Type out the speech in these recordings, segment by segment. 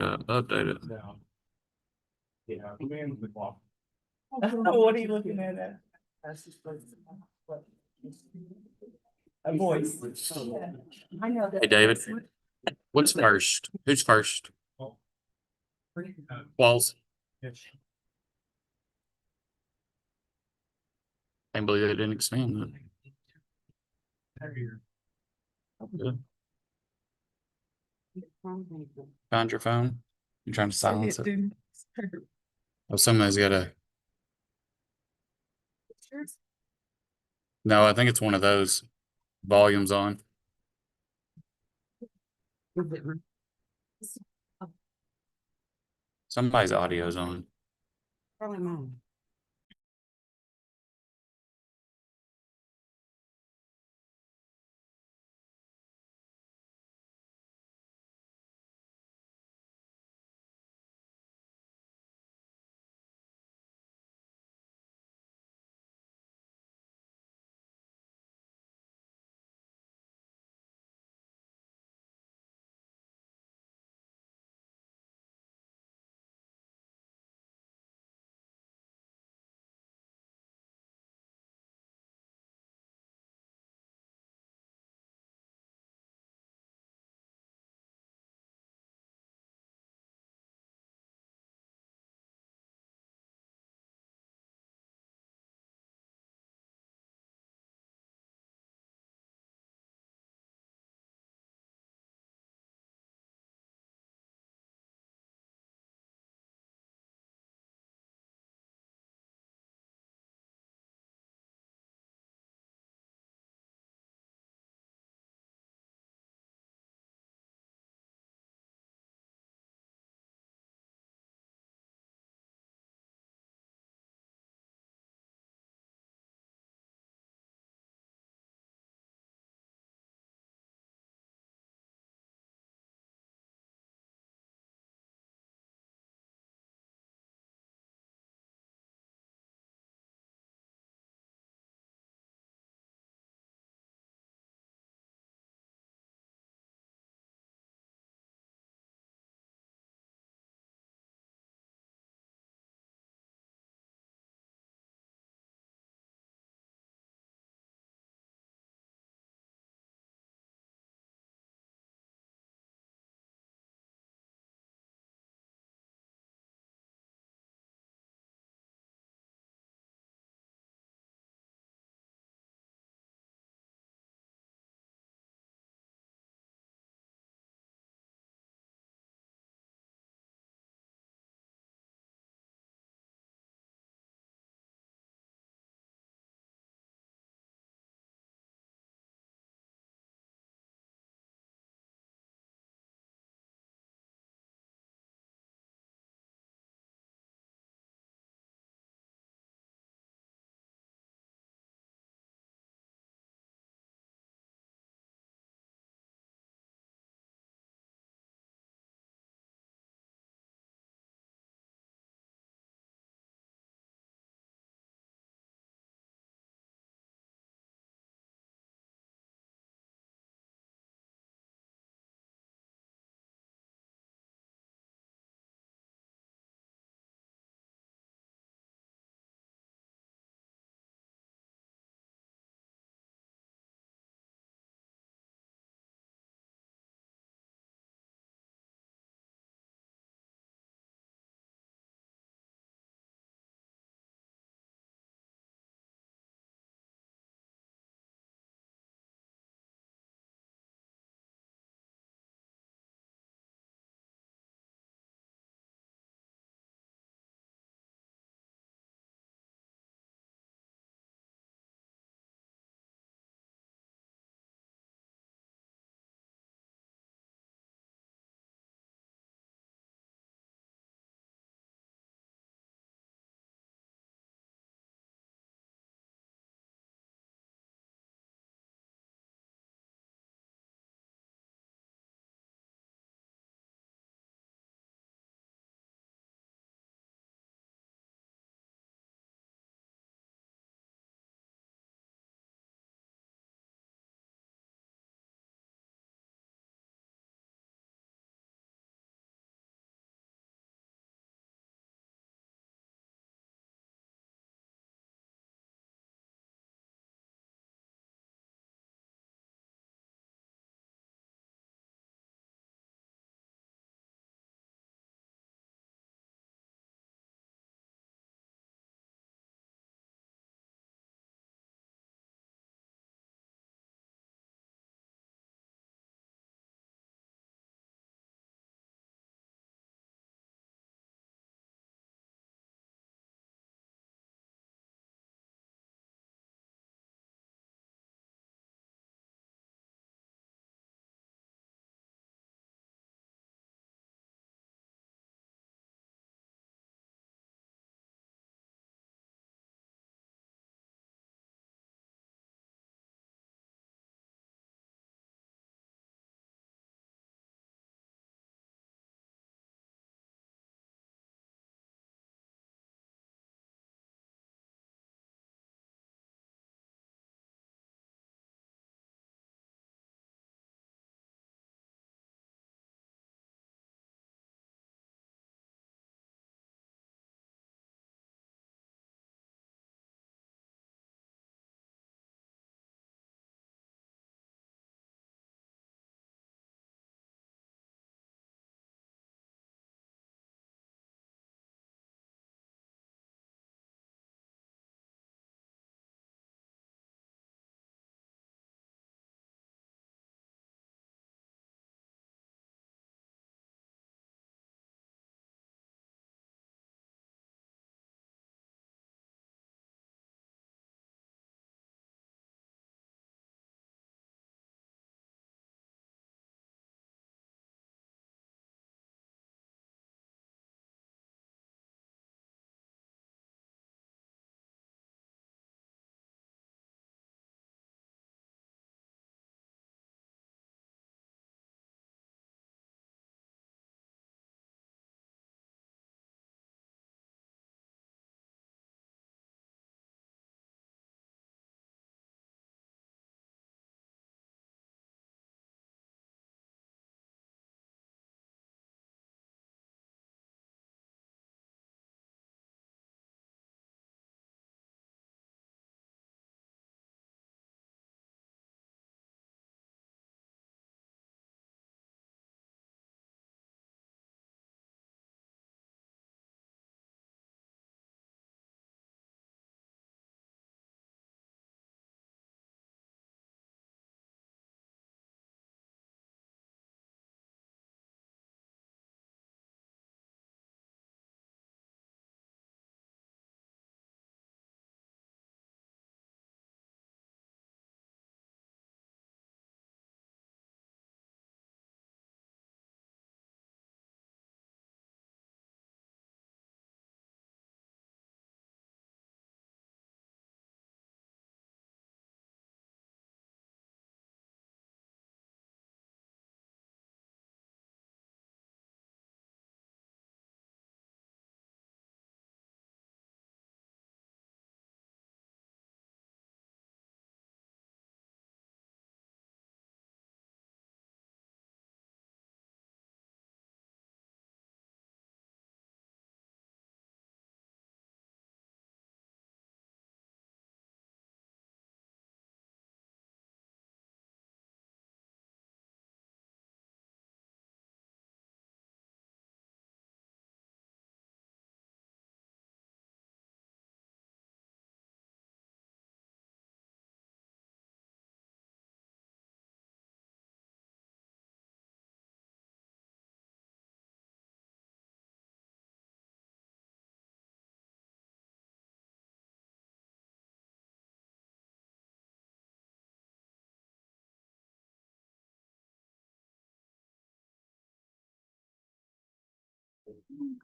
Update it. What are you looking at? A voice. I know that. Hey, David. What's first? Who's first? Walls. Can't believe they didn't expand that. Good. Found your phone? You trying to silence it? Oh, somebody's got a. No, I think it's one of those volumes on. Somebody's audio's on. Probably mine.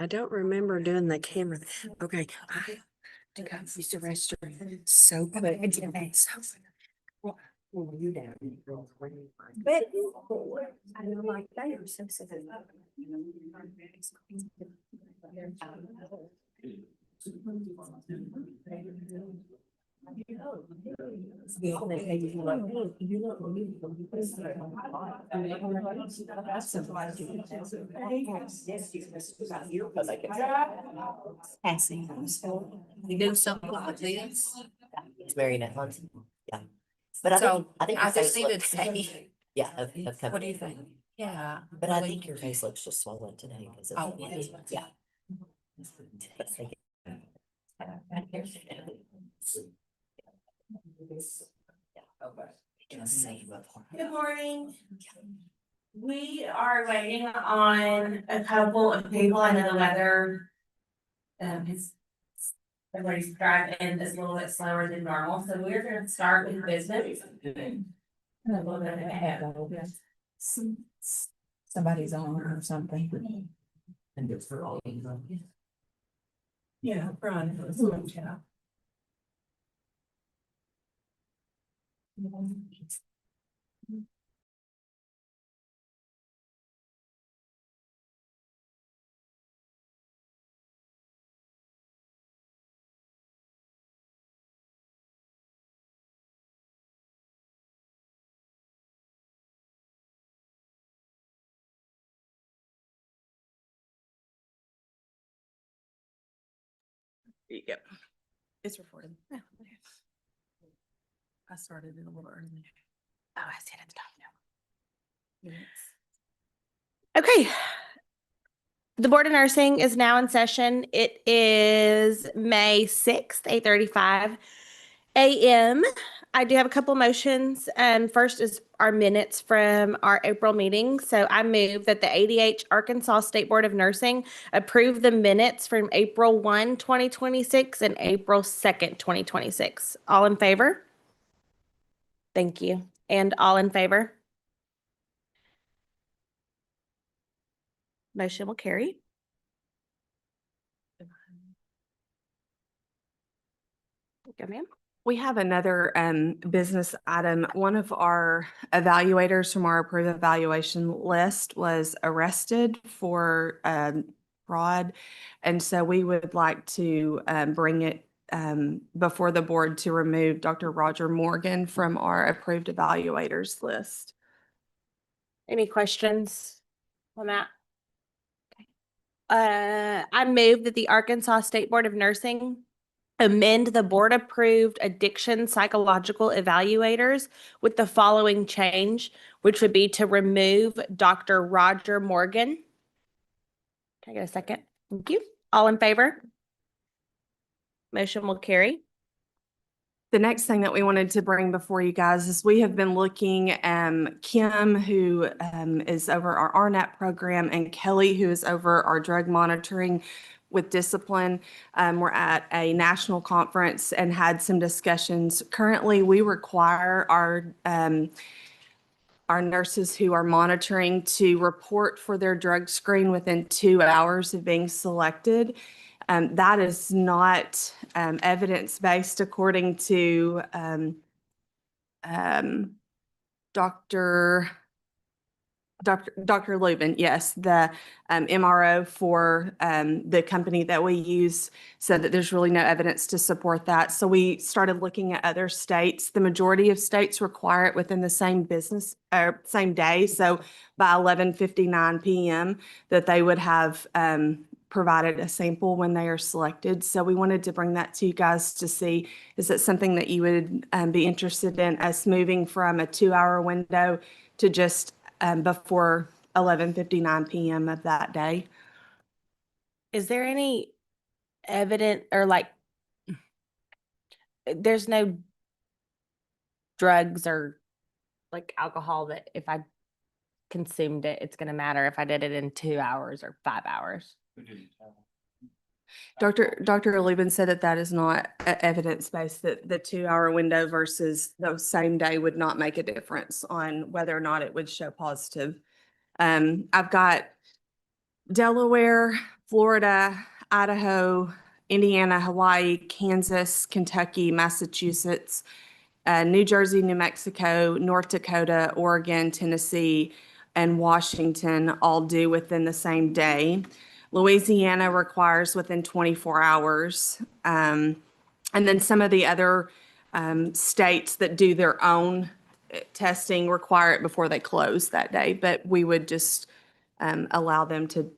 I don't remember doing the camera. Okay. I think I used the restroom so quick. So well, you down. But I know like they are so passing. We do something like this. It's very nice. Yeah. But I So think I your just face need to looks- say, Yeah. what do you think? Yeah. But I think your face looks just swollen today because of. Oh, Yeah. Good morning. We are waiting on a couple of people. I know the weather. Is. Everybody's driving is a little bit slower than normal, so we're gonna start with business. A little bit ahead. Somebody's on or something. And it's for all. Yeah, Brian. Yeah. Yep. It's recorded. I started it a little early. Oh, I see it at the top now. Okay. The Board of Nursing is now in session. It is May 6th, 8:35 a.m. I do have a couple motions. First is our minutes from our April meeting. So I move that the ADH Arkansas State Board of Nursing approve the minutes from April 1, 2026 and April 2nd, 2026. All in favor? Thank you. And all in favor? Motion will carry. Go, ma'am. We have another business item. One of our evaluators from our approved evaluation list was arrested for fraud. And so we would like to bring it before the board to remove Dr. Roger Morgan from our approved evaluators list. Any questions on that? I move that the Arkansas State Board of Nursing amend the board-approved addiction psychological evaluators with the following change, which would be to remove Dr. Roger Morgan. Can I get a second? Thank you. All in favor? Motion will carry. The next thing that we wanted to bring before you guys is we have been looking, Kim, who is over our RNAP program, and Kelly, who is over our drug monitoring with discipline. We're at a national conference and had some discussions. Currently, we require our nurses who are monitoring to report for their drug screen within 2 hours of being selected. That is not evidence-based according to Dr. Lubin, yes, the MRO for the company that we use said that there's really no evidence to support that. So we started looking at other states. The majority of states require it within the same business or same day. So by 11:59 p.m. that they would have provided a sample when they are selected. So we wanted to bring that to you guys to see, is it something that you would be interested in us moving from a 2-hour window to just before 11:59 p.m. of that day? Is there any evident or like, there's no drugs or like alcohol that if I consumed it, it's going to matter if I did it in 2 hours or 5 hours? Dr. Lubin said that that is not evidence-based, that the 2-hour window versus the same day would not make a difference on whether or not it would show positive. I've got Delaware, Florida, Idaho, Indiana, Hawaii, Kansas, Kentucky, Massachusetts, New Jersey, New Mexico, North Dakota, Oregon, Tennessee, and Washington all due within the same day. Louisiana requires within 24 hours. And then some of the other states that do their own testing require it before they close that day. But we would just allow them to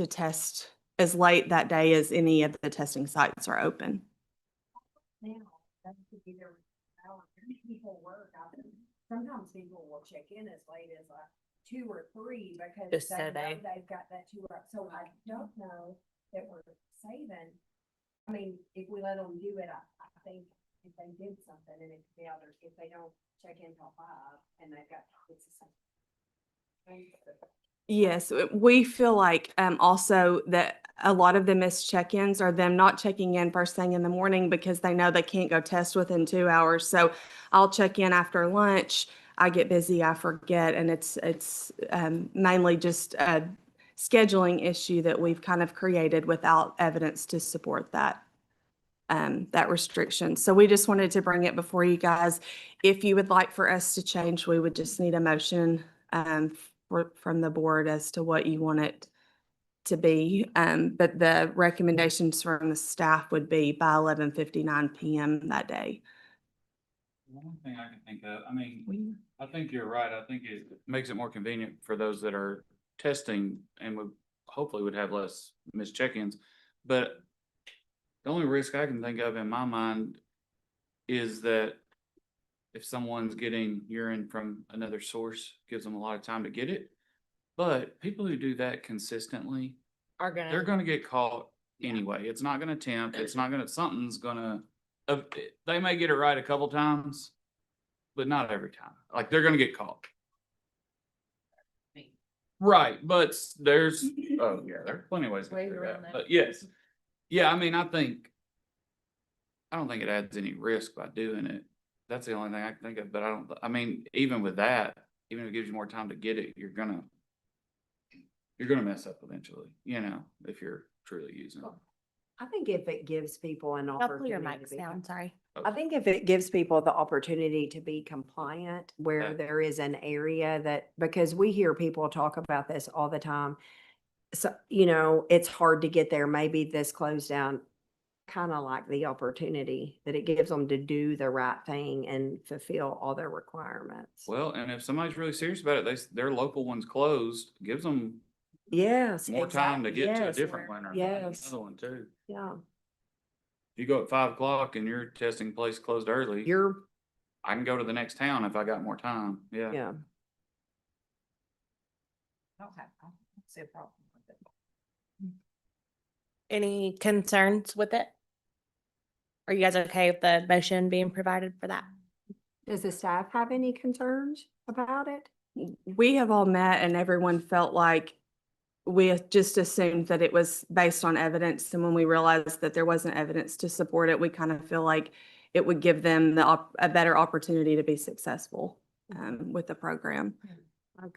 test as late that day as any of the testing sites are open. Sometimes people will check in as late as like 2 or 3 because Just they so know they- they've got that 2 hours. So I don't know that we're saving. I mean, if we let them do it, I think if they did something and it's the others, if they don't check in till 5 and they've got, it's the same. Yes, we feel like also that a lot of the missed check-ins are them not checking in first thing in the morning because they know they can't go test within 2 hours. So I'll check in after lunch. I get busy, I forget, and it's mainly just a scheduling issue that we've kind of created without evidence to support that that restriction. So we just wanted to bring it before you guys. If you would like for us to change, we would just need a motion from the board as to what you want it to be. But the recommendations from the staff would be by 11:59 PM that day. One thing I can think of, I mean, I think you're right. I think it makes it more convenient for those that are testing and would hopefully would have less missed check-ins. But the only risk I can think of in my mind is that if someone's getting urine from another source, gives them a lot of time to get it. But people who do that consistently, they're gonna get caught anyway. It's not gonna tempt, it's not gonna, something's gonna, they may get it right a couple times, but not every time. Like, they're gonna get caught. Right, but there's, oh yeah, there's plenty of ways to do that, but yes. Yeah, I mean, I don't think it adds any risk by doing it. That's the only thing I can think of, but I mean, even with that, even if it gives you more time to get it, you're gonna mess up eventually, if you're truly using it. I think if it gives people an Y'all pull opportunity. your to mics be down, sorry. I think if it gives people the opportunity to be compliant, where Okay. there is an area that, because we hear people talk about this all the time. So, it's hard to get there. Maybe this closed down, kind of like the opportunity that it gives them to do the right thing and fulfill all their requirements. Well, and if somebody's really serious about it, their local one's closed, gives them Yes. more time to exactly. get to a Yes. different one or Yes. another one too. Yeah, If you go at 5 o'clock and your testing place closed early, I can go to the next town if I got more time. Yeah. yeah. Okay, I don't see a problem with it. Any concerns with it? Are you guys okay with the motion being provided for that? Does the staff have any concerns about it? We have all met and everyone felt like we just assumed that it was based on evidence. And when we realized that there wasn't evidence to support it, we kind of feel like it would give them a better opportunity to be successful with the program.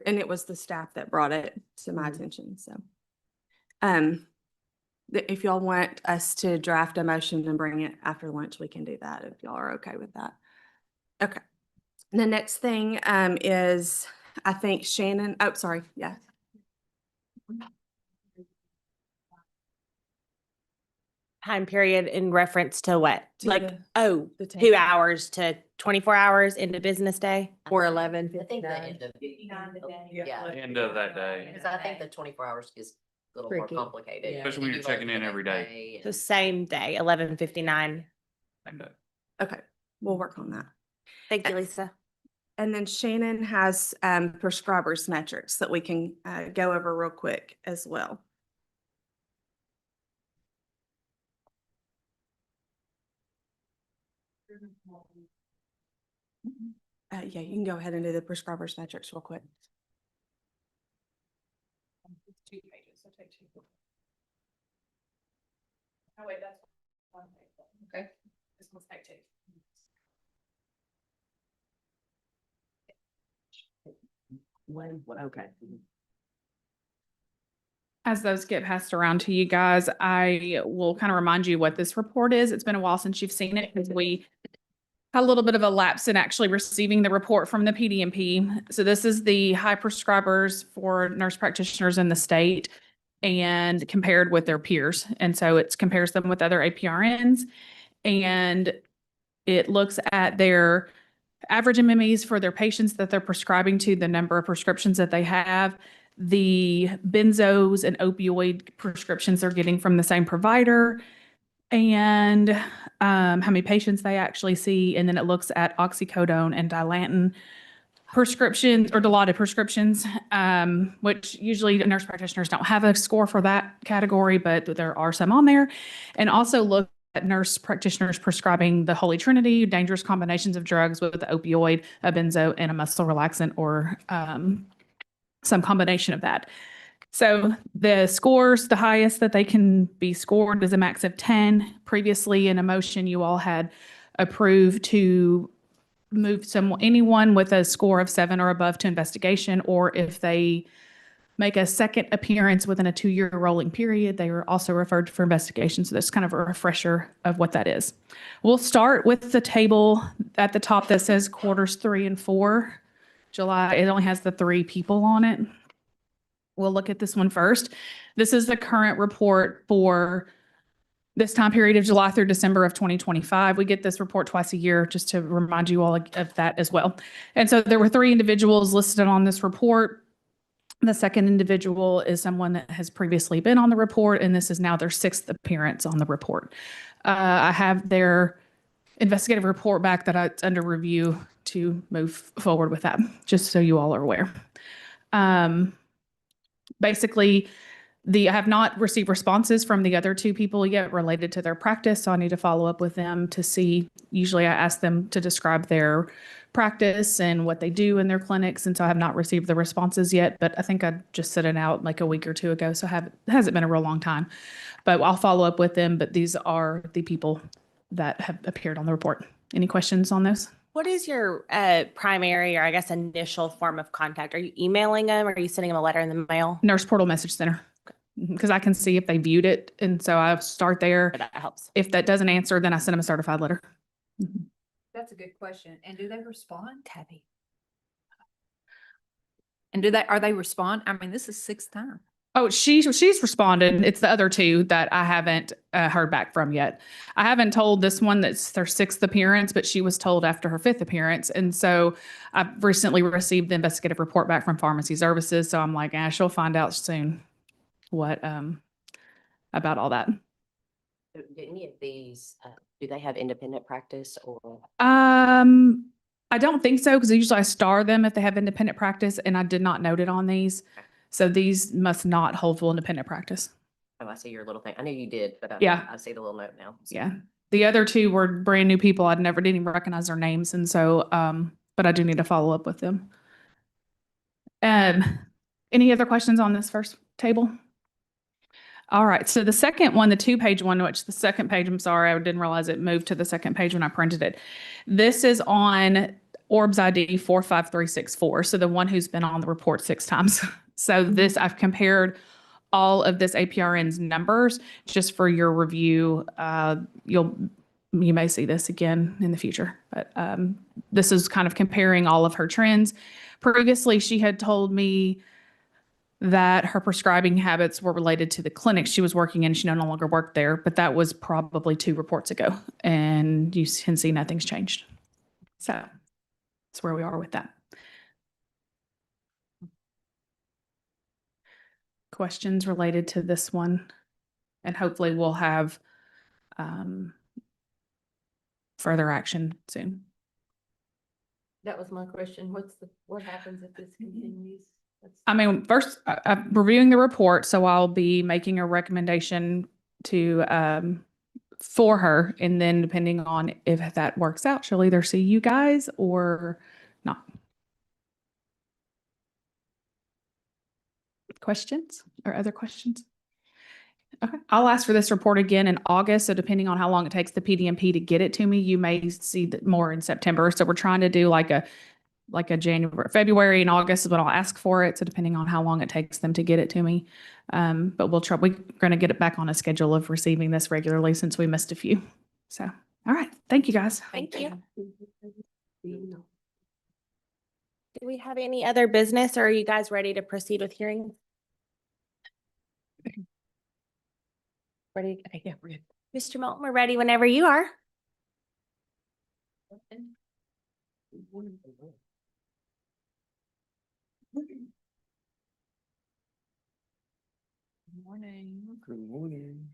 And it was the staff that brought it to my attention, so. If y'all want us to draft a motion and bring it after lunch, we can do that if y'all are okay with that. Okay. The next thing is, I think Shannon, oh, sorry, yeah. Time period in reference to what? To Like, the 2 hours to 24 hours into business day? Or 11. I think the end of, 59 today. yeah, End of that day. because I think the 24 hours is a little more Tricky. complicated. Yeah. Especially when you're You vote checking in the every next day. The and- same day, 11:59. Same day. Okay, we'll work on that. Thank you, Lisa. And then Shannon has prescribers metrics that we can go over real quick as well. Yeah, you can go ahead and do the prescribers metrics real quick. 2 pages, so take 2. Oh, wait, that's 1 page. Okay. This one's take 2. Okay. As those get passed around to you guys, I will kind of remind you what this report is. It's been a while since you've seen it because we had a little bit of a lapse in actually receiving the report from the PDMP. So this is the high prescribers for nurse practitioners in the state and compared with their peers. And so it compares them with other APRNs, and it looks at their average MMEs for their patients that they're prescribing to, the number of prescriptions that they have, the benzos and opioid prescriptions they're getting from the same provider, and how many patients they actually see. And then it looks at oxycodone and Dilantin prescriptions or Dilaudid prescriptions, which usually nurse practitioners don't have a score for that category, but there are some on there. And also look at nurse practitioners prescribing the Holy Trinity, dangerous combinations of drugs with the opioid, a benzo, and a muscle relaxant, or some combination of that. So the scores, the highest that they can be scored is a max of 10. Previously in a motion, you all had approved to move anyone with a score of 7 or above to investigation, or if they make a second appearance within a 2-year rolling period, they are also referred for investigation. So that's kind of a refresher of what that is. We'll start with the table at the top that says quarters 3 and 4. July, it only has the 3 people on it. We'll look at this one first. This is the current report for this time period of July through December of 2025. We get this report twice a year, just to remind you all of that as well. And so there were 3 individuals listed on this report. The second individual is someone that has previously been on the report, and this is now their 6th appearance on the report. I have their investigative report back that it's under review to move forward with that, just so you all are aware. Basically, I have not received responses from the other 2 people yet related to their practice, so I need to follow up with them to see. Usually I ask them to describe their practice and what they do in their clinics, and so I have not received the responses yet, but I think I just sent it out like a week or 2 ago, so it hasn't been a real long time. But I'll follow up with them, but these are the people that have appeared on the report. Any questions on those? What is your primary, or I guess initial form of contact? Are you emailing them, or are you sending them a letter in the mail? Nurse Portal Message Center, because I can see if they viewed it, and so I start there. That helps. If that doesn't answer, then I send them a certified letter. That's a good question. And do they respond? Tabby. And are they respond? I mean, this is 6th time. Oh, she's responded. It's the other 2 that I haven't heard back from yet. I haven't told this one that's their 6th appearance, but she was told after her 5th appearance. And so I've recently received the investigative report back from Pharmacy Services. So I'm like, she'll find out soon what about all that. Do any of these, do they have independent practice or? I don't think so, because usually I star them if they have independent practice, and I did not note it on these. So these must not hold full independent practice. Oh, I see your little thing. I knew you did, but Yeah. I see the little note now. So. Yeah. The other 2 were brand new people. Didn't even recognize their names. And so, but I do need to follow up with them. Any other questions on this first table? All right. So the second one, the 2-page one, which the second page, I'm sorry, I didn't realize it moved to the second page when I printed it. This is on Orbs ID 45364. So the one who's been on the report 6 times. So this, I've compared all of this APRN's numbers just for your review. You may see this again in the future, but this is kind of comparing all of her trends. Previously, she had told me that her prescribing habits were related to the clinic she was working in. She no longer worked there, but that was probably 2 reports ago, and you can see nothing's changed. So that's where we are with that. Questions related to this one, and hopefully we'll have further action soon. That was my question. What happens if this continues? I mean, first, I'm reviewing the report, so I'll be making a recommendation to for her, and then depending on if that works out, she'll either see you guys or not. Questions or other questions? Okay, I'll ask for this report again in August. So depending on how long it takes the PDMP to get it to me, you may see more in September. So we're trying to do like a like a February and August is when I'll ask for it. So depending on how long it takes them to get it to me. But we're going to get it back on a schedule of receiving this regularly since we missed a few. So, all right. Thank you guys. Thank you. Do we have any other business or are you guys ready to proceed with hearings? Ready? Okay, yeah, we're good. Mr. Moulton, we're ready whenever you are. Morning. Good morning.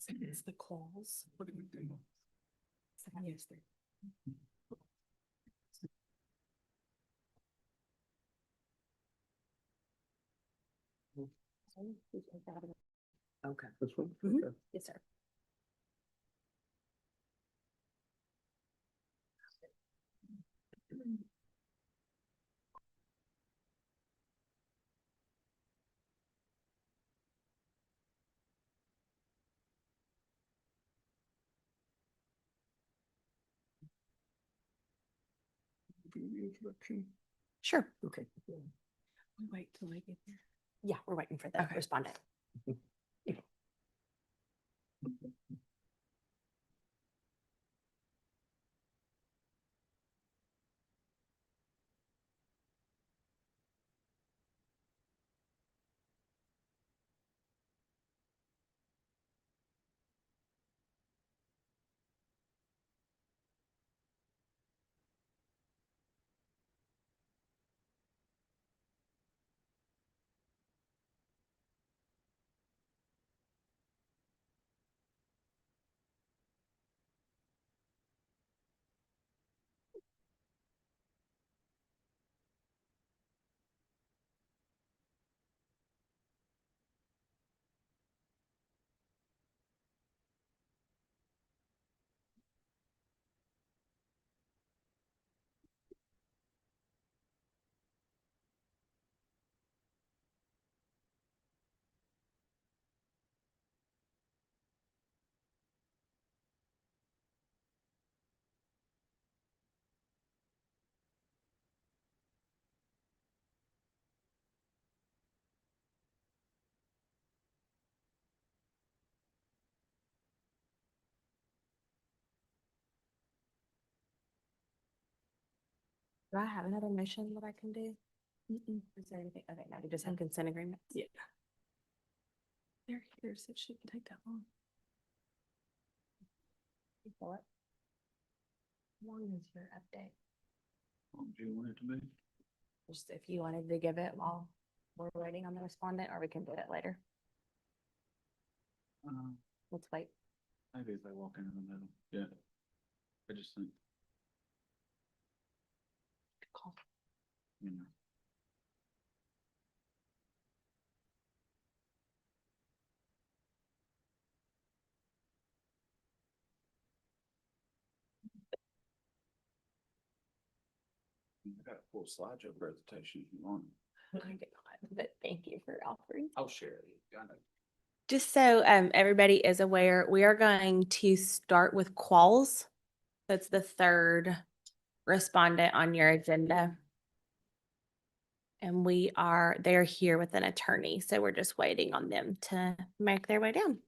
It's the calls. Yes, they're. Okay. This one? Mhm. Okay. Yes, sir. The introduction. Sure. Okay. We wait till they get there. Yeah, we're waiting for the Okay. respondent. Do I have another motion that I can do? Is there anything? Okay, now we just have consent agreements. Yeah. They're here, so it shouldn't take that long. What? How long is your update? What do you want it to be? Just if you wanted to give it while we're waiting on the respondent, or we can do it later. Let's wait. Maybe if they walk in the middle, yeah. I just think, Call. you know. I got a full slideshow presentation if you want. I get caught, but thank you for offering. I'll share it. I know. Just so everybody is aware, we are going to start with Qualls. That's the third respondent on your agenda. And they're here with an attorney, so we're just waiting on them to make their way down.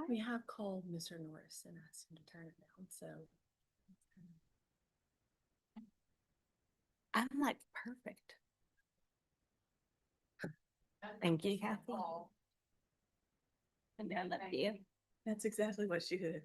We have called Mr. Norris and asked him to turn it down, so. I'm like, perfect. Thank you, Kathy. And I love you. That's exactly what she did.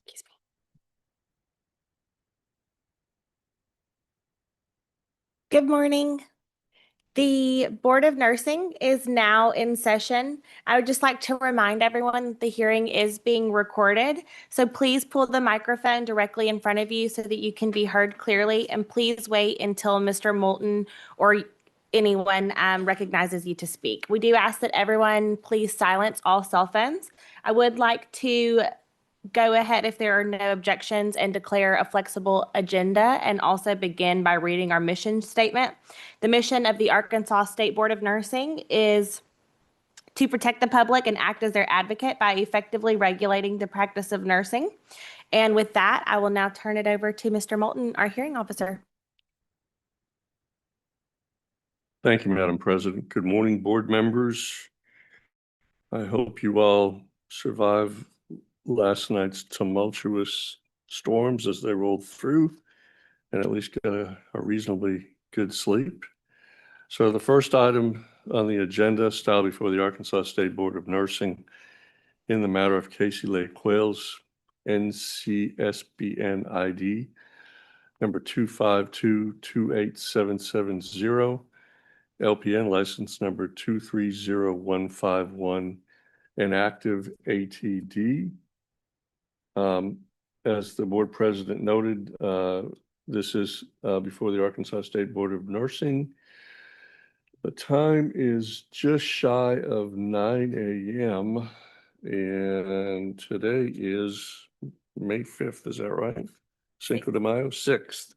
Excuse me. Good morning. The Board of Nursing is now in session. I would just like to remind everyone that the hearing is being recorded. So please pull the microphone directly in front of you so that you can be heard clearly. And please wait until Mr. Moulton or anyone recognizes you to speak. We do ask that everyone please silence all cell phones. I would like to go ahead if there are no objections and declare a flexible agenda and also begin by reading our mission statement. The mission of the Arkansas State Board of Nursing is to protect the public and act as their advocate by effectively regulating the practice of nursing. And with that, I will now turn it over to Mr. Moulton, our hearing officer. Thank you, Madam President. Good morning, board members. I hope you all survived last night's tumultuous storms as they rolled through and at least got a reasonably good sleep. So the first item on the agenda, styled before the Arkansas State Board of Nursing in the matter of Casey Lake Quails, NCSBN ID number 252-28770, LPN license number 230151, and active ATD. As the board president noted, this is before the Arkansas State Board of Nursing. The time is just shy of 9 a.m. and today is May 5th, is that right? Cinco de Mayo, 6th,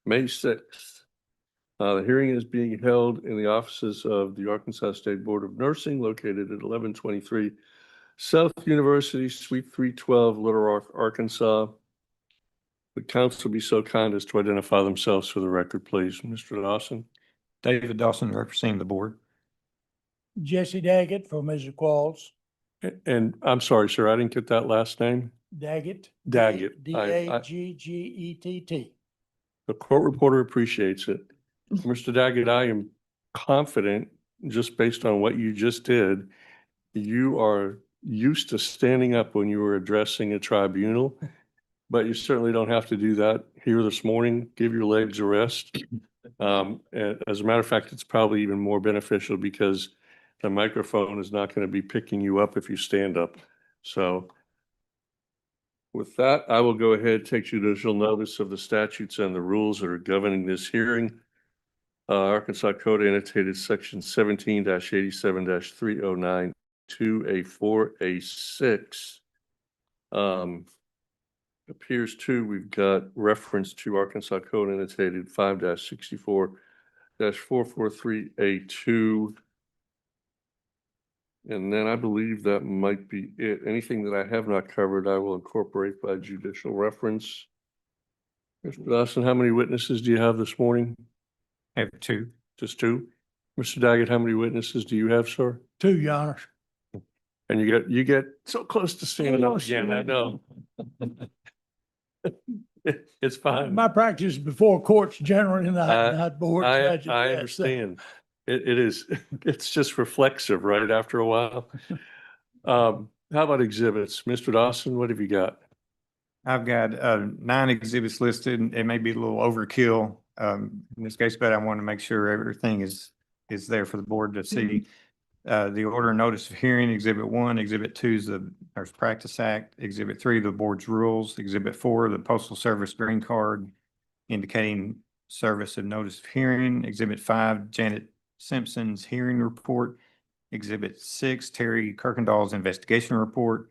May 6th. The hearing is being held in the offices of the Arkansas State Board of Nursing located at 1123 South University, Suite 312, Little Rock, Arkansas. Would council be so kind as to identify themselves for the record, please? Mr. Dawson. David Dawson, representing the board. Jesse Daggett for Mrs. Qualls. And I'm sorry, sir, I didn't get that last name. Daggett. Daggett. Daggett. The court reporter appreciates it. Mr. Daggett, I am confident, just based on what you just did, you are used to standing up when you were addressing a tribunal, but you certainly don't have to do that here this morning. Give your legs a rest. And as a matter of fact, it's probably even more beneficial because the microphone is not going to be picking you up if you stand up. So with that, I will go ahead and take judicial notice of the statutes and the rules that are governing this hearing. Arkansas Code annotated section 17-87-309 2A4 A6. Appears to, we've got reference to Arkansas Code annotated 5-64-443A2. And then I believe that might be it. Anything that I have not covered, I will incorporate by judicial reference. Mr. Dawson, how many witnesses do you have this morning? I have two. Just two? Mr. Daggett, how many witnesses do you have, sir? 2, Your Honor. And you get so close to standing up again, I know. It's fine. My practice is before courts generally, not board I judges. understand. It is, it's just reflexive, right, after a while. How about exhibits? Mr. Dawson, what have you got? I've got 9 exhibits listed. It may be a little overkill in this case, but I want to make sure everything is there for the board to see. The order and notice of hearing, Exhibit 1, Exhibit 2 is the Nurse Practice Act, Exhibit 3, the board's rules, Exhibit 4, the Postal Service green card indicating service of notice of hearing, Exhibit 5, Janet Simpson's hearing report, Exhibit 6, Terry Kirkendall's investigation report,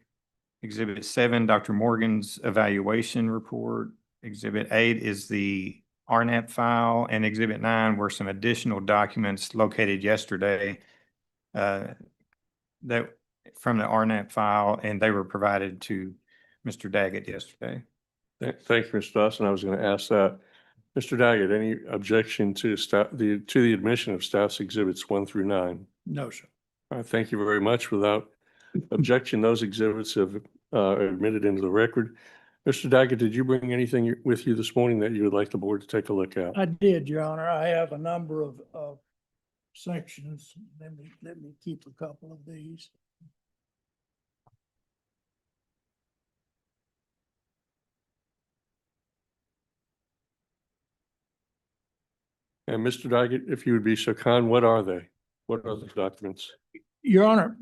Exhibit 7, Dr. Morgan's evaluation report, Exhibit 8 is the RNAP file, and Exhibit 9 were some additional documents located yesterday that from the RNAP file, and they were provided to Mr. Daggett yesterday. Thank you, Mr. Dawson. I was going to ask that. Mr. Daggett, any objection to the admission of staff's exhibits 1 through 9? No, sir. All right, thank you very much. Without objection, those exhibits have admitted into the record. Mr. Daggett, did you bring anything with you this morning that you would like the board to take a look at? I did, Your Honor. I have a number of sections. Let me keep a couple of these. And Mr. Daggett, if you would be so kind, what are they? What are those documents? Your Honor,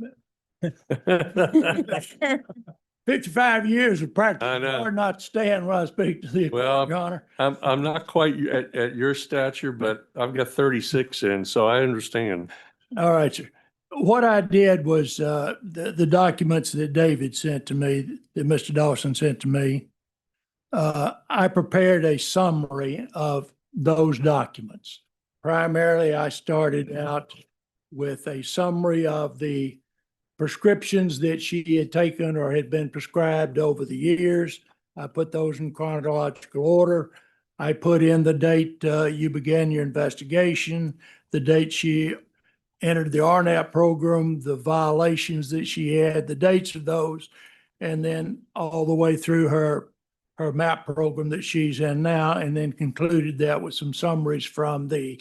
55 years of practice. I know. Hard not to stand when I speak to the Well, Your Honor. I'm not quite at your stature, but I've got 36 in, so I understand. All right, sir. What I did was the documents that David sent to me, that Mr. Dawson sent to me, I prepared a summary of those documents. Primarily, I started out with a summary of the prescriptions that she had taken or had been prescribed over the years. I put those in chronological order. I put in the date you began your investigation, the date she entered the RNAP program, the violations that she had, the dates of those, and then all the way through her MAP program that she's in now, and then concluded that with some summaries from the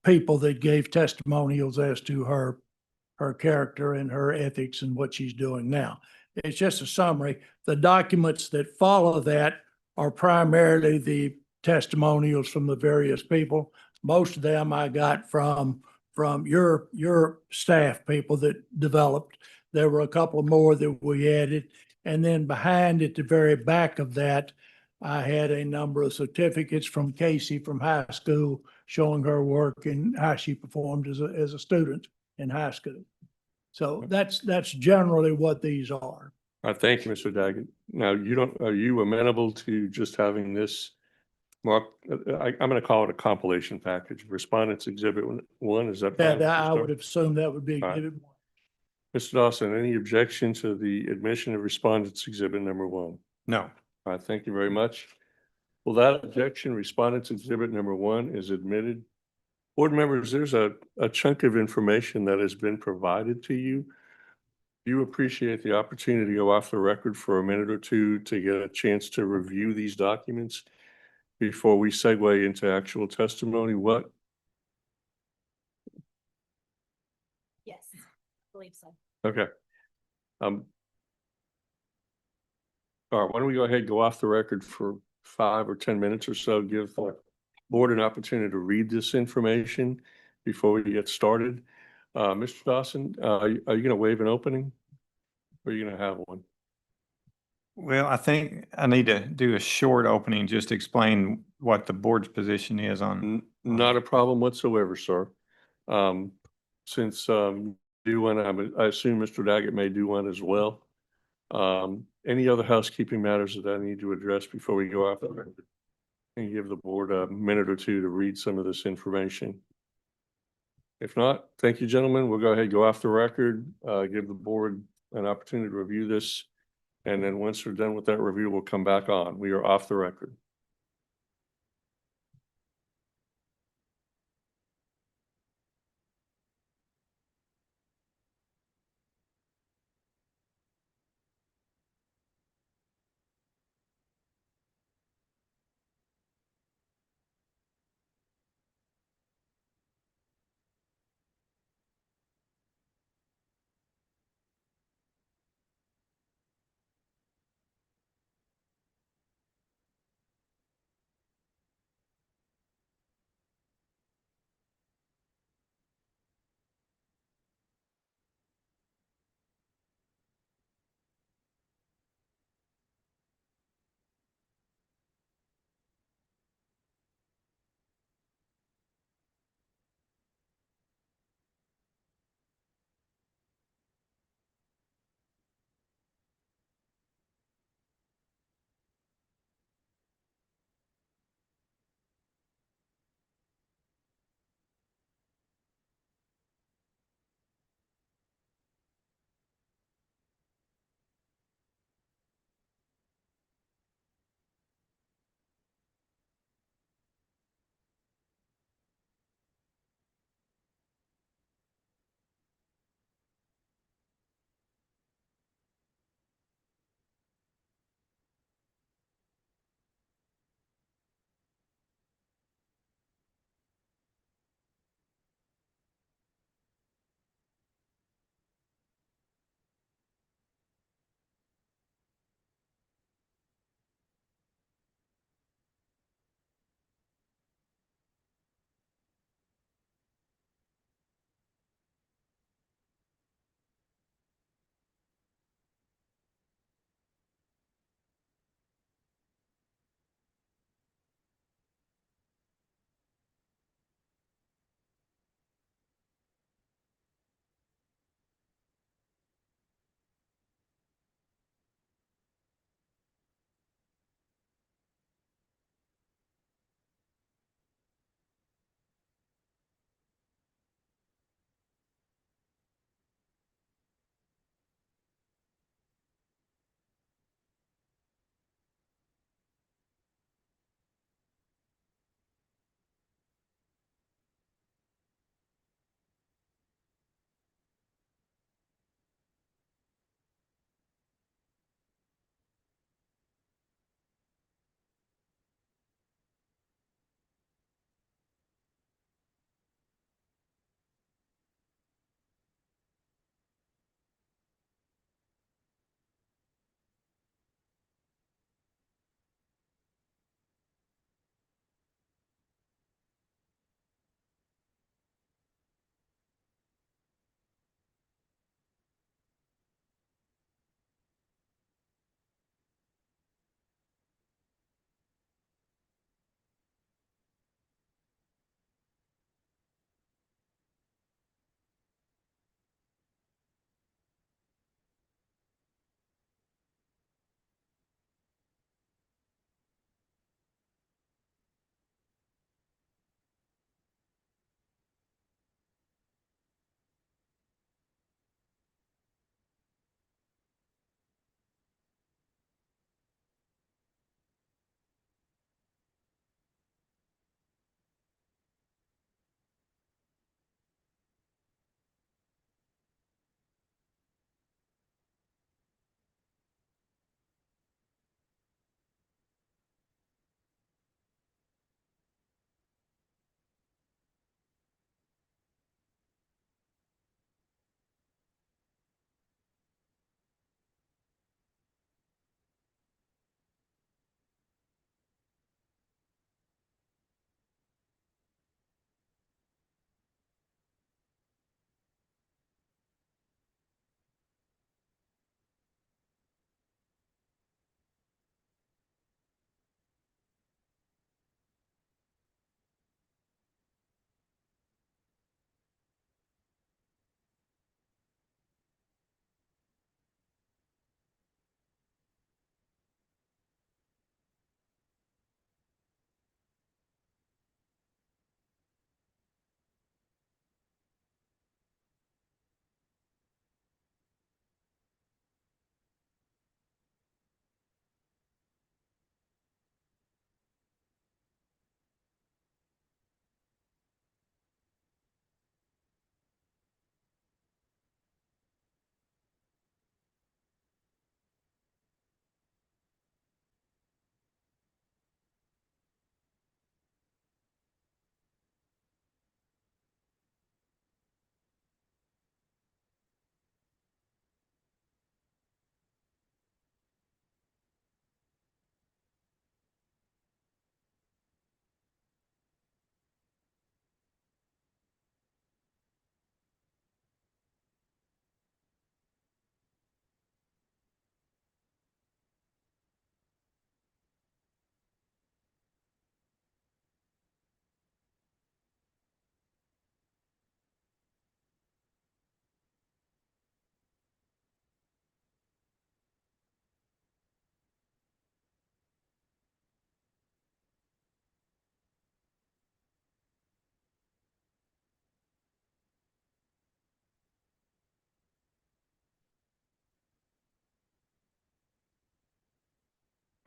people that gave testimonials as to her character and her ethics and what she's doing now. It's just a summary. The documents that follow that are primarily the testimonials from the various people. Most of them I got from your staff people that developed. There were a couple more that we added. And then behind at the very back of that, I had a number of certificates from Casey from high school showing her work and how she performed as a student in high school. So that's generally what these are. All right, thank you, Mr. Daggett. Now, are you amenable to just having this mark? I'm going to call it a compilation package. Respondents Exhibit 1, is that fine? I would assume that would be All right. exhibit 1. Mr. Dawson, any objection to the admission of Respondents Exhibit number 1? No. All right, thank you very much. Well, that objection, Respondents Exhibit number 1 is admitted. Board members, there's a chunk of information that has been provided to you. Do you appreciate the opportunity to go off the record for a minute or two to get a chance to review these documents before we segue into actual testimony? What? Yes, I believe so. Okay. All right, why don't we go ahead and go off the record for 5 or 10 minutes or so, give the board an opportunity to read this information before we get started. Mr. Dawson, are you gonna waive an opening? Or are you gonna have one? Well, I think I need to do a short opening, just to explain what the board's position is on. Not a problem whatsoever, sir. Since do one, I assume Mr. Daggett may do one as well. Any other housekeeping matters that I need to address before we go off the record? And give the board a minute or two to read some of this information. If not, thank you, gentlemen. We'll go ahead and go off the record, give the board an opportunity to review this. And then once we're done with that review, we'll come back on. We are off the record.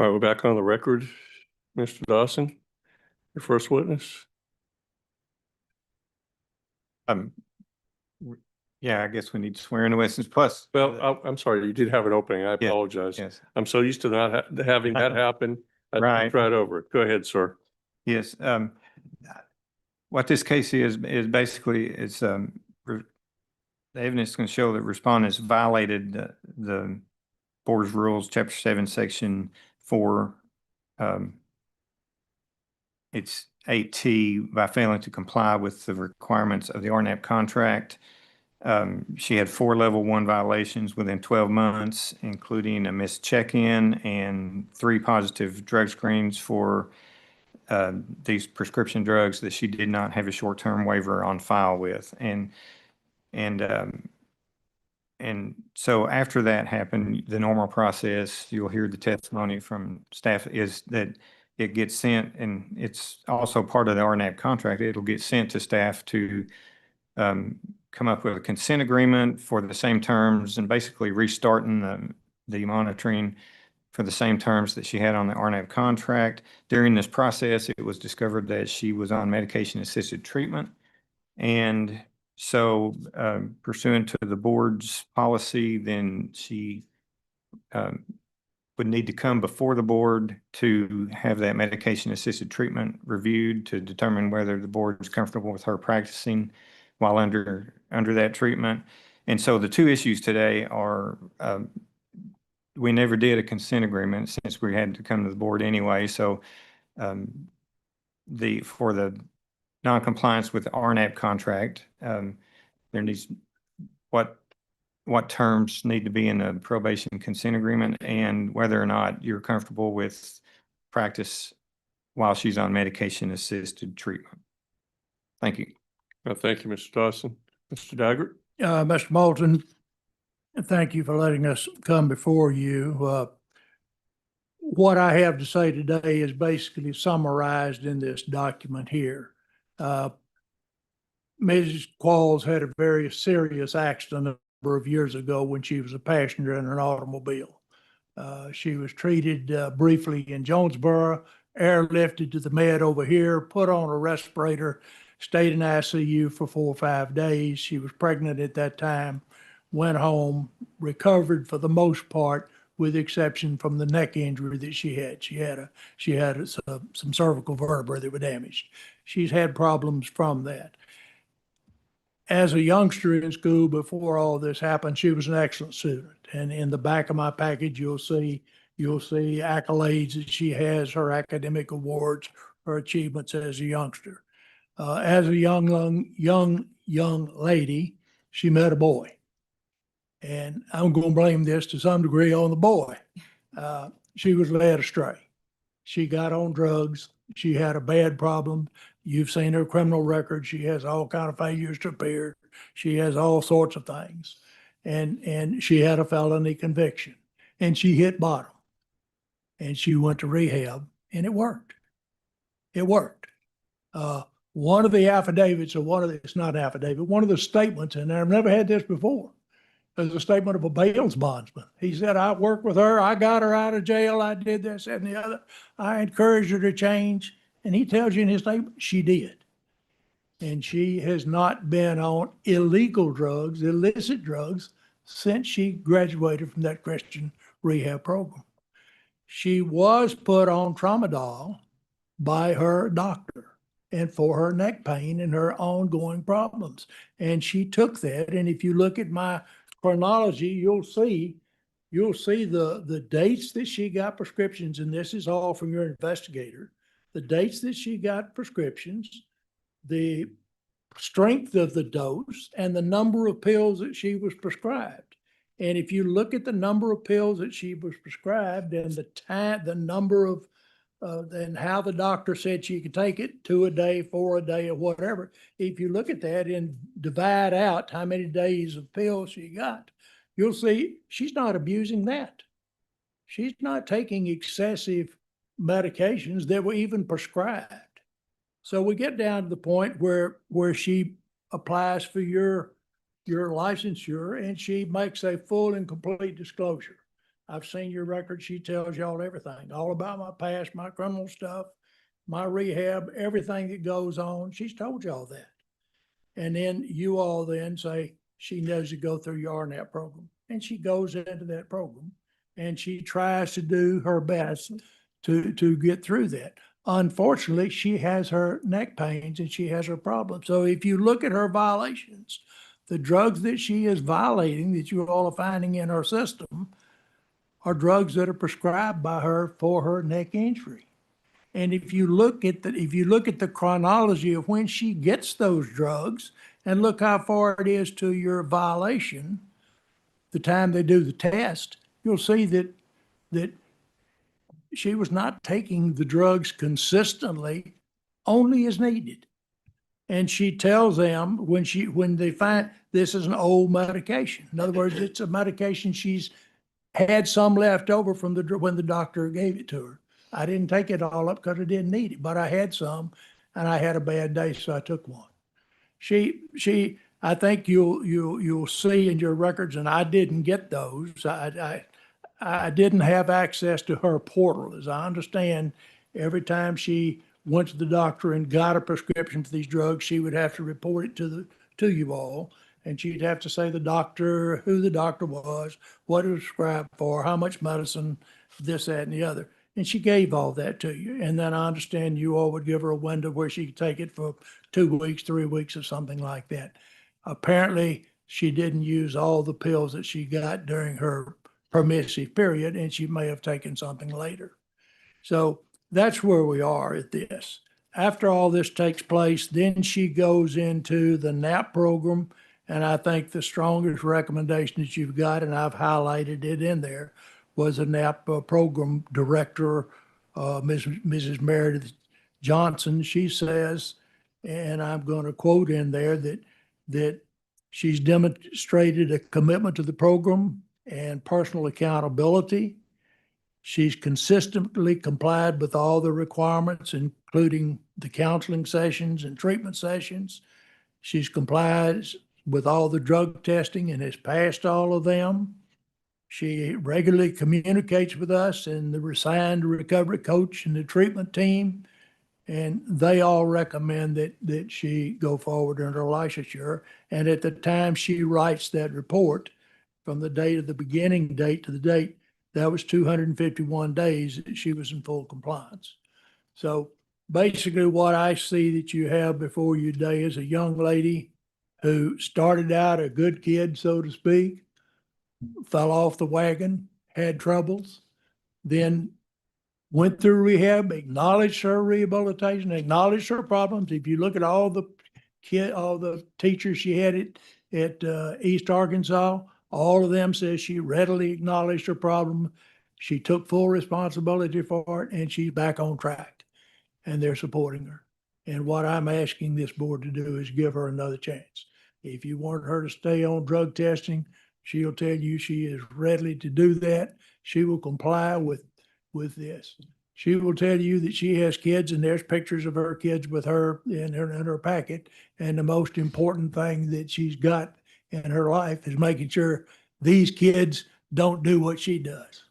All right, we're back on the record. Mr. Dawson, your first witness. Yeah, I guess we need to swear in the witnesses plus. Well, I'm sorry, you did have an opening. I Yeah, apologize. Yes, I'm so used to not having that happen. I Right. tried over it. Go ahead, sir. yes. What this case is basically, the evidence can show that respondents violated the board's rules, chapter 7, section 4. It's 8T by failing to comply with the requirements of the RNAP contract. She had 4 level 1 violations within 12 months, including a missed check-in and 3 positive drug screens for these prescription drugs that she did not have a short-term waiver on file with. And so after that happened, the normal process, you'll hear the testimony from staff, is that it gets sent, and it's also part of the RNAP contract. It'll get sent to staff to come up with a consent agreement for the same terms and basically restarting the monitoring for the same terms that she had on the RNAP contract. During this process, it was discovered that she was on medication-assisted treatment. And so pursuant to the board's policy, then she would need to come before the board to have that medication-assisted treatment reviewed to determine whether the board is comfortable with her practicing while under that treatment. And so the 2 issues today are, we never did a consent agreement since we had to come to the board anyway. So for the noncompliance with the RNAP contract, there needs, what terms need to be in the probation consent agreement, and whether or not you're comfortable with practice while she's on medication-assisted treatment. Thank you. Thank you, Mr. Dawson. Mr. Daggett? Mr. Moulton, thank you for letting us come before you. What I have to say today is basically summarized in this document here. Mrs. Qualls had a very serious accident a number of years ago when she was a passenger in an automobile. She was treated briefly in Jonesboro, airlifted to the med over here, put on a respirator, stayed in ICU for 4 or 5 days. She was pregnant at that time, went home, recovered for the most part, with the exception from the neck injury that she had. She had some cervical vertebrae that were damaged. She's had problems from that. As a youngster in school before all this happened, she was an excellent student. And in the back of my package, you'll see accolades that she has, her academic awards, her achievements as a youngster. As a young lady, she met a boy. And I'm going to blame this to some degree on the boy. She was led astray. She got on drugs. She had a bad problem. You've seen her criminal record. She has all kind of failures to appear. She has all sorts of things. And she had a felony conviction. And she hit bottom. And she went to rehab, and it worked. It worked. One of the affidavits, it's not affidavit, one of the statements, and I've never had this before, is a statement of a bail bondsman. He said, I worked with her. I got her out of jail. I did this and the other. I encouraged her to change. And he tells you in his statement, she did. And she has not been on illegal drugs, illicit drugs, since she graduated from that Christian rehab program. She was put on tramadol by her doctor and for her neck pain and her ongoing problems. And she took that. And if you look at my chronology, you'll see the dates that she got prescriptions, and this is all from your investigator, the dates that she got prescriptions, the strength of the dose, and the number of pills that she was prescribed. And if you look at the number of pills that she was prescribed and the time, the number of, and how the doctor said she could take it, 2 a day, 4 a day, or whatever. If you look at that and divide out how many days of pills she got, you'll see she's not abusing that. She's not taking excessive medications that were even prescribed. So we get down to the point where she applies for your licensure and she makes a full and complete disclosure. I've seen your record. She tells y'all everything, all about my past, my criminal stuff, my rehab, everything that goes on. She's told y'all that. And then you all then say, she knows to go through your RNAP program. And she goes into that program and she tries to do her best to get through that. Unfortunately, she has her neck pains and she has her problems. So if you look at her violations, the drugs that she is violating that you all are finding in her system are drugs that are prescribed by her for her neck injury. And if you look at the chronology of when she gets those drugs and look how far it is to your violation, the time they do the test, you'll see that she was not taking the drugs consistently, only as needed. And she tells them when they find this is an old medication. In other words, it's a medication she's had some left over from when the doctor gave it to her. I didn't take it all up because I didn't need it, but I had some and I had a bad day, so I took one. I think you'll see in your records, and I didn't get those. I didn't have access to her portal. As I understand, every time she went to the doctor and got a prescription for these drugs, she would have to report it to you all. And she'd have to say the doctor, who the doctor was, what it was prescribed for, how much medicine, this, that, and the other. And she gave all that to you. And then I understand you all would give her a window where she could take it for 2 weeks, 3 weeks, or something like that. Apparently, she didn't use all the pills that she got during her permissive period, and she may have taken something later. So that's where we are at this. After all this takes place, then she goes into the NAP program, and I think the strongest recommendation that you've got, and I've highlighted it in there, was a NAP program director, Mrs. Meredith Johnson. She says, and I'm going to quote in there, that she's demonstrated a commitment to the program and personal accountability. She's consistently complied with all the requirements, including the counseling sessions and treatment sessions. She's complied with all the drug testing and has passed all of them. She regularly communicates with us and the assigned recovery coach and the treatment team, and they all recommend that she go forward in her licensure. And at the time she writes that report, from the date of the beginning date to the date, that was 251 days that she was in full compliance. So basically what I see that you have before you today is a young lady who started out a good kid, so to speak, fell off the wagon, had troubles, then went through rehab, acknowledged her rehabilitation, acknowledged her problems. If you look at all the teachers she had at East Arkansas, all of them says she readily acknowledged her problem. She took full responsibility for it, and she's back on track, and they're supporting her. And what I'm asking this board to do is give her another chance. If you want her to stay on drug testing, she'll tell you she is ready to do that. She will comply with this. She will tell you that she has kids, and there's pictures of her kids with her in her packet. And the most important thing that she's got in her life is making sure these kids don't do what she does.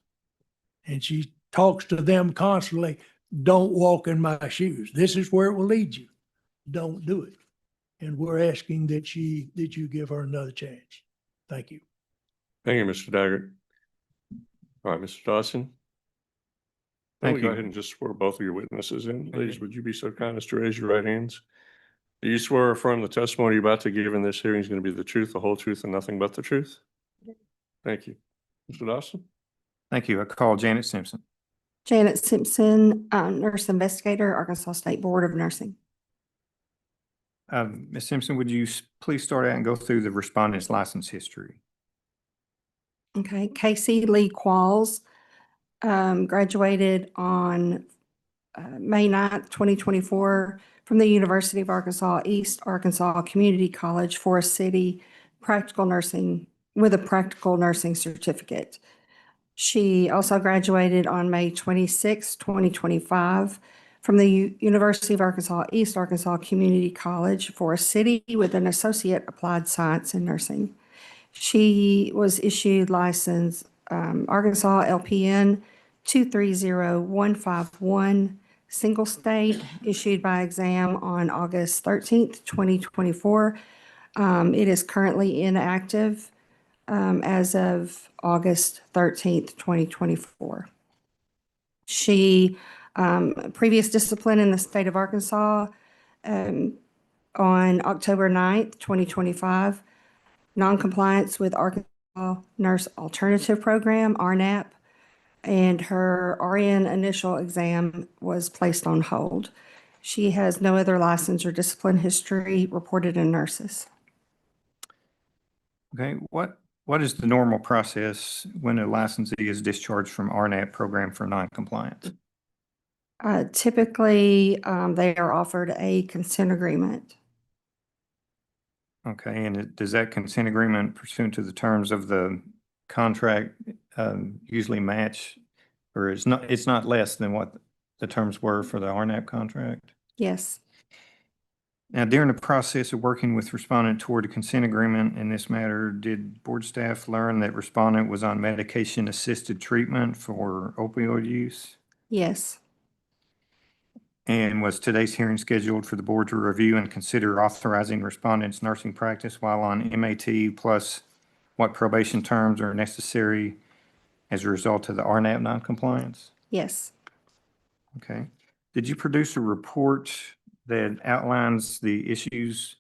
And she talks to them constantly, don't walk in my shoes. This is where it will lead you. Don't do it. And we're asking that you give her another chance. Thank you. Thank you, Mr. Daggett. All right, Mr. Dawson. Thank Go you. ahead and just swear both of your witnesses in. Please, would you be so kind as to raise your right hands? Do you swear or affirm the testimony you're about to give in this hearing is going to be the truth, the whole truth, and nothing but the truth? Thank you. Mr. Dawson? Thank you. I call Janet Simpson. Janet Simpson, nurse investigator, Arkansas State Board of Nursing. Ms. Simpson, would you please start out and go through the respondent's license history? Okay, Casey Lee Qualls, graduated on May 9th, 2024 from the University of Arkansas, East Arkansas Community College, Forest City, practical nursing, with a practical nursing certificate. She also graduated on May 26, 2025 from the University of Arkansas, East Arkansas Community College, Forest City, with an Associate Applied Science in Nursing. She was issued license Arkansas LPN 230151, single state, issued by exam on August 13th, 2024. It is currently inactive as of August 13th, 2024. She, previous discipline in the state of Arkansas on October 9th, 2025, noncompliance with Arkansas Nurse Alternative Program, RNAP, and her RN initial exam was placed on hold. She has no other license or discipline history reported in nurses. Okay, what is the normal process when a licensee is discharged from RNAP program for noncompliance? Typically, they are offered a consent agreement. Okay, and does that consent agreement pursuant to the terms of the contract usually match? Or it's not less than what the terms were for the RNAP contract? Yes. Now, during the process of working with respondent toward a consent agreement in this matter, did board staff learn that respondent was on medication-assisted treatment for opioid use? Yes. And was today's hearing scheduled for the board to review and consider authorizing respondent's nursing practice while on MAT, plus what probation terms are necessary as a result of the RNAP noncompliance? Yes. Okay. Did you produce a report that outlines the issues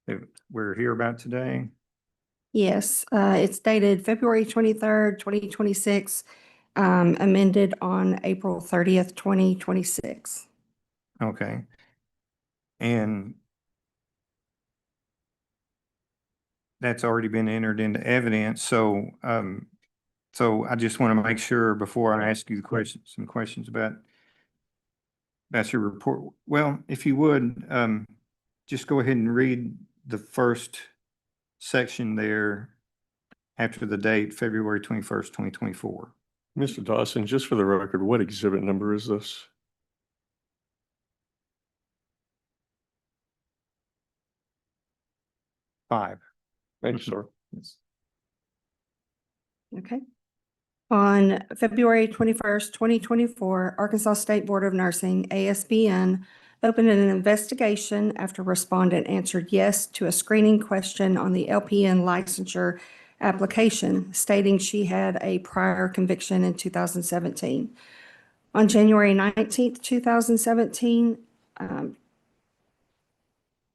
that we're here about today? Yes. It's dated February 23rd, 2026, amended on April 30th, 2026. Okay. And that's already been entered into evidence. So, so I just want to make sure before I ask you some questions about your report. Well, if you would, just go ahead and read the first section there after the date, February 21st, 2024. Mr. Dawson, just for the record, what exhibit number is this? Five. Thank you, sir. Yes. Okay. On February 21st, 2024, Arkansas State Board of Nursing, ASBN, opened an investigation after respondent answered yes to a screening question on the LPN licensure application, stating she had a prior conviction in 2017. On January 19th, 2017,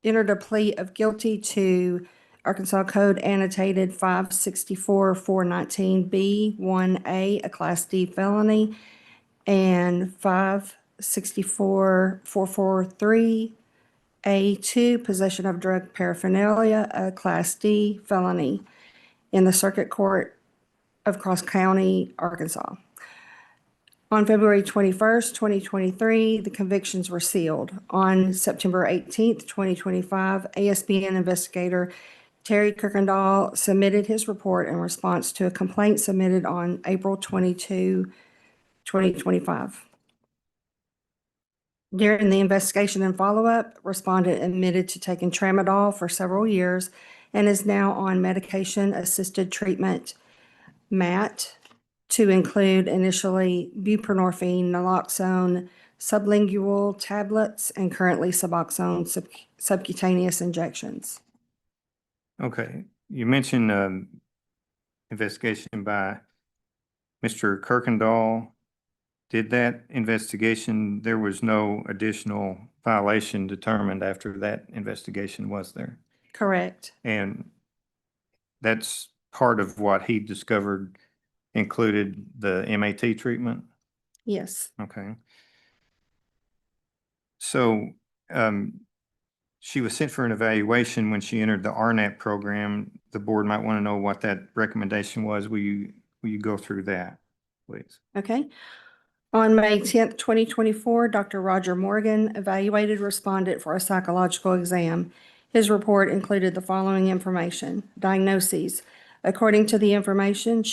entered a plea of guilty to Arkansas Code annotated 564-419B1A, a Class D felony, and 564-443A2, possession of drug paraphernalia, a Class D felony, in the Circuit Court of Cross County, Arkansas. On February 21st, 2023, the convictions were sealed. On September 18th, 2025, ASBN investigator Terry Kirkendall submitted his report in response to a complaint submitted on April 22, 2025. During the investigation and follow-up, respondent admitted to taking tramadol for several years and is now on medication-assisted treatment, MAT, to include initially buprenorphine, naloxone, sublingual tablets, and currently Suboxone subcutaneous injections. Okay. You mentioned investigation by Mr. Kirkendall. Did that investigation, there was no additional violation determined after that investigation, was there? Correct. And that's part of what he discovered included the MAT treatment? Yes. Okay. So she was sent for an evaluation when she entered the RNAP program. The board might want to know what that recommendation was. Will you go through that, please? Okay. On May 10th, 2024, Dr. Roger Morgan evaluated respondent for a psychological exam. His report included the following information: diagnoses. According to the information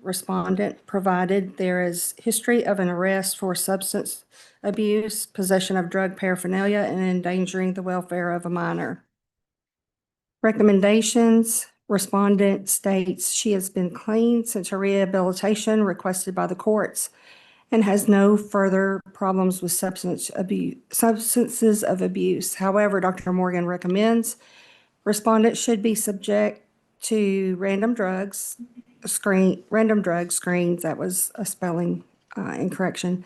respondent provided, there is history of an arrest for substance abuse, possession of drug paraphernalia, and endangering the welfare of a minor. Recommendations: Respondent states she has been clean since her rehabilitation requested by the courts and has no further problems with substances of abuse. However, Dr. Morgan recommends respondent should be subject to random drug screens. That was a spelling incorrection.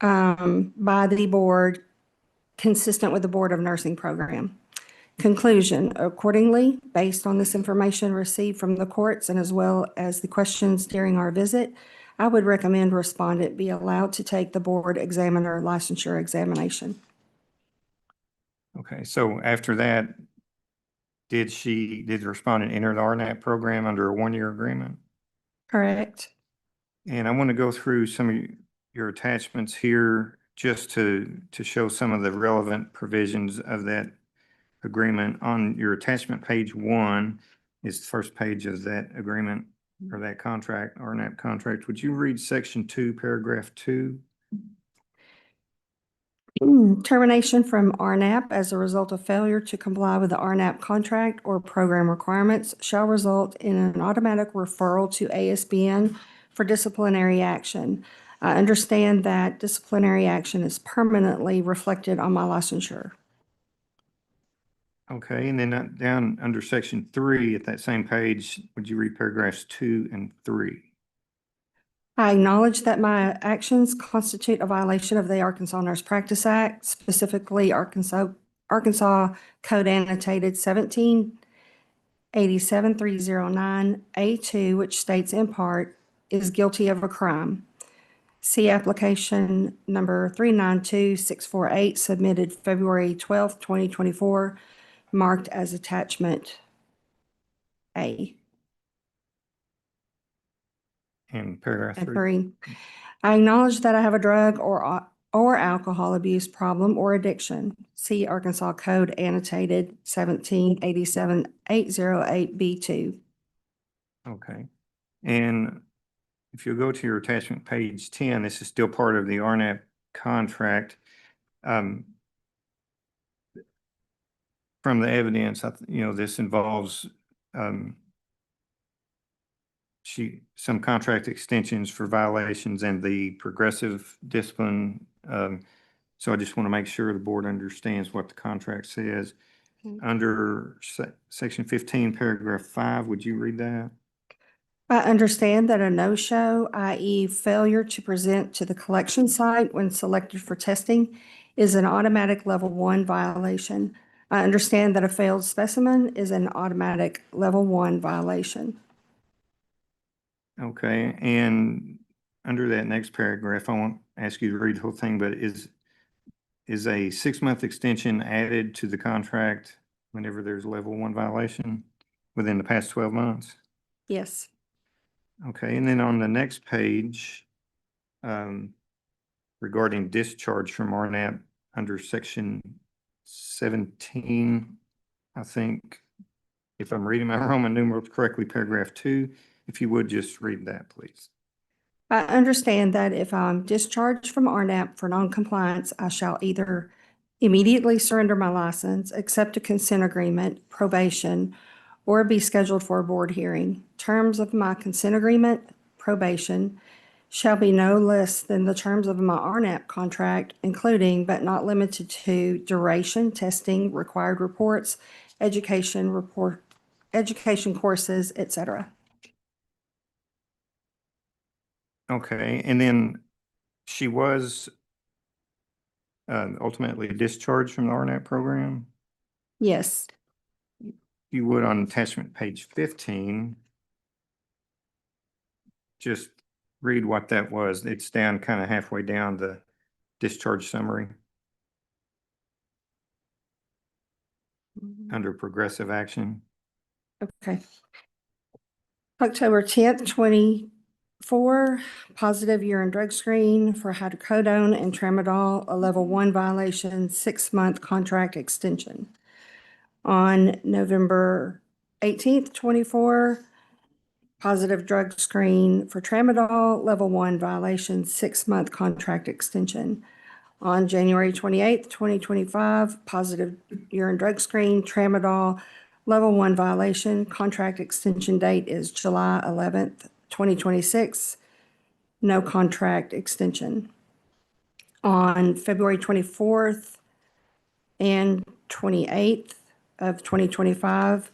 By the board, consistent with the Board of Nursing program. Conclusion, accordingly, based on this information received from the courts and as well as the questions during our visit, I would recommend respondent be allowed to take the board examiner licensure examination. Okay, so after that, did the respondent enter the RNAP program under a 1-year agreement? Correct. And I want to go through some of your attachments here just to show some of the relevant provisions of that agreement. On your attachment page 1 is the first page of that agreement or that contract, RNAP contract. Would you read section 2, paragraph 2? Termination from RNAP as a result of failure to comply with the RNAP contract or program requirements shall result in an automatic referral to ASBN for disciplinary action. I understand that disciplinary action is permanently reflected on my licensure. Okay, and then down under section 3 at that same page, would you read paragraphs 2 and 3? I acknowledge that my actions constitute a violation of the Arkansas Nurse Practice Act, specifically Arkansas Code Annotated 1787309A2, which states in part, is guilty of a crime. See application number 392648 submitted February 12th, 2024, marked as attachment A. And paragraph And 3? 3, I acknowledge that I have a drug or alcohol abuse problem or addiction. See Arkansas Code Annotated 1787808B2. Okay. And if you go to your attachment page 10, this is still part of the RNAP contract. From the evidence, this involves some contract extensions for violations and the progressive discipline. So I just want to make sure the board understands what the contract says. Under section 15, paragraph 5, would you read that? I understand that a no-show, i.e. failure to present to the collection site when selected for testing, is an automatic level 1 violation. I understand that a failed specimen is an automatic level 1 violation. Okay, and under that next paragraph, I won't ask you to read the whole thing, but is a 6-month extension added to the contract whenever there's a level 1 violation within the past 12 months? Yes. Okay, and then on the next page, regarding discharge from RNAP under section 17, I think, if I'm reading my Roman numerals correctly, paragraph 2, if you would just read that, please. I understand that if I'm discharged from RNAP for noncompliance, I shall either immediately surrender my license, accept a consent agreement, probation, or be scheduled for a board hearing. Terms of my consent agreement, probation, shall be no less than the terms of my RNAP contract, including but not limited to duration, testing, required reports, education courses, etc. Okay, and then she was ultimately discharged from the RNAP program? Yes. You would on attachment page 15, just read what that was. It's down kind of halfway down the discharge summary under progressive action. Okay. October 10th, 24, positive urine drug screen for hydrocodone and tramadol, a level 1 violation, 6-month contract extension. On November 18th, 24, positive drug screen for tramadol, level 1 violation, 6-month contract extension. On January 28th, 2025, positive urine drug screen, tramadol, Level 1 violation, contract extension date is July 11th, 2026. No contract extension. On February 24th and 28th of 2025,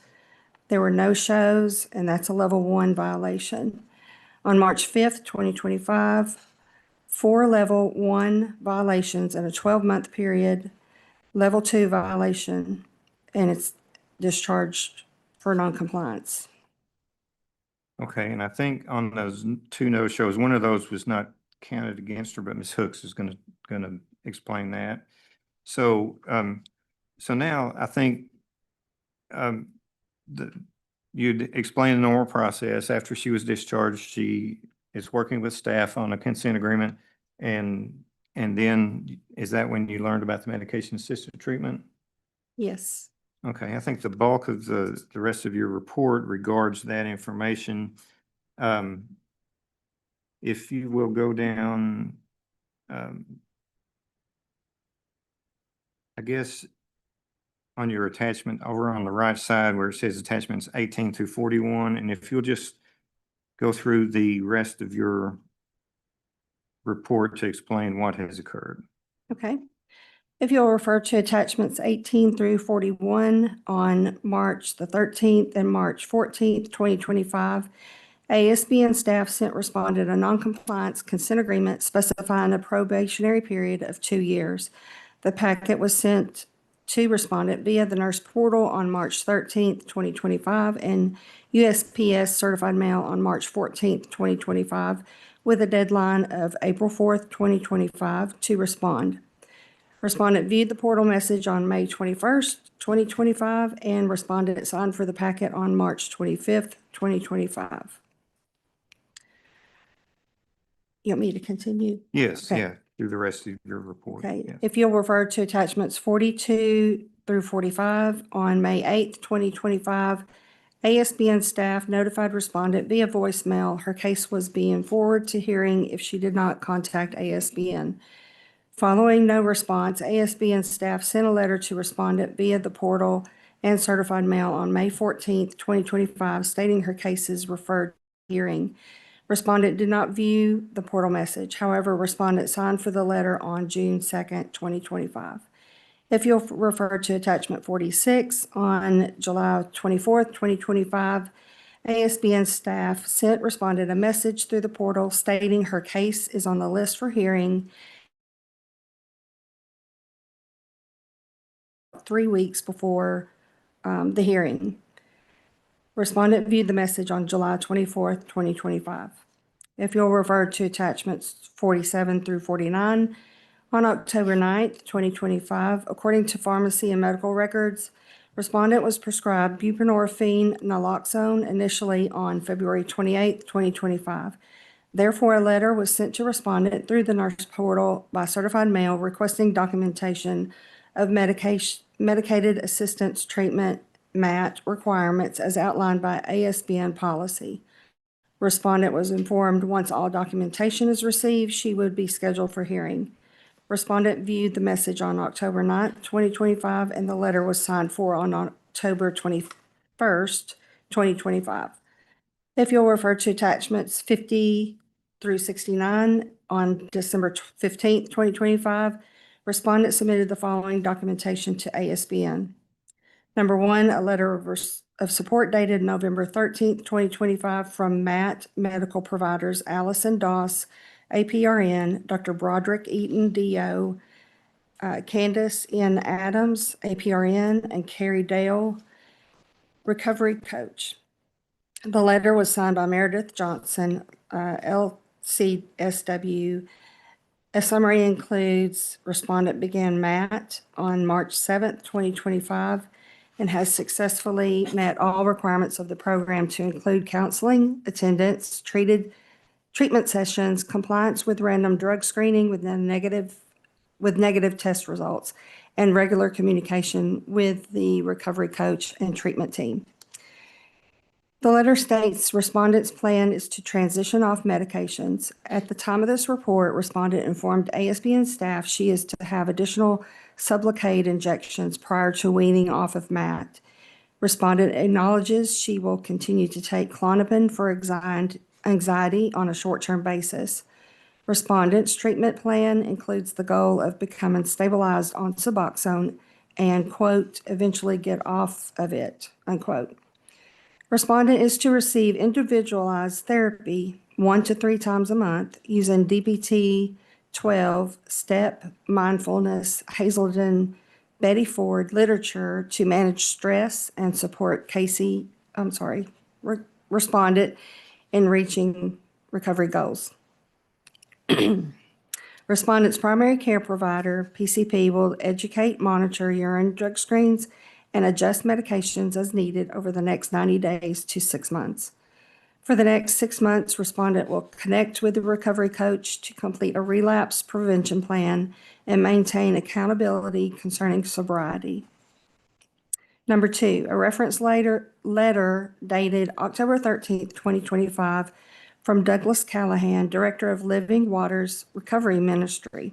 there were no shows, and that's a level 1 violation. On March 5th, 2025, 4 level 1 violations in a 12-month period, level 2 violation, and it's discharged for noncompliance. Okay, and I think on those two no-shows, one of those was not counted against her, but Ms. Hooks is gonna explain that. So, so now I think, you'd explain the normal process. After she was discharged, she is working with staff on a consent agreement. And then is that when you learned about the medication assisted treatment? Yes. Okay, I think the bulk of the rest of your report regards that information. If you will go down, I guess on your attachment over on the right side where it says attachments 18 through 41, and if you'll just go through the rest of your report to explain what has occurred. Okay. If you'll refer to attachments 18 through 41 on March the 13th and March 14th, 2025, ASBN staff sent respondent a noncompliance consent agreement specifying a probationary period of 2 years. The packet was sent to respondent via the nurse portal on March 13th, 2025, and USPS certified mail on March 14th, 2025, with a deadline of April 4th, 2025 to respond. Respondent viewed the portal message on May 21st, 2025, and respondent signed for the packet on March 25th, 2025. You want me to continue? Yes, Okay. yeah, through the rest of your report. Okay, yeah. if you'll refer to attachments 42 through 45, on May 8th, 2025, ASBN staff notified respondent via voicemail her case was being forwarded to hearing if she did not contact ASBN. Following no response, ASBN staff sent a letter to respondent via the portal and certified mail on May 14th, 2025, stating her case is referred to hearing. Respondent did not view the portal message. However, respondent signed for the letter on June 2nd, 2025. If you'll refer to attachment 46, on July 24th, 2025, ASBN staff sent respondent a message through the portal stating her case is on the list for hearing 3 weeks before the hearing. Respondent viewed the message on July 24th, 2025. If you'll refer to attachments 47 through 49, on October 9th, 2025, according to pharmacy and medical records, respondent was prescribed buprenorphine naloxone initially on February 28th, 2025. Therefore, a letter was sent to respondent through the nurse portal by certified mail requesting documentation of medicated assistance treatment MAT requirements as outlined by ASBN policy. Respondent was informed once all documentation is received, she would be scheduled for hearing. Respondent viewed the message on October 9th, 2025, and the letter was signed for on October 21st, 2025. If you'll refer to attachments 50 through 69, on December 15th, 2025, respondent submitted the following documentation to ASBN. Number 1, a letter of support dated November 13th, 2025 from MAT Medical Providers Allison Doss, APRN, Dr. Broderick Eaton, DO, Candace N. Adams, APRN, and Carrie Dale, Recovery Coach. The letter was signed by Meredith Johnson, LCSW. A summary includes respondent began MAT on March 7th, 2025, and has successfully met all requirements of the program to include counseling, attendance, treatment sessions, compliance with random drug screening with negative test results, and regular communication with the recovery coach and treatment team. The letter states respondent's plan is to transition off medications. At the time of this report, respondent informed ASBN staff she is to have additional Sublocade injections prior to weaning off of MAT. Respondent acknowledges she will continue to take Klonopin for anxiety on a short-term basis. Respondent's treatment plan includes the goal of becoming stabilized on Suboxone and, quote, eventually get off of it, unquote. Respondent is to receive individualized therapy 1 to 3 times a month using DBT-12, STEP, mindfulness, Hazelden, Betty Ford literature to manage stress and support respondent in reaching recovery goals. Respondent's primary care provider, PCP, will educate, monitor urine drug screens, and adjust medications as needed over the next 90 days to 6 months. For the next 6 months, respondent will connect with the recovery coach to complete a relapse prevention plan and maintain accountability concerning sobriety. Number 2, a reference letter dated October 13th, 2025, from Douglas Callahan, Director of Living Waters Recovery Ministry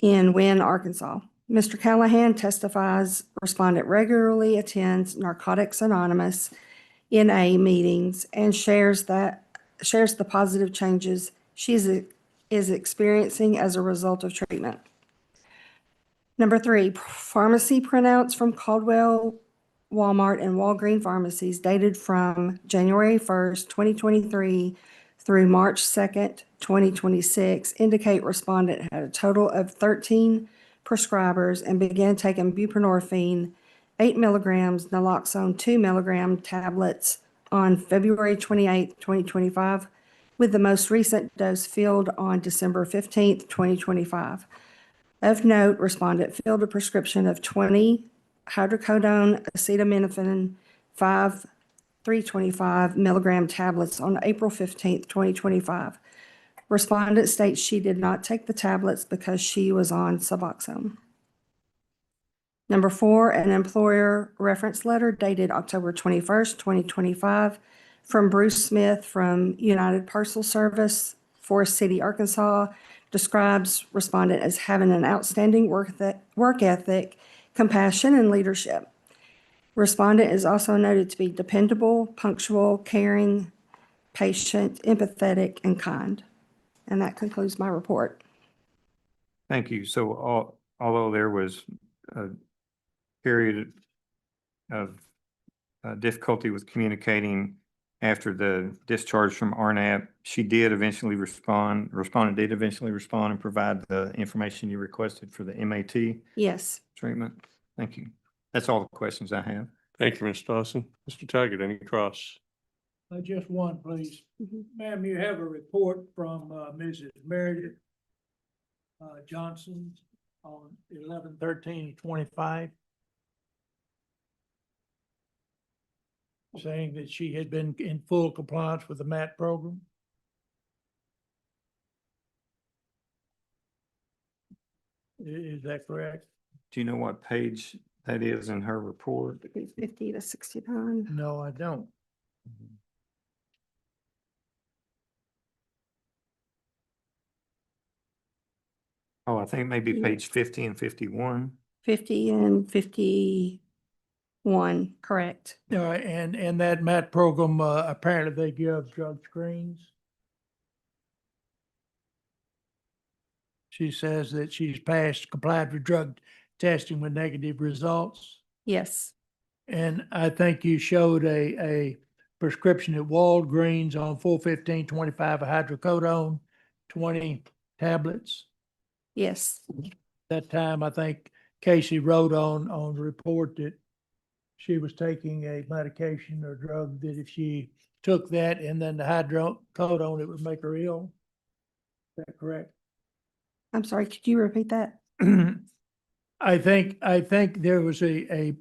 in Wynne, Arkansas. Mr. Callahan testifies respondent regularly attends Narcotics Anonymous NA meetings and shares the positive changes she is experiencing as a result of treatment. Number 3, pharmacy printouts from Caldwell, Walmart, and Walgreens pharmacies dated from January 1st, 2023 through March 2nd, 2026 indicate respondent had a total of 13 prescribers and began taking buprenorphine 8 milligrams, naloxone 2 milligram tablets on February 28th, 2025, with the most recent dose filled on December 15th, 2025. Of note, respondent filled a prescription of 20 hydrocodone acetaminophen 325 milligram tablets on April 15th, 2025. Respondent states she did not take the tablets because she was on Suboxone. Number 4, an employer reference letter dated October 21st, 2025 from Bruce Smith from United Parcel Service, Forest City, Arkansas, describes respondent as having an outstanding work ethic, compassion, and leadership. Respondent is also noted to be dependable, punctual, caring, patient, empathetic, and kind. And that concludes my report. Thank you. So although there was a period of difficulty with communicating after the discharge from RNAP, she did eventually respondent did eventually respond and provide the information you requested for the MAT Yes. treatment. Thank you. That's all the questions I have. Thank you, Ms. Dawson. Mr. Taggart, any cross? Just one, please. Mhm. Ma'am, you have a report from Mrs. Meredith Johnson on 11/13/25, saying that she had been in full compliance with the MAT program. Is that correct? Do you know what page that is in her report? 50 to 69. No, I don't. Oh, I think maybe Yeah. page 50 and 51. 50 and 51, correct. And that MAT program, apparently they give drug screens. She says that she's complied with drug testing with negative results. Yes. And I think you showed a prescription at Walgreens on 4/15/25 of hydrocodone, 20 tablets. Yes. That time, I think Casey wrote on the report that she was taking a medication or drug that if she took that and then the hydrocodone, it would make her ill. Is that correct? I'm sorry, could you repeat that? I think there was a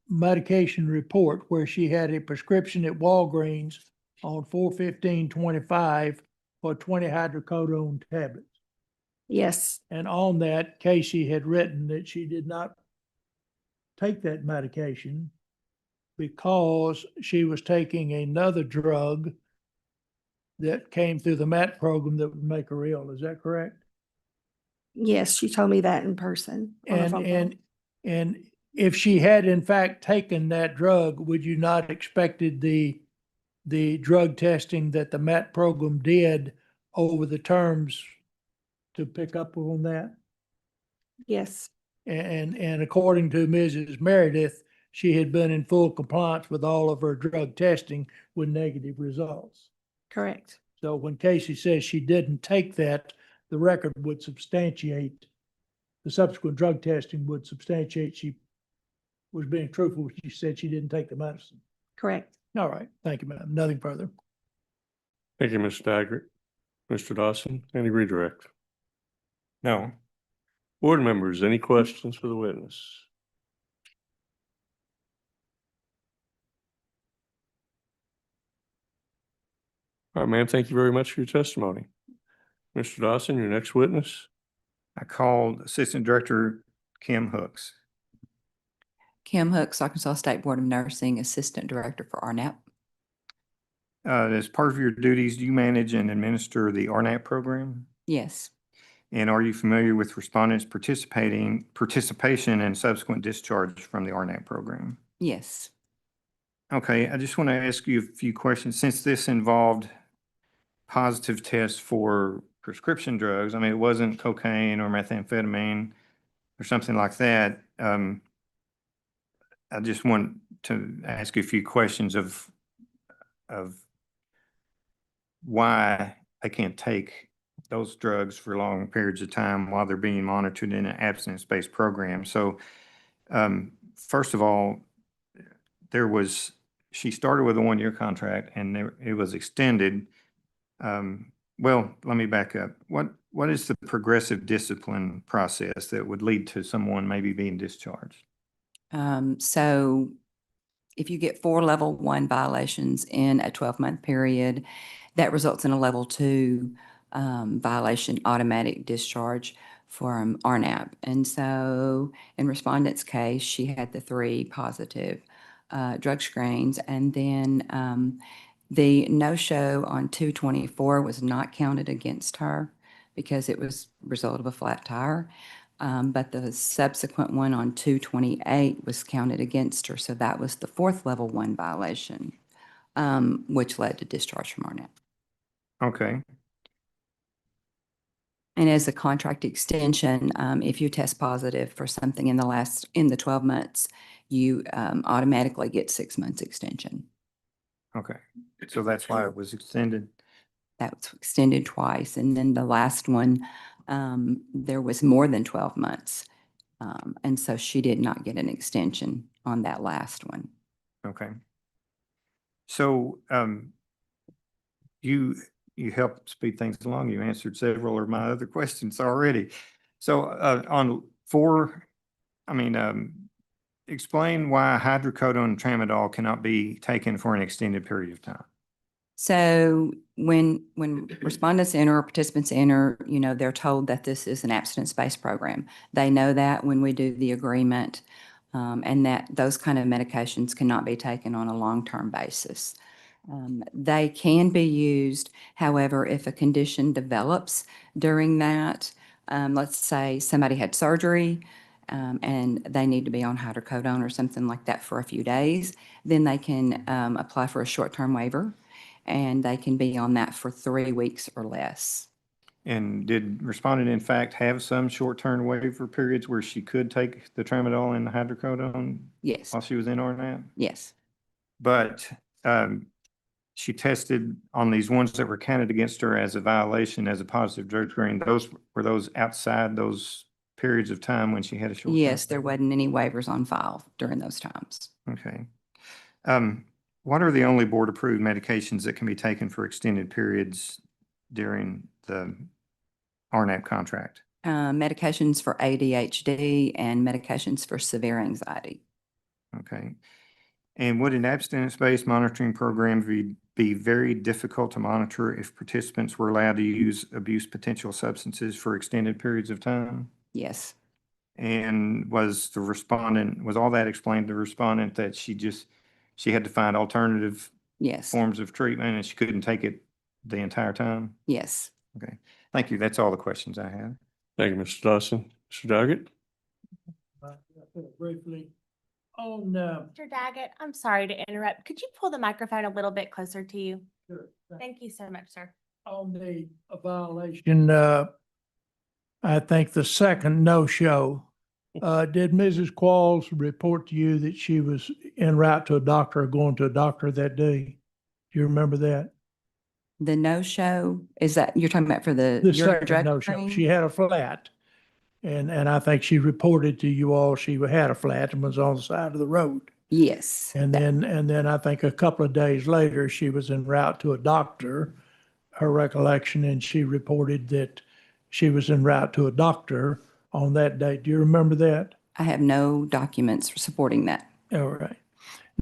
medication report where she had a prescription at Walgreens on 4/15/25 for 20 hydrocodone tablets. Yes. And on that, Casey had written that she did not take that medication because she was taking another drug that came through the MAT program that would make her ill. Is that correct? Yes, she told me that in person. on the phone call. And if she had in fact taken that drug, would you not expected the drug testing that the MAT program did over the terms to pick up on that? Yes. And according to Mrs. Meredith, she had been in full compliance with all of her drug testing with negative results. Correct. So when Casey says she didn't take that, the record would substantiate, the subsequent drug testing would substantiate she was being truthful when she said she didn't take the medicine. Correct. All right, thank you, ma'am. Nothing further. Thank you, Mr. Daggett. Mr. Dawson, any redirect? No. Board members, any questions for the witness? All right, ma'am, thank you very much for your testimony. Mr. Dawson, your next witness? I called Assistant Director Kim Hooks. Kim Hooks, Arkansas State Board of Nursing, Assistant Director for RNAP. As part of your duties, do you manage and administer the RNAP program? Yes, And are you familiar with respondents participation and subsequent discharge from the RNAP program? yes. Okay, I just want to ask you a few questions. Since this involved positive tests for prescription drugs, I mean, it wasn't cocaine or methamphetamine or something like that. I just want to ask you a few questions of why I can't take those drugs for long periods of time while they're being monitored in an abstinence-based program. So, first of all, she started with a 1-year contract and it was extended. Well, let me back up. What is the progressive discipline process that would lead to someone maybe being discharged? So if you get 4 level 1 violations in a 12-month period, that results in a level 2 violation automatic discharge from RNAP. And so in respondent's case, she had the 3 positive drug screens, and then the no-show on 2/24 was not counted against her because it was a result of a flat tire. But the subsequent one on 2/28 was counted against her. So that was the 4th level 1 violation, which led to discharge from RNAP. Okay. And as a contract extension, if you test positive for something in the 12 months, you automatically get 6 months extension. Okay. So that's why it was extended. That was extended twice. And then the last one, there was more than 12 months. And so she did not get an extension on that last one. Okay. So, you helped speed things along. You answered several of my other questions already. So, on 4, explain why hydrocodone and tramadol cannot be taken for an extended period of time. So when respondents enter or participants enter, they're told that this is an abstinence-based program. They know that when we do the agreement, and that those kind of medications cannot be taken on a long-term basis. They can be used, however, if a condition develops during that, let's say somebody had surgery, and they need to be on hydrocodone or something like that for a few days, then they can apply for a short-term waiver, and they can be on that for 3 weeks or less. And did respondent in fact have some short-term waiver periods where she could take the tramadol and the hydrocodone Yes, while she was in RNAP? yes, But she tested on these ones that were counted against her as a violation, as a positive drug screen. Were those outside those periods of time when she had a short? yes, there wasn't any waivers on file during those times. Okay. What are the only board-approved medications that can be taken for extended periods during the RNAP contract? Medications for ADHD and medications for severe anxiety. Okay. And would an abstinence-based monitoring program be very difficult to monitor if participants were allowed to use abuse potential substances for extended periods of time? Yes, And was all that explained to the respondent that she had to find alternative yes, forms of treatment and she couldn't take it the entire time? yes. Okay. Thank you. That's all the questions I have. Thank you, Mr. Dawson. Mr. Doggett? Briefly, On, Mr. Daggett, I'm sorry to interrupt. Could you pull the microphone a little bit closer to you? Thank you so much, sir. on the violation, I think the second no-show, did Mrs. Qualls report to you that she was en route to a doctor or going to a doctor that day? Do you remember that? The no-show, is that, you're talking about for the The urine second drug no-show. screen? She had a flat. And I think she reported to you all she had a flat and was on the side of the road. Yes. And then I think a couple of days later, she was en route to a doctor, her recollection, and she reported that she was en route to a doctor on that date. Do you remember that? I have no documents supporting that. All right.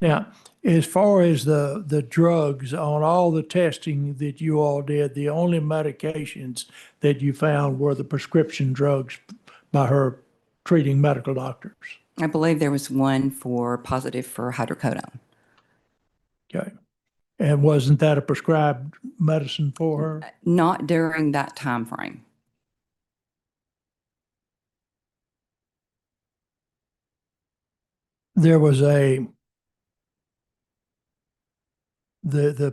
Now, as far as the drugs, on all the testing that you all did, the only medications that you found were the prescription drugs by her treating medical doctors. I believe there was one for positive for hydrocodone. Okay. And wasn't that a prescribed medicine for her? Not during that time frame. There was the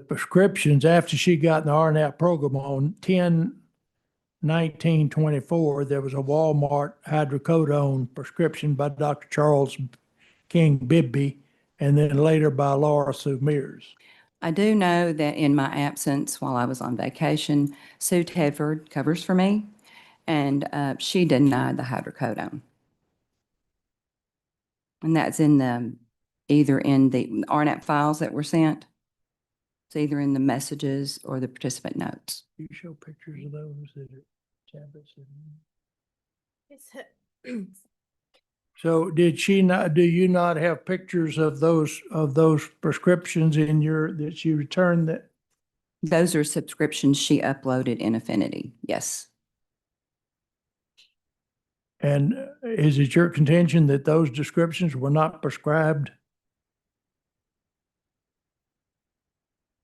prescriptions after she got in the RNAP program on 10/19/24, there was a Walmart hydrocodone prescription by Dr. Charles King Bibby, and then later by Laura Sue Mears. I do know that in my absence while I was on vacation, Sue Tedford covers for me, and she denied the hydrocodone. And that's in either in the RNAP files that were sent. It's either in the messages or the participant notes. You show pictures of those that are tablets. So did she not, do you not have pictures of those prescriptions in that she returned that? Those are subscriptions she uploaded in Affinity. Yes. And is it your contention that those descriptions were not prescribed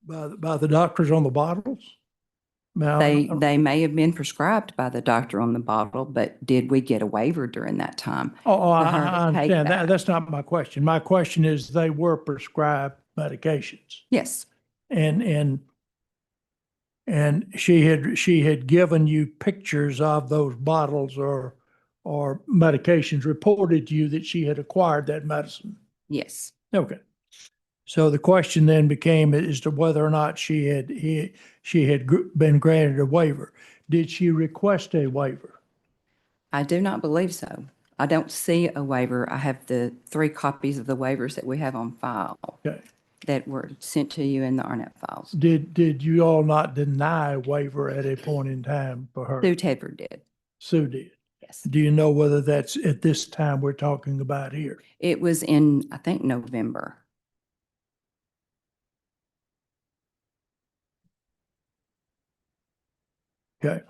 by the doctors on the bottles? Now, They may have been prescribed by the doctor on the bottle, but did we get a waiver during that time? I for her to take understand that. that? That's not my question. My question is they were prescribed medications. Yes. And she had given you pictures of those bottles or medications, reported to you that she had acquired that medicine. Yes. Okay. So the question then became as to whether or not she had been granted a waiver. Did she request a waiver? I do not believe so. I don't see a waiver. I have the 3 copies of the waivers that we have on file Okay. that were sent to you in the RNAP files. Did you all not deny a waiver at a point in time for her? Sue Tedford did. Sue did. Yes. Do you know whether that's at this time we're talking about here? It was in, I think, November. Okay.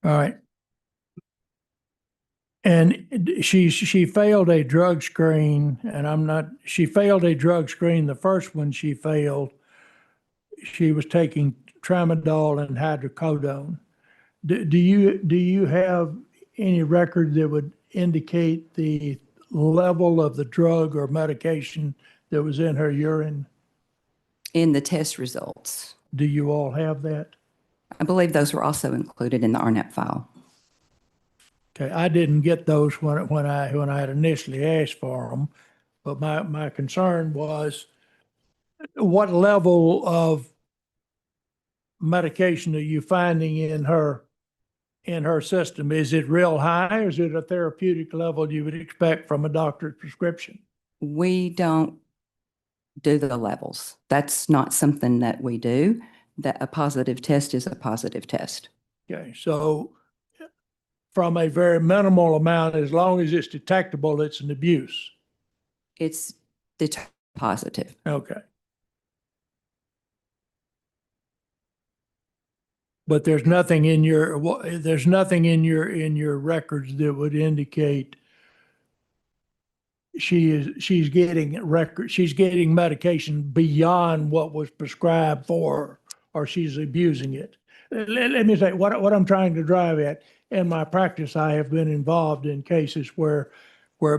All right. And she failed a drug screen, and she failed a drug screen. The first one she failed, she was taking tramadol and hydrocodone. Do you have any record that would indicate the level of the drug or medication that was in her urine? In the test results. Do you all have that? I believe those were also included in the RNAP file. Okay, I didn't get those when I had initially asked for them, but my concern was what level of medication are you finding in her system? Is it real high, or is it a therapeutic level you would expect from a doctor's prescription? We don't do the levels. That's not something that we do. That a positive test is a positive test. Okay, so from a very minimal amount, as long as it's detectable, it's an abuse. It's positive. Okay. But there's nothing in your records that would indicate she's getting medication beyond what was prescribed for her, or she's abusing it. Let me say what I'm trying to drive at. in my practice, I have been involved in cases where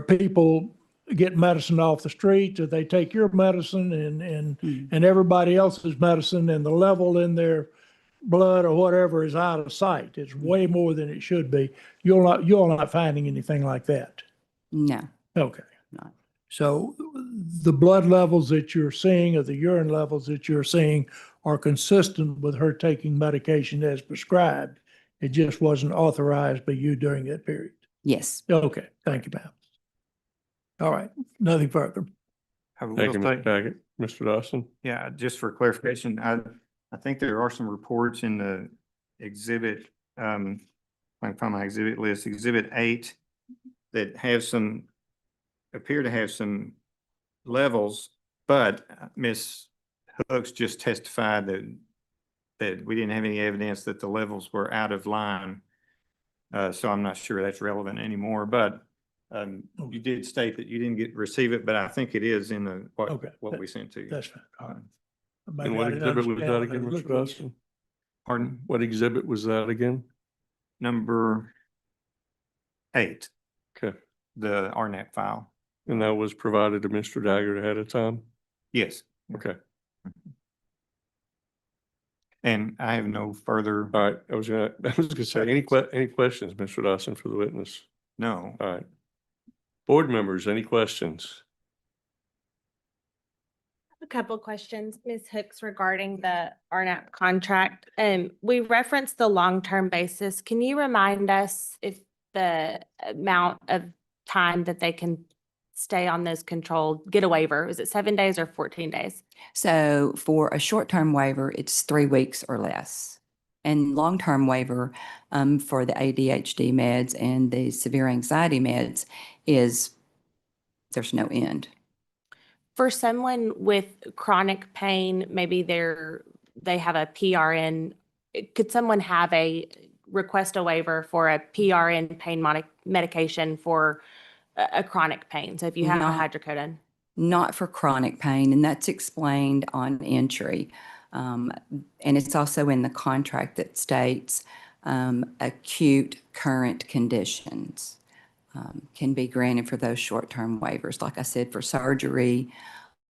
people get medicine off the street, or they take your medicine and everybody else's medicine, and the level in their blood or whatever is out of sight. It's way more than it should be. You're not finding anything like that. No, Okay. not. So the blood levels that you're seeing or the urine levels that you're seeing are consistent with her taking medication as prescribed. It just wasn't authorized by you during that period. Yes. Okay, thank you, ma'am. All right, nothing further. I will Thank you, say- Mr. Daggett. Mr. Dawson? Yeah, just for clarification, I think there are some reports in the exhibit, if I can find my exhibit list, Exhibit 8, that have some, appear to have some levels, but Ms. Hooks just testified that we didn't have any evidence that the levels were out of line. So I'm not sure that's relevant anymore, but you did state that you didn't receive it, but I think it is in the, Okay, what we sent to you. That's fine. All right. And what exhibit was that again, Mr. Dawson? Pardon? What exhibit was that again? Number 8, Okay, the RNAP file. and that was provided to Mr. Daggett ahead of time? Yes. Okay, And I have no further, all right. I was gonna say, any questions, Mr. Dawson, for the witness? no. All right. Board members, any questions? A couple questions, Ms. Hooks, regarding the RNAP contract. We referenced the long-term basis. Can you remind us if the amount of time that they can stay on those controlled, get a waiver? Is it 7 days or 14 days? So for a short-term waiver, it's 3 weeks or less. And long-term waiver for the ADHD meds and the severe anxiety meds is, there's no end. For someone with chronic pain, maybe they have a PRN, could someone have request a waiver for a PRN pain medication for a chronic pain? So if you have a No. hydrocodone. Not for chronic pain, and that's explained on entry. And it's also in the contract that states acute current conditions can be granted for those short-term waivers. Like I said, for surgery,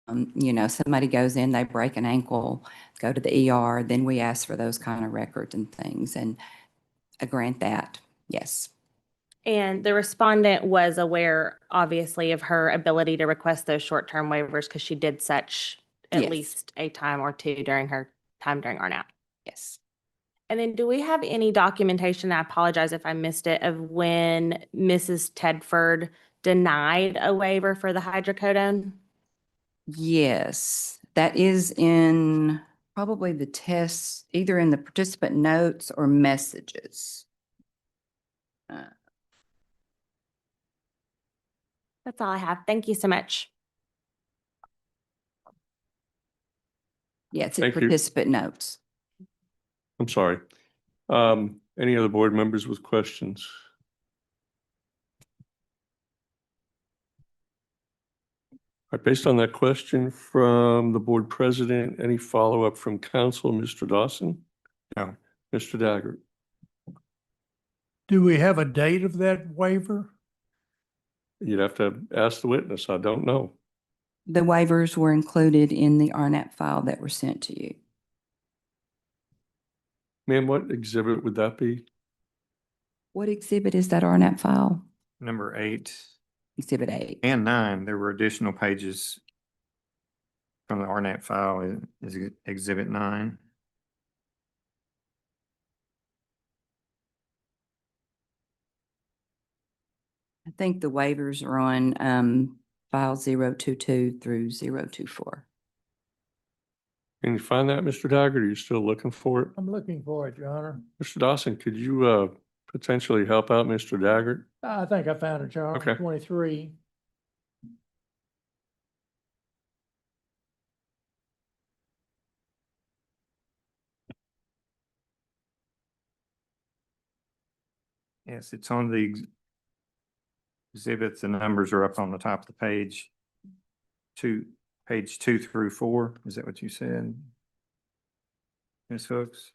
somebody goes in, they break an ankle, go to the ER, then we ask for those kind of records and things, and I grant that, yes. And the respondent was aware, obviously, of her ability to request those short-term waivers because she did such at Yes. least a time or two during her time during RNAP. Yes. And then do we have any documentation, I apologize if I missed it, of when Mrs. Tedford denied a waiver for the hydrocodone? Yes, that is in probably the tests, either in the participant notes or messages. That's all I have. Thank you so much. Yeah, it's in Thank you. participant notes. I'm sorry. Any other board members with questions? All right, based on that question from the board president, any follow-up from council, Mr. Dawson? No. Mr. Daggett? Do we have a date of that waiver? You'd have to ask the witness. I don't know. The waivers were included in the RNAP file that were sent to you. Ma'am, what exhibit would that be? What exhibit is that RNAP file? Number 8 Exhibit 8. and 9, there were additional pages from the RNAP file is Exhibit 9. I think the waivers are on file 022 through 024. Can you find that, Mr. Daggett? Are you still looking for it? I'm looking for it, Your Honor. Mr. Dawson, could you potentially help out Mr. Daggett? I think I found it, Your Honor. Okay. 23. Yes, it's on the exhibits. The numbers are up on the top of the page. Page 2 through 4. Is that what you said? Ms. Hooks?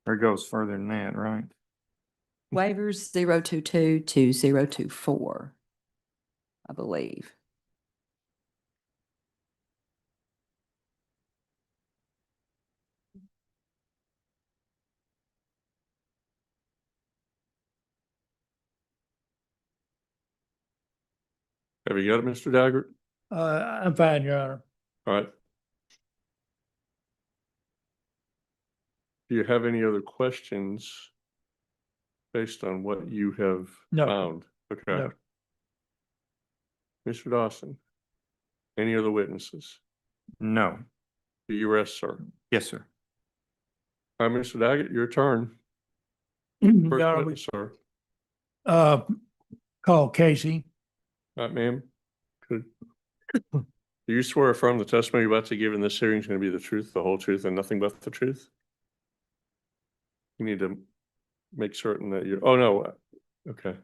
Or it goes further than that, right? Waivers 022 to 024, I believe. Have you got it, Mr. Daggett? I'm fine, Your Honor. All right. Do you have any other questions based on what you have No. found? Okay. No. Mr. Dawson, any other witnesses? No. Do you rest, sir? Yes, sir. All right, Mr. Daggett, your turn. Your First Honor, witness, sir. call Casey. All right, ma'am. Good. Do you swear or affirm the testimony you're about to give in this hearing is going to be the truth, the whole truth, and nothing but the truth? You need to make certain that you're, oh, no. Okay.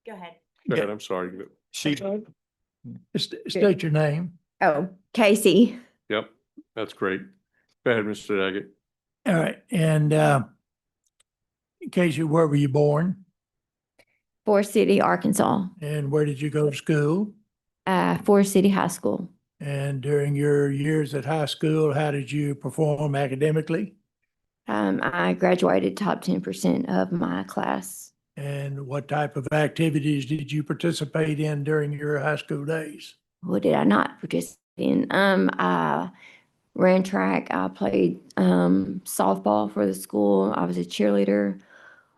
Go ahead. Go ahead. I'm sorry. She, State your name. Oh, Casey. Yep, that's great. Go ahead, Mr. Daggett. All right, and Casey, where were you born? Forest City, Arkansas, And where did you go to school? Forest City High School. And during your years at high school, how did you perform academically? I graduated top 10% of my class. And what type of activities did you participate in during your high school days? What did I not participate in? I ran track. I played softball for the school. I was a cheerleader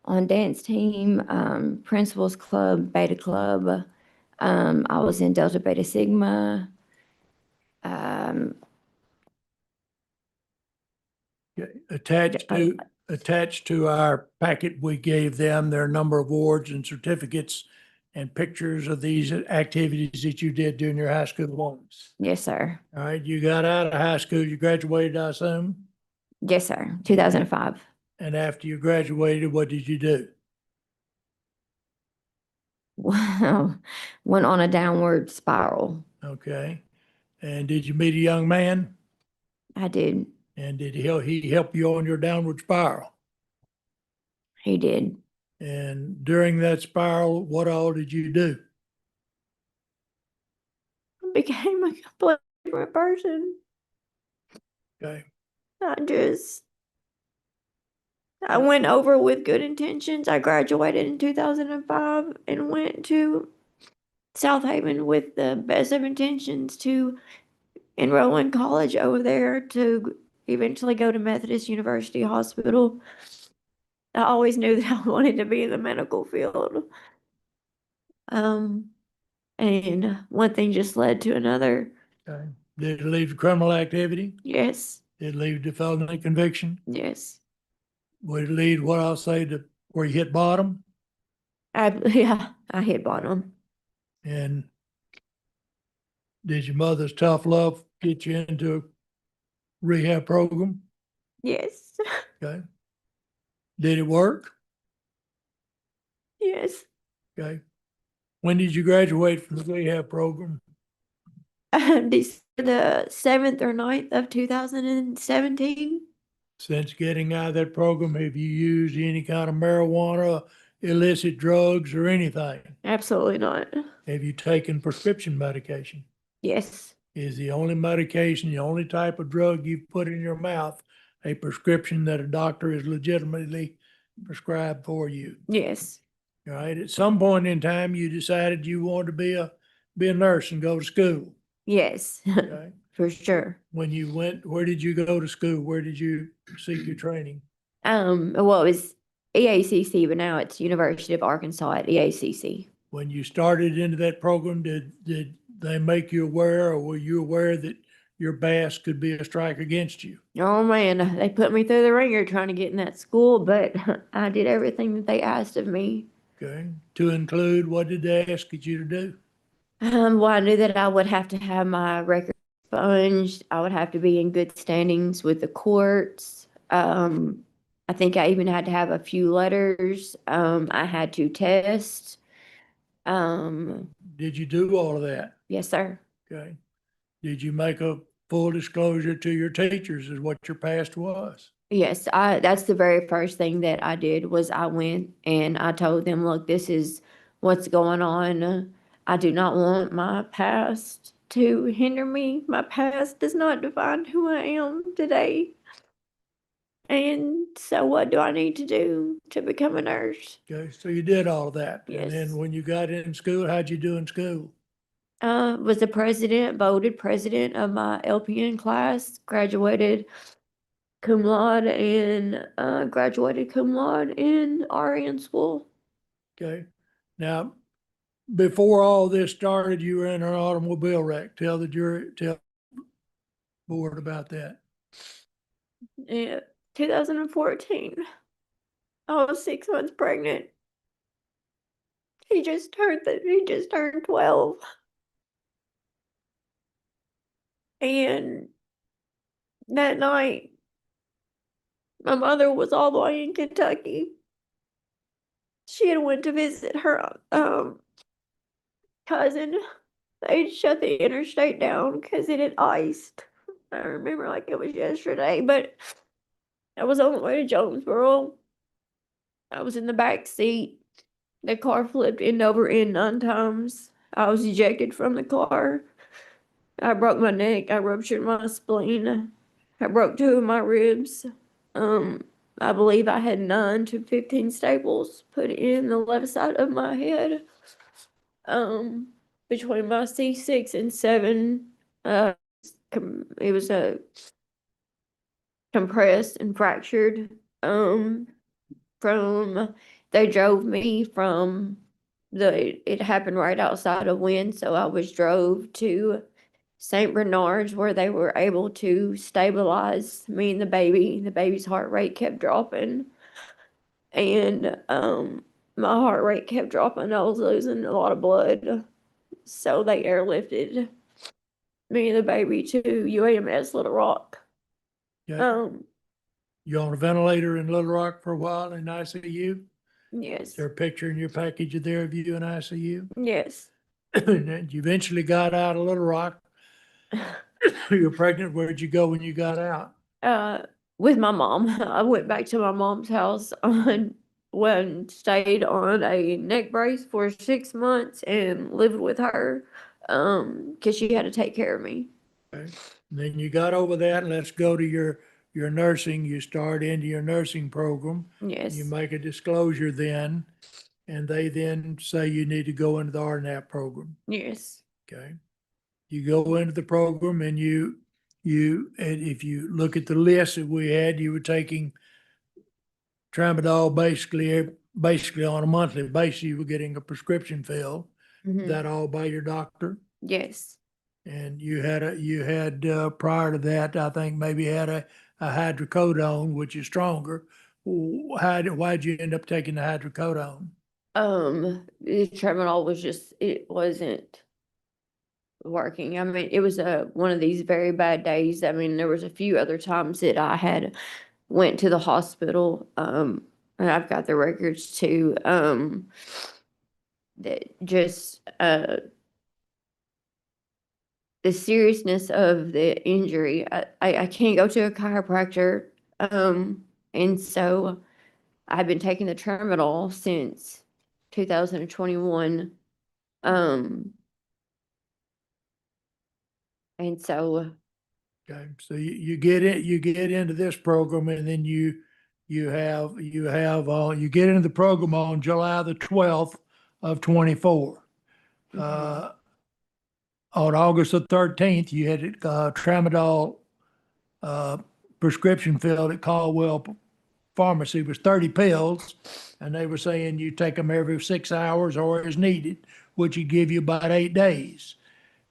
on dance team, principals club, beta club. I was in Delta Beta Sigma. Attached to our packet, we gave them their number of awards and certificates and pictures of these activities that you did during your high school ones. Yes, sir. All right, you got out of high school, you graduated, I assume? Yes, sir. 2005. And after you graduated, what did you do? Wow. Went on a downward spiral. Okay. And did you meet a young man? I did. And did he help you on your downward spiral? He did. And during that spiral, what all did you do? I became a completely different person. Okay. I went over with good intentions. I graduated in 2005 and went to South Haven with the best of intentions to enroll in college over there to eventually go to Methodist University Hospital. I always knew that I wanted to be in the medical field. And one thing just led to another. Okay. Did it lead to criminal activity? Yes, Did it lead to felony conviction? yes. Would it lead, what I'll say, to where you hit bottom? Yeah, I hit bottom. And did your mother's tough love get you into a rehab program? Yes, Okay. Did it work? yes. Okay. When did you graduate from the rehab program? December the 7th or 9th of 2017. Since getting out of that program, have you used any kind of marijuana, illicit drugs, or anything? Absolutely not. Have you taken prescription medication? Yes, Is the only medication, the only type of drug you've put in your mouth, a prescription that a doctor has legitimately prescribed for you? yes, All right. At some point in time, you decided you wanted to be a nurse and go to school. yes, Okay. for sure. When you went, where did you go to school? Where did you seek your training? Well, it was EACC, but now it's University of Arkansas at EACC. When you started into that program, did they make you aware, or were you aware that your BAS could be a strike against you? Oh man, they put me through the ringer trying to get in that school, but I did everything that they asked of me. Okay. To include, what did they ask you to do? Well, I knew that I would have to have my record expunged. I would have to be in good standings with the courts. I think I even had to have a few letters. I had to test. Did you do all of that? Yes, sir. Okay. Did you make a full disclosure to your teachers as what your past was? Yes, that's the very first thing that I did was I went and I told them, look, this is what's going on. I do not want my past to hinder me. My past does not define who I am today. And so what do I need to do to become a nurse? Okay, so you did all of that. And Yes. then when you got in school, how'd you do in school? Was the voted president of my LPN class, graduated cum laude and graduated cum laude in RN school. Okay, now, before all this started, you were in an automobile wreck. Tell the jury, tell the board about that. Yeah, 2014. I was 6 months pregnant. He just turned 12. And that night, my mother was all the way in Kentucky. She had went to visit her cousin. They shut the interstate down because it had iced. I remember like it was yesterday, but I was on the way to Jonesboro. I was in the back seat. The car flipped end over end 9 times. I was ejected from the car. I broke my neck. I ruptured my spleen. I broke 2 of my ribs. I believe I had 9 to 15 staples put in the left side of my head. Between my C6 and 7, it was compressed and fractured. They drove me from it happened right outside of Wynn, so I was drove to St. Bernard's where they were able to stabilize me and the baby. The baby's heart rate kept dropping. And my heart rate kept dropping. I was losing a lot of blood. So they airlifted me and the baby to UAMS Little Rock. Okay. You on a ventilator in Little Rock for a while in ICU? Yes. Is there a picture in your package there of you in ICU? Yes. And then you eventually got out of Little Rock. You were pregnant. Where'd you go when you got out? With my mom. I went back to my mom's house stayed on a neck brace for 6 months and lived with her, cause she had to take care of me. Okay. Then you got over that, and let's go to your nursing. You start into your nursing program. Yes. You make a disclosure then, and they then say you need to go into the RNAP program. Yes. Okay. You go into the program and and if you look at the list that we had, you were taking tramadol basically on a monthly basis. You were getting a prescription filled. Mhm. That all by your doctor? Yes. And you had prior to that, I think maybe had a hydrocodone, which is stronger. Why'd you end up taking the hydrocodone? The tramadol it wasn't working. I mean, it was one of these very bad days. I mean, there was a few other times that I had went to the hospital, and I've got the records too, that just, the seriousness of the injury. I can't go to a chiropractor, and so I've been taking the tramadol since 2021, and so Okay, so you get into this program, and then you get into the program on July the 12th of 24. On August the 13th, you had tramadol prescription filled at Caldwell Pharmacy. It was 30 pills, and they were saying you take them every 6 hours or as needed, which would give you about 8 days.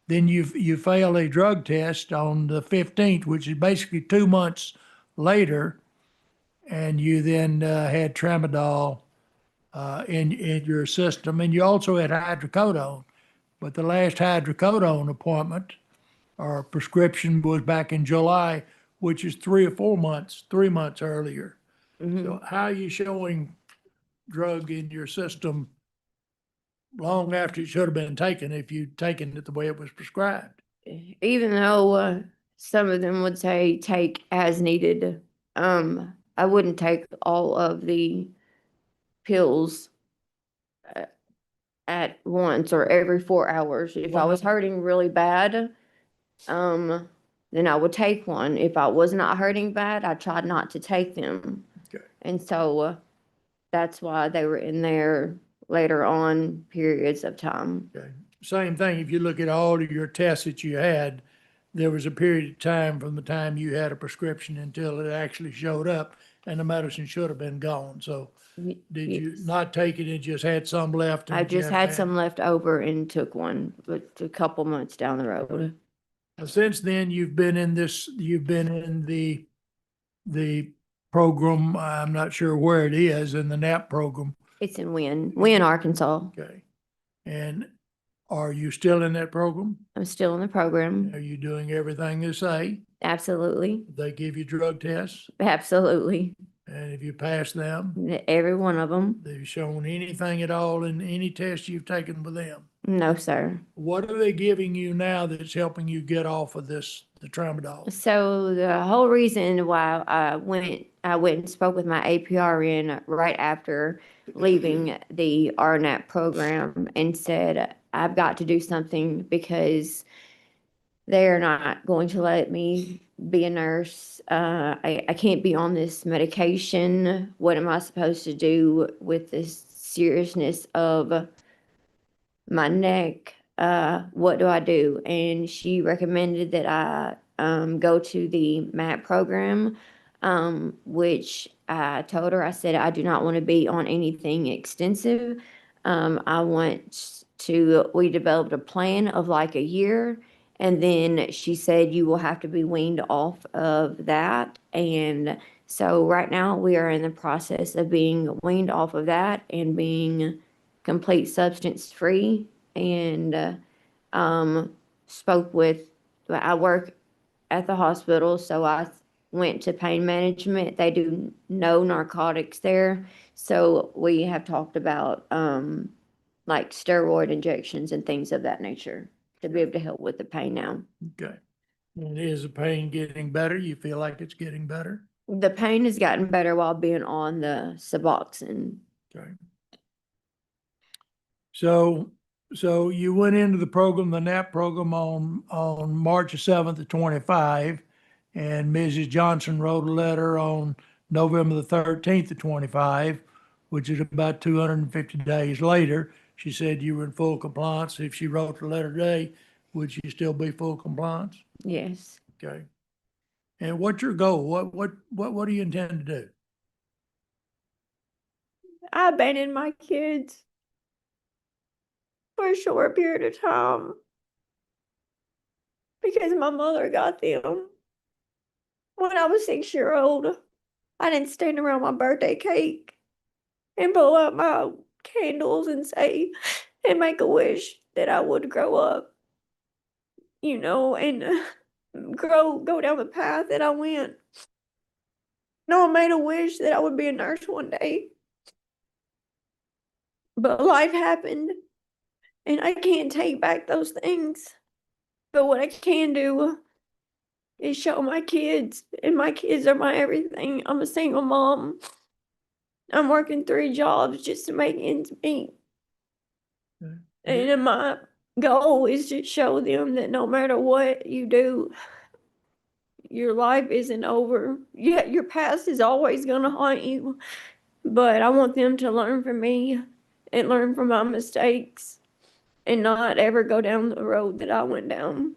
Then you fail a drug test on the 15th, which is basically 2 months later, and you then had tramadol in your system, and you also had hydrocodone. But the last hydrocodone appointment or prescription was back in July, which is 3 months earlier. So how are you showing drug in your system long after it should have been taken if you'd taken it the way it was prescribed? even though some of them would say take as needed, I wouldn't take all of the pills at once or every 4 hours. If I was hurting really bad, then I would take one. If I was not hurting bad, I tried not to take them. Okay. And so that's why they were in there later on periods of time. Okay. Same thing, if you look at all of your tests that you had, there was a period of time from the time you had a prescription until it actually showed up, and the medicine should have been gone. So did you Yes. not take it and just had some left? and I you just have had to- some left over and took one, but a couple months down the road. Now, since then, you've been in the program, I'm not sure where it is, in the NAP program. It's in Wynn, Arkansas. Okay. And are you still in that program? I'm still in the program. Are you doing everything they say? Absolutely. They give you drug tests, Absolutely. and if you pass them, Every one of them. they've shown anything at all in any test you've taken with them. No, sir. What are they giving you now that's helping you get off of the tramadol? So the whole reason why I went and spoke with my APRN right after leaving the RNAP program and said, I've got to do something because they're not going to let me be a nurse. I can't be on this medication. What am I supposed to do with this seriousness of my neck? What do I do? And she recommended that I go to the MAP program, which I told her, I said, I do not want to be on anything extensive. We developed a plan of like a year. And then she said, you will have to be weaned off of that. And so right now we are in the process of being weaned off of that and being complete substance free. And I work at the hospital, so I went to pain management. They do no narcotics there. So we have talked about like steroid injections and things of that nature to be able to help with the pain now. Okay. And is the pain getting better? You feel like it's getting better? The pain has gotten better while being on the Suboxone. Okay. So you went into the program, the NAP program on March 7th of 25, and Mrs. Johnson wrote a letter on November the 13th of 25, which is about 250 days later. She said you were in full compliance. If she wrote the letter today, would she still be full compliance? Yes. Okay. And what's your goal? What do you intend to do? I abandoned my kids for a short period of time because my mother got them when I was 6 years old. I didn't stand around my birthday cake and blow out my candles and say and make a wish that I would grow up, and go down the path that I went. No, I made a wish that I would be a nurse one day. But life happened, and I can't take back those things. But what I can do is show my kids, and my kids are my everything. I'm a single mom. I'm working 3 jobs just to make ends meet. Okay. And my goal is to show them that no matter what you do, your life isn't over. Yeah, your past is always going to haunt you. But I want them to learn from me and learn from my mistakes and not ever go down the road that I went down.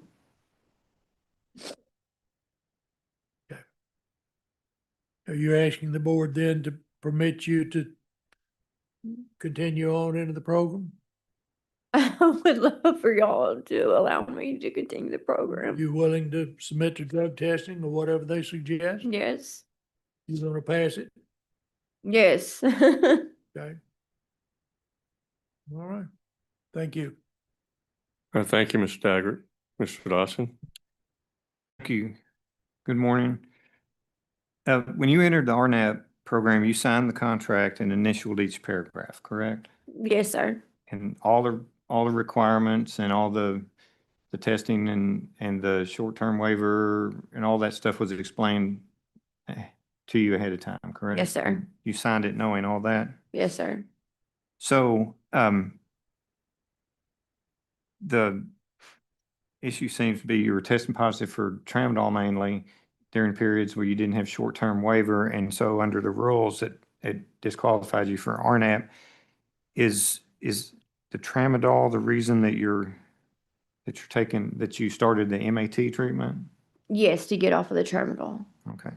Are you asking the board then to permit you to continue on into the program? I would love for y'all to allow me to continue the Are program. you willing to submit to drug testing or whatever they suggest? Yes. You gonna pass it? Yes. Okay. All right. Thank you. Thank you, Mr. Daggett. Mr. Dawson? Thank you. Good morning. When you entered the RNAP program, you signed the contract and initialed each paragraph, correct? Yes, sir. And all the requirements and all the testing and the short-term waiver and all that stuff was explained to you ahead of time, correct? Yes, sir. You signed it knowing all that? Yes, sir. So, the issue seems to be you were testing positive for tramadol mainly during periods where you didn't have short-term waiver, and so under the rules it disqualified you for RNAP. Is the tramadol the reason that that you started the MAT treatment? Yes, to get off of the tramadol. Okay.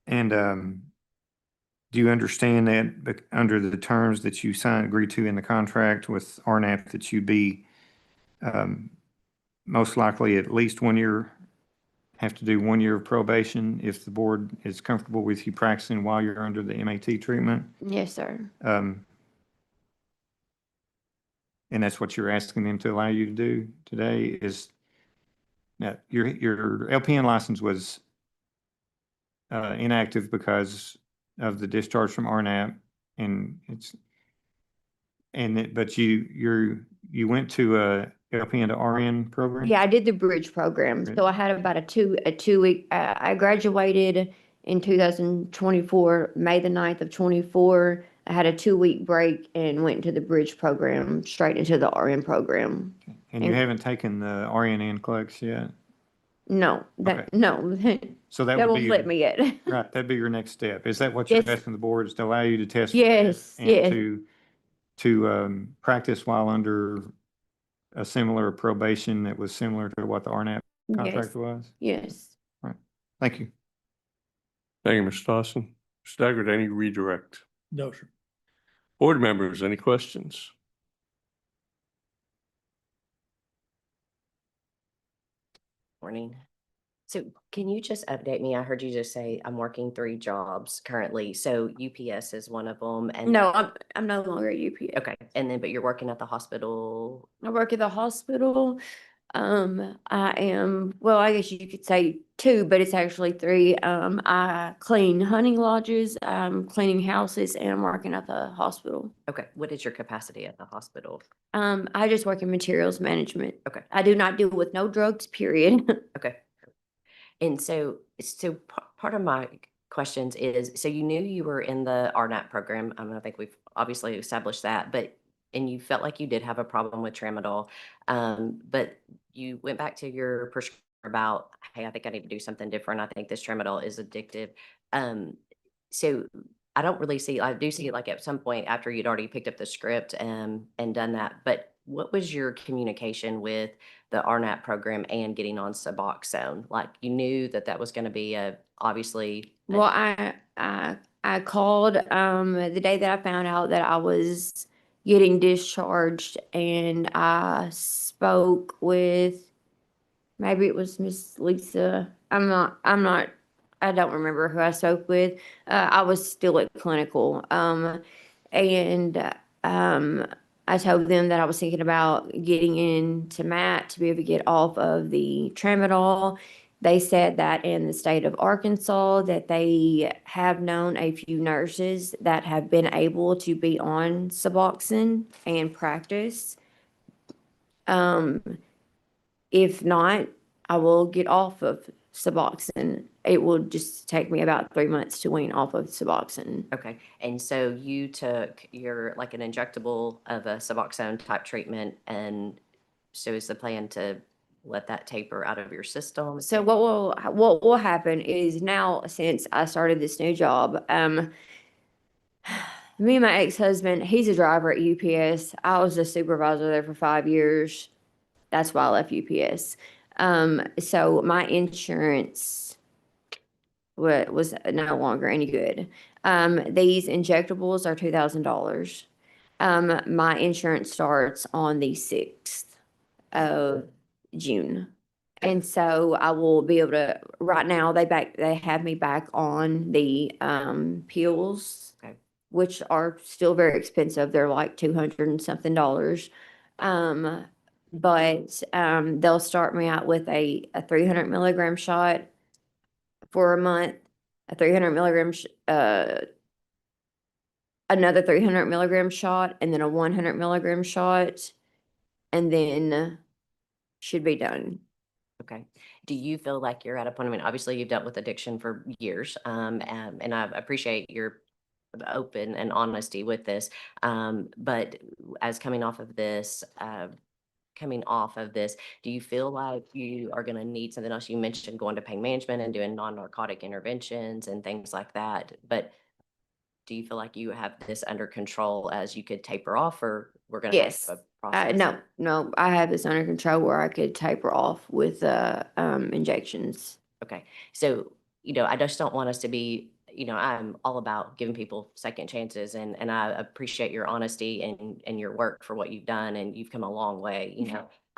And, do you understand that under the terms that you agreed to in the contract with RNAP, that you'd be most likely at least 1 year, have to do 1 year of probation if the board is comfortable with you practicing while you're under the MAT treatment? Yes, sir. And that's what you're asking them to allow you to do today is, now, your LPN license was inactive because of the discharge from RNAP, but you went to a LPN to RN program? Yeah, I did the bridge program. Right. So I had about a 2 week, I graduated in 2024, May the 9th of 24. I had a 2 week break and went into the bridge program, straight into the RN program. And you haven't taken the RN NCLEX yet? No, Okay. no, So that that would won't be, let me yet. right, that'd be your next step. Is that what you're Yes. asking the board, is to allow you to test? for Yes, that yes. And to practice while under a similar probation that was similar to what the RNAP contract Yes, was? yes. Thank you. Thank you, Mr. Dawson. Mr. Daggett, any redirect? No, sir. Board members, any questions? Morning. So can you just update me? I heard you just say I'm working 3 jobs currently. So UPS is one of them and. No, I'm no longer at UPS. Okay. And then, but you're working at the hospital. I work at the hospital. I am, well, I guess you could say 2, but it's actually 3. I clean hunting lodges, I'm cleaning houses, and I'm working at the hospital. Okay. What is your capacity at the hospital? I just work in materials management. Okay. I do not deal with no drugs, period. Okay. And so part of my questions is, so you knew you were in the RNAP program. I mean, I think we've obviously established that, and you felt like you did have a problem with tramadol. But you went back to your prescriber about, hey, I think I need to do something different. I think this tramadol is addictive. So I don't really see, I do see it like at some point after you'd already picked up the script and done that, but what was your communication with the RNAP program and getting on Suboxone? Like you knew that was going to be obviously. Well, I called the day that I found out that I was getting discharged, and I spoke with, maybe it was Miss Lisa. I don't remember who I spoke with. I was still at clinical. And I told them that I was thinking about getting into MAT to be able to get off of the tramadol. They said that in the state of Arkansas that they have known a few nurses that have been able to be on Suboxone and practice. If not, I will get off of Suboxone. It will just take me about 3 months to wean off of Suboxone. Okay. And so you took your, like an injectable of a Suboxone type treatment. And so is the plan to let that taper out of your system? So what will happen is now, since I started this new job, me and my ex-husband, he's a driver at UPS. I was a supervisor there for 5 years. That's why I left UPS. So my insurance was no longer any good. These injectables are $2,000. My insurance starts on the 6th of June. And so I will be able to, right now, they have me back on the pills, Okay. which are still very expensive. They're like $200 and something. But they'll start me out with a 300 milligram shot for a month, a 300 milligram, another 300 milligram shot, and then a 100 milligram shot, and then should be done. Okay. Do you feel like you're at a point, I mean, obviously you've dealt with addiction for years, and I appreciate your open and honesty with this. But as coming off of this, do you feel like you are going to need something else? You mentioned going to pain management and doing non-narcotic interventions and things like that, but do you feel like you have this under control as you could taper off, or we're going to Yes. have a process? No, I have this under control where I could taper off with injections. Okay, so, I just don't want us to be, I'm all about giving people second chances, and I appreciate your honesty and your work for what you've done, and you've come a long way,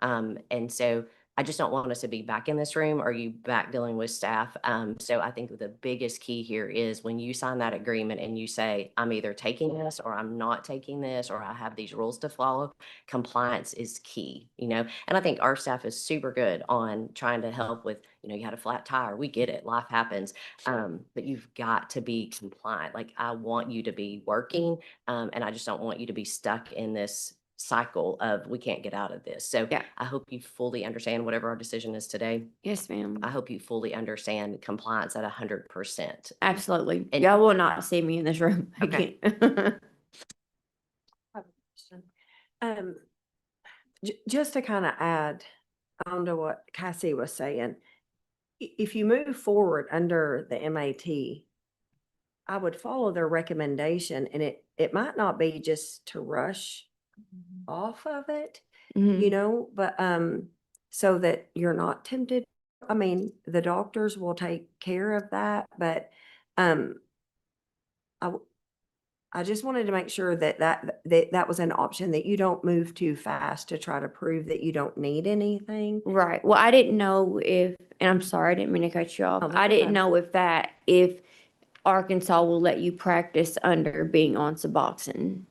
and so I just don't want us to be back in this room or you back dealing with staff. So I think the biggest key here is when you sign that agreement and you say, I'm either taking this or I'm not taking this, or I have these rules to follow, compliance is key, and I think our staff is super good on trying to help with, you had a flat tire. We get it. Life happens. But you've got to be compliant. Like, I want you to be working, and I just don't want you to be stuck in this cycle of we can't get out of this. So Yeah. I hope you fully understand whatever our decision is today. Yes, ma'am. I hope you fully understand compliance at 100%. Absolutely. And- Y'all will not see me in this room Okay. again. Just to kind of add on to what Cassie was saying, if you move forward under the MAT, I would follow their recommendation, and it might not be just to rush off of it, Mhm. but so that you're not tempted. I mean, the doctors will take care of that, but I just wanted to make sure that was an option, that you don't move too fast to try to prove that you don't need anything. Right. Well, I didn't know if, and I'm sorry, I didn't mean to cut you off. Oh, that's I didn't okay. know if Arkansas will let you practice under being on Suboxone.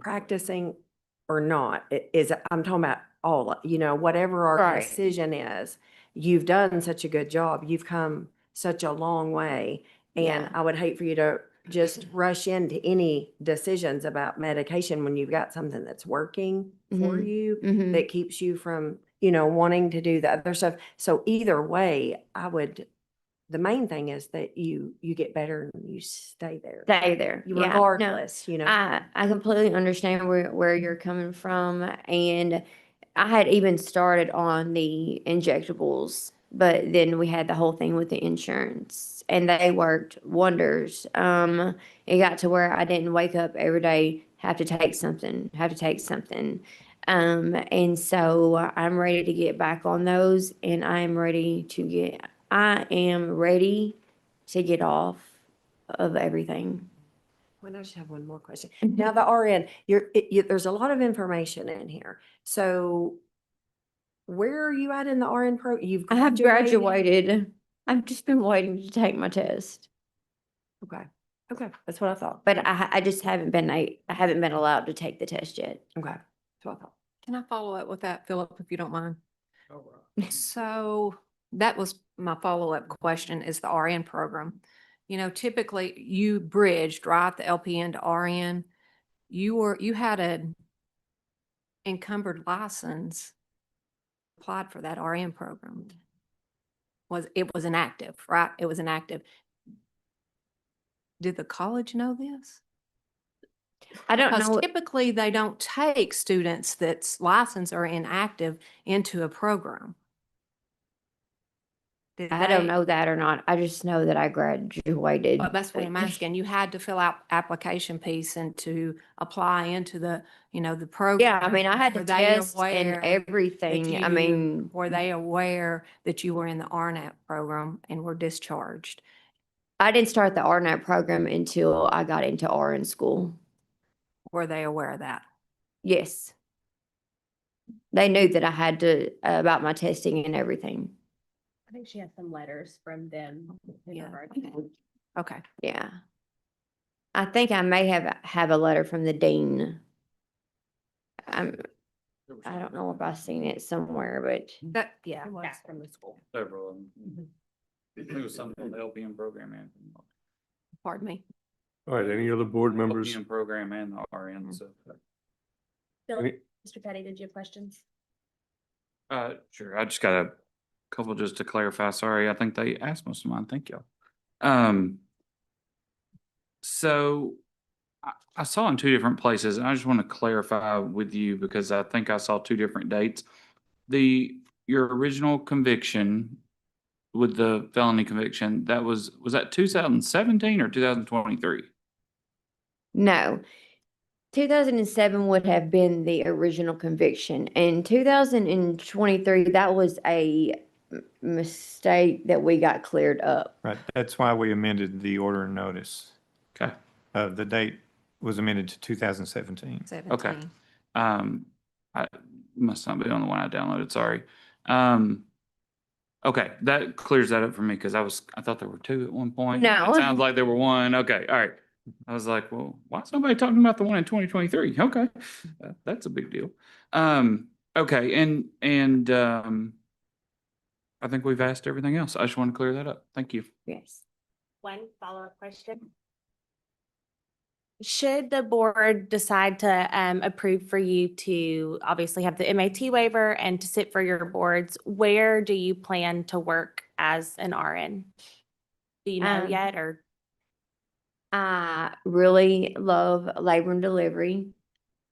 Practicing or not, I'm talking about all, whatever our Right. decision is. You've done such a good job. You've come such a long way. And Yeah. I would hate for you to just rush into any decisions about medication when you've got something that's working for Mhm. you Mhm. that keeps you from, wanting to do the other stuff. So either way, the main thing is that you get better and you stay there. Stay there. Yeah. No, Regardless, I completely understand where you're coming from, and I had even started on the injectables, but then we had the whole thing with the insurance, and they worked wonders. It got to where I didn't wake up every day, have to take something. And so I'm ready to get back on those, and I am ready to get off of everything. Well, I just have one more question. Now, the RN, there's a lot of information in here. So where are you at in the RN pro? You've I have graduated? graduated. I've just been waiting to take my test, Okay. Okay. That's what I thought. but I just haven't been allowed to take the test yet. Okay. That's what I thought. Can I follow up with that, Philip, if you don't mind? So that was my follow-up question, is the RN program. Typically you bridged, right, the LPN to RN. You had an encumbered license, applied for that RN program. It was inactive, right? It was inactive. Did the college know this? I don't Because know. typically they don't take students that's licensed or inactive into a program. Did I don't they- know that or not. I just know that I graduated. Well, that's what I'm asking. You had to fill out application piece and to apply into the program. Yeah, I mean, I had to Were they test aware and that everything. I mean, Were they aware that you were in the RNAP program and were discharged? I didn't start the RNAP program until I got into RN school. Were they aware of that? Yes. They knew that I had to, about my testing and everything. I think she has some letters from them. in Yeah. regard to that. Okay. Yeah. I think I may have a letter from the dean. I don't know if I've seen it somewhere, but That, yeah. It was from the school. Several of them. It was something on the LPN program and. Pardon me. All right, any other board members? LPN program and the RN, so. Any- Mr. Petty, did you have questions? Sure. I just got a couple just to clarify. Sorry, I think they asked most of mine. Thank y'all. So I saw in two different places, and I just want to clarify with you because I think I saw two different dates. Your original conviction with the felony conviction, was that 2017 or 2023? No. 2007 would have been the original conviction. In 2023, that was a mistake that we got cleared up. Right, that's why we amended the order and notice. Okay. The date was amended to 2017. 17. I must not be on the one I downloaded, sorry. Okay, that clears that up for me because I thought there were two at one point. No. It sounds like there were one. Okay, all right. I was like, well, why is nobody talking about the one in 2023? Okay, that's a big deal. Okay, and I think we've asked everything else. I just want to clear that up. Thank you. Yes. One follow-up question. Should the board decide to approve for you to obviously have the MAT waiver and to sit for your boards, where do you plan to work as an RN? Do you know yet, or? I really love labor and delivery.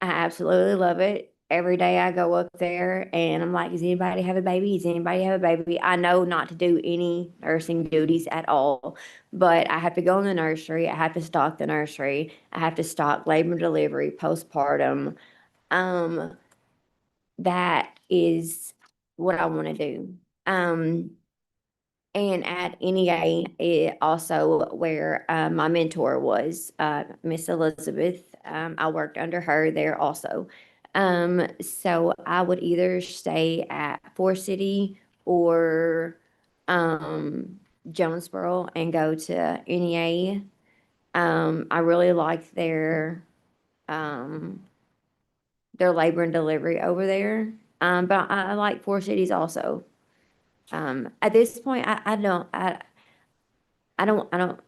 I absolutely love it. Every day I go up there and I'm like, does anybody have a baby? Does anybody have a baby? I know not to do any nursing duties at all, but I have to go in the nursery. I have to stock the nursery. I have to stock labor and delivery, postpartum. That is what I want to do. And at NEA, it also where my mentor was, Miss Elizabeth. I worked under her there also. So I would either stay at Forest City or Jonesboro and go to NEA. I really like their labor and delivery over there. But I like Forest Cities also. At this point, I don't,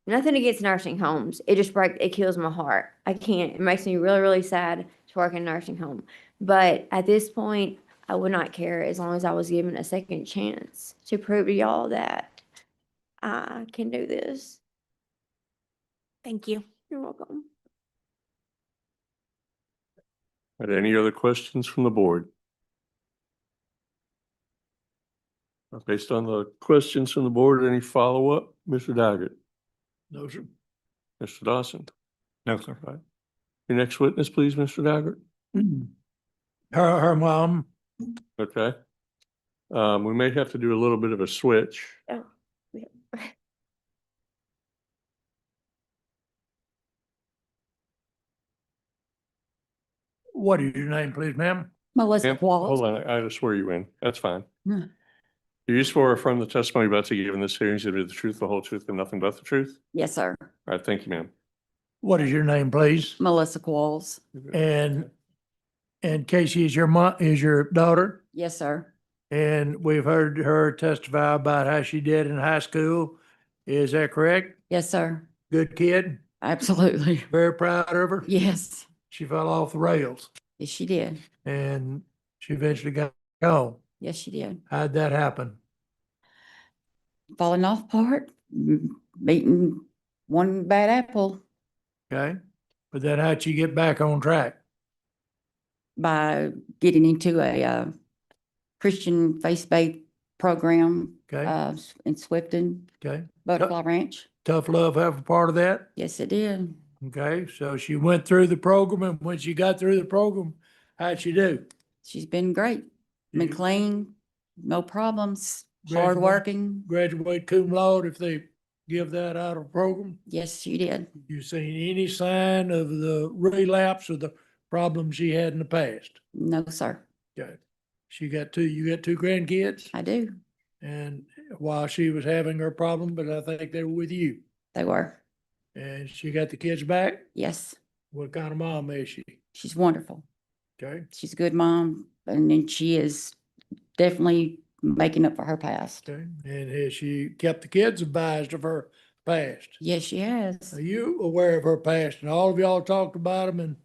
nothing against nursing homes. It kills my heart. I can't, it makes me really, really sad to work in a nursing home. But at this point, I would not care as long as I was given a second chance to prove to y'all that I can do this. Thank you. You're welcome. Are there any other questions from the board? Based on the questions from the board, any follow-up? Mr. Daggett? No, sir. Mr. Dawson? No, sir. Right. Your next witness, please, Mr. Daggett. Her mom. Okay. We may have to do a little bit of a switch. Oh, yeah. What is your name, please, ma'am? Melissa Ma'am, Wallace. hold on, I just swear you in. That's fine. Hmm. Do you swear affirm the testimony about to give in this hearing is to be the truth, the whole truth, and nothing but the truth? Yes, sir. All right, thank you, ma'am. What is your name, please? Melissa Qualls. And Casey is your daughter? Yes, sir. And we've heard her testify about how she did in high school. Is that correct? Yes, sir. Good kid? Absolutely. Very proud of her? Yes. She fell off the rails Yes, she did. and she eventually got home. Yes, she did. How'd that happen? Falling off part, eating one bad apple Okay? But then how'd she get back on track? by getting into a Christian faith-based program Okay? in Swifton, Okay? Butterfly Ranch. Tough love have a part of that? Yes, it did. Okay, so she went through the program, and when she got through the program, how'd she do? She's been great. Been Mhm. clean, no problems, Graduate. hardworking. Graduate cum laude if they give that out of program? Yes, she did. You seen any sign of the relapse of the problems she had in the past? No, sir. Okay. You got two grandkids? I do. And while she was having her problem, but I think they were with you. They were. And she got the kids back? Yes, What kind of mom is she? she's wonderful. Okay, She's a good mom, and then she is definitely making up for her past. okay. And has she kept the kids advised of her past? Yes, she has. Are you aware of her past? And all of y'all talked about them and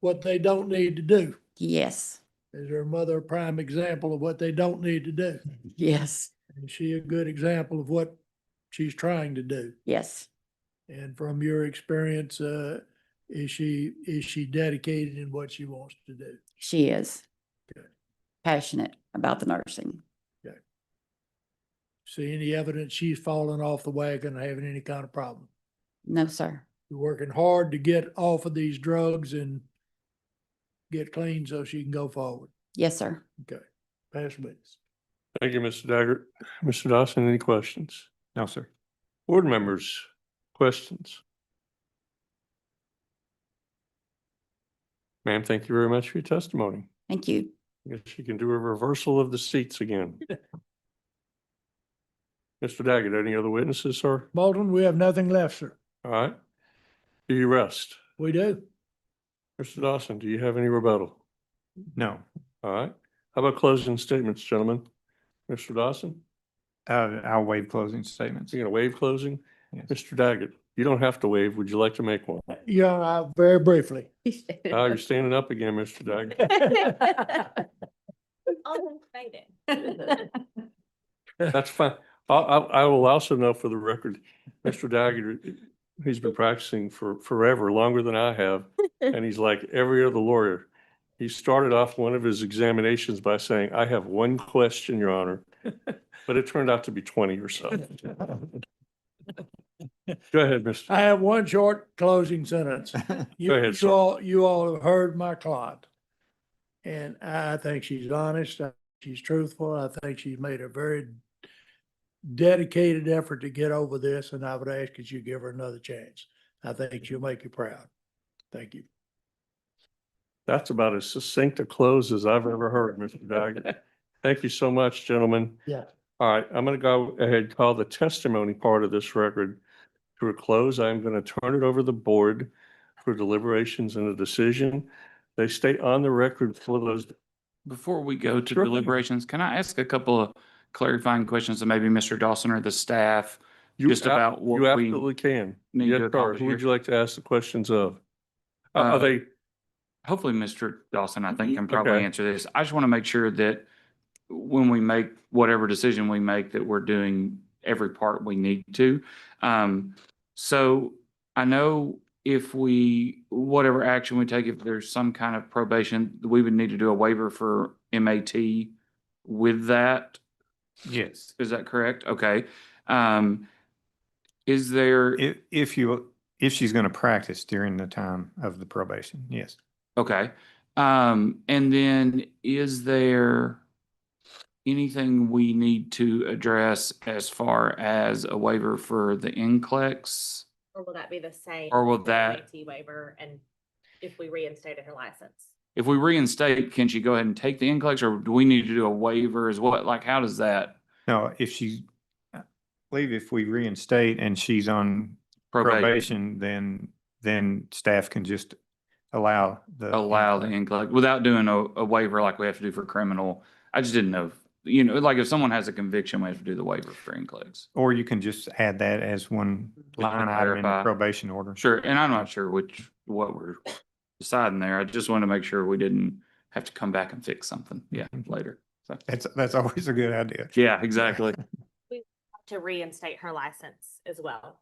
what they don't need to do? Yes, Is her mother a prime example of what they don't need to do? Yes, Is she a good example of what she's trying to do? yes, And from your experience, is she dedicated in what she wants to do? she is. Good. Passionate about the nursing. See any evidence she's falling off the wagon or having any kind of problem? No, sir. You're working hard to get off of these drugs and get clean so she can go forward. Yes, sir. Okay, pass witness. Thank you, Mr. Daggett. Mr. Dawson, any questions? No, sir. Board members, questions? Ma'am, thank you very much for your testimony. Thank you. I guess you can do a reversal of the seats again. Mr. Daggett, any other witnesses, sir? Bolton, we have nothing left, sir. All right. Do you rest? We do. Mr. Dawson, do you have any rebuttal? No. All right. How about closing statements, gentlemen? Mr. Dawson, I'll waive closing statements. you're gonna waive closing? Yes. Mr. Daggett, you don't have to waive. Would you like to make one? Yeah, very briefly. You're standing up again, Mr. Daggett. That's fine. I will also know for the record, Mr. Daggett, he's been practicing for forever, longer than I have. And he's like every other lawyer. He started off one of his examinations by saying, I have one question, Your Honor. But it turned out to be 20 or so. Go ahead, Mr. I have one short closing sentence. Go ahead, sir. You all have heard my client. And I think she's honest. She's truthful. I think she's made a very dedicated effort to get over this, and I would ask that you give her another chance. I think she'll make you proud. Thank you. That's about as succinct a close as I've ever heard, Mr. Daggett. Thank you so much, gentlemen. Yeah. All right, I'm going to go ahead and call the testimony part of this record to a close. I'm going to turn it over to the board for deliberations and a decision. They stay on the record for those. Before we go to Sure thing. deliberations, can I ask a couple of clarifying questions to maybe Mr. Dawson or the staff? Just about what You we absolutely can. need Yes, to sir. accomplish Who would here? you like to ask the questions of? Are they, Hopefully, Mr. Dawson, I think, can probably Okay. answer this. I just want to make sure that when we make whatever decision we make, that we're doing every part we need to. So I know if whatever action we take, if there's some kind of probation, we would need to do a waiver for MAT with that. Yes. Is that correct? Okay. Is there, If she's going to practice during the time of the probation, yes. okay. And then is there anything we need to address as far as a waiver for the NCLEX? Or will that be the same? Or will as the that- MAT waiver and if we reinstated her license? If we reinstate, can she go ahead and take the NCLEX, or do we need to do a waiver as what? Like, how does that No, I believe if we reinstate and she's on probation probation, then staff can just allow the. allow the NCLEX without doing a waiver like we have to do for criminal? I just didn't know, like if someone has a conviction, we have to do the waiver for NCLEX. Or you can just add that as one line item in the clarify. probation order. Sure, and I'm not sure what we're deciding there. I just wanted to make sure we didn't have to come back and fix something, later. So, That's always a good idea. yeah, exactly. To reinstate her license as well.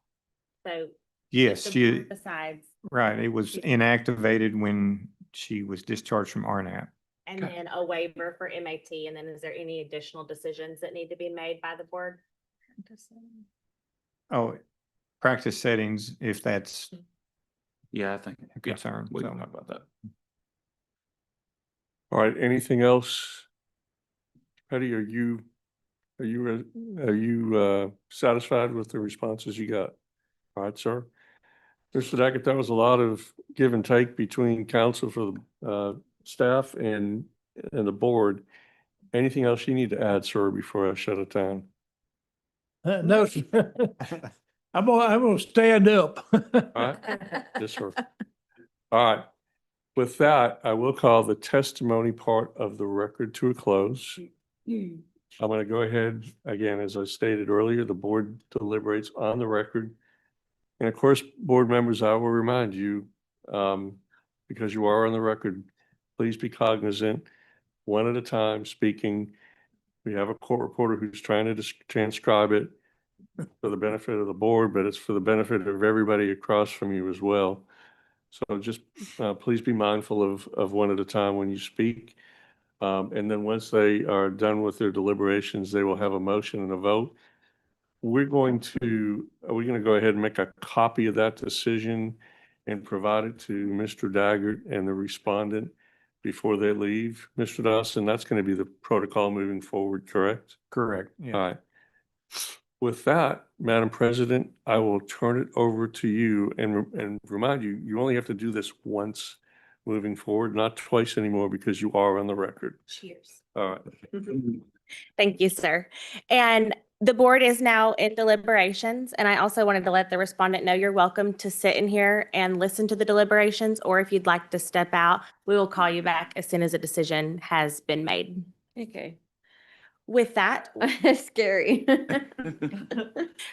So. Yes, she, Besides, right, it was inactivated when she was discharged from RNAP. and Okay. then a waiver for MAT, and then is there any additional decisions that need to be made by the board? Oh, practice settings, if that's Yeah, I think, a yeah, concern. we can so. talk about that. all right, anything else? Patty, are you satisfied with the responses you got? All right, sir. Mr. Daggett, that was a lot of give and take between counsel for the staff and the board. Anything else you need to add, sir, before I shut it down? No, sir. I'm gonna stand up. All right. Yes, sir. All right. With that, I will call the testimony part of the record to a close. I'm going to go ahead, again, as I stated earlier, the board deliberates on the record. And of course, board members, I will remind you, because you are on the record, please be cognizant. one at a time, speaking. We have a court reporter who's trying to transcribe it for the benefit of the board, but it's for the benefit of everybody across from you as well. So just please be mindful of one at a time when you speak. And then once they are done with their deliberations, they will have a motion and a vote. Are we going to go ahead and make a copy of that decision and provide it to Mr. Daggett and the respondent before they leave? Mr. Dawson, that's going to be the protocol moving forward, correct? Correct. All Yeah. right. With that, Madam President, I will turn it over to you and remind you, you only have to do this once moving forward, not twice anymore, because you are on the record. Cheers. All right. Thank you, sir. And the board is now in deliberations, and I also wanted to let the respondent know you're welcome to sit in here and listen to the deliberations, or if you'd like to step out, we will call you back as soon as a decision has been made. Okay. With that, That's scary.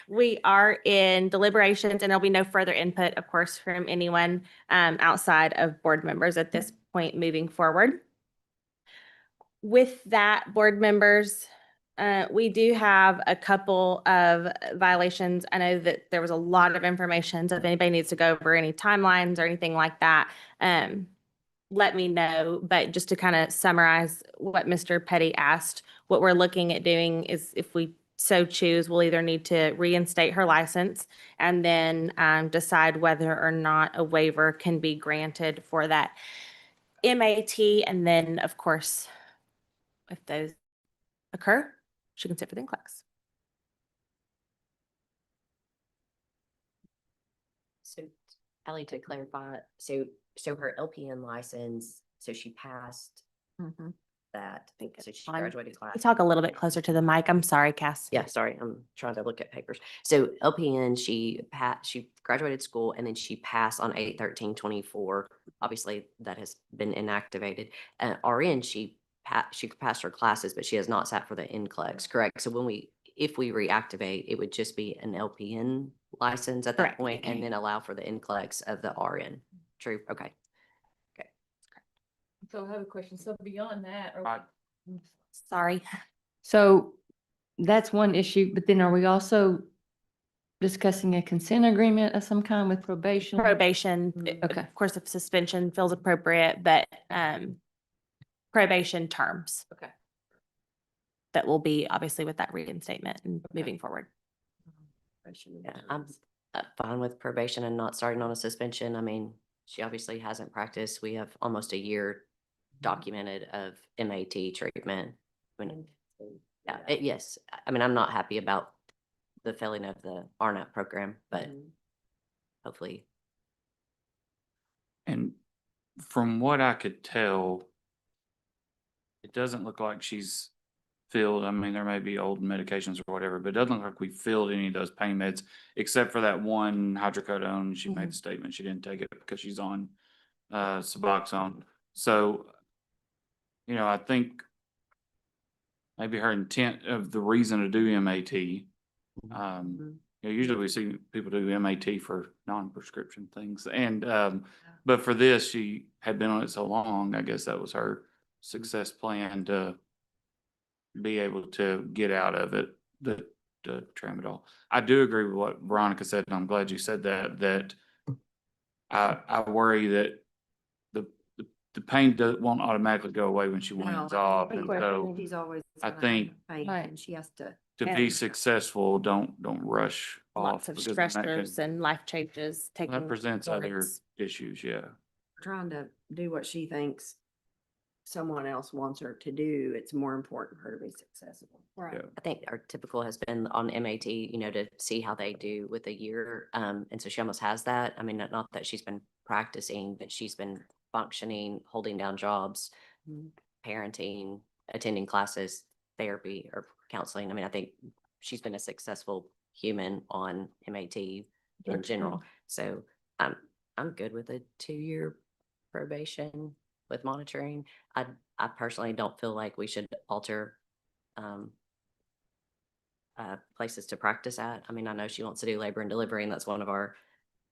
we are in deliberations, and there'll be no further input, of course, from anyone outside of board members at this point moving forward. With that, board members, we do have a couple of violations. I know that there was a lot of information, so if anybody needs to go over any timelines or anything like that, let me know. But just to kind of summarize what Mr. Petty asked, what we're looking at doing is, if we so choose, we'll either need to reinstate her license and then decide whether or not a waiver can be granted for that MAT. And then, of course, if those occur, she can sit for the NCLEX. So, Ally, to clarify, so her LPN license, so she passed that, so she Fine. graduated class. Talk a little bit closer to the mic. I'm sorry, Cass. Yeah, sorry, I'm trying to look at papers. So LPN, she graduated school and then she passed on 8/13/24. Obviously, that has been inactivated. RN, she passed her classes, but she has not sat for the NCLEX, correct? So if we reactivate, it would just be an LPN license at that Correct. point, and then allow for the NCLEX of the RN. True, okay. So I have a question. So beyond that, Right. Sorry. so that's one issue, but then are we also discussing a consent agreement of some kind with probation? Probation, Okay. of course, if suspension feels appropriate, but probation terms. Okay. That will be obviously with that reinstatement and moving forward. Yeah, I'm fine with probation and not starting on a suspension. I mean, she obviously hasn't practiced. We have almost a year documented of MAT treatment. I mean, yeah, yes, I mean, I'm not happy about the failing of the RNAP program, but hopefully. And from what I could tell, it doesn't look like she's filled. I mean, there may be old medications or whatever, but it doesn't look like we filled any of those pain meds, except for that one hydrocodone. She made the statement she didn't take it because she's on Suboxone. So, you know, I think maybe her intent of the reason to do MAT. You know, usually we see people do MAT for non-prescription things, and but for this, she had been on it so long. I guess that was her success plan to be able to get out of it, the tramadol. I do agree with what Veronica said, and I'm glad you said that, that I worry that the pain won't automatically go away when she weans off. And so He's always. I think And she has to. to be successful, don't rush off. Lots of because then that stressors can- and life changes taking. That presents other towards- issues, yeah. Trying to do what she thinks someone else wants her to do. It's more important for her to be successful. Right. Yeah. I think our typical has been on MAT, you know, to see how they do with a year. And so she almost has that. I mean, not that she's been practicing, but she's been functioning, holding down jobs, parenting, attending classes, therapy or counseling. I mean, I think she's been a successful human on MAT in general. So I'm good with a 2-year probation with monitoring. I personally don't feel like we should alter places to practice at. I mean, I know she wants to do labor and delivery, and that's one of our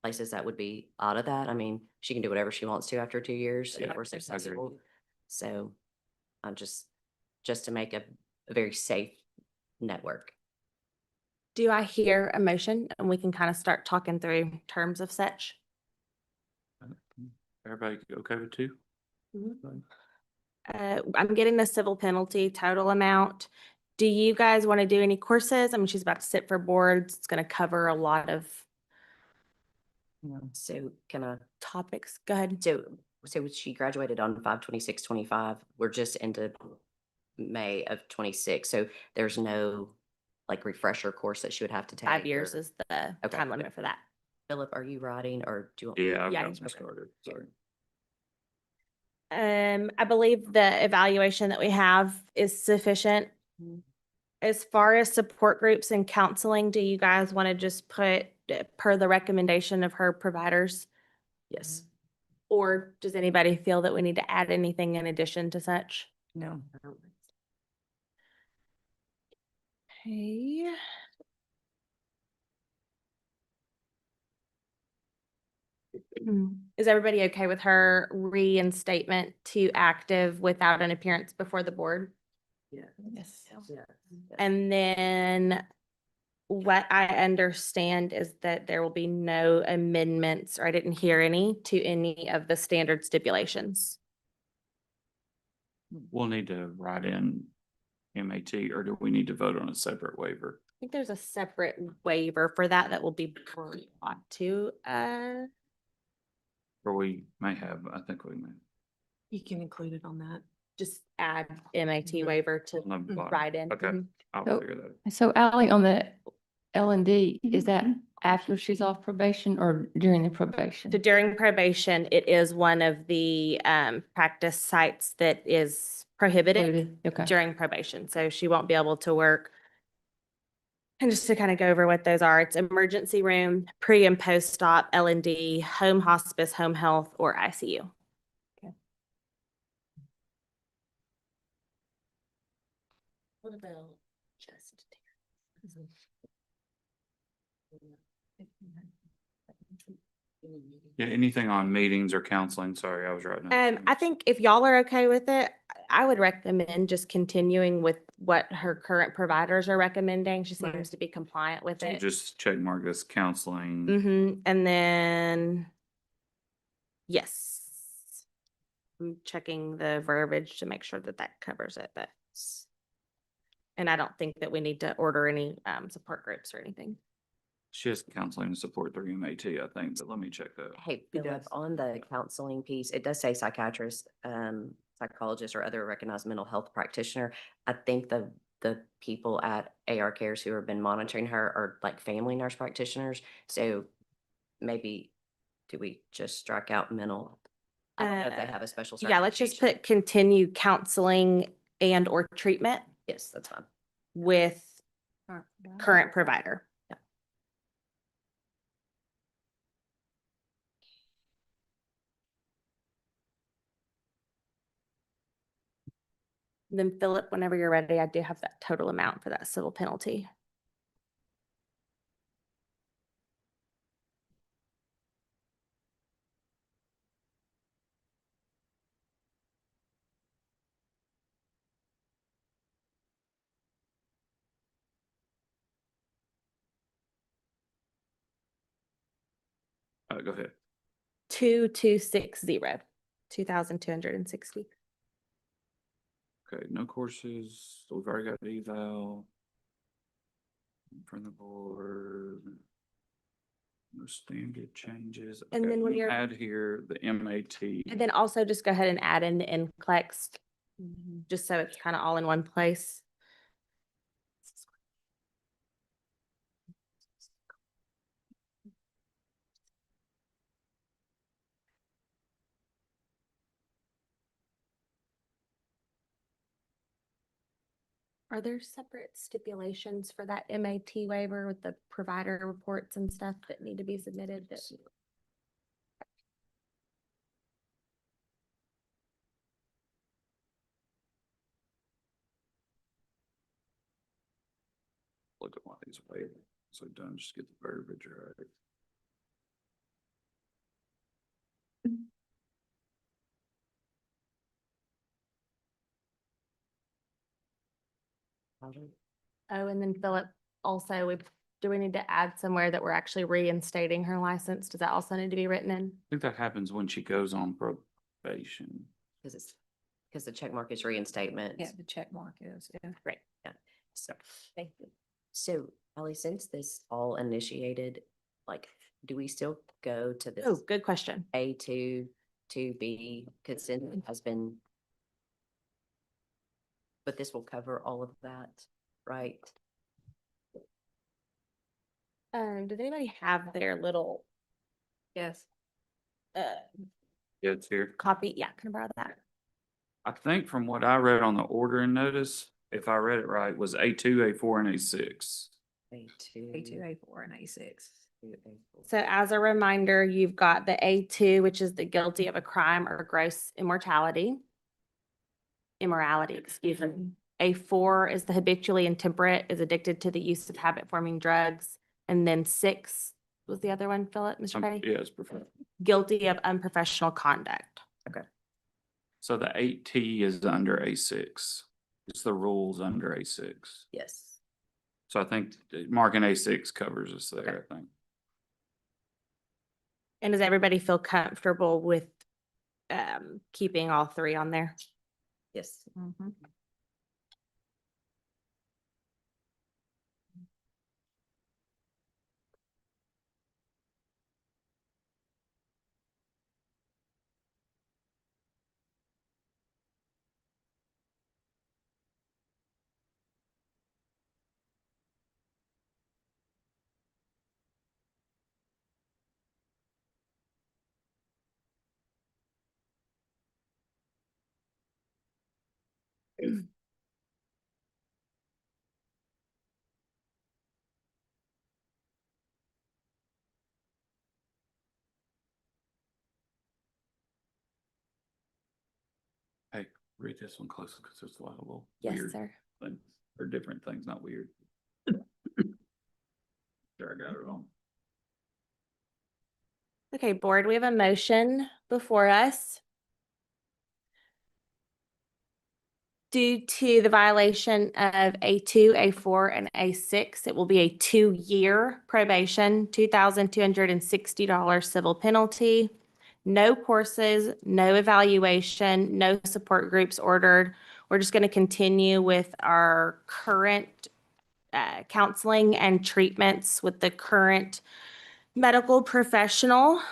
places that would be out of that. I mean, she can do whatever she wants to after 2 years Yeah, if we're I agree. successful. So just to make a very safe network. Do I hear a motion and we can kind of start talking through terms of such? Everybody okay with two? I'm getting the civil penalty total amount. Do you guys want to do any courses? I mean, she's about to sit for boards. It's going to cover a lot of So can I, topics. Go ahead. so she graduated on 5/26/25. We're just into May of 26. So there's no like refresher course that she would have to take. 5 years or- is the Okay. time limit for that. Philip, are you writing or do you? want- Yeah, I've Yeah, got he's them okay. started, sorry. I believe the evaluation that we have is sufficient. As far as support groups and counseling, do you guys want to just put per the recommendation of her providers? Yes. Or does anybody feel that we need to add anything in addition to such? No. Okay. Is everybody okay with her reinstatement to active without an appearance before the board? Yes. And then what I understand is that there will be no amendments, or I didn't hear any, to any of the standard stipulations. We'll need to write in MAT, or do we need to vote on a separate waiver? I think there's a separate waiver for that that will be brought to, Or we may have, I think we may. You can include it on that. just add MAT waiver to On the bottom. write in. Okay. Mhm. I'll So- figure that out. So Ally, on the L&D, is that after she's off probation or during the probation? So during probation, it is one of the practice sites that is prohibited Included? Okay. during probation, so she won't be able to work. And just to kind of go over what those are, it's emergency room, pre and post-op, L&D, home hospice, home health, or ICU. What about just? Yeah, anything on meetings or counseling? Sorry, I was writing. I think if y'all are okay with it, I would recommend just continuing with what her current providers are recommending. She seems to be compliant with So it. just check mark this counseling. And then, yes. I'm checking the verbiage to make sure that that covers it, but. And I don't think that we need to order any support groups or anything. She has counseling and support through MAT, I think, but let me check that. Hey, Philip, on the counseling piece, it does say psychiatrist, psychologist, or other recognized mental health practitioner. I think the people at AR Cares who have been monitoring her are like family nurse practitioners. So maybe do we just strike out mental? I don't know if they have a special. Yeah, let's just certification. put continue counseling and or treatment Yes, that's fine. with current provider. Then Philip, whenever you're ready, I do have that total amount for that civil penalty. Go ahead. 2260, 2,260. Okay, no courses. We've already got the eval. From the board. No standard changes. And Okay, then when let me you're- add here the MAT. And then also just go ahead and add in the NCLEX, just so it's kind of all in one place. Are there separate stipulations for that MAT waiver with the provider reports and stuff that need to be submitted? Look at one of these waivers. So done, just get the verbiage right. Oh, and then Philip, also, do we need to add somewhere that we're actually reinstating her license? Does that also need to be written in? I think that happens when she goes on probation. Because the check mark is reinstatement. Yeah, the check mark is, yeah. Right, yeah. So, thank you. So, Holly, since this all initiated, like, do we still go to this Oh, good question. A2 to B consent has been, but this will cover all of that, right? Does anybody have their little, Yes. uh, Yeah, it's here. copy? Yeah, can I borrow that? I think from what I read on the order and notice, if I read it right, was A2, A4, and A6. A2. A2, A4, and A6. So as a reminder, you've got the A2, which is the guilty of a crime or gross immorality, excuse me. A4 is the habitually intemperate, is addicted to the use of habit-forming drugs. And then 6 was the other one, Philip, Mr. Petty? Yeah, it's perfect. Guilty of unprofessional conduct. So the 8T is under A6. It's the rules under A6. Yes. So I think marking A6 covers us there, I think. And does everybody feel comfortable with keeping all 3 on there? Yes. Mhm. Hey, read this one closely because there's a lot of little Yes, weird sir. things, or different things, not weird. Sure, I got it wrong. Okay, board, we have a motion before us. Due to the violation of A2, A4, and A6, it will be a 2-year probation, $2,260 civil penalty, no courses, no evaluation, no support groups ordered. We're just going to continue with our current counseling and treatments with the current medical professional.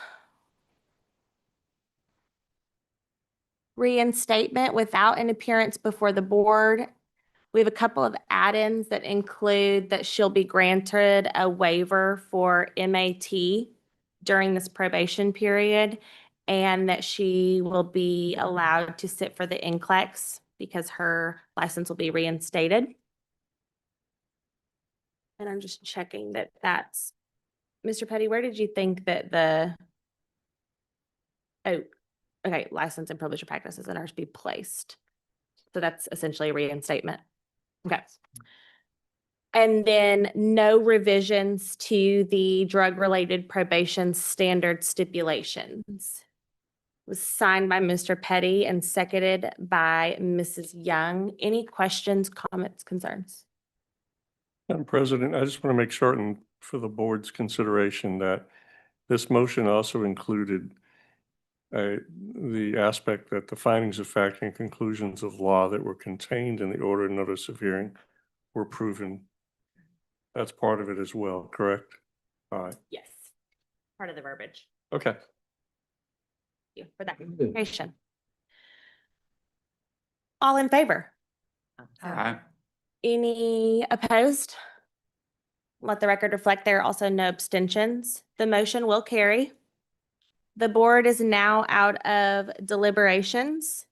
Reinstatement without an appearance before the board. We have a couple of add-ins that include that she'll be granted a waiver for MAT during this probation period, and that she will be allowed to sit for the NCLEX because her license will be reinstated. And I'm just checking that that's, Mr. Petty, where did you think that okay, license and probation practices and ours be placed? So that's essentially a reinstatement. Okay. And then no revisions to the drug-related probation standard stipulations. Was signed by Mr. Petty and seconded by Mrs. Young. Any questions, comments, concerns? Madam President, I just want to make certain for the board's consideration that this motion also included the aspect that the findings of fact and conclusions of law that were contained in the order and notice of hearing were proven. That's part of it as well, correct? All right, Yes. Part of the verbiage. okay. Thank you for that information. All in favor? Aye. Any opposed? Let the record reflect there are also no abstentions. The motion will carry. The board is now out of deliberations.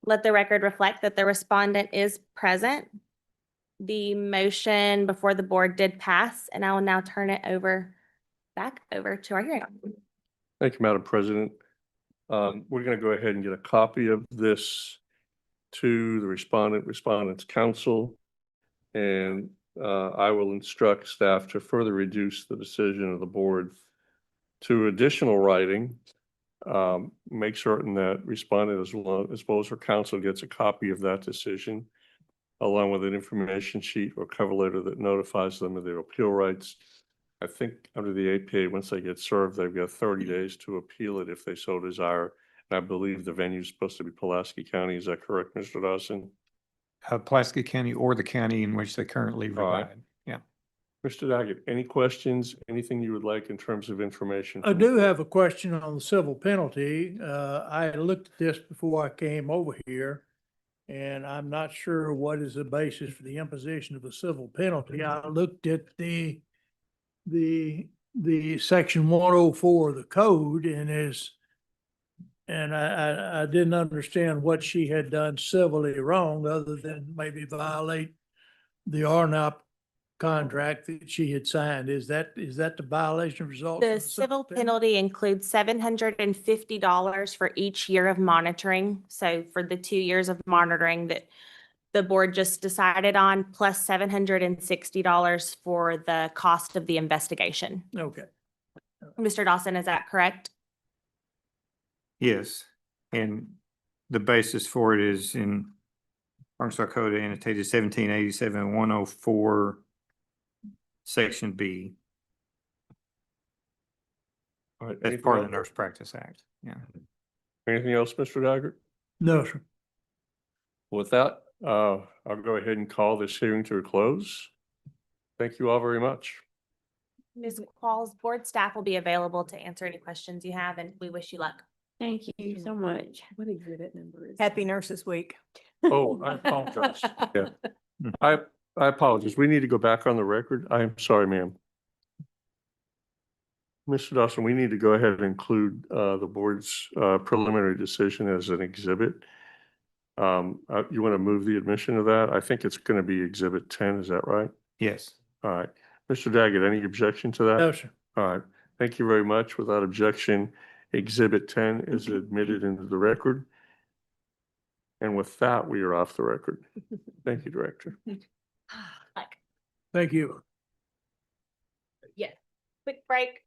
Let the record reflect that the respondent is present. The motion before the board did pass, and I will now turn it back over to our hearing. Thank you, Madam President. We're going to go ahead and get a copy of this to the respondent's counsel. And I will instruct staff to further reduce the decision of the board to additional writing. Make certain that respondent as well as her counsel gets a copy of that decision. along with an information sheet or cover letter that notifies them of their appeal rights. I think under the APA, once they get served, they've got 30 days to appeal it if they so desire. And I believe the venue is supposed to be Pulaski County. Is that correct, Mr. Dawson? Pulaski County or the county in which they currently All right. reside. Yeah. Mr. Daggett, any questions, anything you would like in terms of information? I do have a question on the civil penalty. I looked at this before I came over here, and I'm not sure what is the basis for the imposition of a civil penalty. I looked at the section 104 of the code and I didn't understand what she had done civilly wrong other than maybe violate the RNAP contract that she had signed. Is that the violation result? The civil penalty includes $750 for each year of monitoring. So for the 2 years of monitoring that the board just decided on, plus $760 for the cost of the investigation. Okay. Mr. Dawson, is that correct? Yes, and the basis for it is in Arkansas Code annotated 1787-104, Section B. All right, That's anything part of the else? Nurse Practice Act. Yeah. Anything else, Mr. Daggett? No, sir. With that, I'll go ahead and call this hearing to a close. Thank you all very much. Ms. Qualls, board staff will be available to answer any questions you have, and we wish you luck. Thank you so much. What exhibit number is? Happy Nurses Week. Oh, I apologize. Yeah. I apologize. We need to go back on the record. I am sorry, ma'am. Mr. Dawson, we need to go ahead and include the board's preliminary decision as an exhibit. You want to move the admission of that? I think it's going to be Exhibit 10. Is that right? Yes. All right. Mr. Daggett, any objection to that? No, sir. All right. Thank you very much. Without objection, Exhibit 10 is admitted into the record. And with that, we are off the record. Thank you, Director. Thank you. Yes. Quick break.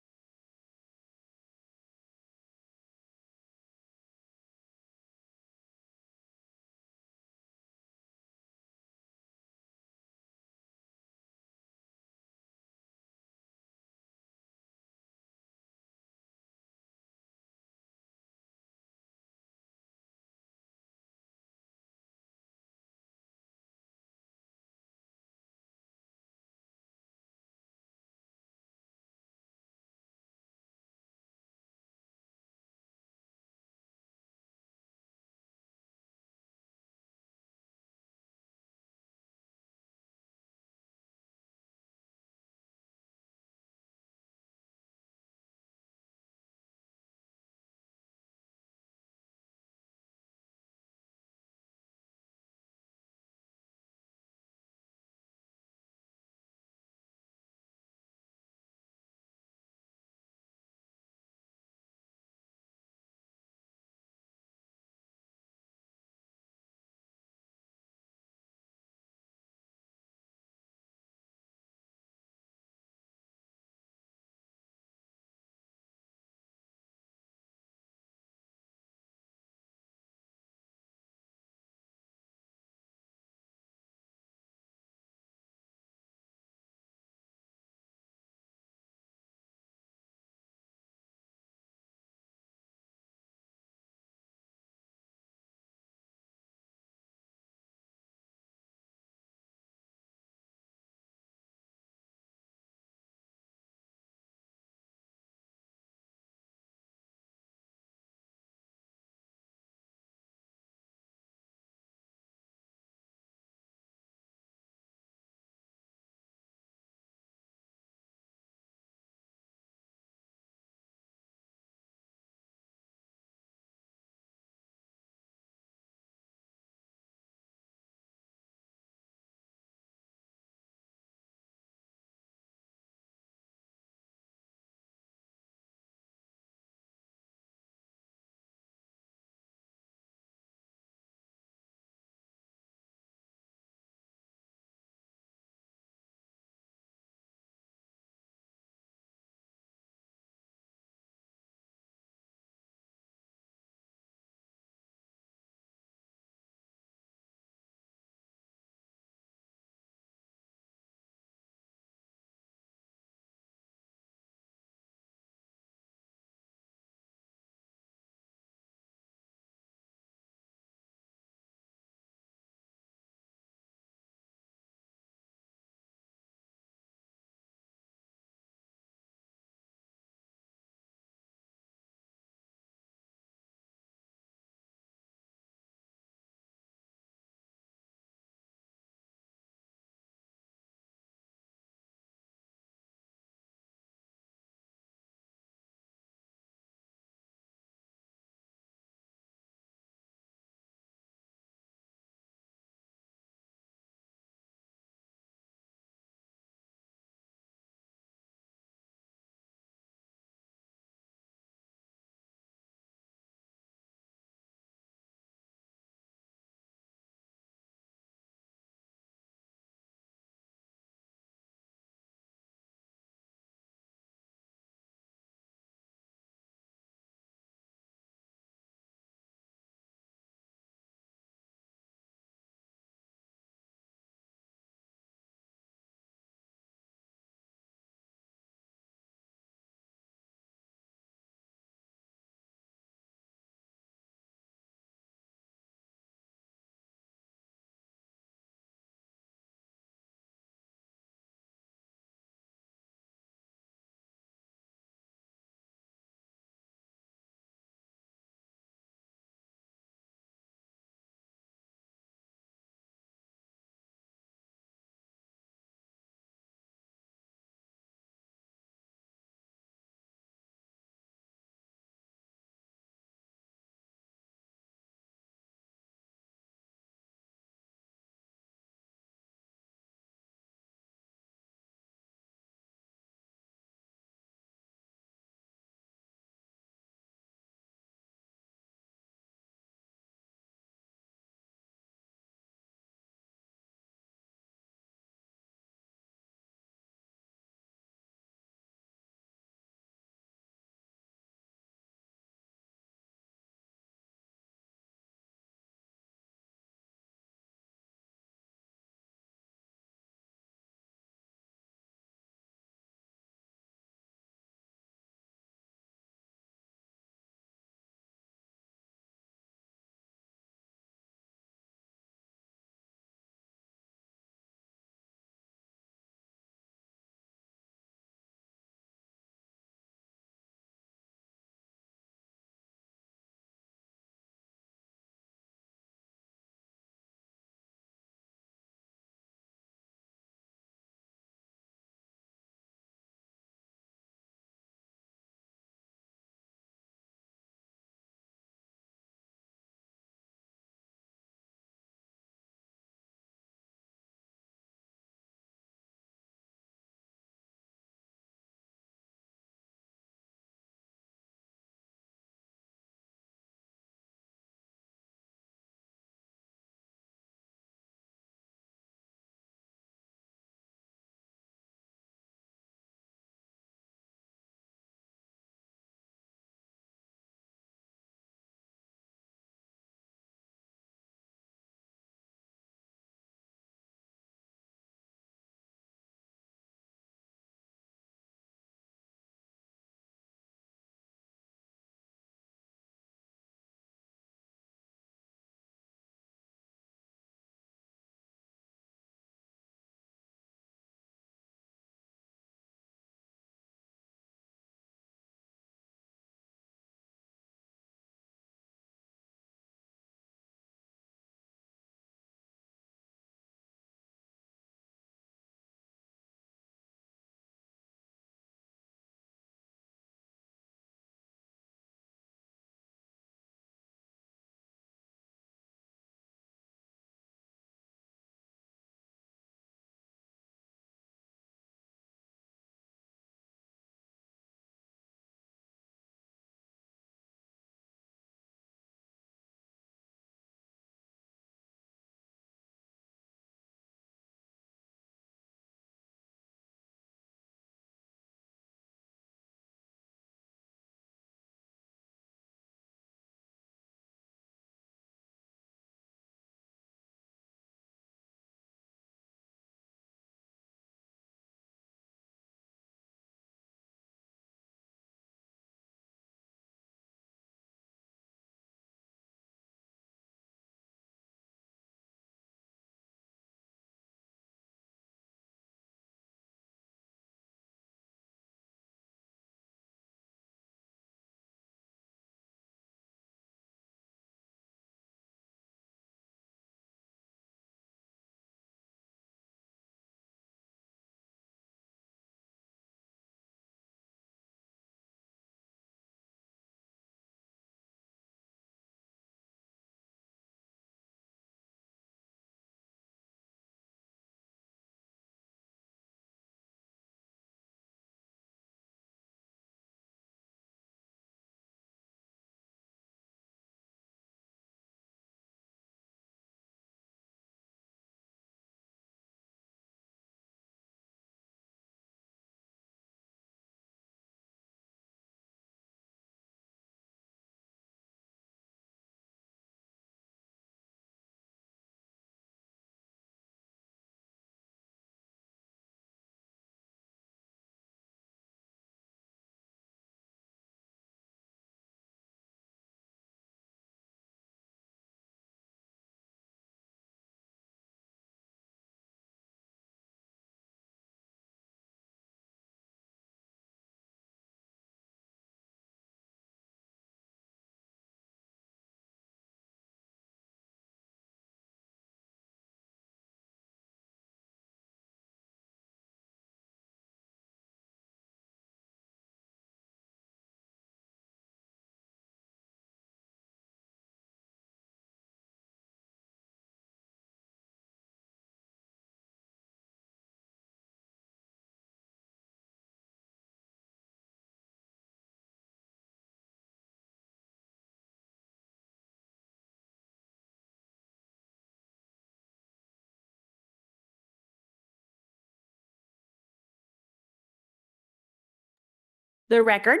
the record.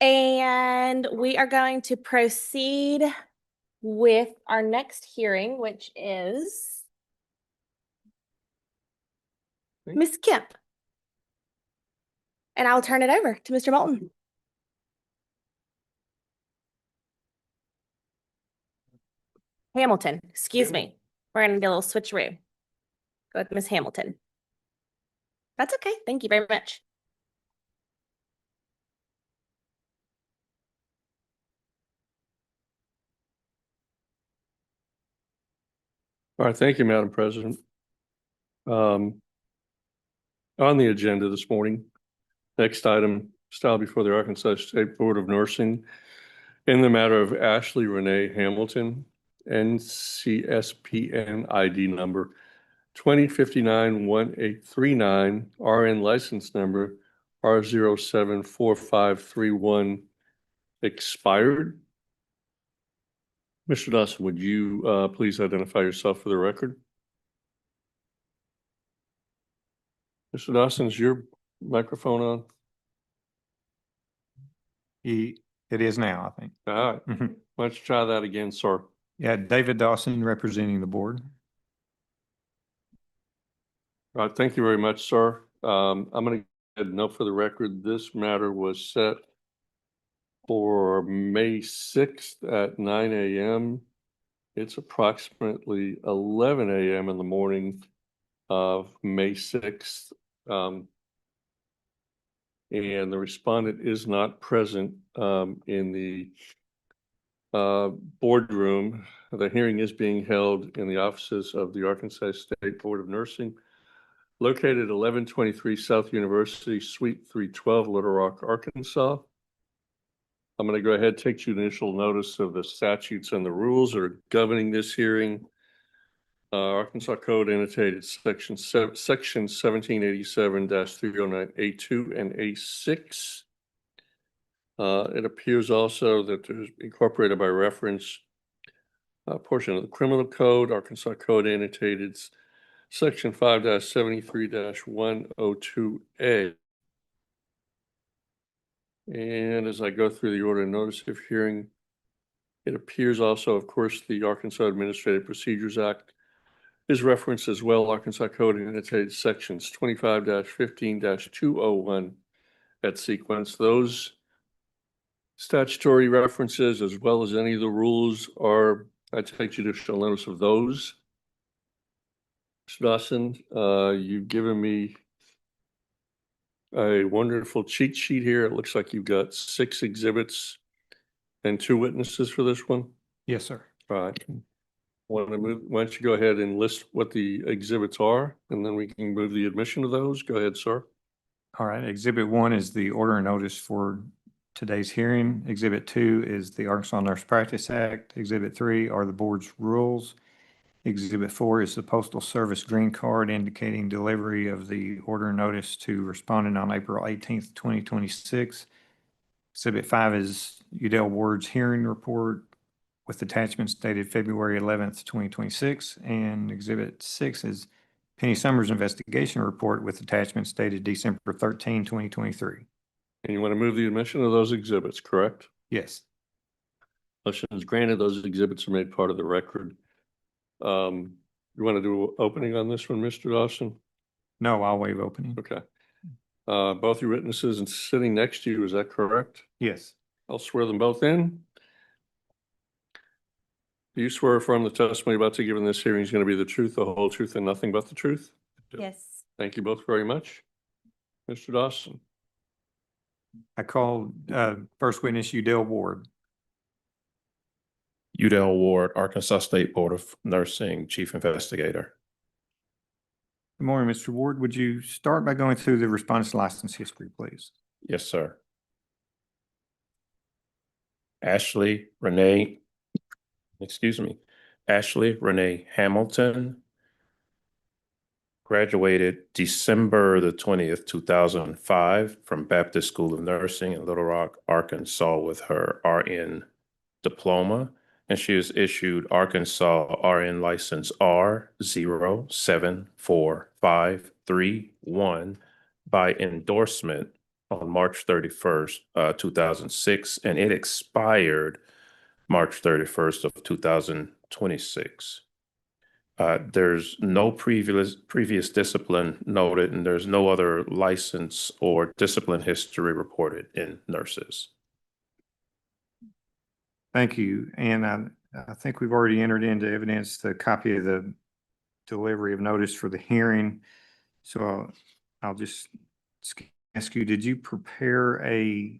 And we are going to proceed with our next hearing, which is Ms. Kemp. And I'll turn it over to Mr. Moulton. Hamilton, excuse me. We're gonna do a little switcheroo. Go with Ms. Hamilton. That's okay. Thank you very much. All right, thank you, Madam President. On the agenda this morning, next item, style before the Arkansas State Board of Nursing in the matter of Ashley Renee Hamilton, NCSPN ID number 20591839, RN license number R074531 expired. Mr. Dawson, would you please identify yourself for the record? Mr. Dawson, is your microphone on? It is now, I think. All right, why don't you try that again, sir? Yeah, David Dawson representing the board. All right, thank you very much, sir. I'm going to go ahead and note for the record, this matter was set for May 6th at 9 a.m. It's approximately 11 a.m. in the morning of May 6th. And the respondent is not present in the boardroom. The hearing is being held in the offices of the Arkansas State Board of Nursing, located 1123 South University, Suite 312, Little Rock, Arkansas. I'm going to go ahead and take judicial notice of the statutes and the rules that are governing this hearing. Arkansas Code annotated section 1787-309A2 and A6. It appears also that there's incorporated by reference a portion of the criminal code, Arkansas Code annotated section 5-73-102A. And as I go through the order of notice of hearing, it appears also, of course, the Arkansas Administrative Procedures Act is referenced as well, Arkansas Code annotated sections 25-15-201 at sequence. Those statutory references, as well as any of the rules, are, I take judicial notice of those. Mr. Dawson, you've given me a wonderful cheat sheet here. It looks like you've got 6 exhibits and 2 witnesses for this one. Yes, sir. All right. Why don't you go ahead and list what the exhibits are, and then we can move the admission of those. Go ahead, sir. All right. Exhibit 1 is the order and notice for today's hearing. Exhibit 2 is the Arkansas Nurse Practice Act. Exhibit 3 are the board's rules. Exhibit 4 is the Postal Service green card indicating delivery of the order and notice to respondent on April 18th, 2026. Exhibit 5 is Udell Ward's hearing report with attachments dated February 11th, 2026. And Exhibit 6 is Penny Summers' investigation report with attachments dated December 13, 2023. And you want to move the admission of those exhibits, correct? Yes. Motion is granted. Those exhibits are made part of the record. You want to do an opening on this one, Mr. Dawson? No, I'll waive opening. Okay. Both your witnesses and sitting next to you, is that correct? Yes. I'll swear them both in. Do you swear affirm the testimony about to give in this hearing is going to be the truth, the whole truth, and nothing but the truth? Yes. Thank you both very much. Mr. Dawson. I call first witness Udell Ward. Udell Ward, Arkansas State Board of Nursing, Chief Investigator. Good morning, Mr. Ward. Would you start by going through the respondent's license history, please? Yes, sir. Ashley Renee Hamilton, graduated December the 20th, 2005 from Baptist School of Nursing in Little Rock, Arkansas with her RN diploma, and she is issued Arkansas RN license R074531 by endorsement on March 31st, 2006, and it expired March 31st of 2026. There's no previous discipline noted, and there's no other license or discipline history reported in nurses. Thank you. And I think we've already entered into evidence the copy of the delivery of notice for the hearing. So I'll just ask you, did you prepare a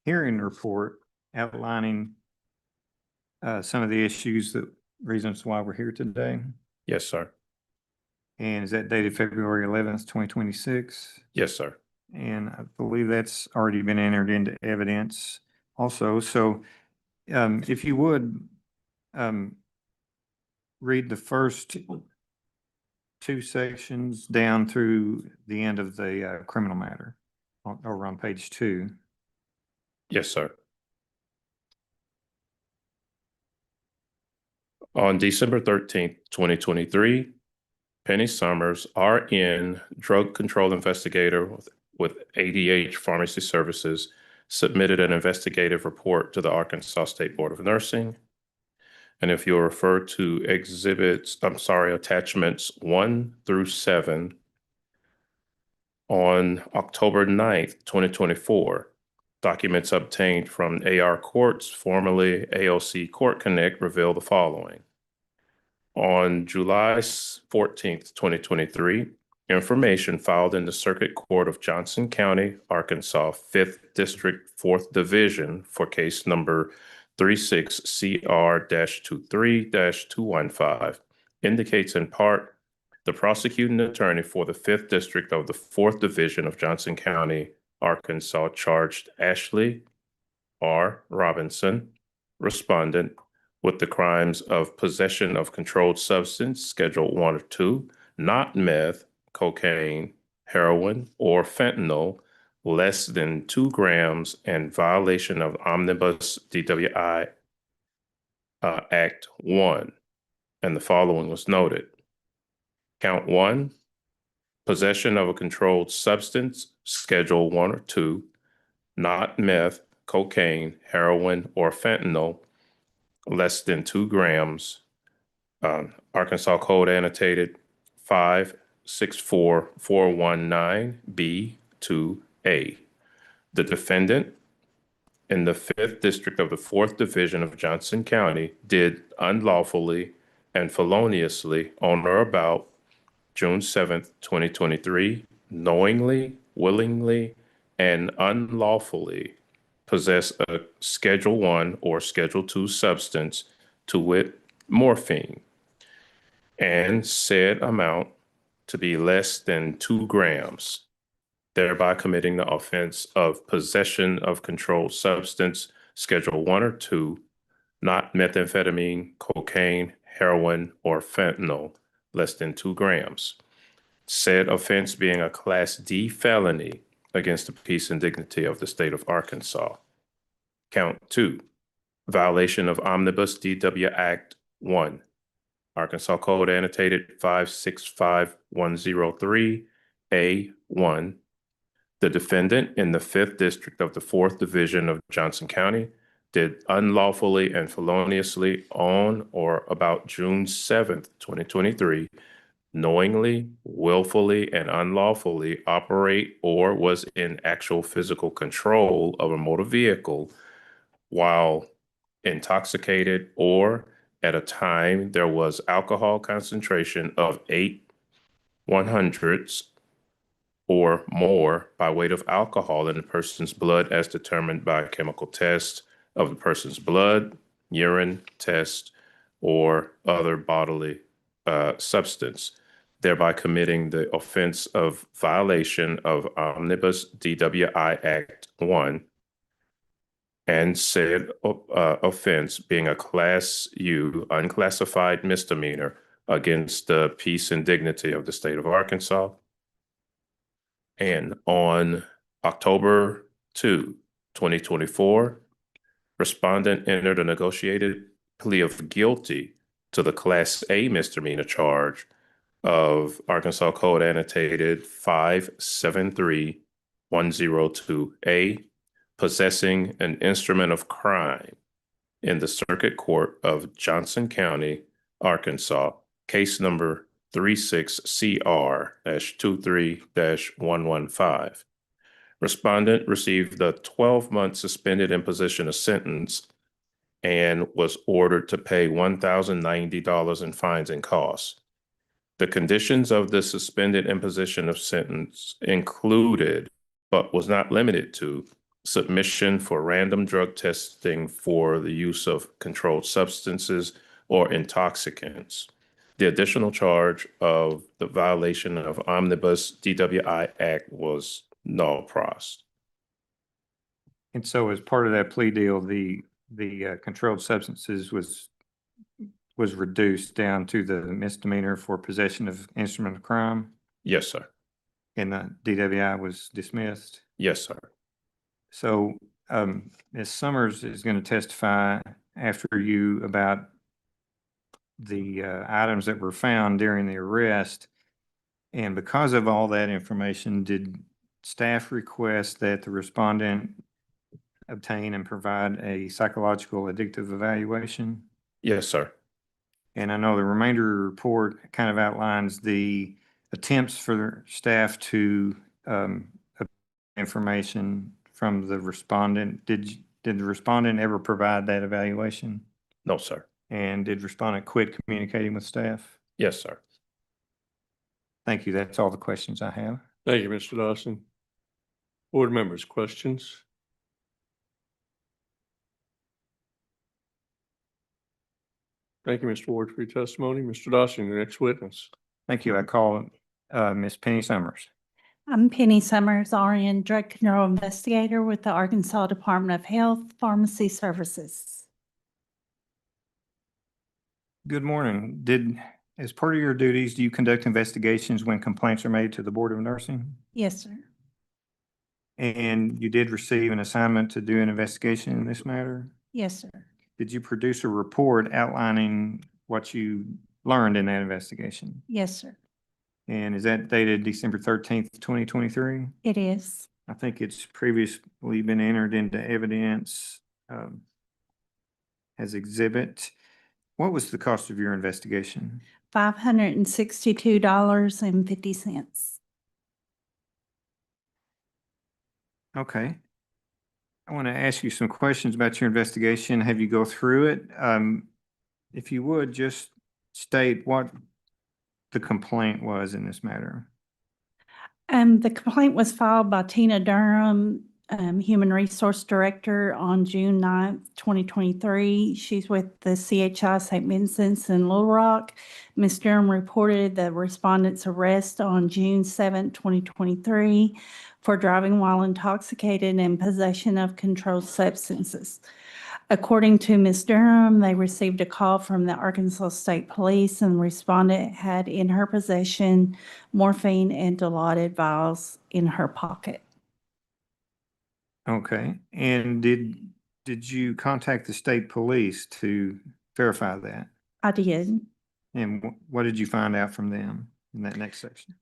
hearing report outlining some of the issues, reasons why we're here today? Yes, sir. And is that dated February 11th, 2026? Yes, sir. And I believe that's already been entered into evidence also. So if you would read the first two sections down through the end of the criminal matter over on page 2. Yes, sir. On December 13th, 2023, Penny Summers, RN, drug control investigator with ADH Pharmacy Services, submitted an investigative report to the Arkansas State Board of Nursing. And if you'll refer to attachments 1 through 7, on October 9th, 2024, documents obtained from AR Courts, formerly AOC Court Connect, reveal the following. On July 14th, 2023, information filed in the Circuit Court of Johnson County, Arkansas, 5th District, 4th Division for case number 36CR-23-215 indicates in part the prosecuting attorney for the 5th District of the 4th Division of Johnson County, Arkansas, charged Ashley R. Robinson, respondent, with the crimes of possession of controlled substance, Schedule 1 or 2, not meth, cocaine, heroin, or fentanyl, less than 2 grams, and violation of Omnibus DWI Act 1. And the following was noted. Count 1, possession of a controlled substance, Schedule 1 or 2, not meth, cocaine, heroin, or fentanyl, less than 2 grams, Arkansas Code Annotated 564419B2A. The defendant in the 5th District of the 4th Division of Johnson County did unlawfully and feloniously on or about June 7th, 2023, knowingly, willingly, and unlawfully possess a Schedule 1 or Schedule 2 substance, to wit, morphine, and said amount to be less than 2 grams, thereby committing the offense of possession of controlled substance, Schedule 1 or 2, not methamphetamine, cocaine, heroin, or fentanyl, less than 2 grams. Said offense being a Class D felony against the peace and dignity of the state of Arkansas. Count 2, violation of Omnibus DW Act 1, Arkansas Code Annotated 565103A1. The defendant in the 5th District of the 4th Division of Johnson County did unlawfully and feloniously on or about June 7th, 2023, knowingly, willfully, and unlawfully operate or was in actual physical control of a motor vehicle while intoxicated or at a time there was alcohol concentration of 0.08 or more by weight of alcohol in the person's blood as determined by a chemical test of the person's blood, urine test, or other bodily substance, thereby committing the offense of violation of Omnibus DWI Act 1, and said offense being a Class U unclassified misdemeanor against the peace and dignity of the state of Arkansas. And on October 2, 2024, respondent entered a negotiated plea of guilty to the Class A misdemeanor charge of Arkansas Code Annotated 102A, possessing an instrument of crime in the Circuit Court of Johnson County, Arkansas, case number 36CR-23-115. Respondent received a 12-month suspended imposition of sentence and was ordered to pay $1,090 in fines and costs. The conditions of the suspended imposition of sentence included, but was not limited to, submission for random drug testing for the use of controlled substances or intoxicants. The additional charge of the violation of Omnibus DWI Act was null pros. And so as part of that plea deal, the controlled substances was reduced down to the misdemeanor for possession of instrument of crime, Yes, sir. and the DWI was dismissed. Yes, sir. So Ms. Summers is going to testify after you about the items that were found during the arrest. And because of all that information, did staff request that the respondent obtain and provide a psychological addictive evaluation? Yes, sir. And I know the remainder report kind of outlines the attempts for staff to obtain information from the respondent. Did the respondent ever provide that evaluation? No, sir. And did respondent quit communicating with staff? Yes, sir. Thank you. That's all the questions I have. Thank you, Mr. Dawson. Board members, questions? Thank you, Mr. Ward, for your testimony. Mr. Dawson, the next witness. Thank you. I call Ms. Penny Summers. I'm Penny Summers, RN Drug Control Investigator with the Arkansas Department of Health Pharmacy Services. Good morning. As part of your duties, do you conduct investigations when complaints are made to the Board of Nursing? Yes, sir. And you did receive an assignment to do an investigation in this matter? Yes, sir. Did you produce a report outlining what you learned in that investigation? Yes, sir. And is that dated December 13th, 2023? It is I think it's previously been entered into evidence as exhibit. What was the cost of your investigation? $562.50. Okay. I want to ask you some questions about your investigation. Have you go through it? If you would, just state what the complaint was in this matter. The complaint was filed by Tina Durham, Human Resource Director, on June 9th, 2023. She's with the CHI St. Vincent's in Little Rock. Ms. Durham reported the respondent's arrest on June 7th, 2023 for driving while intoxicated and possession of controlled substances. According to Ms. Durham, they received a call from the Arkansas State Police, and the respondent had in her possession morphine and Dilaudid vials in her pocket. Okay. And did you contact the state police to verify that? I did. And what did you find out from them in that next section?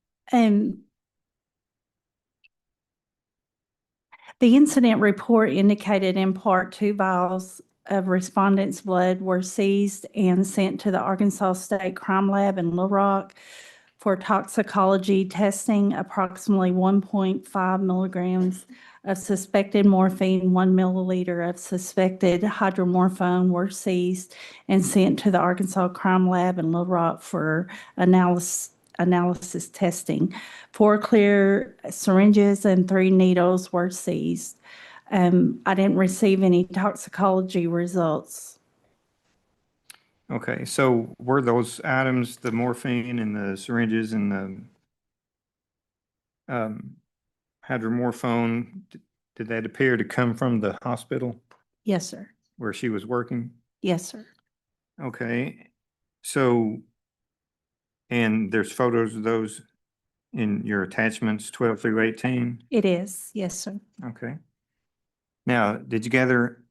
The incident report indicated in part 2 vials of respondents' blood were seized and sent to the Arkansas State Crime Lab in Little Rock for toxicology testing. Approximately 1.5 milligrams of suspected morphine, 1 milliliter of suspected hydromorphone were seized and sent to the Arkansas Crime Lab in Little Rock for analysis testing. 4 clear syringes and 3 needles were seized. I didn't receive any toxicology results. Okay, so were those items, the morphine and the syringes and the hydromorphone, did that appear to come from the hospital Yes, sir. where she was working? Yes, sir. Okay, so, and there's photos of those in your attachments 12 through 18? It is. Yes, sir. Okay. Now, did you gather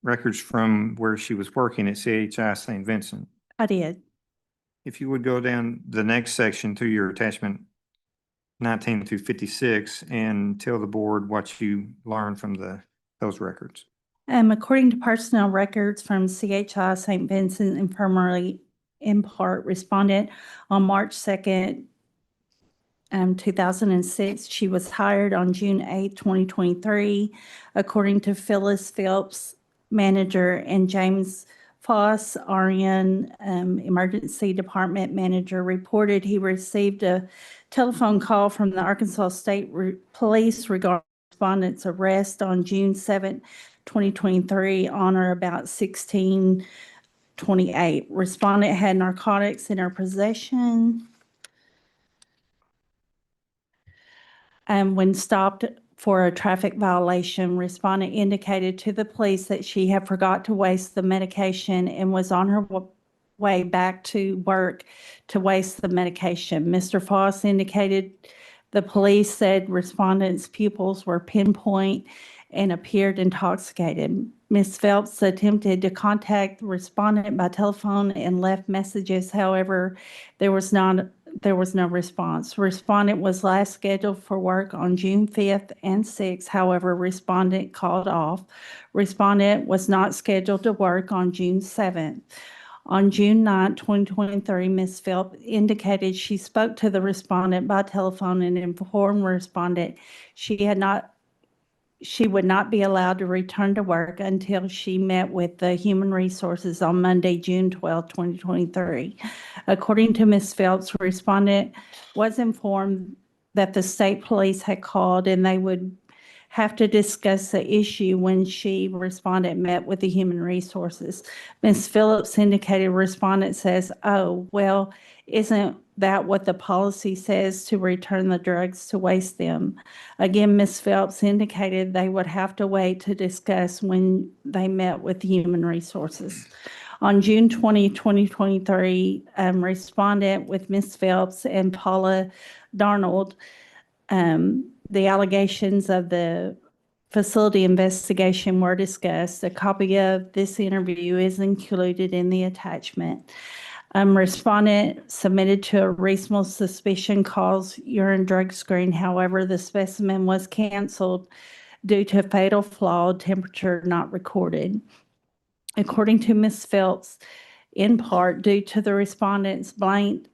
records from where she was working at CHI St. Vincent? I did. If you would go down the next section to your attachment 19 through 56 and tell the board what you learned from those records. According to personnel records from CHI St. Vincent Infirmary, in part, respondent on March 2nd, 2006. She was hired on June 8th, 2023. According to Phyllis Phelps, manager, and James Foss, RN, emergency department manager, reported he received a telephone call from the Arkansas State Police regarding respondent's arrest on June 7th, 2023 on or about 16/28. Respondent had narcotics in her possession. When stopped for a traffic violation, respondent indicated to the police that she had forgot to waste the medication and was on her way back to work to waste the medication. Mr. Foss indicated the police said respondent's pupils were pinpoint and appeared intoxicated. Ms. Phelps attempted to contact the respondent by telephone and left messages. However, there was no response. Respondent was last scheduled for work on June 5th and 6th. However, respondent called off. Respondent was not scheduled to work on June 7th. On June 9th, 2023, Ms. Phelps indicated she spoke to the respondent by telephone and informed respondent she would not be allowed to return to work until she met with the Human Resources on Monday, June 12, 2023. According to Ms. Phelps, respondent was informed that the state police had called and they would have to discuss the issue when respondent met with the Human Resources. Ms. Phillips indicated respondent says, "Oh, well, isn't that what the policy says, to return the drugs to waste them?" Again, Ms. Phelps indicated they would have to wait to discuss when they met with Human Resources. On June 20, 2023, respondent with Ms. Phelps and Paula Darnold, the allegations of the facility investigation were discussed. A copy of this interview is included in the attachment. Respondent submitted to a reasonable suspicion cause urine drug screen. However, the specimen was canceled due to fatal flaw, temperature not recorded. According to Ms. Phelps, in part due to the respondent's blatant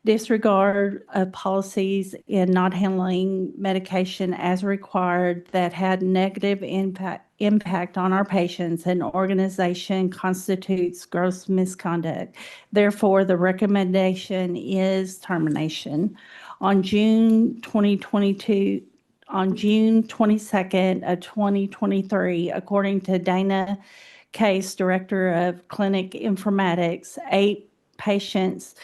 disregard of policies in not handling medication as required that had negative impact on our patients, and organization constitutes gross misconduct. Therefore, the recommendation is termination. On June 22nd of 2023, according to Dana Case, Director of Clinic Informatics, 8 patients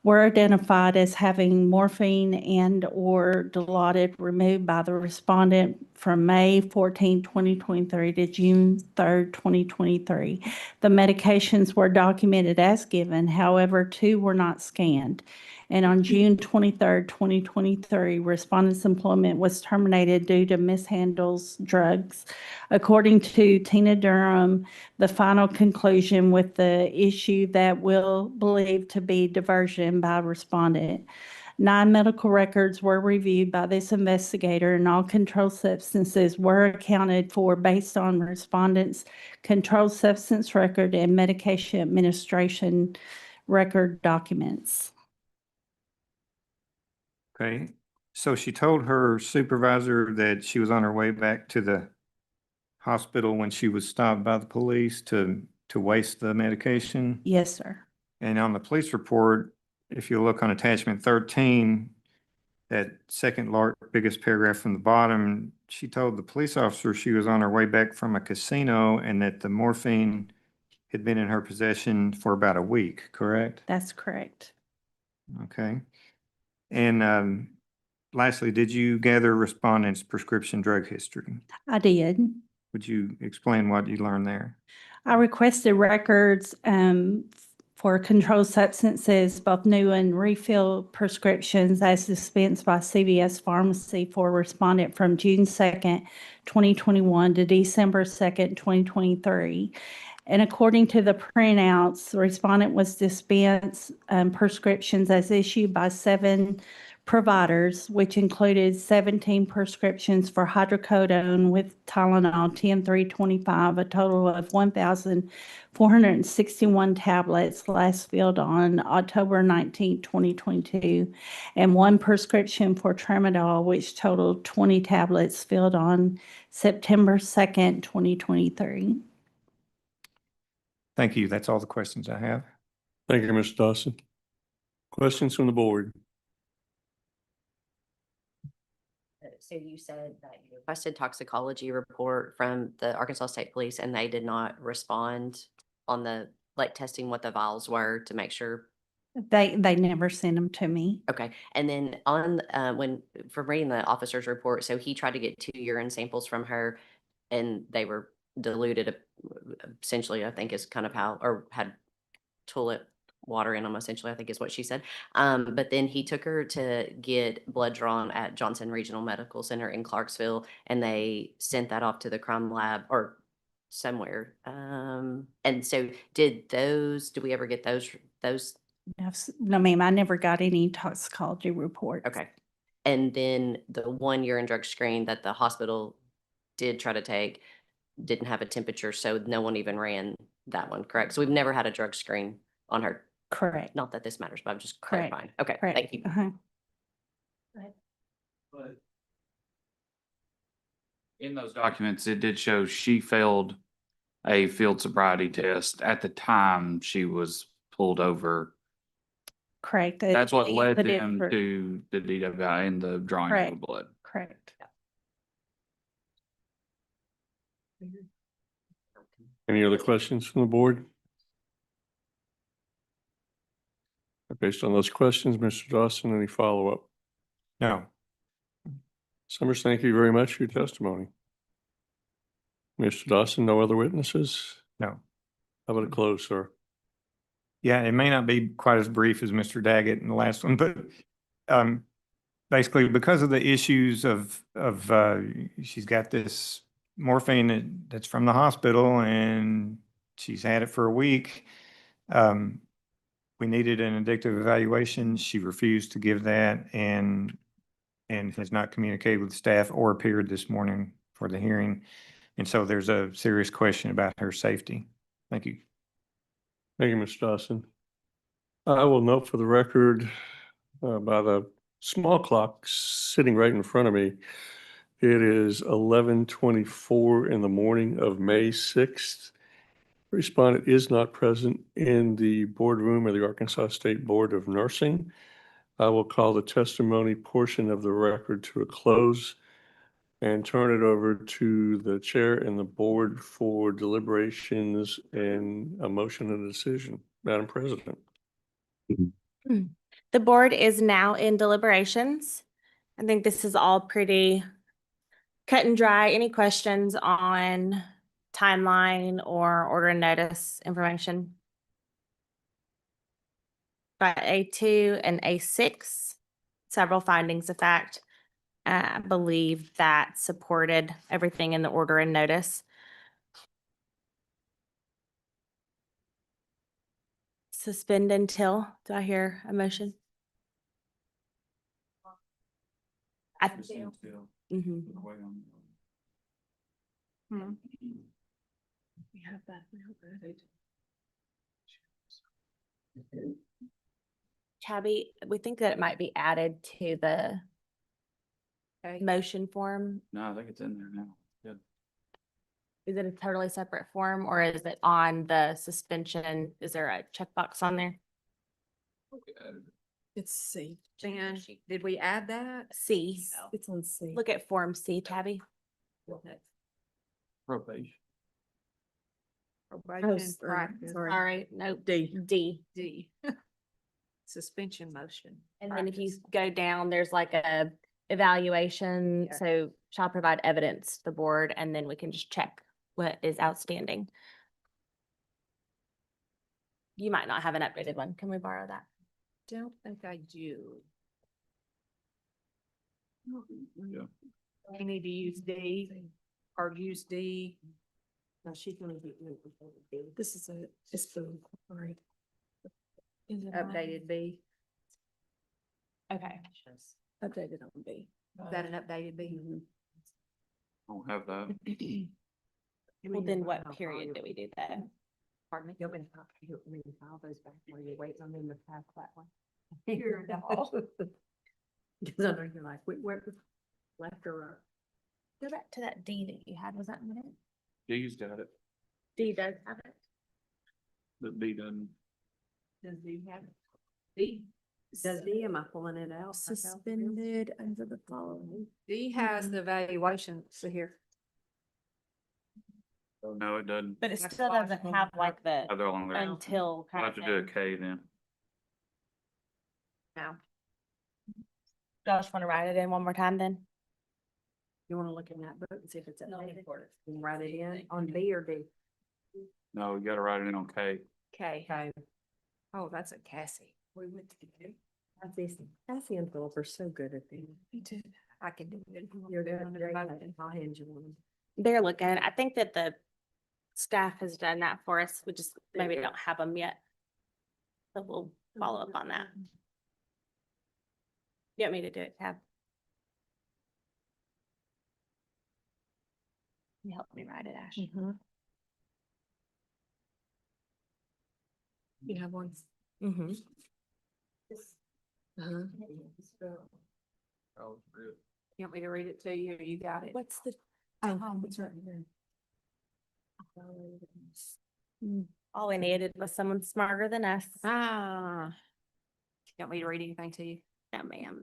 were identified as having morphine and/or Dilaudid removed by the respondent from May 14, 2023 to June 3, 2023. The medications were documented as given. However, 2 were not scanned. And on June 23, 2023, respondent's employment was terminated due to mishandles drugs. According to Tina Durham, the final conclusion with the issue that we'll believe to be diversion by respondent. 9 medical records were reviewed by this investigator, and all controlled substances were accounted for based on respondent's controlled substance record and medication administration record documents. Okay, so she told her supervisor that she was on her way back to the hospital when she was stopped by the police to waste the medication? Yes, sir. And on the police report, if you look on attachment 13, that second biggest paragraph from the bottom, she told the police officer she was on her way back from a casino and that the morphine had been in her possession for about a week, correct? That's correct. Okay. And lastly, did you gather respondent's prescription drug history? I did. Would you explain what you learned there? I requested records for controlled substances, both new and refill prescriptions as dispensed by CVS Pharmacy for respondent from June 2nd, 2021 to December 2nd, 2023. And according to the printouts, the respondent was dispensed prescriptions as issued by 7 providers, which included 17 prescriptions for hydrocodone with Tylenol 10-325, a total of 1,461 tablets last filled on October 19, 2022, and one prescription for tramadol, which totaled 20 tablets filled on September 2nd, 2023. Thank you. That's all the questions I have. Thank you, Mr. Dawson. Questions from the board? So you said that you requested toxicology report from the Arkansas State Police and they did not respond on the, like, testing what the vials were to make sure. They never sent them to me. Okay. And then on, from reading the officer's report, so he tried to get 2 urine samples from her and they were diluted, essentially, I think is kind of how, or had toilet water in them, essentially, I think is what she said. But then he took her to get blood drawn at Johnson Regional Medical Center in Clarksville, and they sent that off to the crime lab or somewhere. And so did we ever get those? No, ma'am, I never got any toxicology reports. Okay. And then the 1 urine drug screen that the hospital did try to take didn't have a temperature, so no one even ran that one, correct? So we've never had a drug screen on her. Correct. Not that this matters, but I'm just Correct. clarifying. Okay, Correct. thank you. Uh-huh. But in those documents, it did show she failed a field sobriety test at the time she was pulled over. Correct. That's what They led put it them for- to the DWI and the drawing of the Correct. blood. Correct. Any other questions from the board? Based on those questions, Mr. Dawson, any follow-up? No. Summers, thank you very much for your testimony. Mr. Dawson, no other witnesses? No. How about a close, sir? Yeah, it may not be quite as brief as Mr. Daggett in the last one, but basically because of the issues of she's got this morphine that's from the hospital and she's had it for a week. We needed an addictive evaluation. She refused to give that and has not communicated with staff or appeared this morning for the hearing. And so there's a serious question about her safety. Thank you. Thank you, Mr. Dawson. I will note for the record, by the small clock sitting right in front of me, it is 11:24 in the morning of May 6th. Respondent is not present in the boardroom of the Arkansas State Board of Nursing. I will call the testimony portion of the record to a close and turn it over to the chair and the board for deliberations and a motion and a decision. Madam President. The board is now in deliberations. I think this is all pretty cut and dry. Any questions on timeline or order and notice information? Got A2 and A6, several findings of fact. I believe that supported everything in the order and notice. Suspend until, do I hear a motion? Mhm. We have that. Tabby, we think that it might be added to the Okay. motion form. No, I think it's in there now. Good. Is it a totally separate form or is it on the suspension? Is there a checkbox on there? It's C. Jan, did we add that? C. It's on C. Look at Form C, Tabby. Probation. Probation practice. All right, nope. D. D. Suspension motion. And then if you go down, there's like a evaluation, Yeah. so shall provide evidence to the board, and then we can just check what is outstanding. You might not have an updated one. Can we borrow that? Don't think I do. Yeah. We need to use D or use D. No, she's gonna get rid of it. This is it's the, right. Is it Updated B. Okay. Updated on B. Is that an updated B? I don't have that. Well, then what period do we do that? Pardon me? You'll be, file those back while you're waiting on them to pass that one. Here it all. Cause I know you're like, where, left or right? Go back to that D that you had. Was that in it? D's got it, D does have it. but B doesn't. Does D have it? D? Does D, am I pulling it out? Suspended under the following. D has the evaluation, so here. No, it doesn't. But it still doesn't have like the Have their own there. until I'll kind have of to do a thing. K then. Now, Y'all just want to write it in one more time then? You wanna look in that book and see if it's updated? And write it in on B or D? No, you gotta write it in on K. K. Okay. Oh, that's a Cassie. We went to K. Cassie and Philip are so good at these. Me too. I can do it. You're good. I'll hand you one. They're looking. I think that the staff has done that for us. We just maybe don't have them yet. So we'll follow up on that. You want me to do it, Tab? You help me write it, Ash. You have one? Mm-hmm. Oh, really? You want me to read it to you, or you got it? What's the? Oh, it's right here. All we needed was someone smarter than us. Ah. You want me to read anything to you? No, ma'am.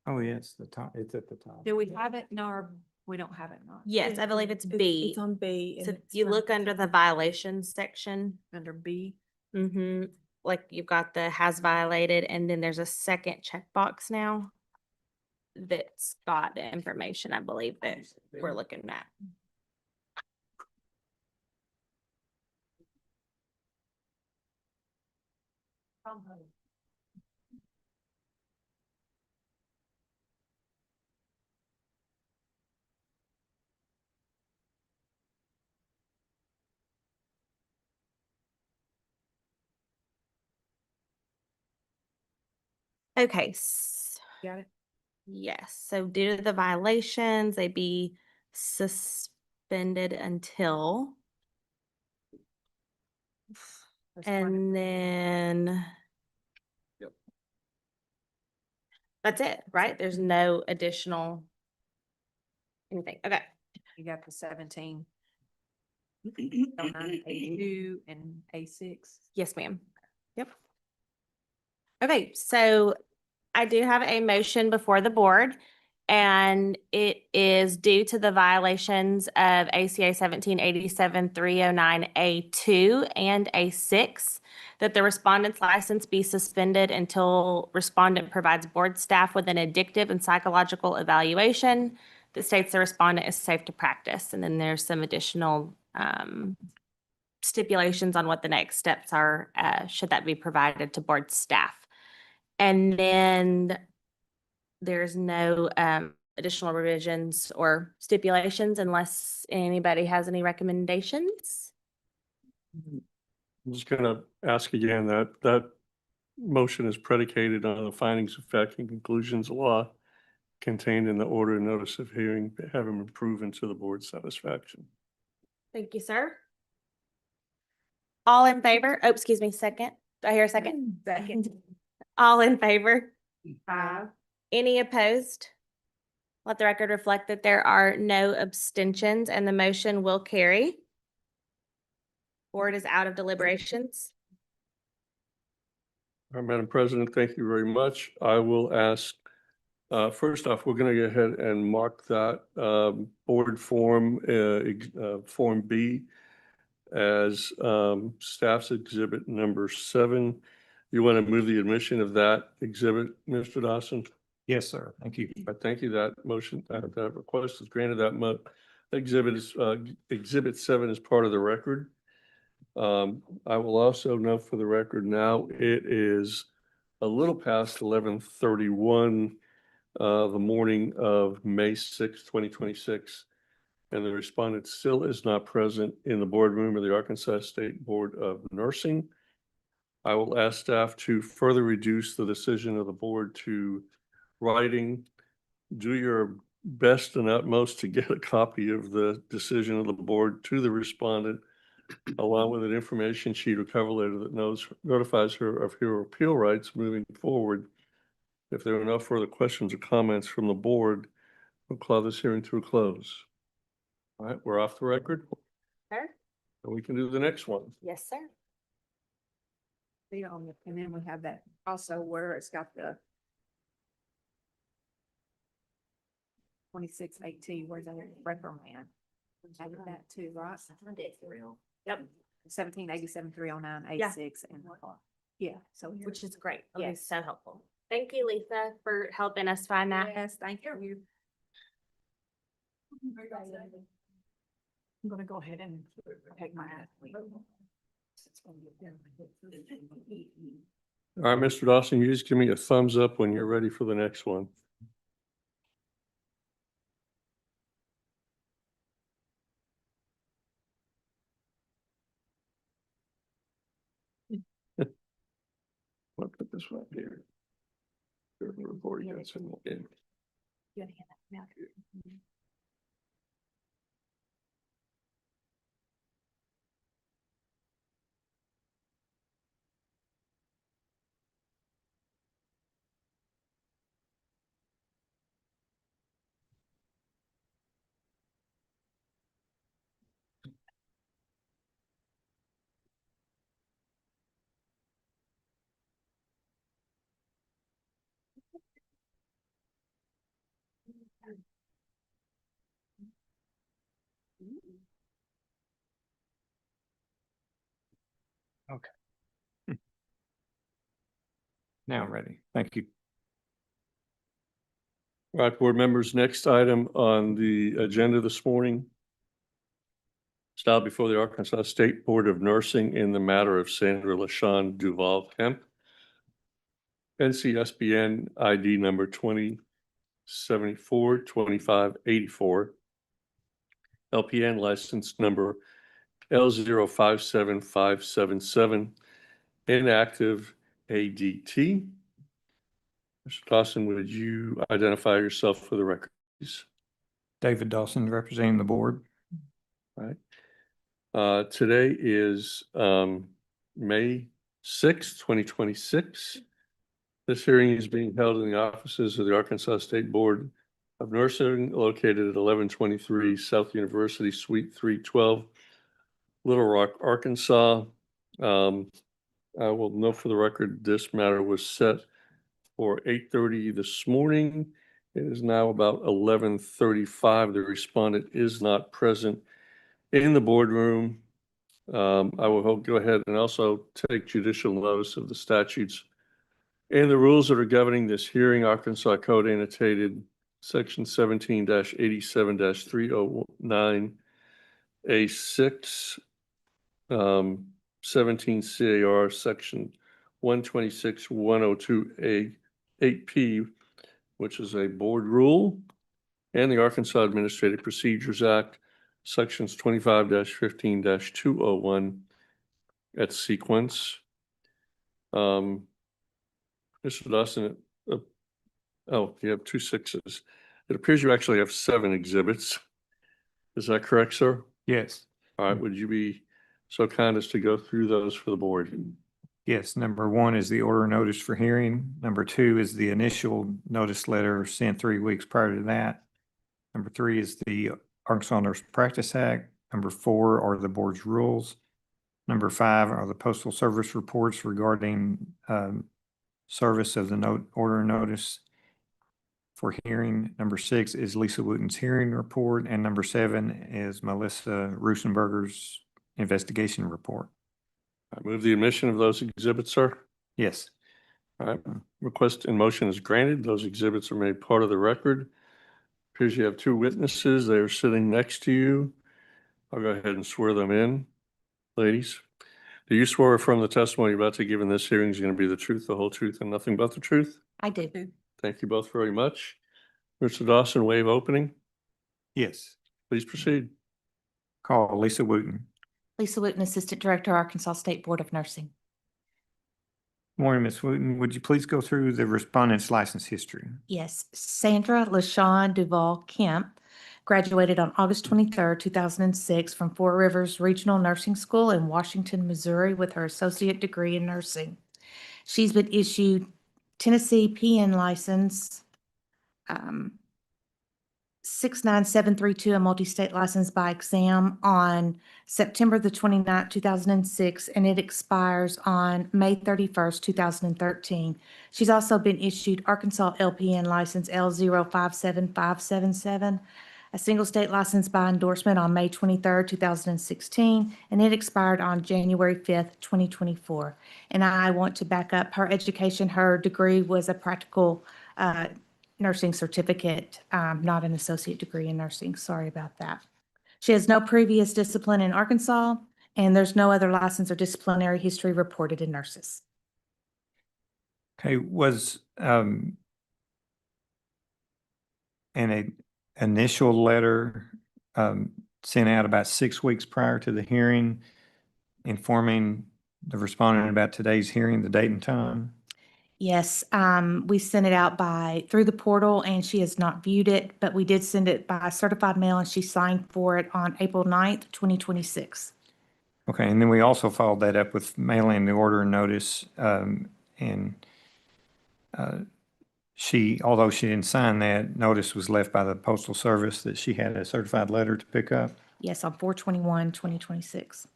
Oh, yes, the top, it's at the top. Do we have it? No, or we don't have it. No. Yes, I believe it's B. It's on B. So and it's you not- look under the violations section. Under B. Mm-hmm. Like you've got the has violated, and then there's a second checkbox now that's got the information, I believe, that we're looking at. Okay. Got it? Yes, so due to the violations, they be suspended until. And then. Yep. That's it, right? There's no additional. Anything, okay. You got the 17. A2 and A6. Yes, ma'am. Yep. Okay, so I do have a motion before the board, and it is due to the violations of ACA 1787-309A2 and A6 that the respondent's license be suspended until respondent provides board staff with an addictive and psychological evaluation that states the respondent is safe to practice. And then there's some additional stipulations on what the next steps are, should that be provided to board staff. And then there's no additional revisions or stipulations unless anybody has any recommendations. I'm just gonna ask again that motion is predicated on the findings of fact and conclusions of law contained in the order and notice of hearing having been proven to the board's satisfaction. Thank you, sir. All in favor? Oh, excuse me, second. Do I hear a second? Second. All in favor? Any opposed? Let the record reflect that there are no abstentions and the motion will carry. Board is out of deliberations. All right, Madam President, thank you very much. I will ask, first off, we're going to go ahead and mark that board form, Form B, as staff's exhibit number 7. You want to move the admission of that exhibit, Mr. Dawson? Yes, sir. Thank you. Thank you. That motion, that request is granted. That exhibit is, exhibit 7 is part of the record. I will also note for the record now, it is a little past 11:31 the morning of May 6, 2026. And the respondent still is not present in the boardroom of the Arkansas State Board of Nursing. I will ask staff to further reduce the decision of the board to writing. Do your best and utmost to get a copy of the decision of the board to the respondent, along with an information sheet or cover letter that notifies her of her appeal rights moving forward. If there are no further questions or comments from the board, we'll call this hearing to a close. All right, we're off the record. Sir? And we can do the next one. Yes, sir. And then we have that also where it's got the 2618, where's that reprimand? Have that too, right? Yep. 1787-309-86 and yeah, so Which is great. Yes. Yes, so helpful. Thank you, Lisa, for helping us find that. yes, thank you. I'm gonna go ahead and take my athlete. All right, Mr. Dawson, you just give me a thumbs up when you're ready for the next one. I'll put this one here. Report against him again. Okay. Now I'm ready. Thank you. All right, board members, next item on the agenda this morning. Styled before the Arkansas State Board of Nursing in the matter of Sandra LaShawn Duval Kemp. NCSBN ID number 2074-2584. LPN license number L057577. Inactive ADT. Mr. Dawson, would you identify yourself for the record, please? David Dawson, representing the board. All right. Today is May 6th, 2026. This hearing is being held in the offices of the Arkansas State Board of Nursing located at 1123 South University Suite 312, Little Rock, Arkansas. I will note for the record, this matter was set for 8:30 this morning. It is now about 11:35. The respondent is not present in the boardroom. I will go ahead and also take judicial notice of the statutes and the rules that are governing this hearing. Arkansas Code annotated section 17-87-309A6, 17 CAR section 126-102A8P, which is a board rule, and the Arkansas Administrative Procedures Act, sections 25-15-201 at sequence. Mr. Dawson, oh, you have 2 6s. It appears you actually have 7 exhibits. Is that correct, sir? Yes. All right, would you be so kind as to go through those for the board? Yes, number 1 is the order notice for hearing. Number 2 is the initial notice letter sent 3 weeks prior to that. Number 3 is the Arkansas Nurse Practice Act. Number 4 are the board's rules. Number 5 are the postal service reports regarding service of the order notice for hearing. Number 6 is Lisa Wooten's hearing report, and number 7 is Melissa Rusenberger's investigation report. I move the admission of those exhibits, sir. Yes. All right, request in motion is granted. Those exhibits are made part of the record. Appears you have 2 witnesses. They are sitting next to you. I'll go ahead and swear them in. Ladies, do you swear affirm the testimony you're about to give in this hearing is going to be the truth, the whole truth, and nothing but the truth? I do. Thank you both very much. Mr. Dawson, wave opening. Yes. Please proceed. Call Lisa Wooten. Lisa Wooten, Assistant Director, Arkansas State Board of Nursing. Morning, Ms. Wooten. Would you please go through the respondent's license history? Yes, Sandra LaShawn Duval Kemp graduated on August 23rd, 2006 from Four Rivers Regional Nursing School in Washington, Missouri with her associate degree in nursing. She's been issued Tennessee PN license, 69732, a multi-state license by exam on September the 29th, 2006, and it expires on May 31st, 2013. She's also been issued Arkansas LPN license L057577, a single state license by endorsement on May 23rd, 2016, and it expired on January 5th, 2024. And I want to back up her education. Her degree was a practical nursing certificate, not an associate degree in nursing. Sorry about that. She has no previous discipline in Arkansas, and there's no other license or disciplinary history reported in nurses. Okay, was an initial letter sent out about 6 weeks prior to the hearing informing the respondent about today's hearing, the date and time? Yes, we sent it out through the portal and she has not viewed it, but we did send it by certified mail and she signed for it on April 9th, 2026. Okay, and then we also followed that up with mailing the order and notice, although she didn't sign that, notice was left by the Postal Service that she had a certified letter to pick up. Yes, on 4/21/2026.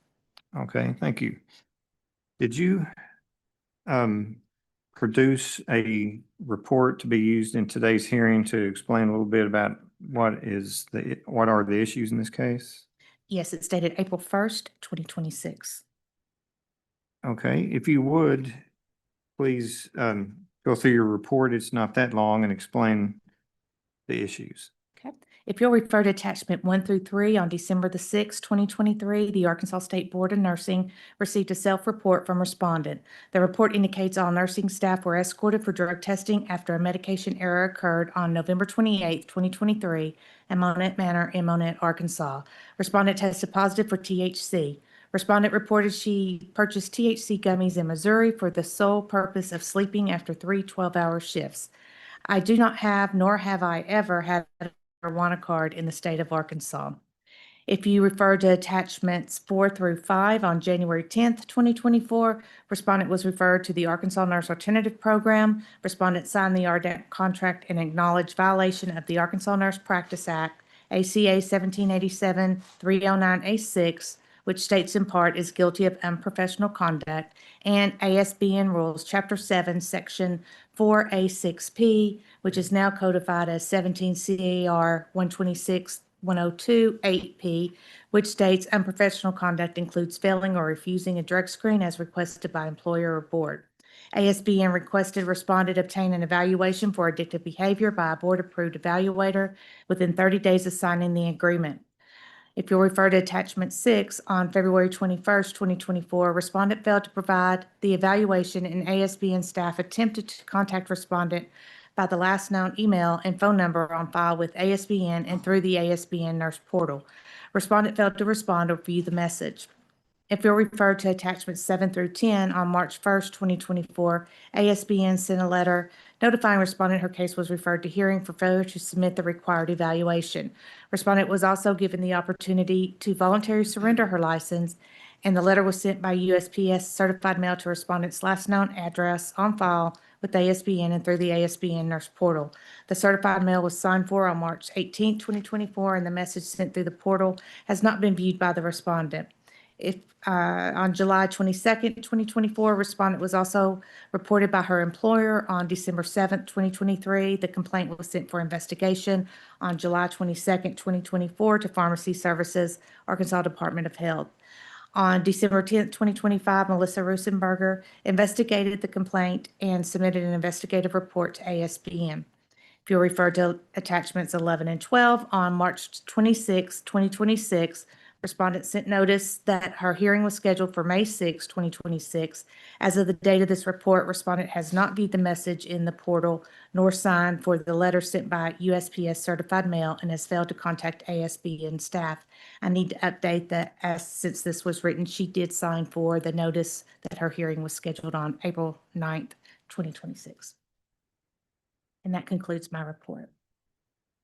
Okay, thank you. Did you produce a report to be used in today's hearing to explain a little bit about what are the issues in this case? Yes, it's dated April 1st, 2026. Okay, if you would, please go through your report. It's not that long, and explain the issues. Okay. If you'll refer to attachment 1 through 3, on December the 6th, 2023, the Arkansas State Board of Nursing received a self-report from respondent. The report indicates all nursing staff were escorted for drug testing after a medication error occurred on November 28th, 2023 at Monette Manor in Monette, Arkansas. Respondent tested positive for THC. Respondent reported she purchased THC gummies in Missouri for the sole purpose of sleeping after 3 12-hour shifts. I do not have, nor have I ever had a marijuana card in the state of Arkansas. If you refer to attachments 4 through 5, on January 10th, 2024, respondent was referred to the Arkansas Nurse Alternative Program. Respondent signed the RDAP contract and acknowledged violation of the Arkansas Nurse Practice Act, ACA 1787-309A6, which states in part is guilty of unprofessional conduct, and ASBN Rules, Chapter 7, Section 4A6P, which is now codified as 17 CAR 126-102-8P, which states unprofessional conduct includes failing or refusing a drug screen as requested by employer or board. ASBN requested respondent obtain an evaluation for addictive behavior by a board-approved evaluator within 30 days of signing the agreement. If you'll refer to attachment 6, on February 21st, 2024, respondent failed to provide the evaluation and ASBN staff attempted to contact respondent by the last known email and phone number on file with ASBN and through the ASBN nurse portal. Respondent failed to respond or view the message. If you'll refer to attachments 7 through 10, on March 1st, 2024, ASBN sent a letter notifying respondent her case was referred to hearing for failure to submit the required evaluation. Respondent was also given the opportunity to voluntarily surrender her license, and the letter was sent by USPS certified mail to respondent's last known address on file with ASBN and through the ASBN nurse portal. The certified mail was signed for on March 18th, 2024, and the message sent through the portal has not been viewed by the respondent. On July 22nd, 2024, respondent was also reported by her employer on December 7th, 2023. The complaint was sent for investigation on July 22nd, 2024 to Pharmacy Services, Arkansas Department of Health. On December 10th, 2025, Melissa Rosenberger investigated the complaint and submitted an investigative report to ASBN. If you'll refer to attachments 11 and 12, on March 26, 2026, Respondent sent notice that her hearing was scheduled for May 6, 2026. As of the date of this report, respondent has not viewed the message in the portal nor signed for the letter sent by USPS certified mail and has failed to contact ASBN staff. I need to update that as since this was written, she did sign for the notice that her hearing was scheduled on April 9th, 2026. And that concludes my report.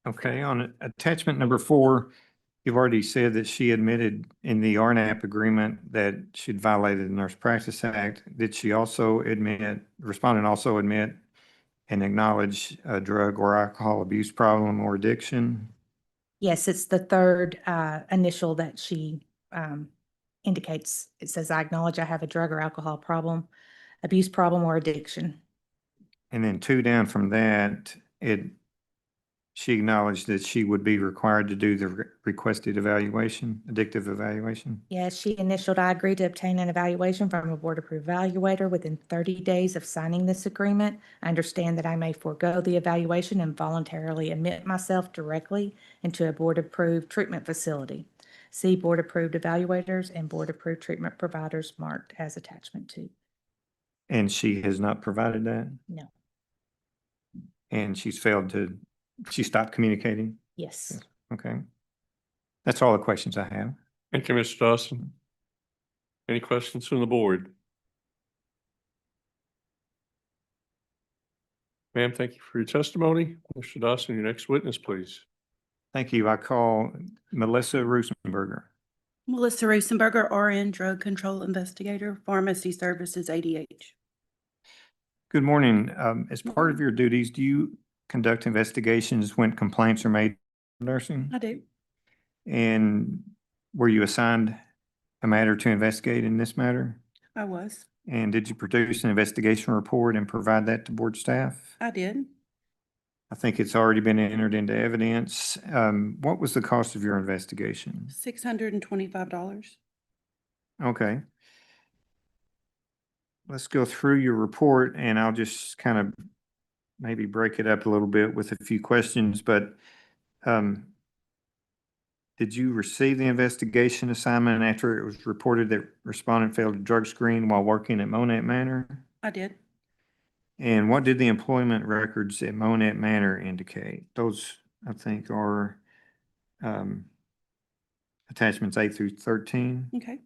Okay, on attachment number 4, you've already said that she admitted in the RNAP agreement that she'd violated the Nurse Practice Act. Did she also admit, respondent also admit and acknowledge a drug or alcohol abuse problem or addiction? Yes, it's the third initial that she indicates. It says, I acknowledge I have a drug or alcohol problem, abuse problem, or addiction. And then 2 down from that, she acknowledged that she would be required to do the requested evaluation, addictive evaluation. Yes, she initialed, I agree to obtain an evaluation from a board-approved evaluator within 30 days of signing this agreement. I understand that I may forego the evaluation and voluntarily admit myself directly into a board-approved treatment facility. See board-approved evaluators and board-approved treatment providers marked as attachment 2. And she has not provided that? No. And she stopped communicating? Yes. Okay. That's all the questions I have. Thank you, Mr. Dawson. Any questions from the board? Ma'am, thank you for your testimony. Mr. Dawson, your next witness, please. Thank you. I call Melissa Rusenberger. Melissa Rosenberger, RN Drug Control Investigator, Pharmacy Services, ADH. Good morning. As part of your duties, do you conduct investigations when complaints are made to nursing? I do. And were you assigned a matter to investigate in this matter? I was. And did you produce an investigation report and provide that to board staff? I did. I think it's already been entered into evidence. What was the cost of your investigation? $625. Okay. Let's go through your report and I'll just kind of maybe break it up a little bit with a few questions, but did you receive the investigation assignment after it was reported that respondent failed to drug screen while working at Monette Manor? I did. And what did the employment records at Monette Manor indicate? Those, I think, are attachments 8 through 13. Okay.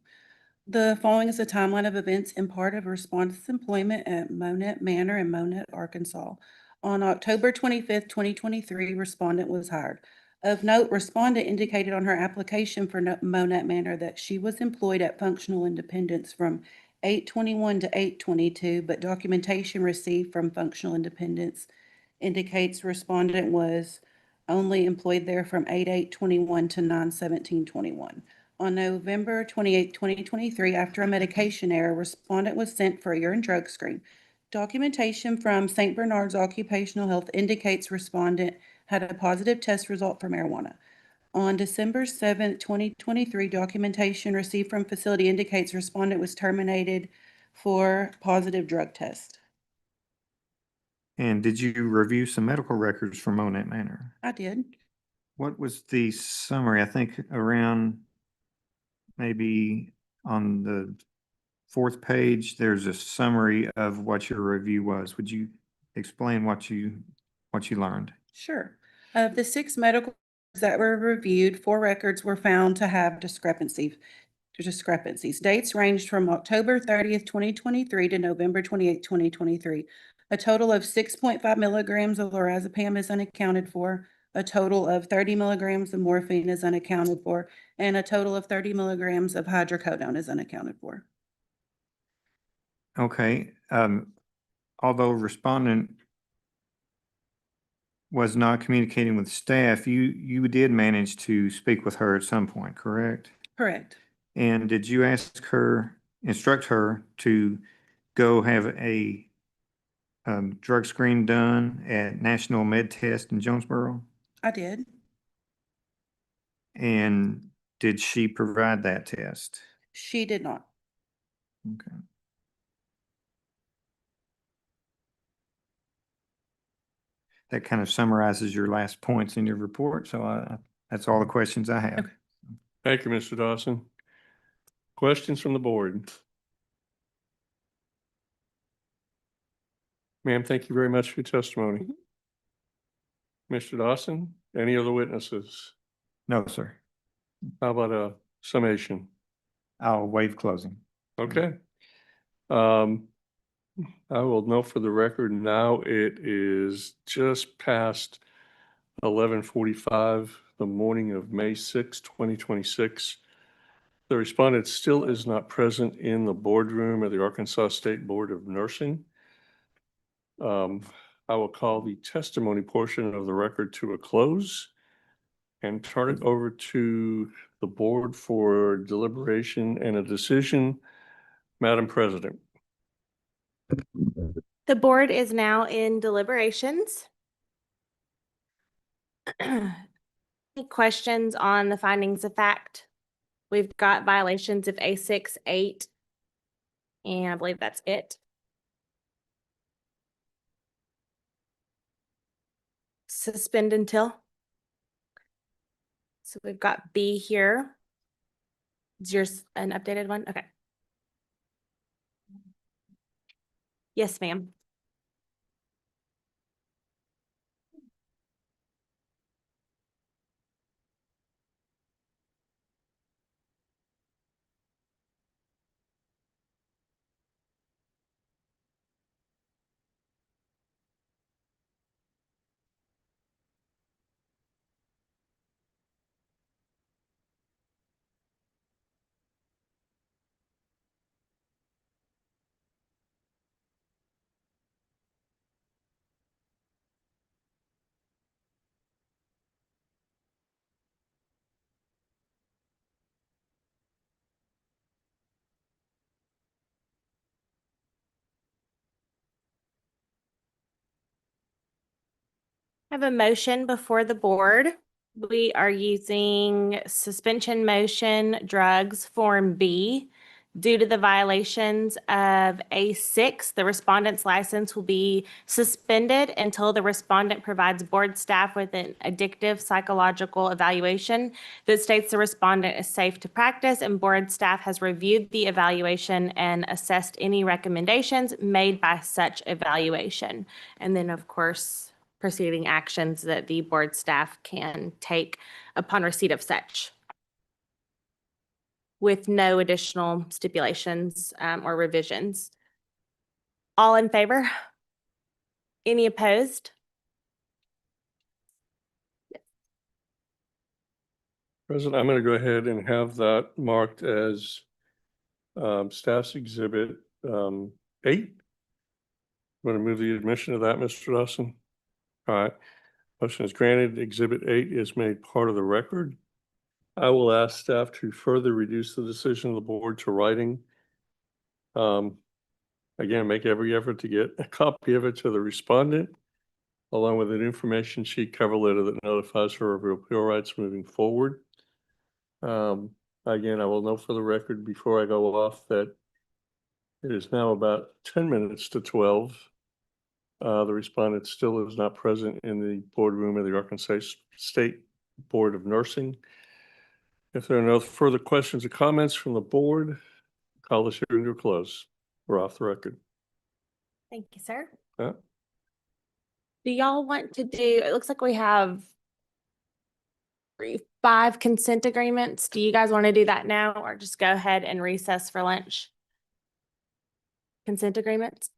The following is a timeline of events in part of respondent's employment at Monette Manor in Monette, Arkansas. On October 25th, 2023, respondent was hired. Of note, respondent indicated on her application for Monette Manor that she was employed at Functional Independence from 8/21 to 8/22, but documentation received from Functional Independence indicates respondent was only employed there from 8/8/21 to 9/17/21. On November 28, 2023, after a medication error, respondent was sent for a urine drug screen. Documentation from St. Bernard's Occupational Health indicates respondent had a positive test result for marijuana. On December 7, 2023, documentation received from facility indicates respondent was terminated for positive drug test. And did you review some medical records from Monette Manor? I did. What was the summary? I think around maybe on the 4th page, there's a summary of what your review was. Would you explain what you learned? Sure. Of the 6 medical records that were reviewed, 4 records were found to have discrepancies. Dates ranged from October 30th, 2023 to November 28th, 2023. A total of 6.5 milligrams of lorazepam is unaccounted for. A total of 30 milligrams of morphine is unaccounted for, and a total of 30 milligrams of hydrocodone is unaccounted for. Okay. Although respondent was not communicating with staff, you did manage to speak with her at some point, correct? Correct. And did you instruct her to go have a drug screen done at National Med Test in Jonesboro? I did. And did she provide that test? She did not. Okay. That kind of summarizes your last points in your report. So that's all the questions I have. Okay. Thank you, Mr. Dawson. Questions from the board? Ma'am, thank you very much for your testimony. Mr. Dawson, any other witnesses? No, sir. How about a summation? I'll waive closing. Okay. I will note for the record now it is just past 11:45, the morning of May 6, 2026. The respondent still is not present in the boardroom of the Arkansas State Board of Nursing. I will call the testimony portion of the record to a close and turn it over to the board for deliberation and a decision. Madam President. The board is now in deliberations. Any questions on the findings of fact? We've got violations of A6, 8, and I believe that's it. Suspend until. So we've got B here. Is yours an updated one? Okay. Yes, ma'am. I have a motion before the board. We are using suspension motion drugs Form B. Due to the violations of A6, the respondent's license will be suspended until the respondent provides board staff with an addictive psychological evaluation that states the respondent is safe to practice, and board staff has reviewed the evaluation and assessed any recommendations made by such evaluation. And then, of course, proceeding actions that the board staff can take upon receipt of such, with no additional stipulations or revisions. All in favor? Any opposed? President, I'm going to go ahead and have that marked as staff's exhibit 8. I'm going to move the admission of that, Mr. Dawson. All right. Motion is granted. Exhibit 8 is made part of the record. I will ask staff to further reduce the decision of the board to writing. Again, make every effort to get a copy of it to the respondent, along with an information sheet cover letter that notifies her of her appeal rights moving forward. Again, I will note for the record before I go off that it is now about 10 minutes to 12. The respondent still is not present in the boardroom of the Arkansas State Board of Nursing. If there are no further questions or comments from the board, call this hearing to a close. We're off the record. Thank you, sir. Yeah. Do y'all want to do, it looks like we have 5 consent agreements. Do you guys want to do that now or just go ahead and recess for lunch? Consent agreements?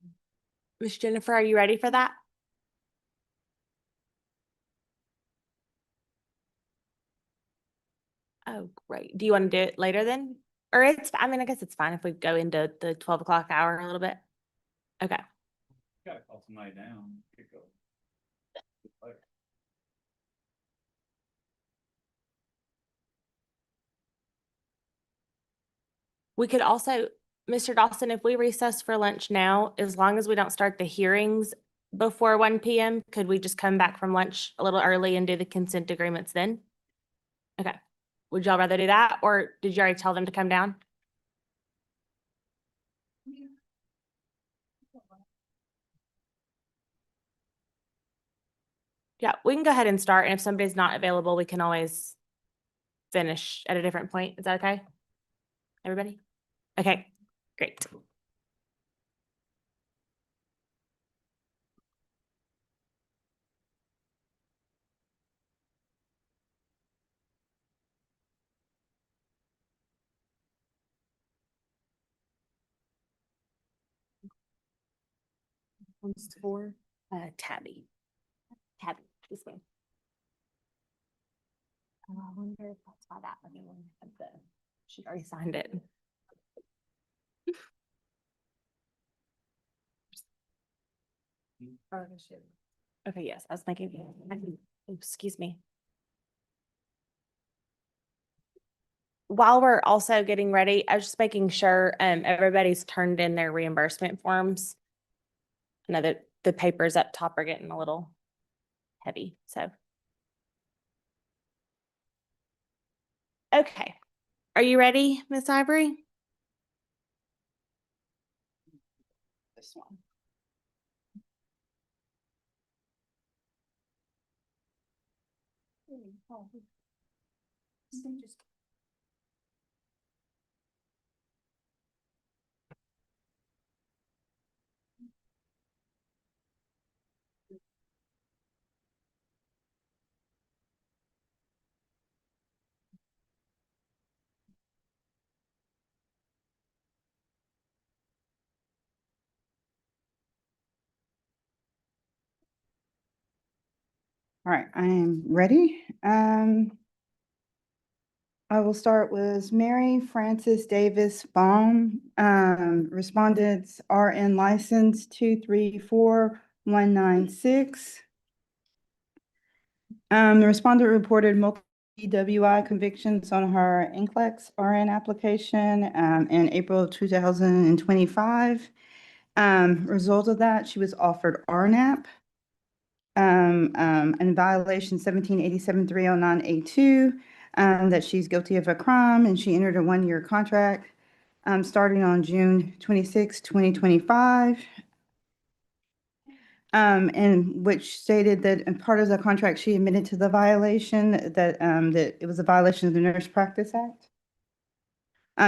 Ms. Jennifer, are you ready for that? Oh, great. Do you want to do it later then? Or it's, I mean, I guess it's fine if we go into the 12 o'clock hour a little bit. Okay. Gotta call somebody down. We could also, Mr. Dawson, if we recess for lunch now, as long as we don't start the hearings before 1 p.m., could we just come back from lunch a little early and do the consent agreements then? Okay. Would y'all rather do that, or did you already tell them to come down? Yeah, we can go ahead and start, and if somebody's not available, we can always finish at a different point. Is that okay? Everybody? Okay, great. One's for Tabby. Tabby, this way. Oh, I wonder if that's why that one had the, she already signed it. Okay, yes, I was thinking, excuse me. While we're also getting ready, I was just making sure everybody's turned in their reimbursement forms. I know that the papers up top are getting a little heavy, so. Okay, are you ready, Miss Ivory? This one. All right, I am ready. I will start with Mary Frances Davis Baum, respondents RN license 234196. The respondent reported multiple DWI convictions on her NCLEX RN application in April of 2025. Result of that, she was offered RNAP. In violation 1787-309A2, that she's guilty of a crime and she entered a one-year contract starting on June 26, 2025. And which stated that in part of the contract, she admitted to the violation that that it was a violation of the Nurse Practice Act.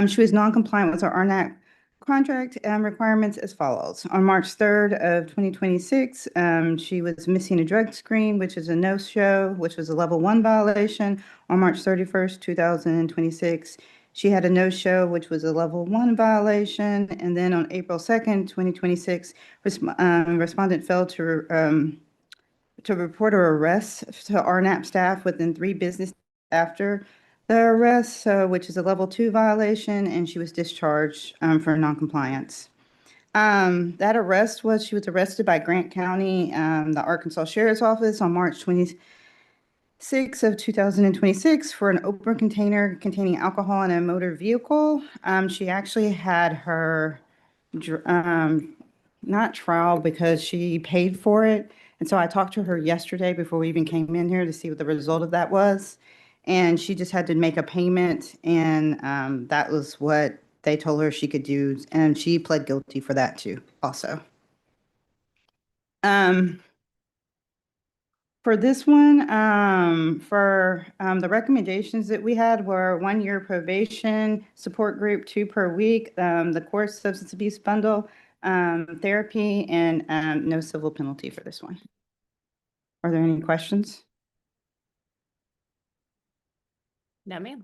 She was non-compliant with her RNAP contract requirements as follows. On March 3rd of 2026, she was missing a drug screen, which is a no-show, which was a level 1 violation. On March 31st, 2026, she had a no-show, which was a level 1 violation. And then on April 2nd, 2026, respondent failed to report her arrest to RNAP staff within 3 business days after the arrest, which is a level 2 violation, and she was discharged for noncompliance. That arrest was, she was arrested by Grant County, the Arkansas Sheriff's Office on March 26th of 2026 for an open container containing alcohol in a motor vehicle. She actually had her, not trial because she paid for it. And so I talked to her yesterday before we even came in here to see what the result of that was. And she just had to make a payment, and that was what they told her she could do, and she pled guilty for that too, also. For this one, the recommendations that we had were 1-year probation, support group 2 per week, the course substance abuse bundle, therapy, and no civil penalty for this one. Are there any questions? No, ma'am.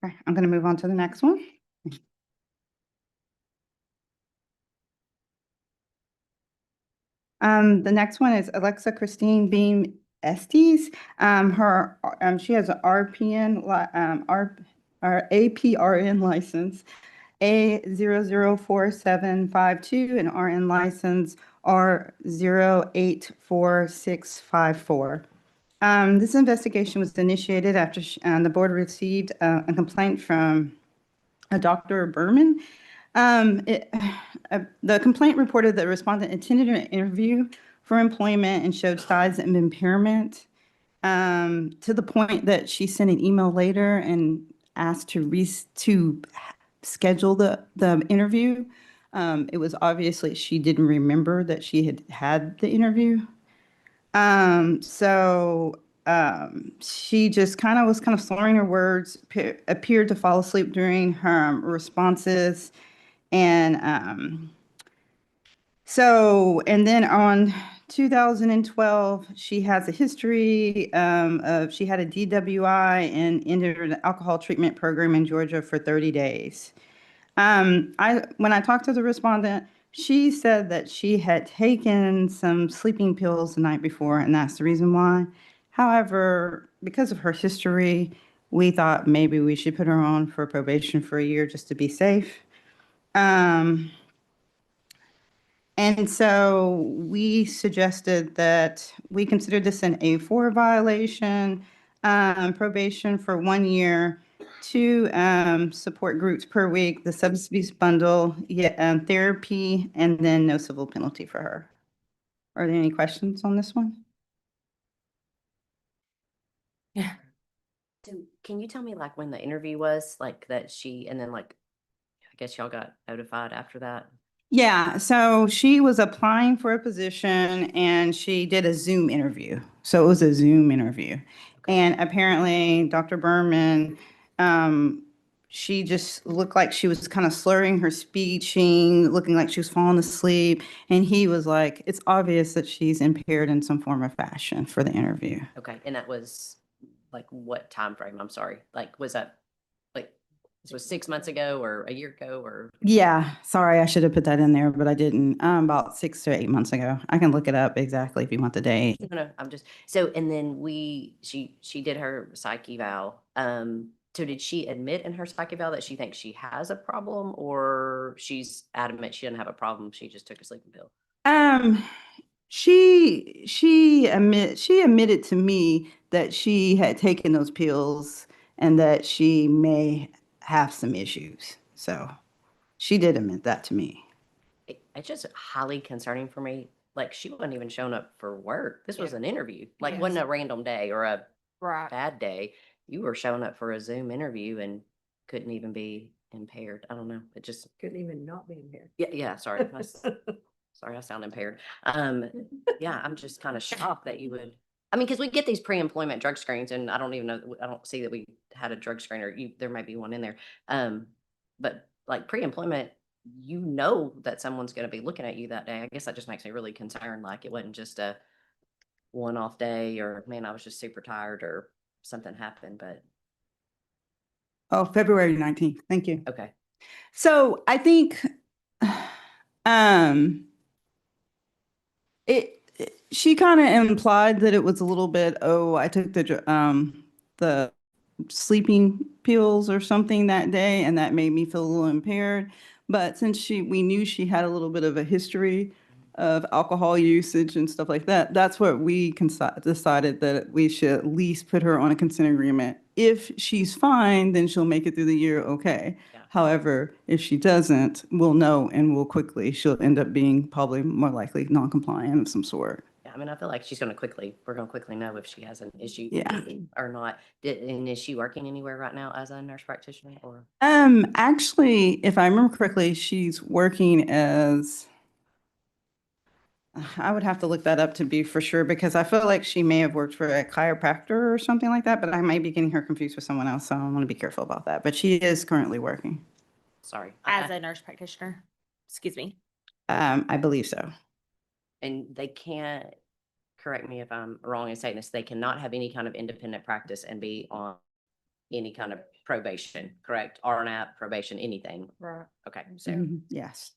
Okay, I'm going to move on to the next one. The next one is Alexa Christine Beam Estes. She has an APRN license A004752 and RN license R084654. This investigation was initiated after the board received a complaint from a Dr. Berman. The complaint reported that the respondent attended an interview for employment and showed signs of impairment to the point that she sent an email later and asked to schedule the interview. It was obviously she didn't remember that she had the interview. So she just was kind of slurring her words, appeared to fall asleep during her responses. And and then on 2012, she has a history of, she had a DWI and entered an alcohol treatment program in Georgia for 30 days. When I talked to the respondent, she said that she had taken some sleeping pills the night before, and that's the reason why. However, because of her history, we thought maybe we should put her on for probation for a year just to be safe. And so we suggested that we consider this an A4 violation, probation for 1 year, 2 support groups per week, the substance abuse bundle, therapy, and then no civil penalty for her. Are there any questions on this one? So can you tell me like when the interview was, like that she, and then like, I guess y'all got notified after that? Yeah, so she was applying for a position and she did a Zoom interview. So it was a Zoom interview. And apparently Dr. Berman, she just looked like she was kind of slurring her speeching, looking like she was falling asleep. And he was like, it's obvious that she's impaired in some form or fashion for the interview. Okay, and that was like what time frame? I'm sorry. Like, was that like, this was 6 months ago or a year ago or? Yeah, sorry, I should have put that in there, but I didn't. About 6 to 8 months ago. I can look it up exactly if you want the date. No, I'm just, so, and then she did her psych eval. So did she admit in her psych eval that she thinks she has a problem, or she's adamant she doesn't have a problem, she just took a sleeping pill? She admitted to me that she had taken those pills and that she may have some issues. So she did admit that to me. It's just highly concerning for me. Like, she wasn't even showing up for work. This was an interview. Like, Yes. wasn't a random day or a Right. bad day. You were showing up for a Zoom interview and couldn't even be impaired. I don't know. It just Couldn't even not be in here. yeah, sorry. Sorry, I sound impaired. Yeah, I'm just kind of shocked that you would. I mean, because we get these pre-employment drug screens, and I don't even know. I don't see that we had a drug screen, or there might be one in there. But like pre-employment, you know that someone's going to be looking at you that day. I guess that just makes me really concerned. Like, it wasn't just a one-off day, or man, I was just super tired, or something happened. But Oh, February 19th. Thank you. okay, So I think she kind of implied that it was a little bit, oh, I took the sleeping pills or something that day, and that made me feel a little impaired. But since we knew she had a little bit of a history of alcohol usage and stuff like that, that's what we decided, that we should at least put her on a consent agreement. If she's fine, then she'll make it through the year, okay. Yeah. However, if she doesn't, we'll know, and she'll end up being probably more likely non-compliant of some sort. yeah. I mean, I feel like we're going to quickly know if she has an issue Yeah. or not. And is she working anywhere right now as a nurse practitioner, or? Actually, if I remember correctly, she's working as, I would have to look that up to be for sure, because I feel like she may have worked for a chiropractor or something like that, but I might be getting her confused with someone else, so I want to be careful about that. But she is currently working. Sorry. As a nurse practitioner. Excuse me. I believe so. And they can't, correct me if I'm wrong in saying this, they cannot have any kind of independent practice and be on any kind of probation, correct? RNAP, probation, anything. Right. Okay, so, Yes.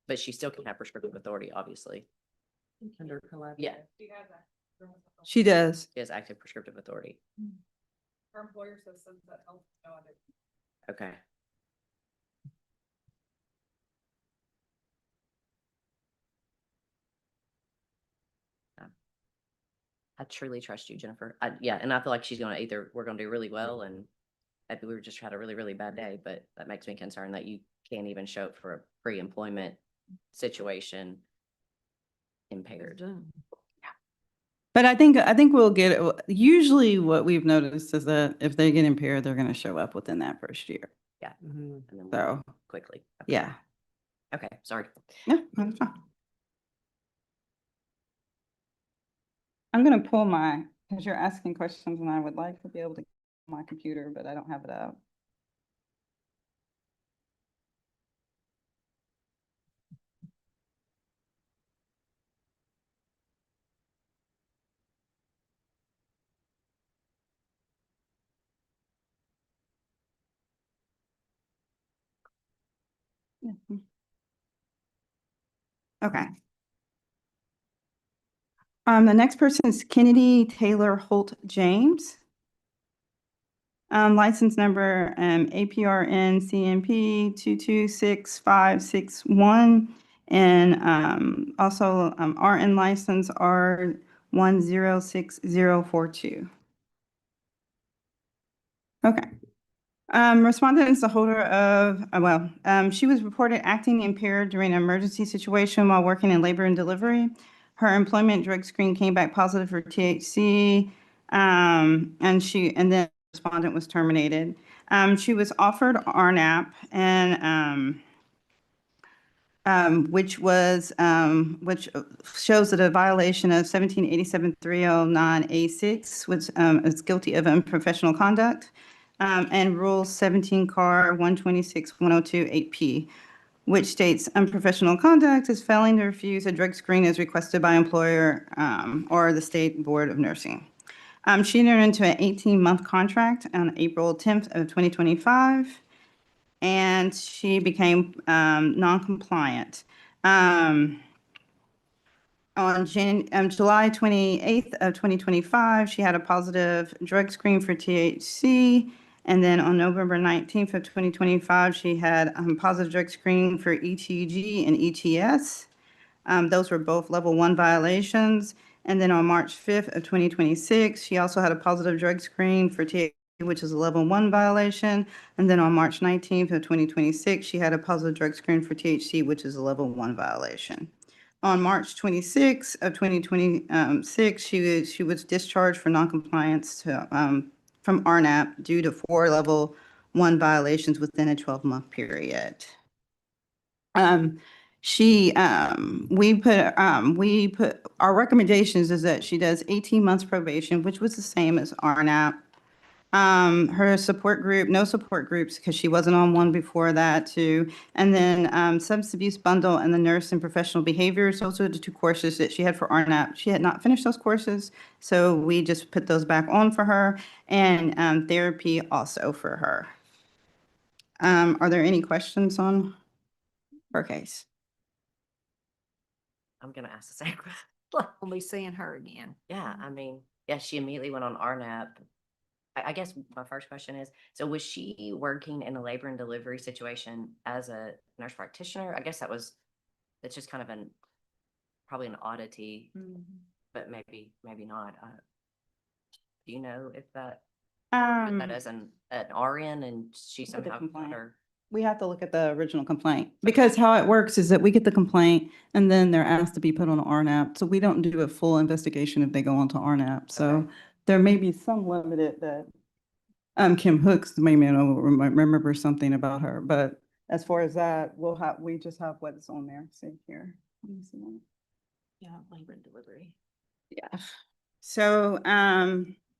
but she still can have prescriptive authority, obviously. Under collaborative. Yeah, She does. she has active prescriptive authority. Her employer says that helps. Okay. I truly trust you, Jennifer. Yeah, and I feel like we're gonna do really well, and maybe we were just had a really, really bad day, but that makes me concerned that you can't even show up for a pre-employment situation impaired. But I think we'll get it. Usually what we've noticed is that if they get impaired, they're going to show up within that first year. Yeah. And then So, quickly. Okay. yeah. Okay, sorry. Yeah, that's fine. I'm going to pull my Because you're asking questions and I would like to be able to get on my computer, but I don't have it up. Mhm. Okay. The next person is Kennedy Taylor Holt James. License number, APRN CMP 226561. And, also, RN license R106042. Okay. Respondent is the holder of, she was reported acting impaired during an emergency situation while working in labor and delivery. Her employment drug screen came back positive for THC, and then respondent was terminated. She was offered RNAP and, which shows that a violation of 1787-309A6, which is guilty of unprofessional conduct, and Rule 17 CAR 126-102-8P, which states unprofessional conduct is failing to refuse a drug screen as requested by employer or the State Board of Nursing. She entered into an 18-month contract on April 10th of 2025. And she became non-compliant. On July 28th of 2025, she had a positive drug screen for THC. And then on November 19th of 2025, she had a positive drug screen for ETG and ETS. Those were both level 1 violations. And then on March 5th of 2026, she also had a positive drug screen for THC, which is a level 1 violation. And then on March 19th of 2026, she had a positive drug screen for THC, which is a level 1 violation. On March 26th of 2026, she was discharged for noncompliance from RNAP due to 4 level 1 violations within a 12-month period. We put our recommendations is that she does 18 months probation, which was the same as RNAP. Her support group, no support groups, because she wasn't on one before that too. And then substance abuse bundle and the nurse and professional behaviors. Those are the 2 courses that she had for RNAP. She had not finished those courses, so we just put those back on for her, and therapy also for her. Are there any questions on her case? I'm gonna ask the same question. We'll be seeing her again. Yeah, I mean, yeah, she immediately went on RNAP. I guess my first question is, so was she working in a labor and delivery situation as a nurse practitioner? I guess it's just kind of probably an oddity, but maybe not. Do you know if that as an RN and she somehow got her? We have to look at the original complaint, because how it works is that we get the complaint and then they're asked to be put on RNAP. So we don't do a full investigation if they go on to RNAP. So there may be some limited that Kim Hooks may remember something about her, but as far as that, we just have what's on there. See here. Let me see that. Yeah, labor and delivery. Yeah. So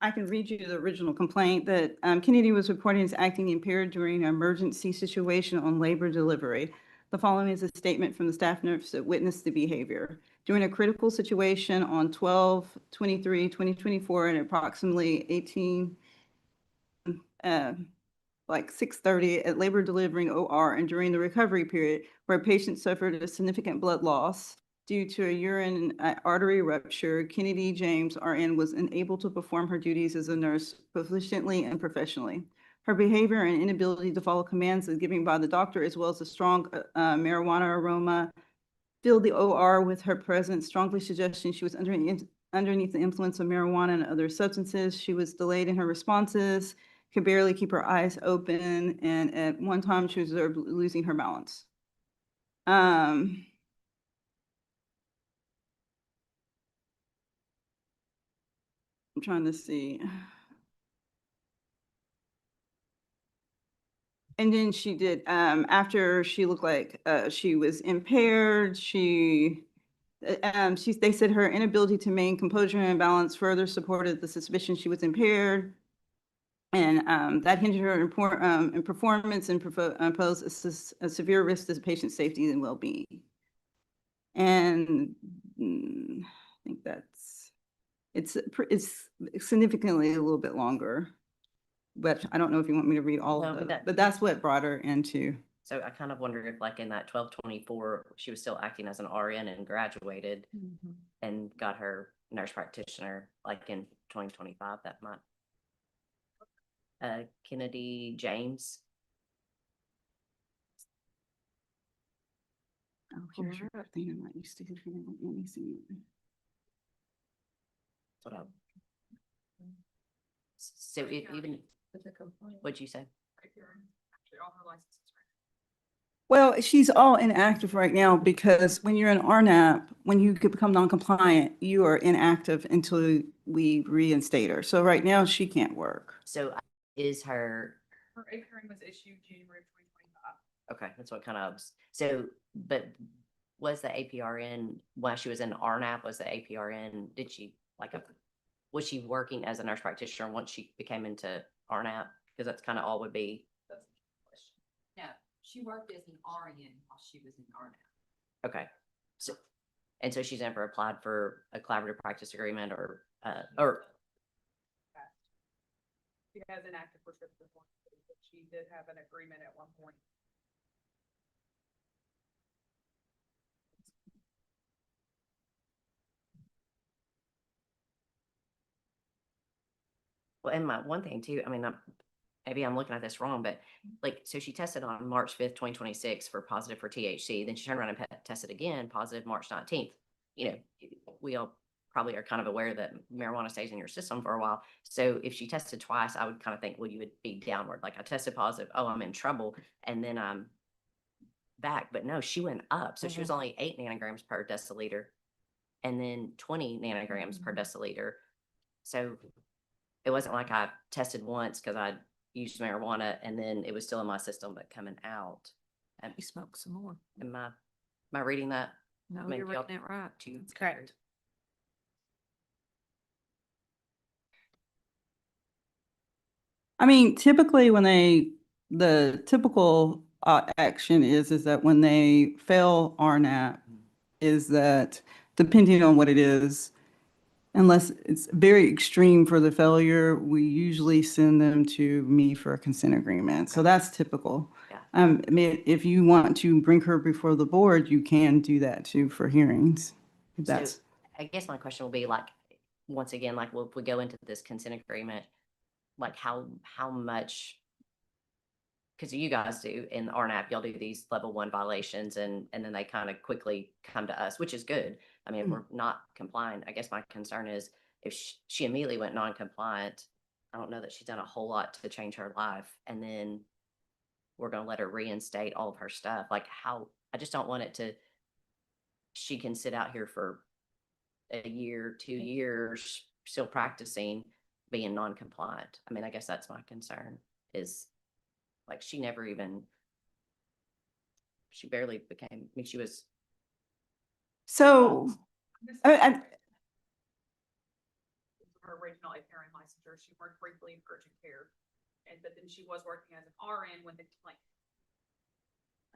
I can read you the original complaint that Kennedy was reporting as acting impaired during an emergency situation on labor delivery. The following is a statement from the staff nurse that witnessed the behavior. During a critical situation on 12/23/2024 at approximately 6:30 at labor delivering OR and during the recovery period, where a patient suffered a significant blood loss due to a urine artery rupture, Kennedy James, RN, was unable to perform her duties as a nurse proficiently and professionally. Her behavior and inability to follow commands as given by the doctor, as well as a strong marijuana aroma, filled the OR with her presence, strongly suggesting she was underneath the influence of marijuana and other substances. She was delayed in her responses, could barely keep her eyes open, and at one time she was observed losing her balance. I'm trying to see. And then she did, after she looked like she was impaired, she They said her inability to maintain composure and balance further supported the suspicion she was impaired. And that hindered her in performance and posed a severe risk to the patient's safety and well-being. And I think it's significantly a little bit longer. But I don't know if you want me to read all No, of but it, but that's what brought her into. So I kind of wondered if like in that 1224, she was still acting as an RN and graduated and got her nurse practitioner like in 2025, that might. Kennedy James. Oh, here's your thing. I might use to let me see. What up? So even, what'd you say? Well, she's all inactive right now because when you're in RNAP, when you could become non-compliant, you are inactive until we reinstate her. So right now she can't work. So is her, Her APRN was issued January 2025. okay, that's what kind of, so, but was the APRN, while she was in RNAP, was the APRN, did she was she working as a nurse practitioner once she became into RNAP? Because that's kind of all would be. No, she worked as an RN while she was in RNAP. Okay, so, and so she's never applied for a collaborative practice agreement or. She has an active prescription form, but she did have an agreement at one point. Well, and my one thing too, I mean, maybe I'm looking at this wrong, but like, so she tested on March 5th, 2026 for positive for THC, then she turned around and tested again, positive March 19th. You know, we all probably are kind of aware that marijuana stays in your system for a while. So if she tested twice, I would kind of think, well, you would be downward. Like I tested positive, oh, I'm in trouble. And then I'm back, but no, she went up. So she was only 8 nanograms per deciliter and then 20 nanograms per deciliter. So it wasn't like I tested once because I used marijuana and then it was still in my system, but coming out. And You smoke some more. am I reading that? No, Maybe you're y'all- reading it right. That's correct. I mean, typically when the typical action is that when they fail RNAP, is that depending on what it is, unless it's very extreme for the failure, we usually send them to me for a consent agreement. So that's typical. Yeah. I mean, if you want to bring her before the board, you can do that too for hearings. If So that's, I guess my question will be like, once again, like, if we go into this consent agreement, like how much, because you guys do in RNAP, y'all do these level 1 violations and then they kind of quickly come to us, which is good. I mean, if we're not compliant, I guess my concern is if she immediately went non-compliant, I don't know that she's done a whole lot to change her life. And then we're going to let her reinstate all of her stuff. Like I just don't want it to, she can sit out here for a year, 2 years, still practicing, being non-compliant. I mean, I guess that's my concern is like, she barely became, I mean, she was. so, I- Her original APRN licensure, she worked briefly in urgent care, but then she was working as an RN when the complaint.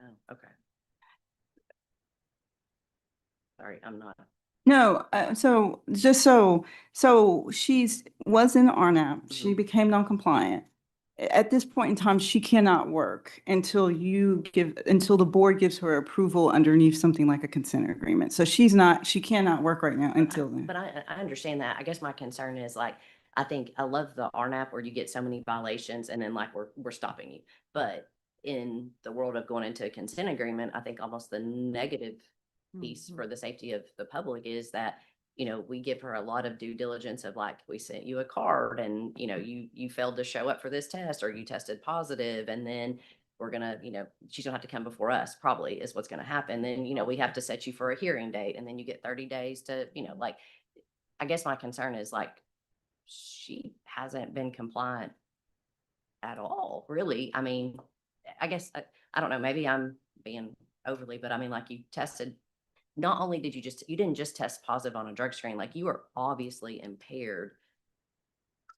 Oh, okay. Sorry, I'm not. no, so was in RNAP. She became non-compliant. At this point in time, she cannot work until the board gives her approval underneath something like a consent agreement. So she cannot work right now until then. But I understand that. I guess my concern is like, I think I love the RNAP where you get so many violations and then like we're stopping you. But in the world of going into a consent agreement, I think almost the negative piece for the safety of the public is that, you know, we give her a lot of due diligence of like, we sent you a card and, you know, you failed to show up for this test or you tested positive and then we're gonna, you know, she's gonna have to come before us probably is what's gonna happen. Then, you know, we have to set you for a hearing date and then you get 30 days to, you know, like, I guess my concern is like, she hasn't been compliant at all, really. I mean, I guess, I don't know, maybe I'm being overly, but I mean, like you tested not only did you didn't just test positive on a drug screen, like you were obviously impaired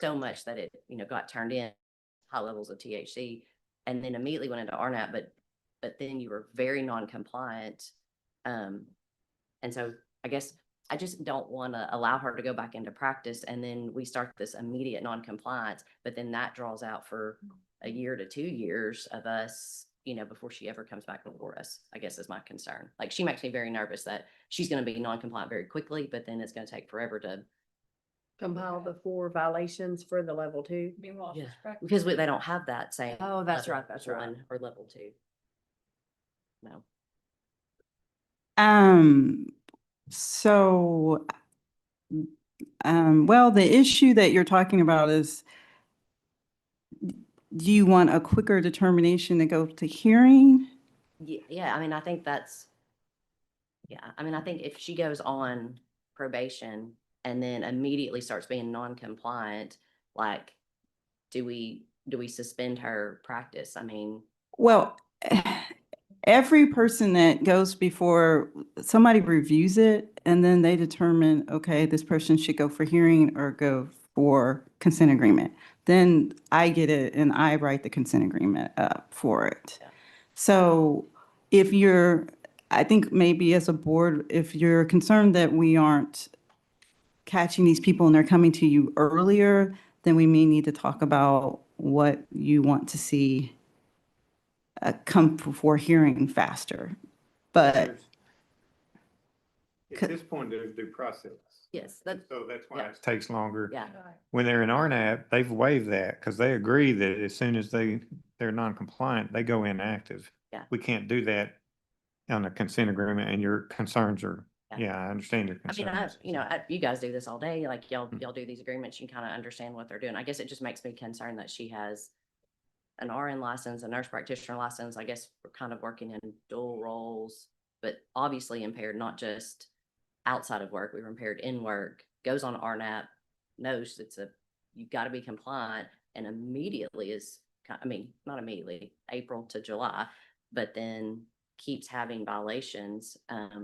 so much that it, got turned in high levels of THC, and then immediately went into RNAP, but then you were very non-compliant. And so I guess I just don't want to allow her to go back into practice, and then we start this immediate non-compliance, but then that draws out for a year to 2 years of us, before she ever comes back before us, I guess is my concern. Like, she makes me very nervous that she's going to be non-compliant very quickly, but then it's going to take forever to Compile the 4 violations for the level 2. Yeah, because they don't have that same. Oh, that's level right, that's right. 1 or level 2. No. So, well, the issue that you're talking about is, do you want a quicker determination to go to hearing? Yeah, I mean, I think that's, I think if she goes on probation and then immediately starts being non-compliant, like, do we suspend her practice? I mean. Well, every person that goes before, somebody reviews it and then they determine, okay, this person should go for hearing or go for consent agreement. Then I get it and I write the consent agreement up for it. Yeah. So I think maybe as a board, if you're concerned that we aren't catching these people and they're coming to you earlier, then we may need to talk about what you want to see come before hearing faster. But at this point, there's due process. Yes, So that's why yeah. it takes longer. Yeah. When they're in RNAP, they've waived that because they agree that as soon as they're non-compliant, they go inactive. Yeah. We can't do that on a consent agreement, and your concerns are, Yeah. I understand your I mean, concerns. you guys do this all day, like y'all do these agreements, you kind of understand what they're doing. I guess it just makes me concerned that she has an RN license, a nurse practitioner license. I guess we're kind of working in dual roles, but obviously impaired, not just outside of work. We were impaired in work, goes on RNAP, knows you've got to be compliant, and immediately not immediately, April to July, but then keeps having violations. I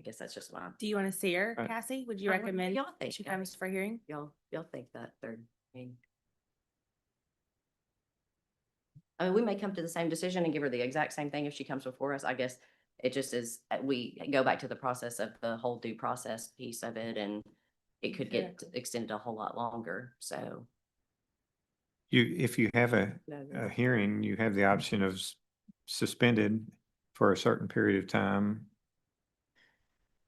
guess that's just Do you want to see her, Right. Cassie? Would you What do recommend y'all think, she guys? comes for hearing? Y'all think that third meeting? I mean, we may come to the same decision and give her the exact same thing if she comes before us. I guess it just is, we go back to the process of the whole due process piece of it, and it could get extended a whole lot longer, so. If you have a hearing, you have the option of suspended for a certain period of time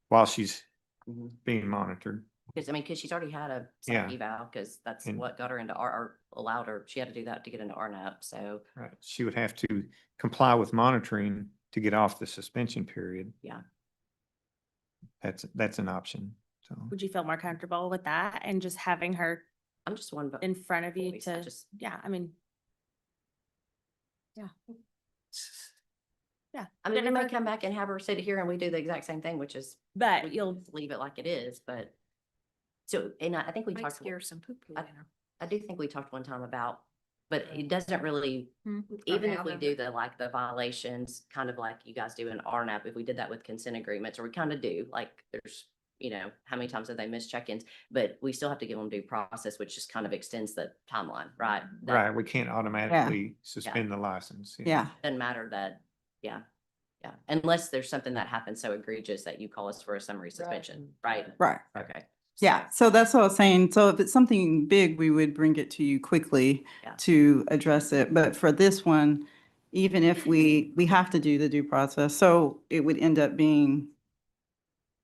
while she's Mhm. being monitored. Because she's already had a Yeah. psych eval, because that's And- what got her into or allowed her, she had to do that to get into RNAP, so. Right. She would have to comply with monitoring to get off the suspension period. Yeah. That's an option, so. Would you feel more comfortable with that and just having her I'm just one, but in front of you voice, I to, just- yeah, I mean. Yeah. Yeah. I mean, we may Jennifer? come back and have her sit here and we do the exact same thing, which is, we But can you'll, just leave it like it is, but. So, and I think we Might talked, scare some poo-poo in her. I do think we talked one time about, but it doesn't really, Hmm. even Okay, if we do the violations, kind of like you guys do in RNAP, if we did that with consent agreements, or we kind of do, like, there's, how many times have they missed check-ins, but we still have to give them due process, which just kind of extends the timeline, right? That Right, we can't automatically suspend the license. Yeah. Doesn't matter that, yeah, unless there's something that happens so egregious that you call us for a summary suspension, right? Right. Okay. Yeah, so that's what I was saying. So if it's something big, we would bring it to you quickly Yeah. to address it. But for this one, even if we have to do the due process, so it would end up being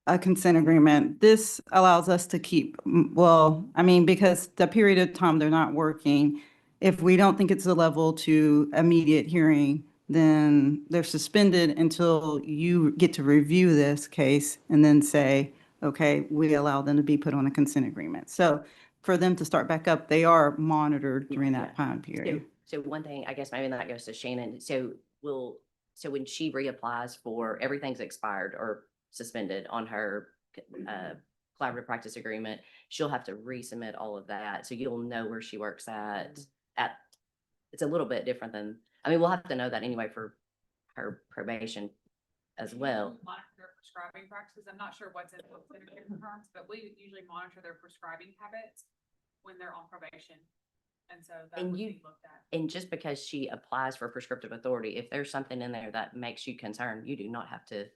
a consent agreement. This allows us to keep, because the period of time they're not working, if we don't think it's a level 2 immediate hearing, then they're suspended until you get to review this case and then say, okay, we allow them to be put on a consent agreement. So for them to start back up, they are monitored during that time period. So one thing, I guess maybe that goes to Shannon. So when she reapplies for, everything's expired or suspended on her collaborative practice agreement, she'll have to resubmit all of that. So you'll know where she works at, it's a little bit different than, we'll have to know that anyway for her probation as well. Monitor prescribing practices. I'm not sure what's in the terms, but we usually monitor their prescribing habits when they're on probation. And so that And would you, be looked at. and just because she applies for prescriptive authority, if there's something in there that makes you concerned, you do not have to.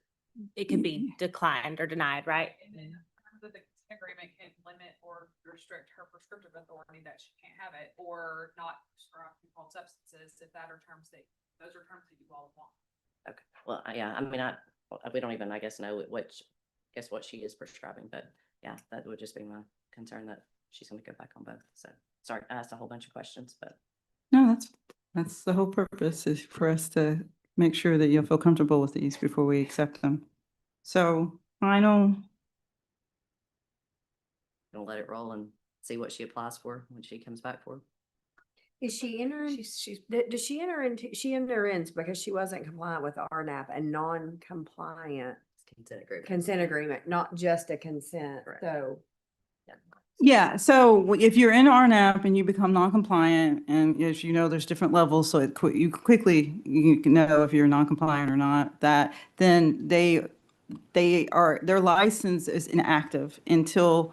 It can be declined or denied, right? And then in terms of the consent agreement can limit or restrict her prescriptive authority that she can't have it or not prescribe controlled substances if that are terms that, those are terms that you all want. Okay, well, yeah, I mean, we don't even, I guess, know guess what she is prescribing, but yeah, that would just be my concern that she's gonna go back on both. So, sorry, I asked a whole bunch of questions, but. No, that's the whole purpose, is for us to make sure that you'll feel comfortable with these before we accept them. So final, Gonna let it roll and see what she applies for when she comes back for. Is she entering, does she enter into, she enters because she wasn't compliant with RNAP and non-compliant consent agreement, not just a consent, so. yeah, so if you're in RNAP and you become non-compliant, and as you know, there's different levels, so you quickly, you can know if you're non-compliant or not, that then their license is inactive until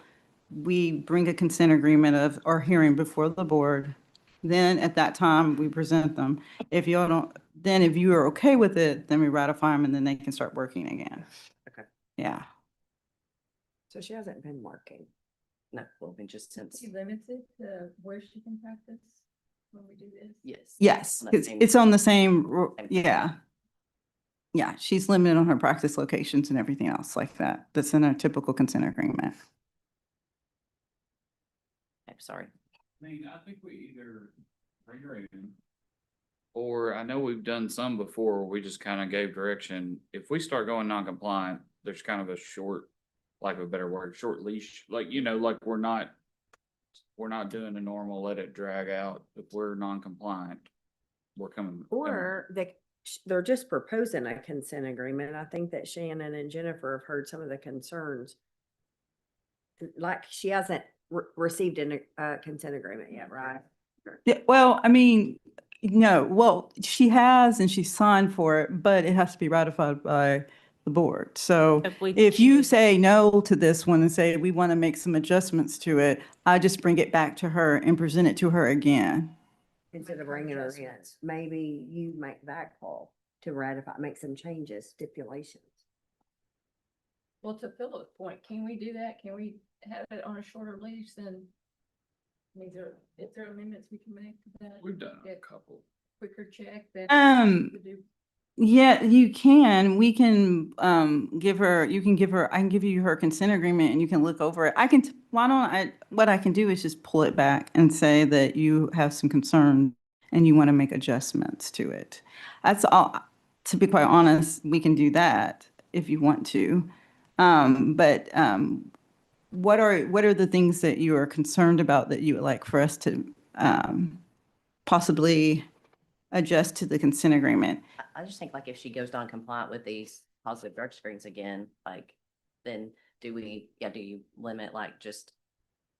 we bring a consent agreement or hearing before the board. Then at that time, we present them. If you don't, then if you are okay with it, then we ratify them and then they can start working again. Okay. Yeah. So she hasn't been working. No, well, we just since. limited to where she can practice when we do this? Yes. Yes, On that it's, same- it's on the same, same- yeah. Yeah, she's limited on her practice locations and everything else like that. That's in a typical consent agreement. I'm sorry. I mean, I think we either bring her in, or I know we've done some before, where we just kind of gave direction. If we start going non-compliant, there's kind of a short, lack of a better word, short leash, like, like we're not doing a normal, let it drag out. If we're non-compliant, we're coming. Or they're just proposing a consent agreement. I think that Shannon and Jennifer have heard some of the concerns. Like she hasn't received a consent agreement yet, right? Yeah, well, I mean, no, well, she has and she signed for it, but it has to be ratified by the board. So if you say no to this one and say, we want to make some adjustments to it, I just bring it back to her and present it to her again. Instead of bringing her in, maybe you make that call to ratify, make some changes, stipulations. Well, to Philip's point, can we do that? Can we have it on a shorter leash than? I mean, is there amendments we can make to that? We've done a Get couple. quicker check that. Um, we do? Yeah, you can. We can give her, I can give you her consent agreement and you can look over it. What I can do is just pull it back and say that you have some concern and you want to make adjustments to it. That's all. To be quite honest, we can do that if you want to. But what are the things that you are concerned about that you would like for us to possibly adjust to the consent agreement? I just think like if she goes non-compliant with these positive drug screens again, like, then do you limit like just,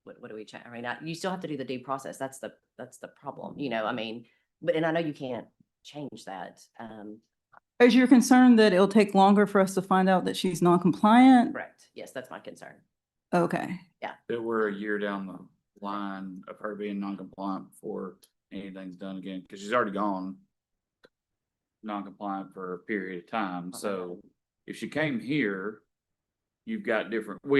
what do we check? I mean, you still have to do the due process. That's the problem, I mean, and I know you can't change that. Is your concern that it'll take longer for us to find out that she's non-compliant? Correct. Yes, that's my concern. Okay. Yeah. That we're a year down the line of her being non-compliant before anything's done again, because she's already gone non-compliant for a period of time. So if she came here, we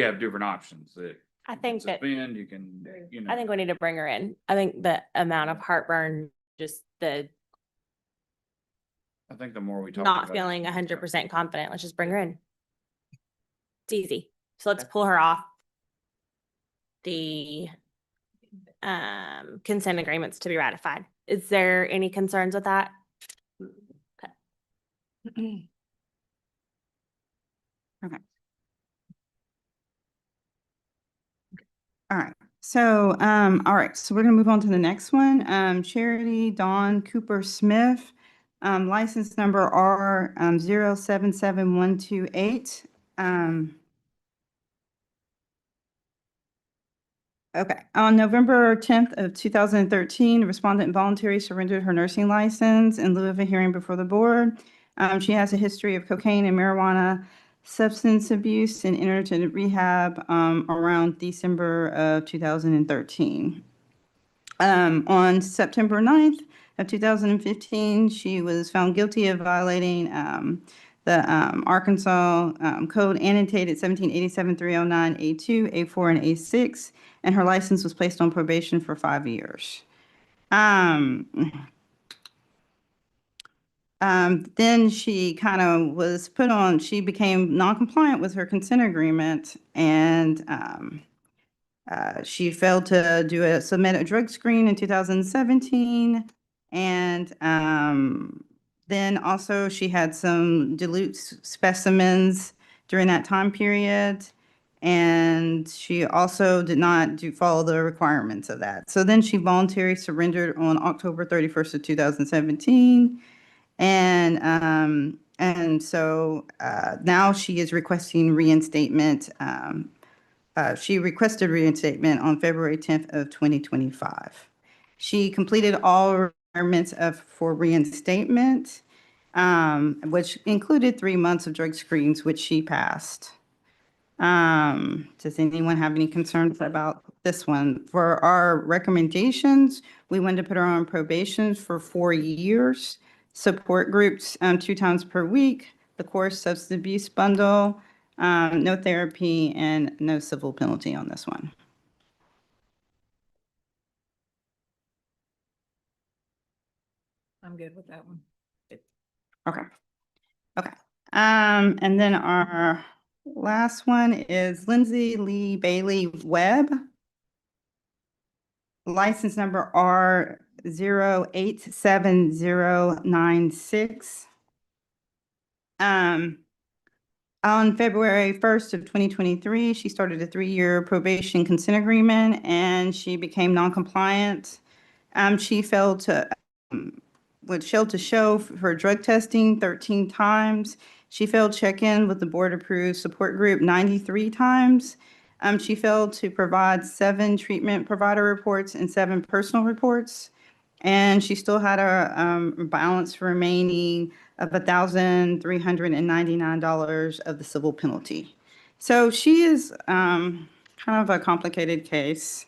have different options that I think that, suspend, you can, I think we need to bring her in. I think the amount of heartburn, just the I think the more we talk not about it, feeling 100% confident, let's just bring her in. It's easy. So let's pull her off the consent agreements to be ratified. Is there any concerns with that? Okay. All right. So, all right. So we're gonna move on to the next one. Charity Dawn Cooper Smith, license number R 077128. Okay, on November 10th of 2013, respondent voluntarily surrendered her nursing license in lieu of a hearing before the board. She has a history of cocaine and marijuana substance abuse and entered into rehab around December of 2013. On September 9th of 2015, she was found guilty of violating the Arkansas Code annotated 1787-309A2, A4, and A6, and her license was placed on probation for 5 years. Then she kind of was put on, she became non-compliant with her consent agreement, and she failed to submit a drug screen in 2017. And then also she had some dilute specimens during that time period. And she also did not follow the requirements of that. So then she voluntarily surrendered on October 31st of 2017. And so now she is requesting reinstatement. She requested reinstatement on February 10th of 2025. She completed all requirements for reinstatement, which included 3 months of drug screens, which she passed. Does anyone have any concerns about this one? For our recommendations, we wanted to put her on probation for 4 years, support groups 2 times per week, the course substance abuse bundle, no therapy, and no civil penalty on this one. I'm good with that one. Okay. Okay. And then our last one is Lindsay Lee Bailey Webb. License number R087096. On February 1st of 2023, she started a 3-year probation consent agreement and she became non-compliant. She failed to show for drug testing 13 times. She failed check-in with the board-approved support group 93 times. She failed to provide 7 treatment provider reports and 7 personal reports. And she still had a balance remaining of $1,399 of the civil penalty. So she is kind of a complicated case.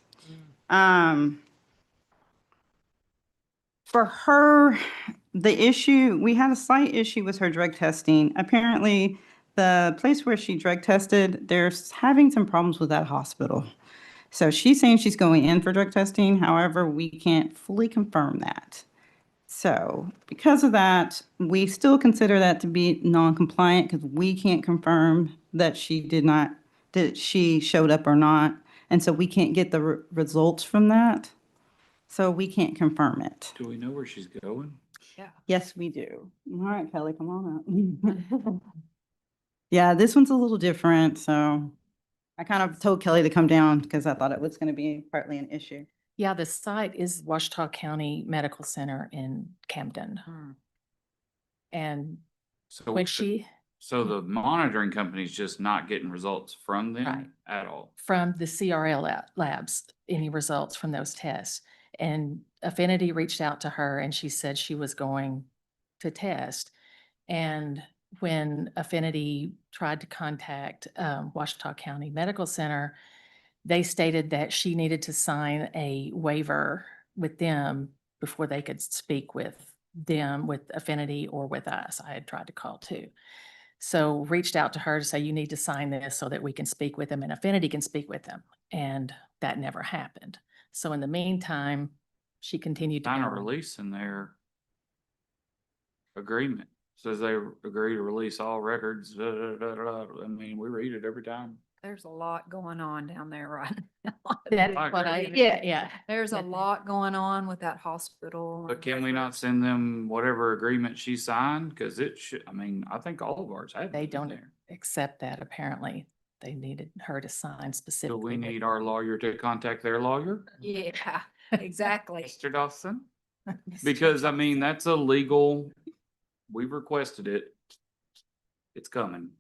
For her, the issue, we had a slight issue with her drug testing. Apparently, the place where she drug tested, they're having some problems with that hospital. So she's saying she's going in for drug testing. However, we can't fully confirm that. So because of that, we still consider that to be non-compliant because we can't confirm that that she showed up or not. And so we can't get the results from that. So we can't confirm it. Do we know where she's going? Yeah. Yes, we do. All right, Kelly, come on up. Yeah, this one's a little different, so I kind of told Kelly to come down because I thought it was going to be partly an issue. Yeah, the site is Washita County Medical Center in Camden. And So when she, So the monitoring company's just not getting results from them Right. at all. from the CRL labs, any results from those tests. And Affinity reached out to her and she said she was going to test. And when Affinity tried to contact Washita County Medical Center, they stated that she needed to sign a waiver with them before they could speak with them, with Affinity or with us. I had tried to call too. So reached out to her to say, you need to sign this so that we can speak with them and Affinity can speak with them. And that never happened. So in the meantime, she continued to Sign a go. release in their agreement. Says they agree to release all records. I mean, we read it every time. There's a lot going on down there right now. That is I what I, agree. yeah. There's a But- lot going on with that hospital. But can we not send them whatever agreement she signed? Cause it should, I mean, I think all of ours have. They it in don't there. accept that apparently. They needed her to sign So specifically. we with- need our lawyer to contact their lawyer, Yeah, exactly. Mr. Dawson. Because I mean, that's a legal, we've requested it. It's coming.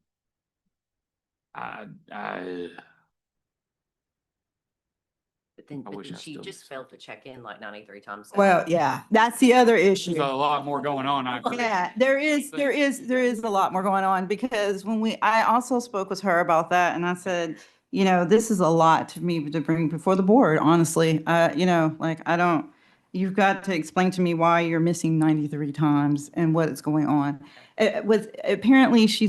But wish then I she still just failed to check in like 93 times. Well, yeah, that's the other issue. There's a lot more going on. I agree. Yeah, there is a lot more going on because I also spoke with her about that and I said, you know, this is a lot to me to bring before the board, honestly. You know, like you've got to explain to me why you're missing 93 times and what is going on. Apparently she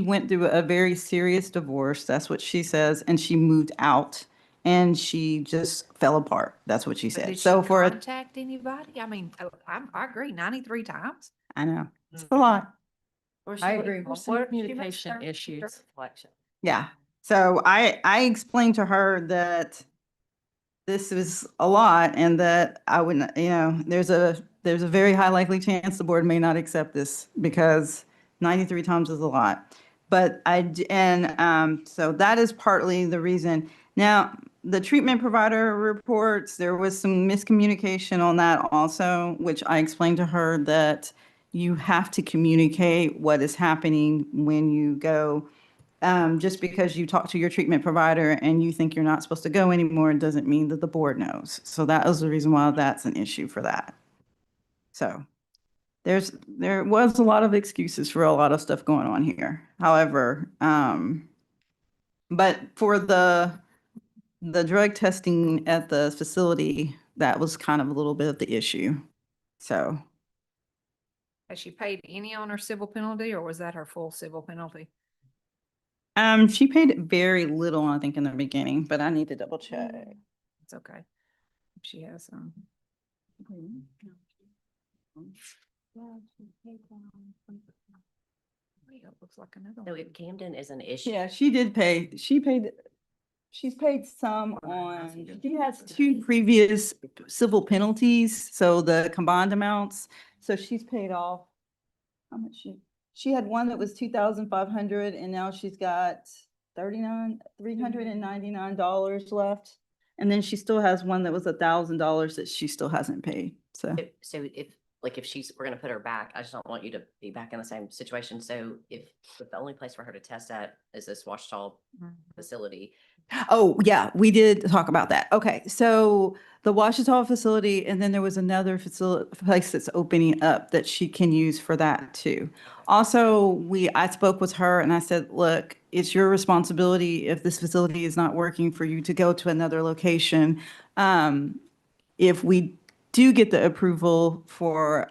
went through a very serious divorce. That's what she says. And she moved out and she just fell apart. That's what she But said. did So she for a contact anybody? I mean, I agree, 93 times. I know. It's a lot. I agree. There's some What- communication issues. Yeah. So I explained to her that this is a lot and that I wouldn't, you know, there's a very high likely chance the board may not accept this because 93 times is a lot. But so that is partly the reason. Now, the treatment provider reports, there was some miscommunication on that also, which I explained to her that you have to communicate what is happening when you go. Just because you talk to your treatment provider and you think you're not supposed to go anymore doesn't mean that the board knows. So that was the reason why that's an issue for that. So there was a lot of excuses for a lot of stuff going on here. However, but for the drug testing at the facility, that was kind of a little bit of the issue. So Has she paid any on her civil penalty or was that her full civil penalty? she paid very little, I think, in the beginning, but I need to double check. It's okay. She has some. Looks like another So one. if Camden is an issue. Yeah, she did pay. She's paid some on, she has 2 previous civil penalties, so the combined amounts. So she's paid off. How much she had one that was 2,500 and now she's got $399 left. And then she still has one that was $1,000 that she still hasn't paid. So So if, like, if we're gonna put her back, I just don't want you to be back in the same situation. So if the only place for her to test at is this Washita facility. oh, yeah, we did talk about that. Okay, so the Washita facility, and then there was another place that's opening up that she can use for that too. Also, I spoke with her and I said, look, it's your responsibility if this facility is not working for you to go to another location. If we do get the approval for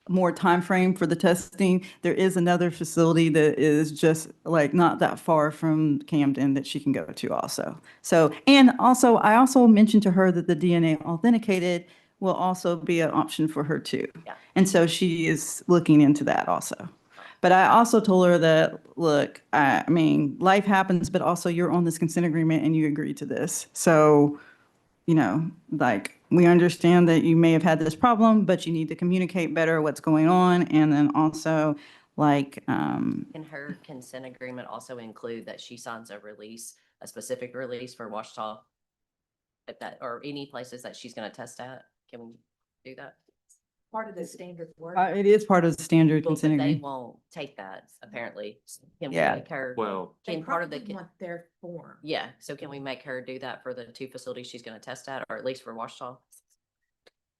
more time frame for the testing, there is another facility that is just like not that far from Camden that she can go to also. So, and also, I also mentioned to her that the DNA authenticated will also be an option for her too. Yeah. And so she is looking into that also. But I also told her that, look, I mean, life happens, but also you're on this consent agreement and you agreed to this. So, you know, like, we understand that you may have had this problem, but you need to communicate better what's going on. And then also, like, Can her consent agreement also include that she signs a specific release for Washita? Or any places that she's gonna test at? Can we do that? Part of the standard work. it is part of the standard Well, but consent they agreement. won't take that, apparently. Can we Yeah. make her? Well, Can part of the, Want their form. yeah, so can we make her do that for the 2 facilities she's gonna test at, or at least for Washita?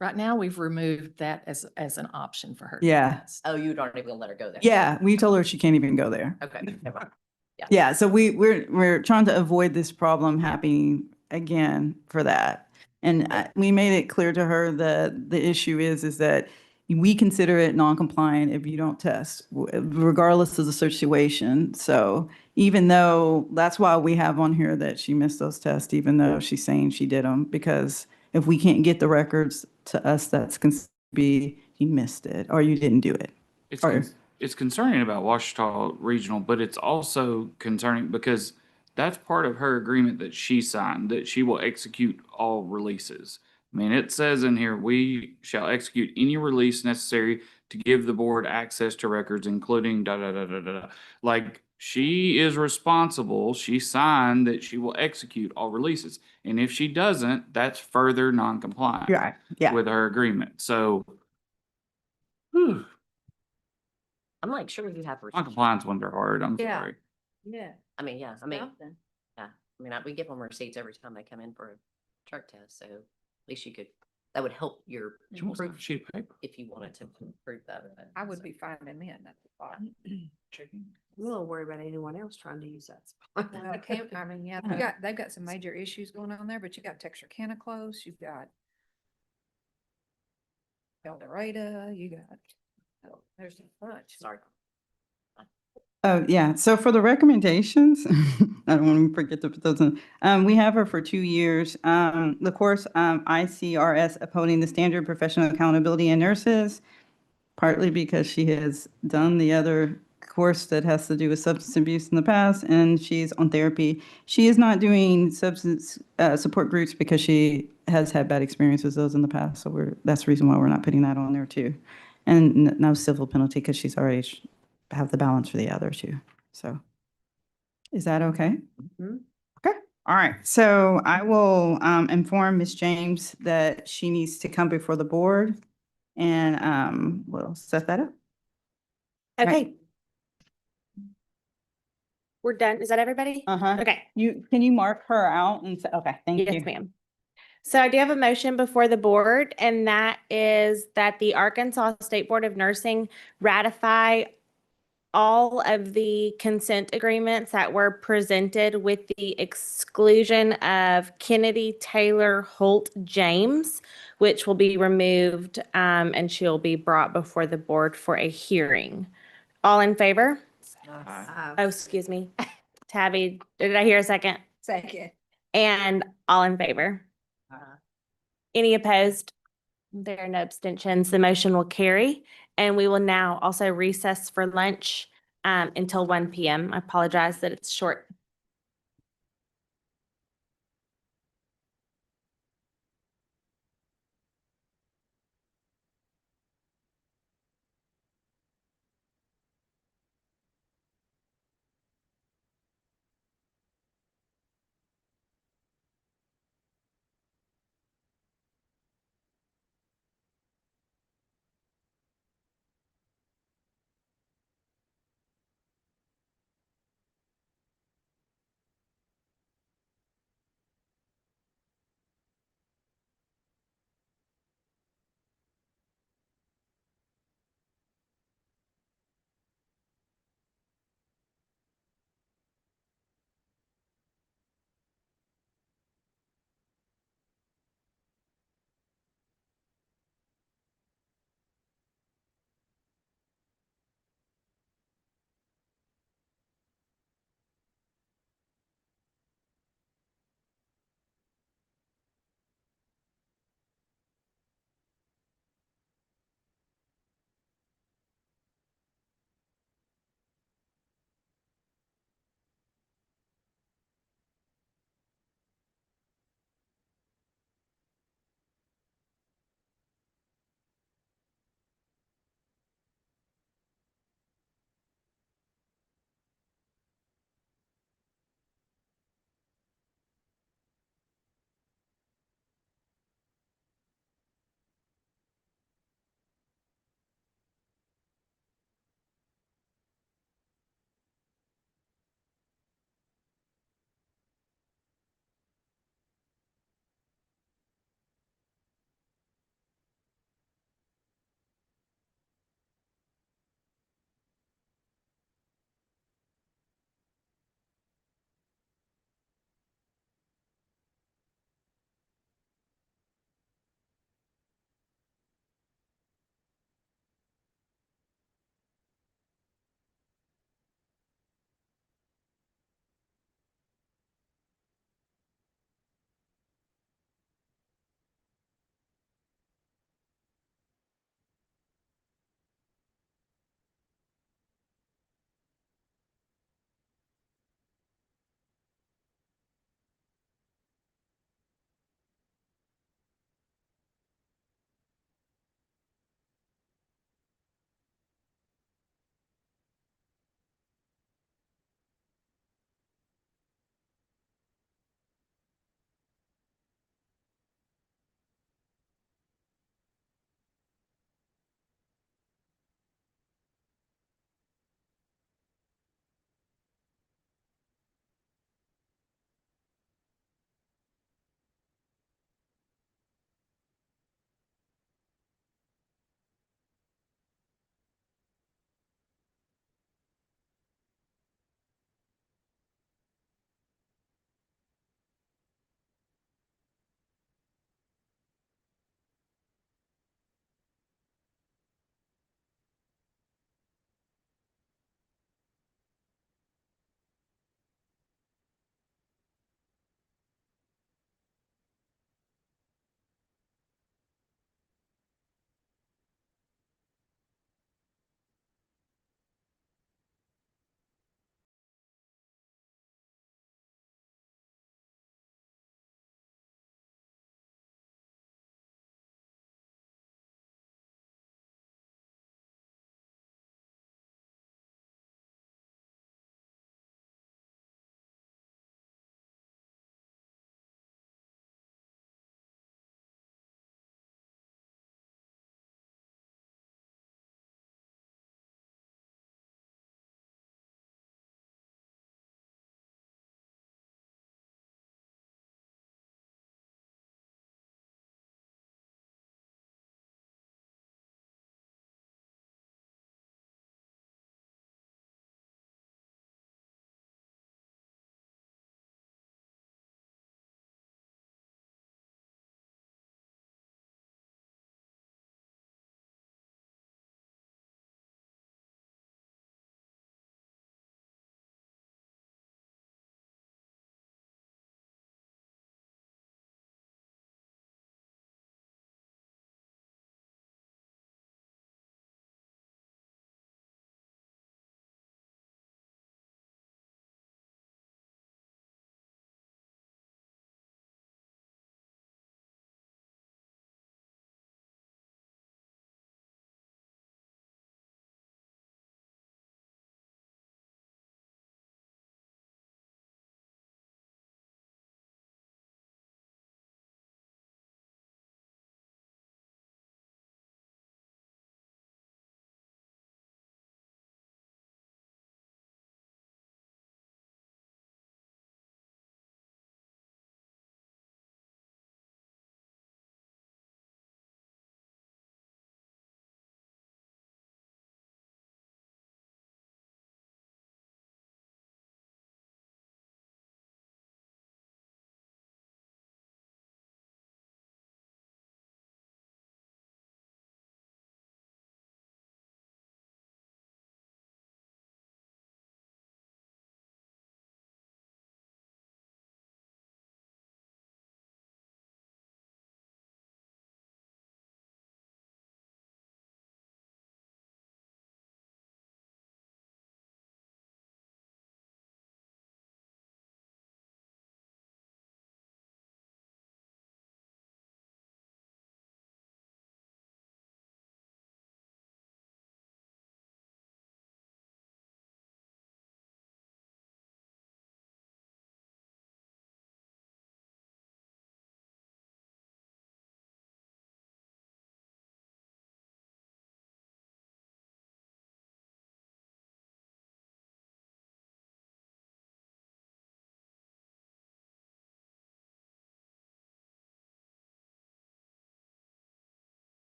Right now, we've removed that as an option for her. to Yeah. test. Oh, you aren't even gonna let her go there? Yeah, we told her she can't even go there. Okay. never mind. Yeah, so we're trying to avoid this problem happening again for that. And we made it clear to her that the issue is that we consider it non-compliant if you don't test, regardless of the situation. So even though, that's why we have on here that she missed those tests, even though she's saying she did them, because if we can't get the records to us, that's considered to be you missed it or you didn't do it. It's concerning about Washita Regional, but it's also concerning because that's part of her agreement that she signed, that she will execute all releases. I mean, it says in here, we shall execute any release necessary to give the board access to records, including da, da, da, da, da, da. Like, she is responsible. She signed that she will execute all releases. And if she doesn't, that's further non-compliant Right, yeah. with her agreement. So, whew, I'm like, sure you have. non-compliance ones are hard. I'm Yeah. sorry. Yeah. I mean, yeah, I mean, Something. yeah. I mean, we give them receipts every time they come in for a drug test, so at least you could, that would help your She wants a proof sheet of paper. if you wanted to prove that. I would be finding then, that's fine. Checking. I'm a little worried about anyone else trying to use that spot. Well, I mean, yeah, they've got some major issues going on there, but you got Texarkana close, you've got El Dorado, you got, oh, there's a bunch. Sorry. Oh, yeah. So for the recommendations, I don't want to forget to put those in. We have her for 2 years. The course, ICRS upholding the standard professional accountability in nurses, partly because she has done the other course that has to do with substance abuse in the past, and she's on therapy. She is not doing substance support groups because she has had bad experiences with those in the past. So that's the reason why we're not putting that on there too. And no civil penalty because she's already have the balance for the other two. So is that okay? Mhm. Okay. All right. So I will inform Ms. James that she needs to come before the board and we'll set that up. Right. Okay. We're done. Is that everybody? Uh-huh. Okay. Can you mark her out and say, okay, thank you. Yes, ma'am. So I do have a motion before the board, and that is that the Arkansas State Board of Nursing ratify all of the consent agreements that were presented with the exclusion of Kennedy Taylor Holt James, which will be removed, and she'll be brought before the board for a hearing. All in favor? Oh, excuse me. Tabby, did I hear a second? Second. And all in favor? Any opposed? There are no abstentions. The motion will carry. And we will now also recess for lunch until 1 p.m. I apologize that it's short.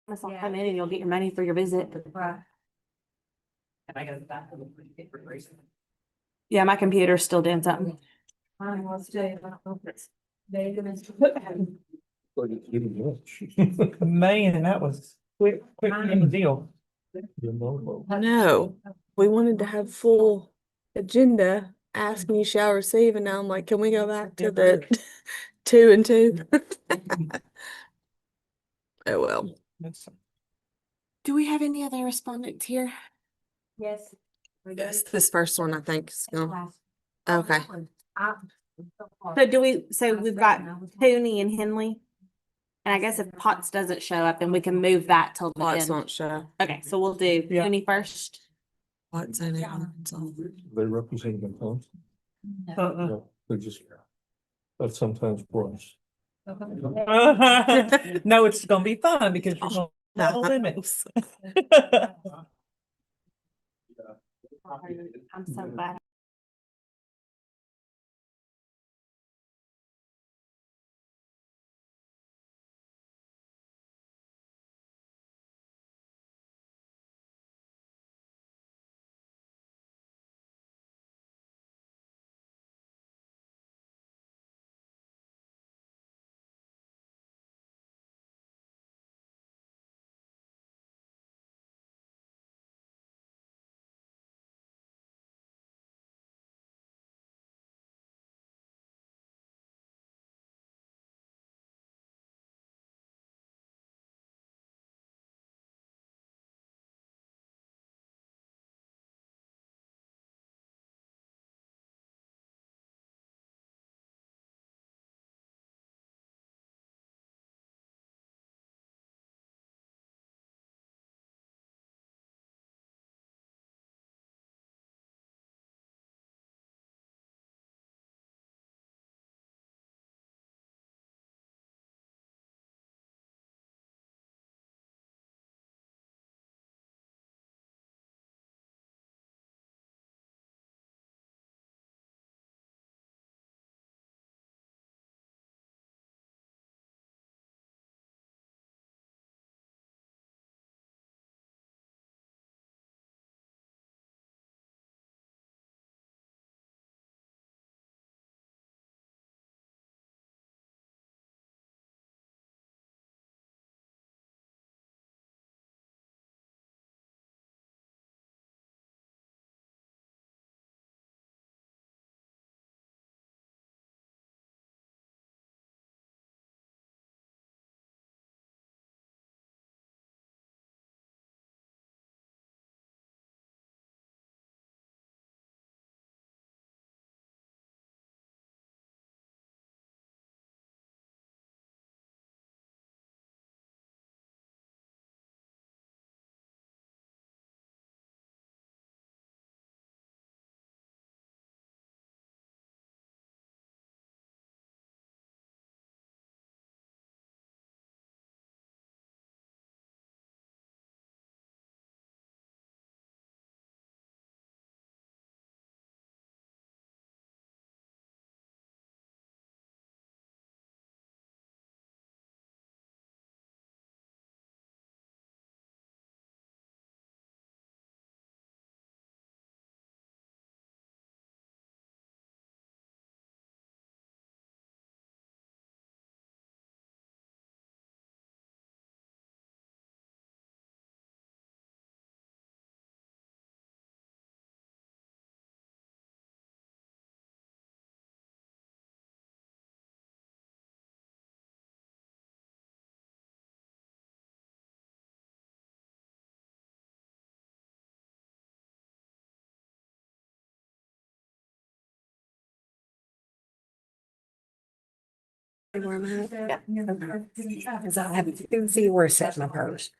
This will come in and you'll get your money for your visit. Yeah, my computer's still doing something. Man, that was quick deal. I know. We wanted to have full agenda, ask and you shall receive, and now I'm like, can we go back to the 2 and 2? Oh, well. Do we have any other respondents here? Yes. Yes, this first one, I think. Is gonna- Okay. So we've got Cooney and Henley. And I guess if Potts doesn't show up, then we can move that till the Lots end. won't show. Okay, so we'll do Cooney first. Lots in it. They represent them, huh? No, they're just, that's sometimes for us. No, it's gonna be fun because you're gonna no limits. I'm so glad. Where I'm at? Yeah. Cause I have to see where I set my purse.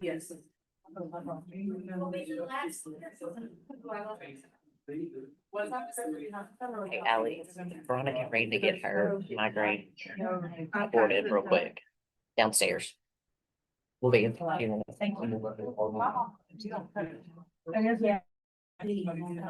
Yes. Hey, Ally, Veronica ran to get her migraine aborted real quick downstairs. We'll be in. Thank you. Oh,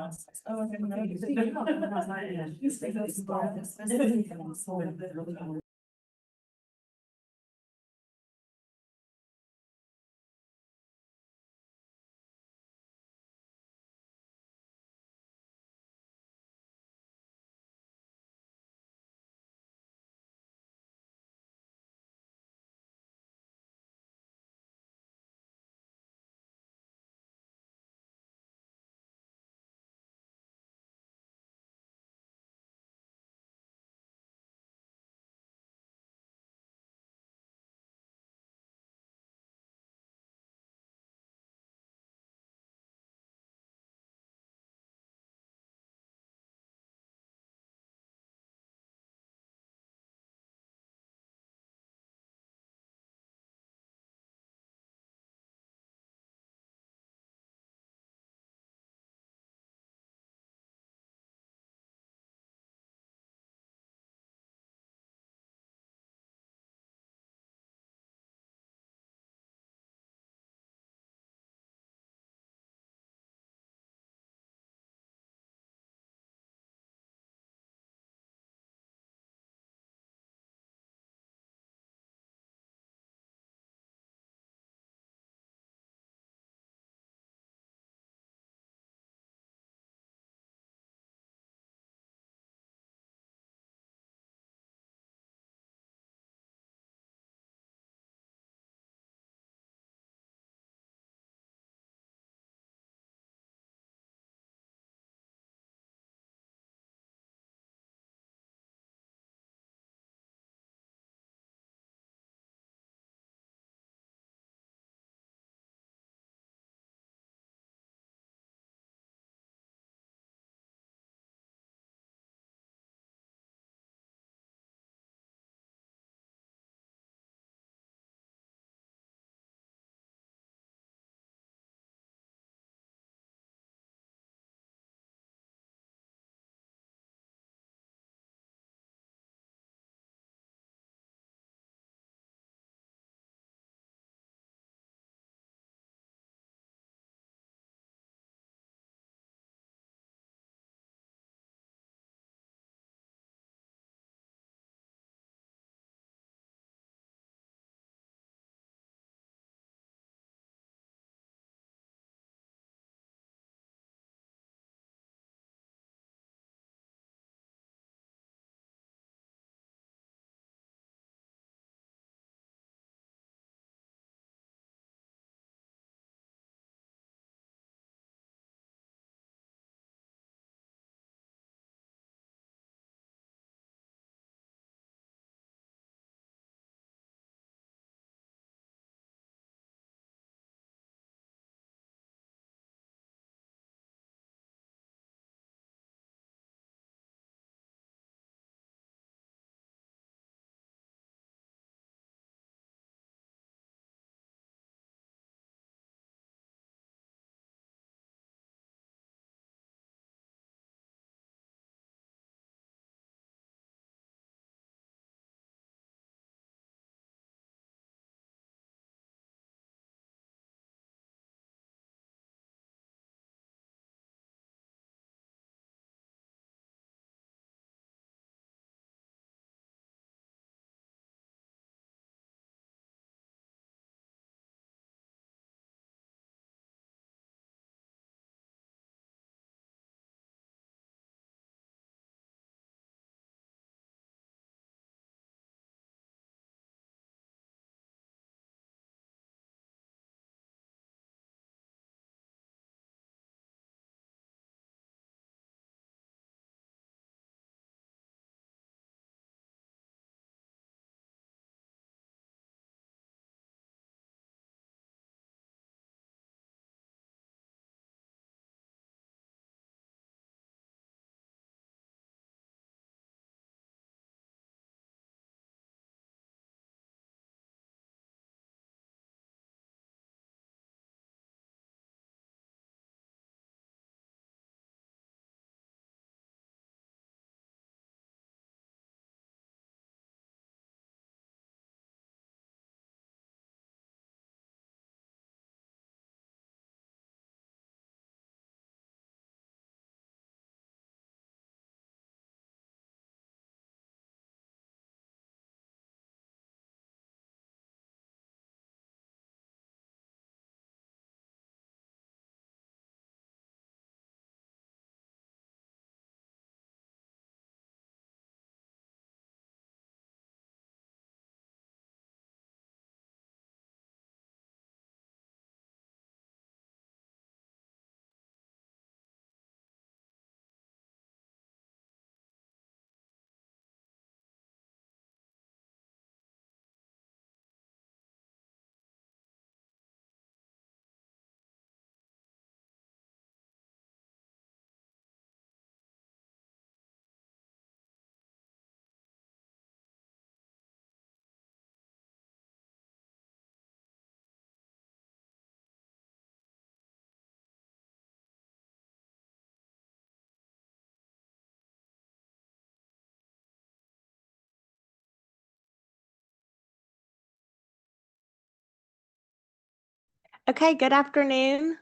Okay, good afternoon.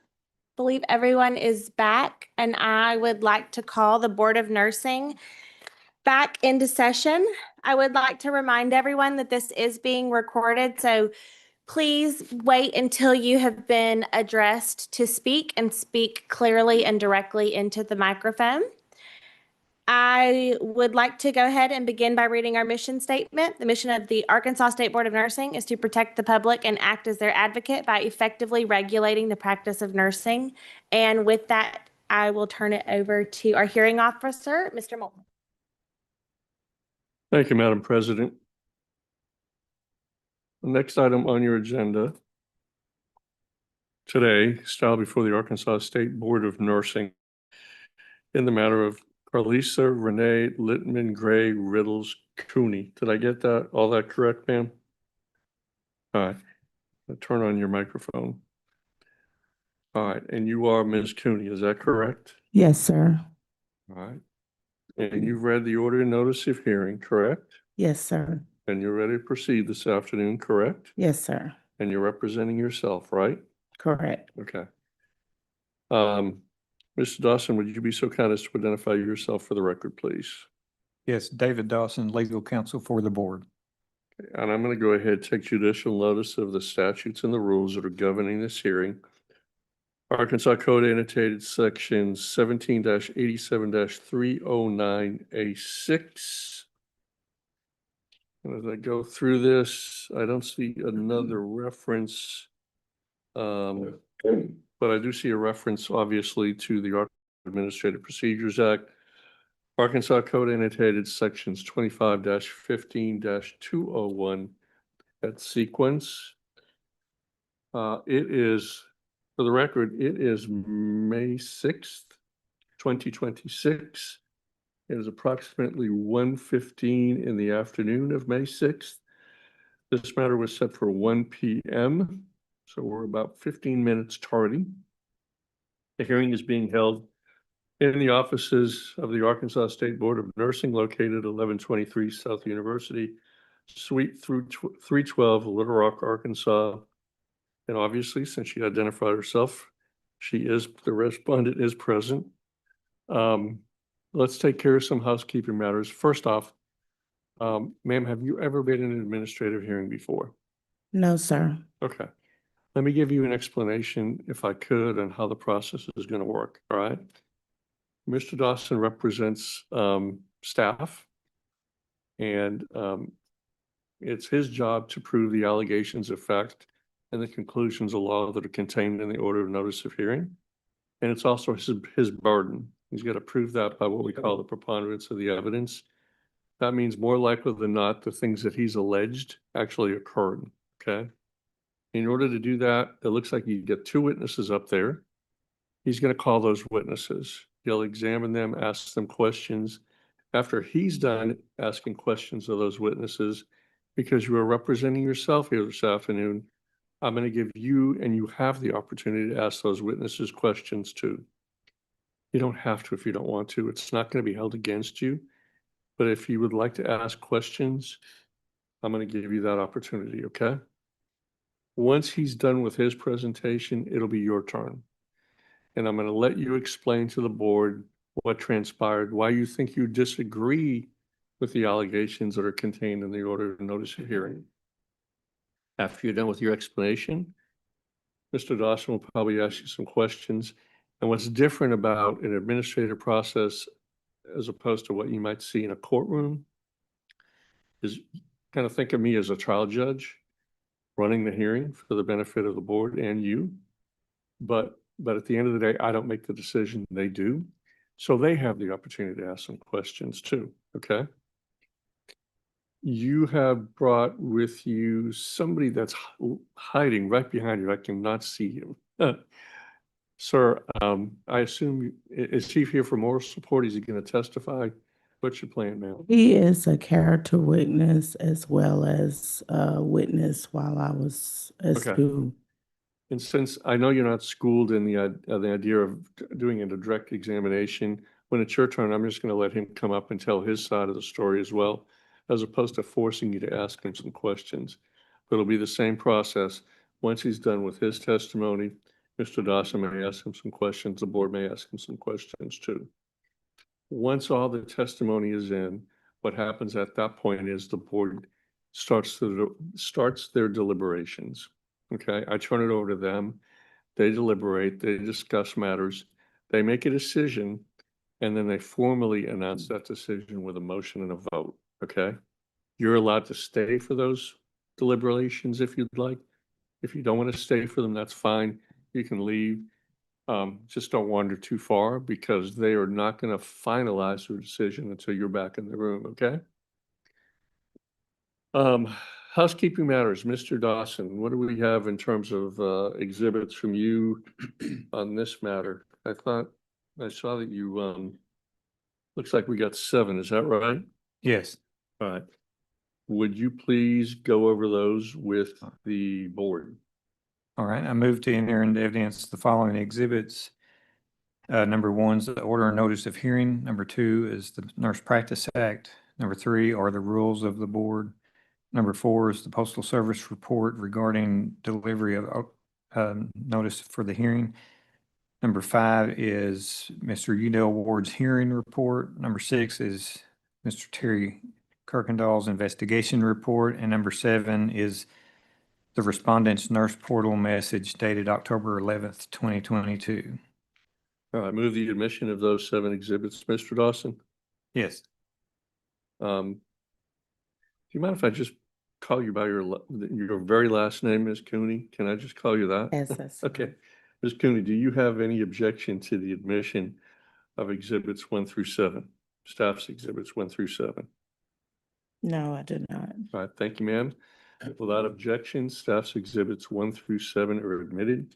Believe everyone is back, and I would like to call the Board of Nursing back into session. I would like to remind everyone that this is being recorded, so please wait until you have been addressed to speak and speak clearly and directly into the microphone. I would like to go ahead and begin by reading our mission statement. The mission of the Arkansas State Board of Nursing is to protect the public and act as their advocate by effectively regulating the practice of nursing. And with that, I will turn it over to our hearing officer, Mr. Moulton. Thank you, Madam President. The next item on your agenda today is filed before the Arkansas State Board of Nursing in the matter of Carlisa Renee Littman Gray Riddles Cooney. Did I get that, all that correct, ma'am? All right, turn on your microphone. All right, and you are Ms. Cooney, is that correct? Yes, sir. All right. And you've read the order and notice of hearing, correct? Yes, sir. And you're ready to proceed this afternoon, correct? Yes, sir. And you're representing yourself, right? Correct. Okay. Mr. Dawson, would you be so kind as to identify yourself for the record, please? Yes, David Dawson, legal counsel for the board. And I'm going to go ahead and take judicial notice of the statutes and the rules that are governing this hearing. Arkansas Code annotated sections 17-87-309A6. And as I go through this, I don't see another reference. But I do see a reference, obviously, to the Arkansas Administrative Procedures Act. Arkansas Code annotated sections 25-15-201. That sequence. It is, for the record, it is May 6th, 2026. It is approximately 1:15 in the afternoon of May 6th. This matter was set for 1 p.m. So we're about 15 minutes tardy. The hearing is being held in the offices of the Arkansas State Board of Nursing located 1123 South University, Suite 312, Little Rock, Arkansas. And obviously, since she identified herself, the respondent is present. Let's take care of some housekeeping matters. First off, ma'am, have you ever been in an administrative hearing before? No, sir. Okay. Let me give you an explanation, if I could, on how the process is going to work, all right? Mr. Dawson represents staff, and it's his job to prove the allegations of fact and the conclusions of law that are contained in the order of notice of hearing. And it's also his burden. He's got to prove that by what we call the preponderance of the evidence. That means more likely than not, the things that he's alleged actually occurred, okay? In order to do that, it looks like you get two witnesses up there. He's going to call those witnesses. He'll examine them, ask them questions. After he's done asking questions of those witnesses, because you are representing yourself here this afternoon, I'm going to give you, and you have the opportunity to ask those witnesses questions too. You don't have to if you don't want to. It's not going to be held against you. But if you would like to ask questions, I'm going to give you that opportunity, okay? Once he's done with his presentation, it'll be your turn. And I'm going to let you explain to the board what transpired, why you think you disagree with the allegations that are contained in the order of notice of hearing. After you're done with your explanation, Mr. Dawson will probably ask you some questions. And what's different about an administrative process as opposed to what you might see in a courtroom is kind of think of me as a trial judge running the hearing for the benefit of the board and you. But at the end of the day, I don't make the decision, they do. So they have the opportunity to ask some questions too, okay? You have brought with you somebody that's hiding right behind you. I cannot see him. Sir, I assume, is he here for moral support? Is he going to testify? What's your plan, ma'am? He is a character witness as well as a witness while I was at Okay. school. And since I know you're not schooled in the idea of doing a direct examination, when it's your turn, I'm just going to let him come up and tell his side of the story as well, as opposed to forcing you to ask him some questions. But it'll be the same process. Once he's done with his testimony, Mr. Dawson may ask him some questions. The board may ask him some questions too. Once all the testimony is in, what happens at that point is the board starts their deliberations. Okay, I turn it over to them. They deliberate, they discuss matters, they make a decision, and then they formally announce that decision with a motion and a vote. Okay? You're allowed to stay for those deliberations if you'd like. If you don't want to stay for them, that's fine. You can leave. Just don't wander too far because they are not going to finalize their decision until you're back in the room, okay? Housekeeping matters, Mr. Dawson, what do we have in terms of exhibits from you on this matter? I saw that you, looks like we got 7, is that right? Yes. All right. Would you please go over those with the board? All right, I move to enter into evidence the following exhibits. Number 1 is the order and notice of hearing. Number 2 is the Nurse Practice Act. Number 3 are the rules of the board. Number 4 is the Postal Service report regarding delivery of notice for the hearing. Number 5 is Mr. Udell Ward's hearing report. Number 6 is Mr. Terry Kirkendall's investigation report. And number 7 is the respondent's nurse portal message dated October 11th, 2022. All right, move the admission of those 7 exhibits, Mr. Dawson. Yes. Do you mind if I just call you by your very last name, Ms. Cooney? Can I just call you that? Yes, that's Okay. Ms. Cooney, do you have any objection to the admission of exhibits 1 through 7? Staff's exhibits 1 through 7? No, I did not. All right, thank you, ma'am. Without objection, staff's exhibits 1 through 7 are admitted.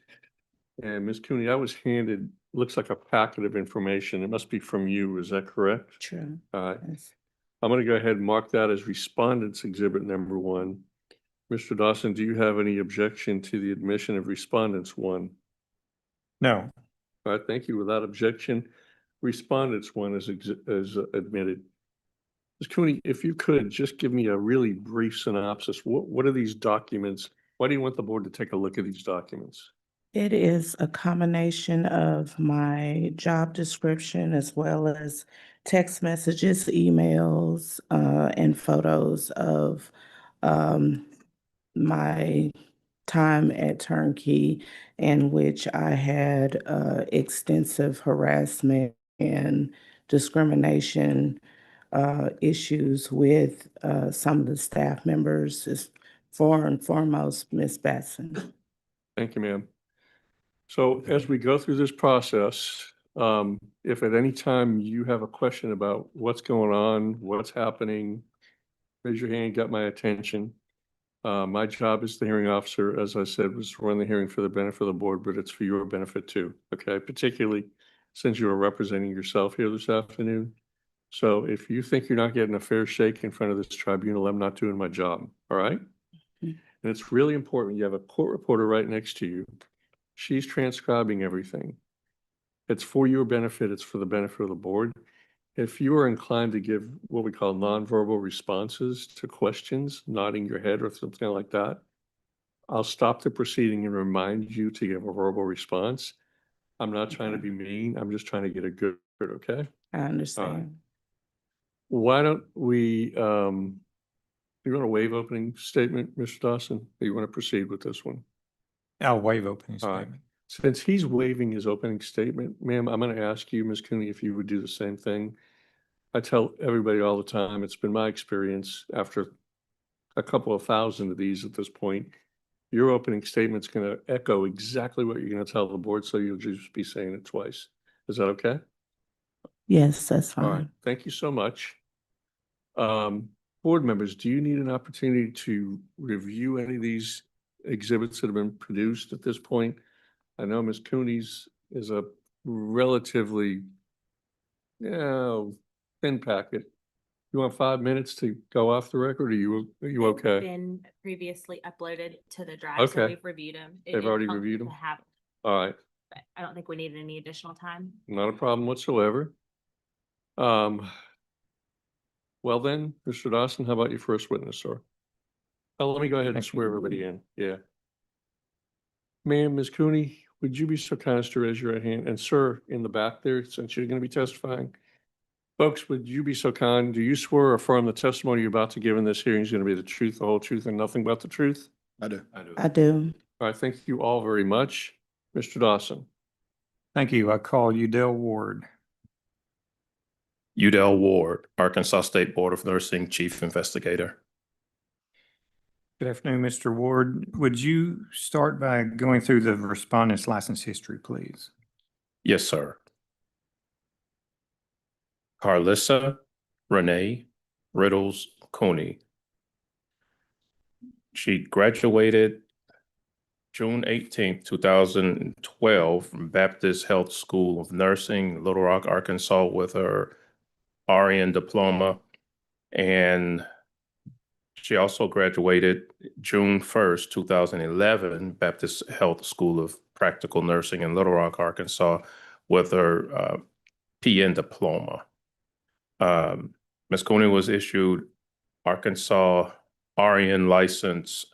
And Ms. Cooney, I was handed, looks like a packet of information. It must be from you, is that correct? True. All right. Yes. I'm going to go ahead and mark that as respondents exhibit number 1. Mr. Dawson, do you have any objection to the admission of respondents 1? No. All right, thank you. Without objection, respondents 1 is admitted. Ms. Cooney, if you could just give me a really brief synopsis. What are these documents? Why do you want the board to take a look at these documents? It is a combination of my job description as well as text messages, emails, and photos of my time at Turnkey, in which I had extensive harassment and discrimination issues with some of the staff members, for and foremost, Ms. Batson. Thank you, ma'am. So as we go through this process, if at any time you have a question about what's going on, what's happening, raise your hand, got my attention. My job as the hearing officer, as I said, was to run the hearing for the benefit of the board, but it's for your benefit too, okay? Particularly since you are representing yourself here this afternoon. So if you think you're not getting a fair shake in front of this tribunal, I'm not doing my job, all right? And it's really important. You have a court reporter right next to you. She's transcribing everything. It's for your benefit. It's for the benefit of the board. If you are inclined to give what we call nonverbal responses to questions, nodding your head or something like that, I'll stop the proceeding and remind you to give a verbal response. I'm not trying to be mean. I'm just trying to get a good, okay? I understand. Why don't we, you want to waive opening statement, Mr. Dawson? Or you want to proceed with this one? I'll waive opening All right. statement. Since he's waiving his opening statement, ma'am, I'm going to ask you, Ms. Cooney, if you would do the same thing. I tell everybody all the time, it's been my experience after a couple of thousand of these at this point, your opening statement's going to echo exactly what you're going to tell the board, so you'll just be saying it twice. Is that okay? Yes, that's All right, fine. thank you so much. Board members, do you need an opportunity to review any of these exhibits that have been produced at this point? I know Ms. Cooney's is a relatively, thin packet. You want 5 minutes to go off the record? Are you okay? Been previously uploaded to the drive, so Okay. we've reviewed them. They've already reviewed them? All right, But I don't think we needed any additional time. not a problem whatsoever. Well then, Mr. Dawson, how about your first witness, sir? Oh, let me go ahead and Thank you. swear everybody in. Yeah. Ma'am, Ms. Cooney, would you be so kind as to raise your right hand? And sir, in the back there, since you're going to be testifying, folks, would you be so kind? Do you swear or affirm the testimony you're about to give in this hearing is going to be the truth, the whole truth, and nothing but the truth? I do. I do. All right, thank you all very much. Mr. Dawson. Thank you. I call Udell Ward. Udell Ward, Arkansas State Board of Nursing Chief Investigator. Good afternoon, Mr. Ward. Would you start by going through the respondent's license history, please? Yes, sir. Carlissa Renee Riddles Cooney. She graduated June 18th, 2012 from Baptist Health School of Nursing, Little Rock, Arkansas with her RN diploma. And she also graduated June 1st, 2011, Baptist Health School of Practical Nursing in Little Rock, Arkansas with her PN diploma. Ms. Cooney was issued Arkansas RN license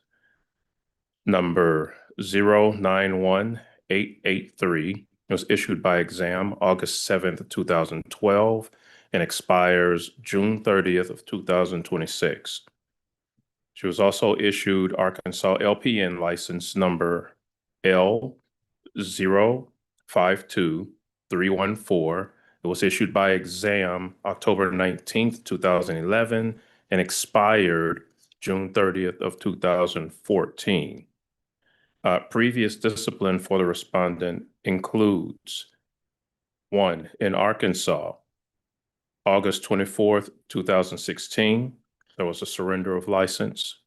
number 091883. It was issued by exam August 7th, 2012 and expires June 30th of 2026. She was also issued Arkansas LPN license number L052314. It was issued by exam October 19th, 2011 and expired June 30th of 2014. Previous discipline for the respondent includes 1, in Arkansas, August 24th, 2016, there was a surrender of license.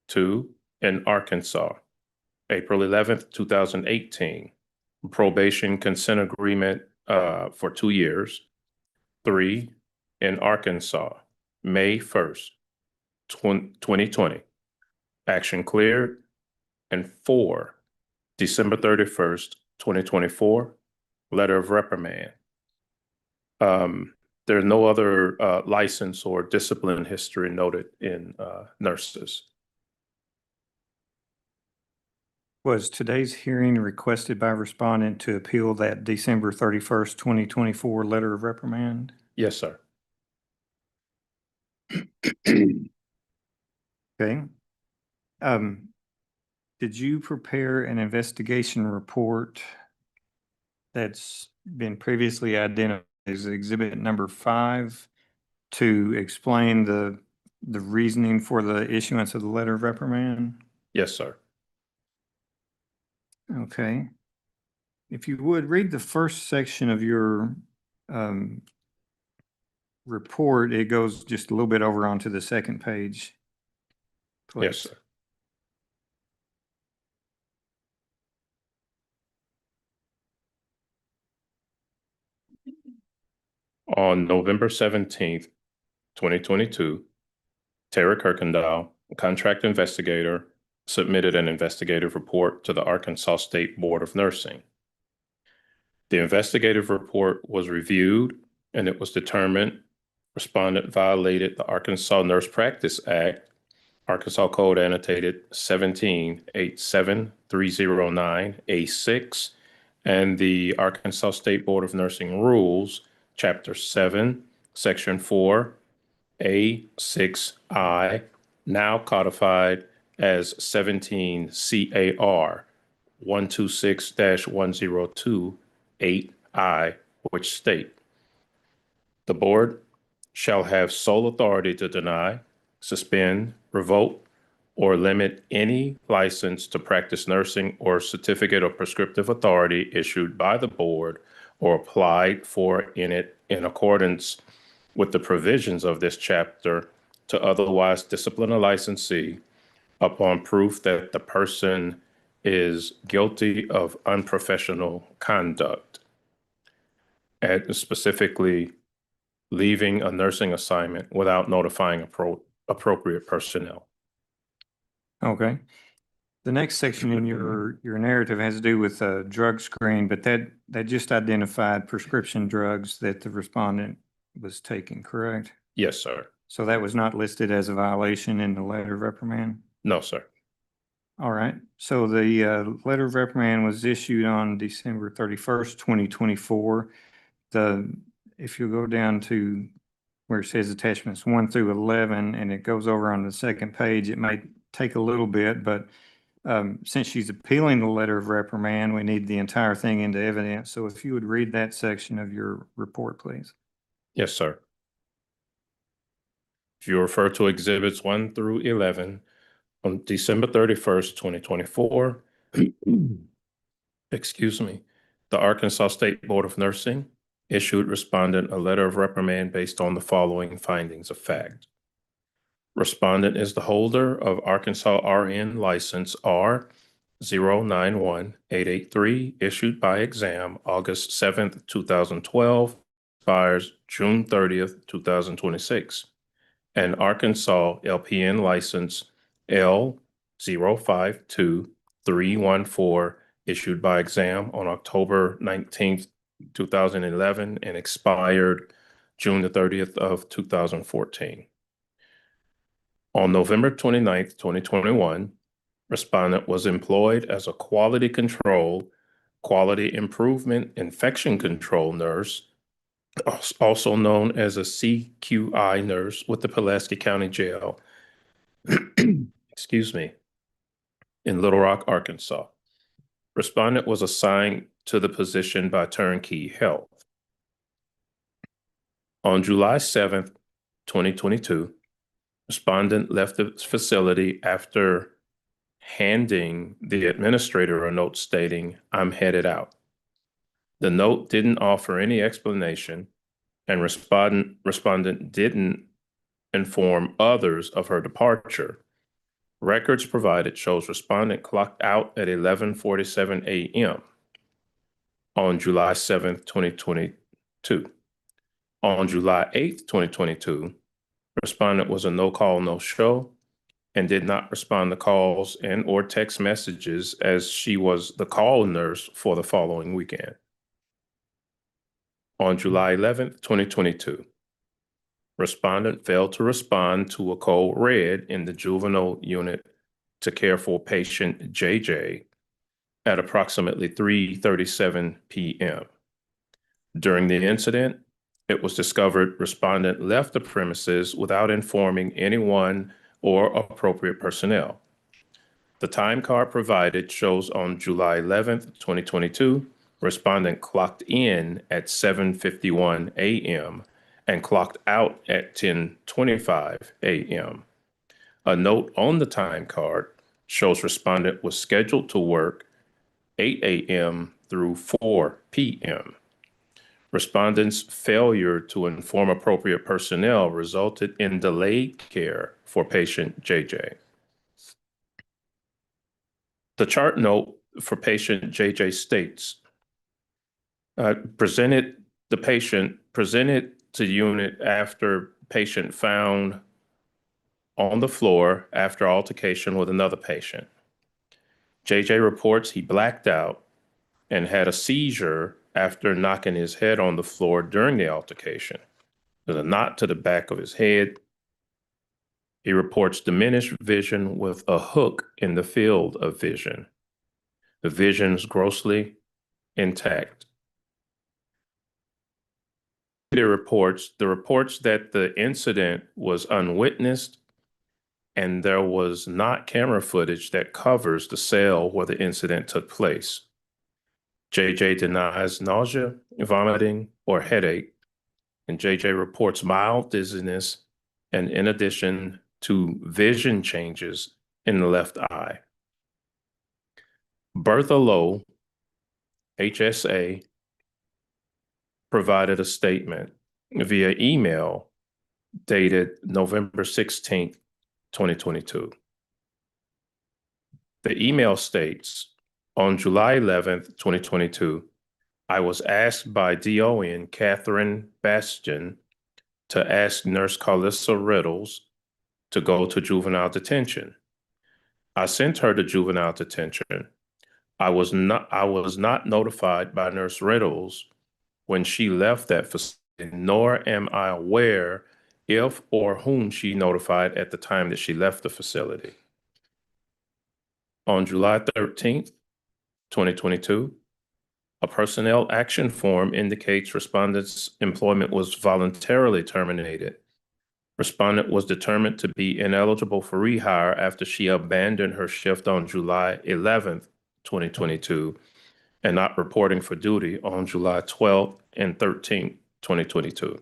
2, in Arkansas, April 11th, 2018, probation consent agreement for 2 years. 3, in Arkansas, May 1st, 2020, action cleared. And 4, December 31st, 2024, letter of reprimand. There's no other license or discipline history noted in nurses. Was today's hearing requested by respondent to appeal that December 31st, 2024 letter of reprimand? Yes, sir. Okay. Did you prepare an investigation report that's been previously identified as exhibit number 5 to explain the reasoning for the issuance of the letter of reprimand? Yes, sir. Okay. If you would, read the first section of your report. It goes just a little bit over onto the second page. Please. Yes, sir. On November 17th, 2022, Tara Kirkendall, a contract investigator, submitted an investigative report to the Arkansas State Board of Nursing. The investigative report was reviewed and it was determined respondent violated the Arkansas Nurse Practice Act, Arkansas Code annotated 1787309A6, and the Arkansas State Board of Nursing Rules, Chapter 7, Section 4, A6I, now codified as 17 CAR 126-102-8I, which state, the board shall have sole authority to deny, suspend, revoke, or limit any license to practice nursing or certificate of prescriptive authority issued by the board or applied for in it in accordance with the provisions of this chapter to otherwise discipline a licensee upon proof that the person is guilty of unprofessional conduct, and specifically leaving a nursing assignment without notifying appropriate personnel. Okay. The next section in your narrative has to do with a drug screen, but that just identified prescription drugs that the respondent was taking, correct? Yes, sir. So that was not listed as a violation in the letter of reprimand? No, sir. All right, so the letter of reprimand was issued on December 31st, 2024. If you go down to where it says attachments 1 through 11, and it goes over on the second page, it may take a little bit, but since she's appealing the letter of reprimand, we need the entire thing into evidence. So if you would read that section of your report, please. Yes, sir. If you refer to exhibits 1 through 11, on December 31st, 2024, excuse me, the Arkansas State Board of Nursing issued respondent a letter of reprimand based on the following findings of fact. Respondent is the holder of Arkansas RN license R091883, issued by exam August 7th, 2012, expires June 30th, 2026, and Arkansas LPN license L052314, issued by exam on October 19th, 2011, and expired June the 30th of 2014. On November 29th, 2021, respondent was employed as a quality control, quality improvement, infection control nurse, also known as a CQI nurse with the Pulaski County Jail, excuse me, in Little Rock, Arkansas. Respondent was assigned to the position by Turnkey Health. On July 7th, 2022, respondent left the facility after handing the administrator a note stating, "I'm headed out." The note didn't offer any explanation, and respondent didn't inform others of her departure. Records provided shows respondent clocked out at 11:47 a.m. on July 7th, 2022. On July 8th, 2022, respondent was a no-call, no-show and did not respond to calls and or text messages as she was the call nurse for the following weekend. On July 11th, 2022, respondent failed to respond to a code red in the juvenile unit to care for patient JJ at approximately 3:37 p.m. During the incident, it was discovered respondent left the premises without informing anyone or appropriate personnel. The time card provided shows on July 11th, 2022, respondent clocked in at 7:51 a.m. and clocked out at 10:25 a.m. A note on the time card shows respondent was scheduled to work 8 a.m. through 4 p.m. Respondent's failure to inform appropriate personnel resulted in delayed care for patient JJ. The chart note for patient JJ states, presented to unit after patient found on the floor after altercation with another patient. JJ reports he blacked out and had a seizure after knocking his head on the floor during the altercation. There's a knot to the back of his head. He reports diminished vision with a hook in the field of vision. The vision is grossly intact. The reports that the incident was unwitnessed and there was not camera footage that covers the cell where the incident took place. JJ denies nausea, vomiting, or headache, and JJ reports mild dizziness and in addition to vision changes in the left eye. Bertha Lowe, HSA, provided a statement via email dated November 16th, 2022. The email states, on July 11th, 2022, I was asked by DON Catherine Bastian to ask Nurse Carlissa Riddles to go to juvenile detention. I sent her to juvenile detention. I was not notified by Nurse Riddles when she left that facility, nor am I aware if or whom she notified at the time that she left the facility. On July 13th, 2022, a personnel action form indicates respondent's employment was voluntarily terminated. Respondent was determined to be ineligible for rehire after she abandoned her shift on July 11th, 2022, and not reporting for duty on July 12th and 13th, 2022.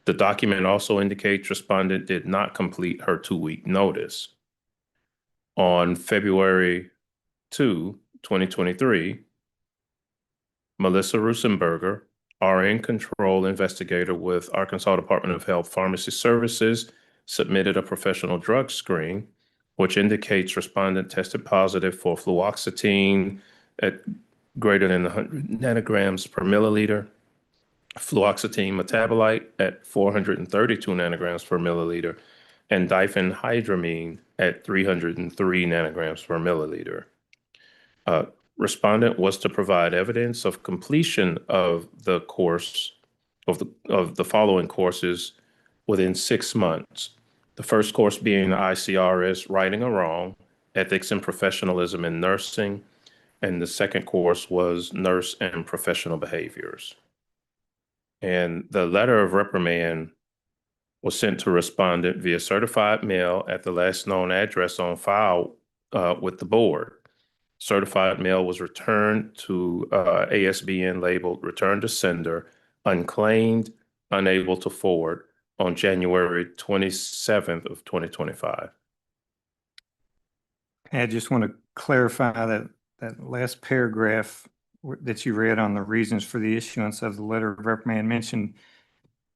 The document also indicates respondent did not complete her 2-week notice. On February 2, 2023, Melissa Rusenberger, RN Control Investigator with Arkansas Department of Health Pharmacy Services, submitted a professional drug screen, which indicates respondent tested positive for fluoxetine at greater than 100 nanograms per milliliter, fluoxetine metabolite at 432 nanograms per milliliter, and diphenhydramine at 303 nanograms per milliliter. Respondent was to provide evidence of completion of the course of the following courses within 6 months. The first course being the ICRS Righting a Wrong, Ethics and Professionalism in Nursing, and the second course was Nurse and Professional Behaviors. And the letter of reprimand was sent to respondent via certified mail at the last known address on file with the board. Certified mail was returned to ASBN labeled Return to Sender, unclaimed, unable to forward on January 27th of 2025. I just want to clarify that last paragraph that you read on the reasons for the issuance of the letter of reprimand mentioned,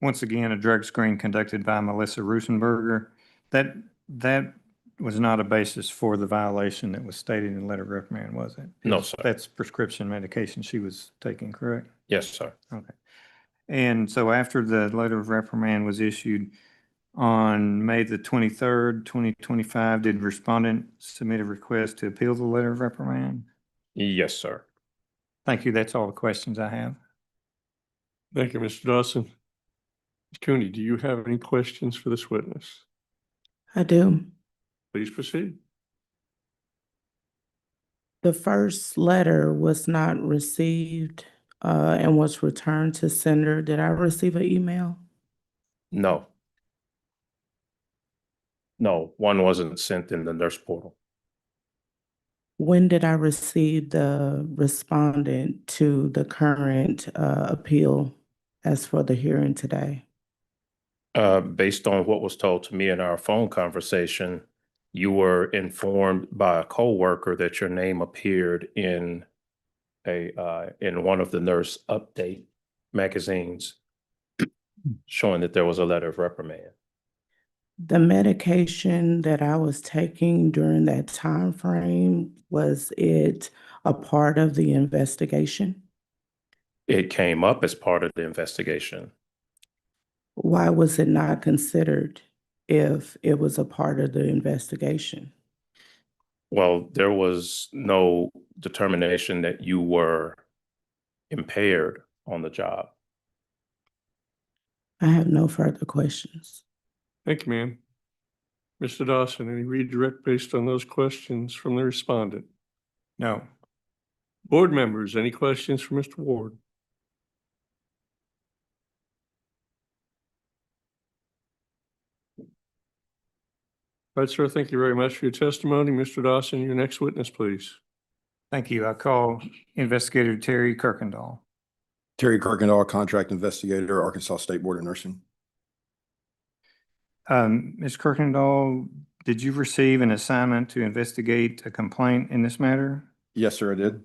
once again, a drug screen conducted by Melissa Rusenberger. That was not a basis for the violation that was stated in the letter of reprimand, was it? No, sir. That's prescription medication she was taking, correct? Yes, sir. Okay. And so after the letter of reprimand was issued on May the 23rd, 2025, did respondent submit a request to appeal the letter of reprimand? Yes, sir. Thank you. That's all the questions I have. Thank you, Mr. Dawson. Ms. Cooney, do you have any questions for this witness? I do. Please proceed. The first letter was not received and was returned to sender. Did I receive an email? No. No, one wasn't sent in the nurse portal. When did I receive the respondent to the current appeal as for the hearing today? Based on what was told to me in our phone conversation, you were informed by a coworker that your name appeared in in one of the nurse update magazines showing that there was a letter of reprimand. The medication that I was taking during that time frame, was it a part of the investigation? It came up as part of the investigation. Why was it not considered if it was a part of the investigation? Well, there was no determination that you were impaired on the job. I have no further questions. Thank you, ma'am. Mr. Dawson, any redirect based on those questions from the respondent? No. Board members, any questions for Mr. Ward? All right, sir, thank you very much for your testimony. Mr. Dawson, your next witness, please. Thank you. I call Investigator Terry Kirkendall. Terry Kirkendall, Contract Investigator, Arkansas State Board of Nursing. Ms. Kirkendall, did you receive an assignment to investigate a complaint in this matter? Yes, sir, I did.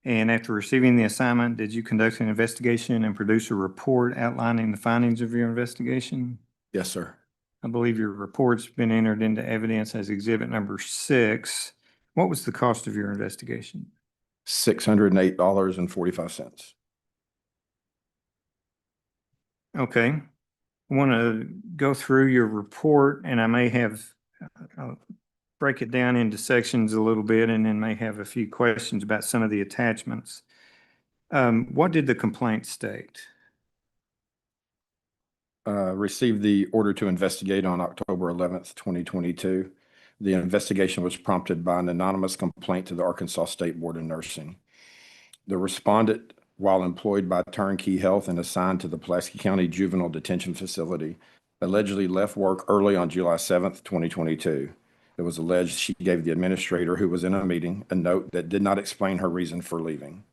And after receiving the assignment, did you conduct an investigation and produce a report outlining the findings of your investigation? Yes, sir. I believe your report's been entered into evidence as exhibit number 6. What was the cost of your investigation? $608.45. Okay. I want to go through your report, and I may have break it down into sections a little bit, and then may have a few questions about some of the attachments. What did the complaint state? Received the order to investigate on October 11th, 2022. The investigation was prompted by an anonymous complaint to the Arkansas State Board of Nursing. The respondent, while employed by Turnkey Health and assigned to the Pulaski County Juvenile Detention Facility, allegedly left work early on July 7th, 2022. It was alleged she gave the administrator, who was in a meeting, a note that did not explain her reason for leaving.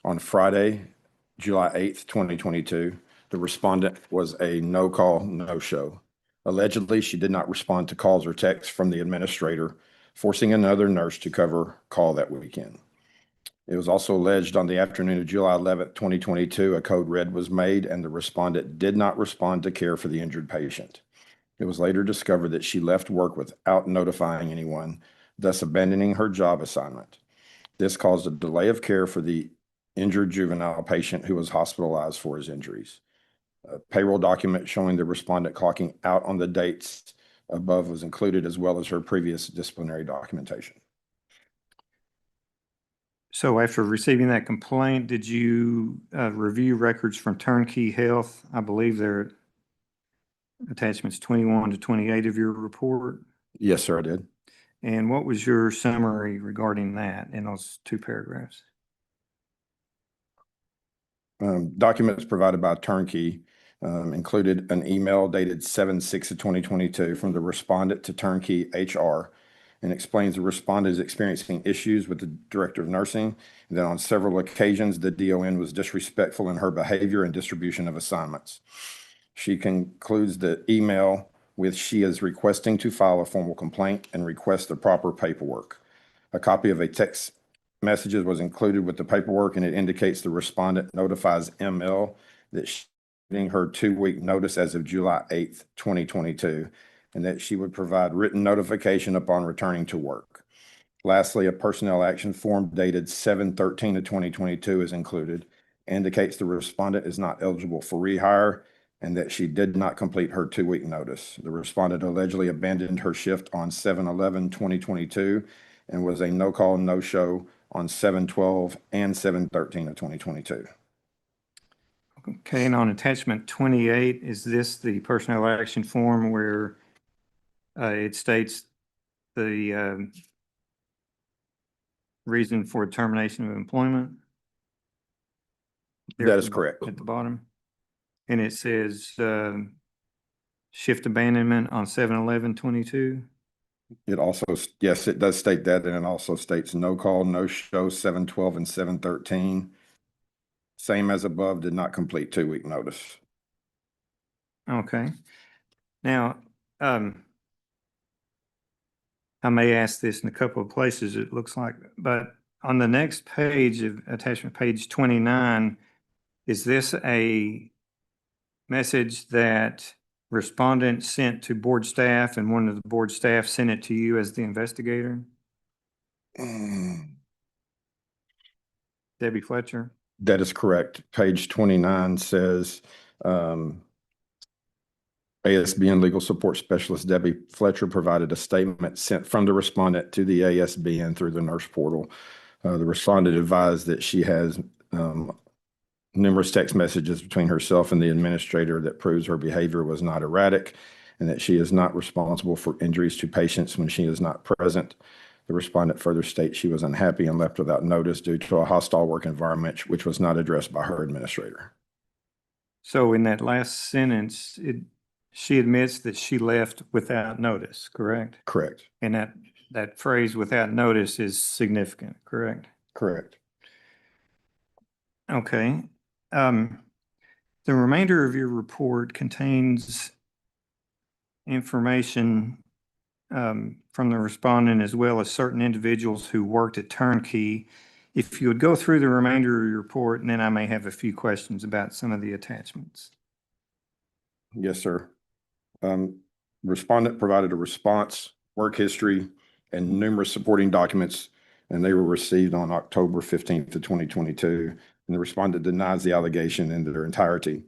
On Friday, July 8th, 2022, the respondent was a no-call, no-show. Allegedly, she did not respond to calls or texts from the administrator, forcing another nurse to cover call that weekend. It was also alleged on the afternoon of July 11th, 2022, a code red was made and the respondent did not respond to care for the injured patient. It was later discovered that she left work without notifying anyone, thus abandoning her job assignment. This caused a delay of care for the injured juvenile patient who was hospitalized for his injuries. A payroll document showing the respondent clocking out on the dates above was included, as well as her previous disciplinary documentation. So after receiving that complaint, did you review records from Turnkey Health? I believe they're attachments 21 to 28 of your report. Yes, sir, I did. And what was your summary regarding that in those two paragraphs? Documents provided by Turnkey included an email dated 7/6 of 2022 from the respondent to Turnkey HR, and explains the respondent is experiencing issues with the director of nursing, and that on several occasions, the DON was disrespectful in her behavior and distribution of assignments. She concludes the email with she is requesting to file a formal complaint and request the proper paperwork. A copy of a text messages was included with the paperwork, and it indicates the respondent notifies ML that she's getting her 2-week notice as of July 8th, 2022, and that she would provide written notification upon returning to work. Lastly, a personnel action form dated 7/13 of 2022 is included, indicates the respondent is not eligible for rehire and that she did not complete her 2-week notice. The respondent allegedly abandoned her shift on 7/11/2022 and was a no-call, no-show on 7/12 and 7/13 of 2022. Okay, and on attachment 28, is this the personnel action form where it states the reason for termination of employment? That is correct. At the bottom. And it says shift abandonment on 7/11/22. It also, yes, it does state that, and it also states no call, no show, 7/12 and 7/13. Same as above, did not complete 2-week notice. Okay. Now, I may ask this in a couple of places, it looks like, but on the next page of attachment page 29, is this a message that respondent sent to board staff and one of the board staff sent it to you as the investigator? Debbie Fletcher? That is correct. Page 29 says, ASBN Legal Support Specialist Debbie Fletcher provided a statement sent from the respondent to the ASBN through the nurse portal. The respondent advised that she has numerous text messages between herself and the administrator that proves her behavior was not erratic and that she is not responsible for injuries to patients when she is not present. The respondent further states she was unhappy and left without notice due to a hostile work environment, which was not addressed by her administrator. So in that last sentence, she admits that she left without notice, correct? Correct. And that phrase without notice is significant, correct? Correct. Okay. The remainder of your report contains information from the respondent as well as certain individuals who worked at Turnkey. If you would go through the remainder of your report, and then I may have a few questions about some of the attachments. Yes, sir. Respondent provided a response, work history, and numerous supporting documents, and they were received on October 15th of 2022. And the respondent denies the allegation in their entirety.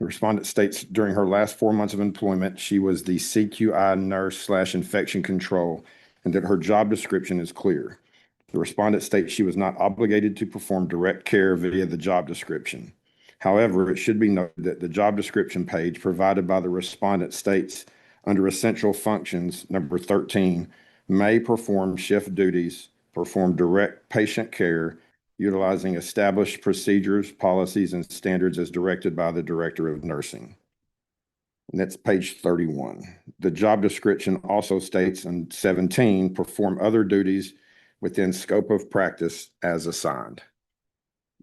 The respondent states during her last 4 months of employment, she was the CQI nurse/infection control, and that her job description is clear. The respondent states she was not obligated to perform direct care via the job description. However, it should be noted that the job description page provided by the respondent states, under essential functions, number 13, may perform shift duties, perform direct patient care, utilizing established procedures, policies, and standards as directed by the Director of Nursing. And that's page 31. The job description also states in 17, perform other duties within scope of practice as assigned.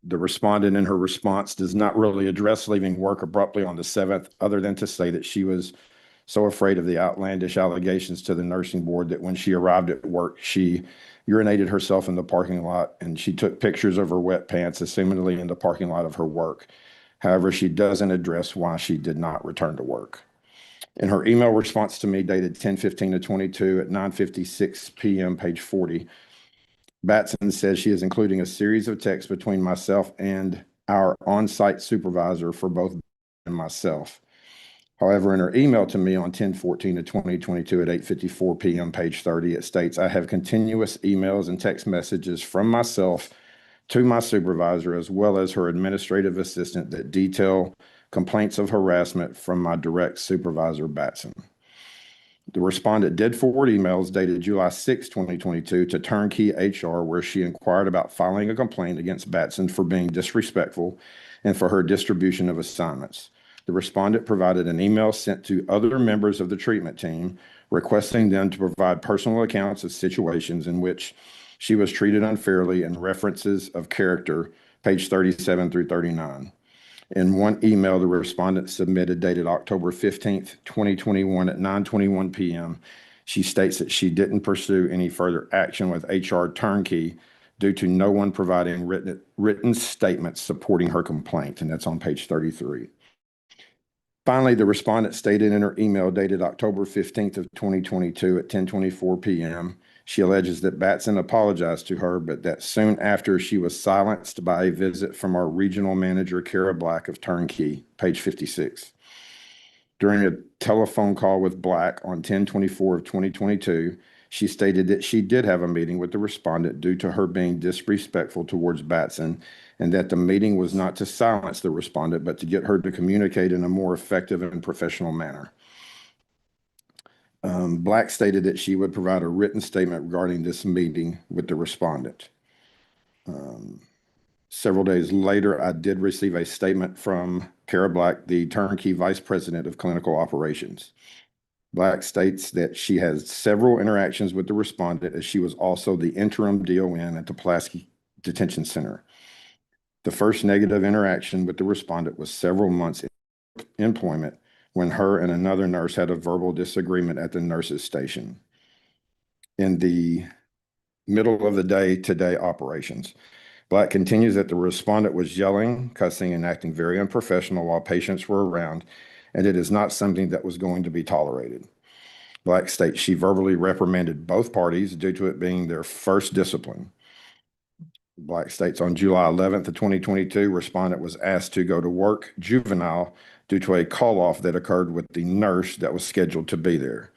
The respondent in her response does not really address leaving work abruptly on the 7th, other than to say that she was so afraid of the outlandish allegations to the nursing board that when she arrived at work, she urinated herself in the parking lot and she took pictures of her wet pants, assumedly in the parking lot of her work. However, she doesn't address why she did not return to work. In her email response to me dated 10/15/22 at 9:56 p.m., page 40, Batson says she is including a series of texts between myself and our on-site supervisor for both and myself. However, in her email to me on 10/14/2022 at 8:54 p.m., page 30, it states, I have continuous emails and text messages from myself to my supervisor as well as her administrative assistant that detail complaints of harassment from my direct supervisor, Batson. The respondent did forward emails dated July 6, 2022 to Turnkey HR, where she inquired about filing a complaint against Batson for being disrespectful and for her distribution of assignments. The respondent provided an email sent to other members of the treatment team requesting them to provide personal accounts of situations in which she was treated unfairly and references of character, page 37 through 39. In one email, the respondent submitted dated October 15th, 2021 at 9:21 p.m. She states that she didn't pursue any further action with HR Turnkey due to no one providing written statements supporting her complaint, and that's on page 33. Finally, the respondent stated in her email dated October 15th of 2022 at 10:24 p.m., she alleges that Batson apologized to her, but that soon after she was silenced by a visit from our regional manager, Kara Black of Turnkey, page 56. During a telephone call with Black on 10/24 of 2022, she stated that she did have a meeting with the respondent due to her being disrespectful towards Batson, and that the meeting was not to silence the respondent, but to get her to communicate in a more effective and professional manner. Black stated that she would provide a written statement regarding this meeting with the respondent. Several days later, I did receive a statement from Kara Black, the Turnkey Vice President of Clinical Operations. Black states that she has several interactions with the respondent, as she was also the interim DON at the Pulaski Detention Center. The first negative interaction with the respondent was several months in employment when her and another nurse had a verbal disagreement at the nurse's station. In the middle of the day-to-day operations, Black continues that the respondent was yelling, cussing, and acting very unprofessional while patients were around, and it is not something that was going to be tolerated. Black states she verbally reprimanded both parties due to it being their first discipline. Black states on July 11th of 2022, respondent was asked to go to work juvenile due to a call-off that occurred with the nurse that was scheduled to be there.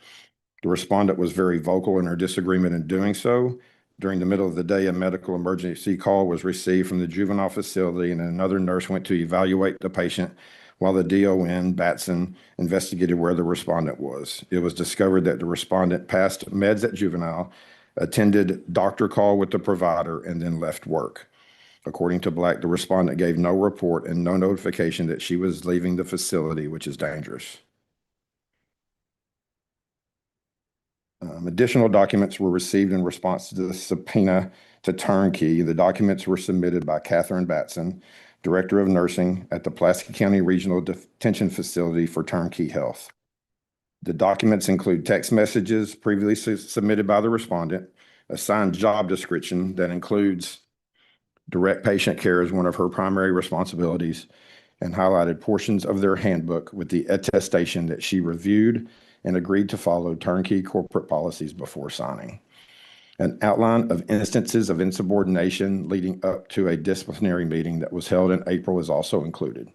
The respondent was very vocal in her disagreement in doing so. During the middle of the day, a medical emergency call was received from the juvenile facility, and another nurse went to evaluate the patient while the DON, Batson, investigated where the respondent was. It was discovered that the respondent passed meds at juvenile, attended doctor call with the provider, and then left work. According to Black, the respondent gave no report and no notification that she was leaving the facility, which is dangerous. Additional documents were received in response to the subpoena to Turnkey. The documents were submitted by Catherine Batson, Director of Nursing at the Pulaski County Regional Detention Facility for Turnkey Health. The documents include text messages previously submitted by the respondent, a signed job description that includes direct patient care as one of her primary responsibilities, and highlighted portions of their handbook with the attestation that she reviewed and agreed to follow Turnkey corporate policies before signing. An outline of instances of insubordination leading up to a disciplinary meeting that was held in April is also included.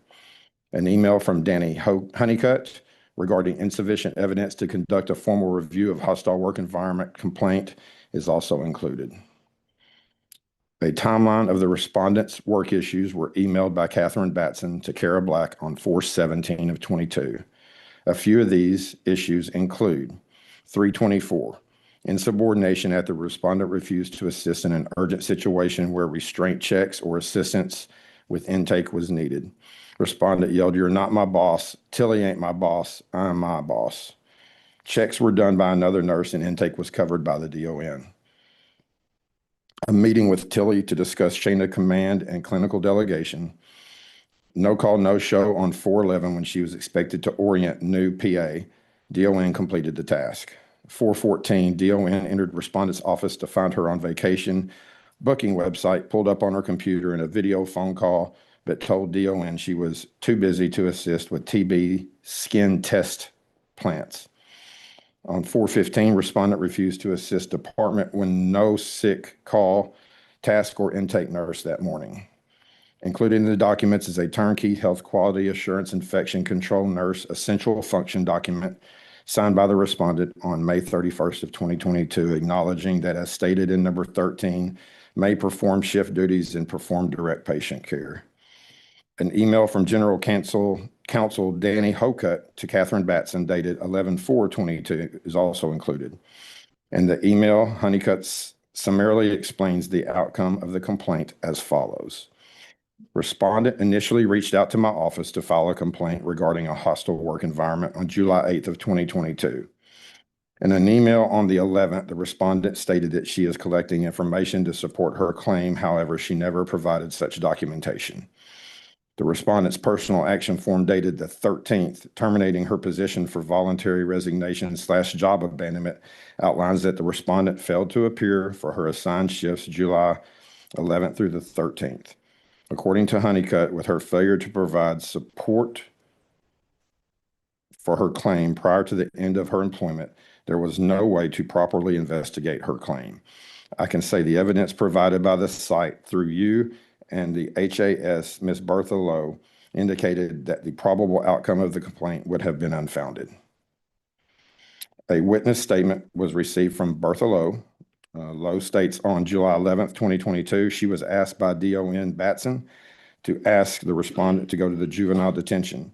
An email from Danny Honeycutt regarding insufficient evidence to conduct a formal review of hostile work environment complaint is also included. A timeline of the respondent's work issues were emailed by Catherine Batson to Kara Black on 4/17 of 22. A few of these issues include 324, insubordination after the respondent refused to assist in an urgent situation where restraint checks or assistance with intake was needed. Respondent yelled, "You're not my boss. Tilly ain't my boss. I'm my boss." Checks were done by another nurse and intake was covered by the DON. A meeting with Tilly to discuss chain of command and clinical delegation. No call, no show on 4/11 when she was expected to orient new PA. DON completed the task. 4/14, DON entered respondent's office to find her on vacation. Booking website pulled up on her computer and a video phone call, but told DON she was too busy to assist with TB skin test plants. On 4/15, respondent refused to assist department when no sick call, task, or intake nurse that morning. Included in the documents is a turnkey health quality assurance infection control nurse essential function document signed by the respondent on May 31st of 2022, acknowledging that as stated in number 13, may perform shift duties and perform direct patient care. An email from General Counsel Danny Hocutt to Catherine Batson dated 11/4/22 is also included. In the email, Honeycutt summarily explains the outcome of the complaint as follows. Respondent initially reached out to my office to file a complaint regarding a hostile work environment on July 8th of 2022. In an email on the 11th, the respondent stated that she is collecting information to support her claim. However, she never provided such documentation. The respondent's personal action form dated the 13th, terminating her position for voluntary resignation / job abandonment, outlines that the respondent failed to appear for her assigned shifts July 11th through the 13th. According to Honeycutt, with her failure to provide support for her claim prior to the end of her employment, there was no way to properly investigate her claim. I can say the evidence provided by the site through you and the HAS, Ms. Bertha Lowe, indicated that the probable outcome of the complaint would have been unfounded. A witness statement was received from Bertha Lowe. Lowe states on July 11th, 2022, she was asked by DON Batson to ask the respondent to go to the juvenile detention.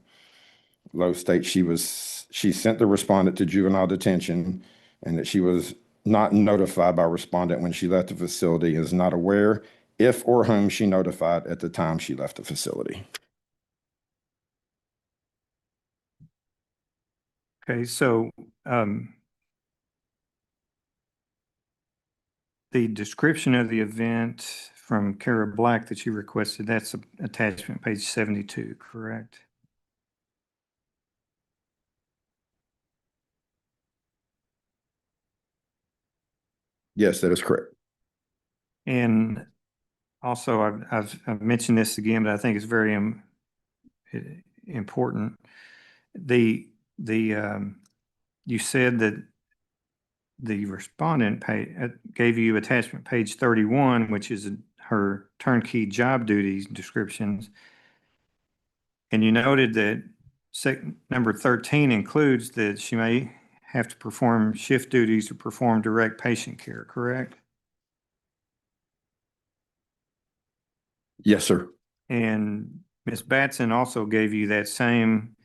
Lowe states she sent the respondent to juvenile detention and that she was not notified by respondent when she left the facility and is not aware if or whom she notified at the time she left the facility. Okay, so the description of the event from Kara Black that you requested, that's attachment page 72, correct? Yes, that is correct. And also, I've mentioned this again, but I think it's very important. You said that the respondent gave you attachment page 31, which is her turnkey job duties descriptions. And you noted that number 13 includes that she may have to perform shift duties or perform direct patient care, correct? Yes, sir. And Ms. Batson also gave you that same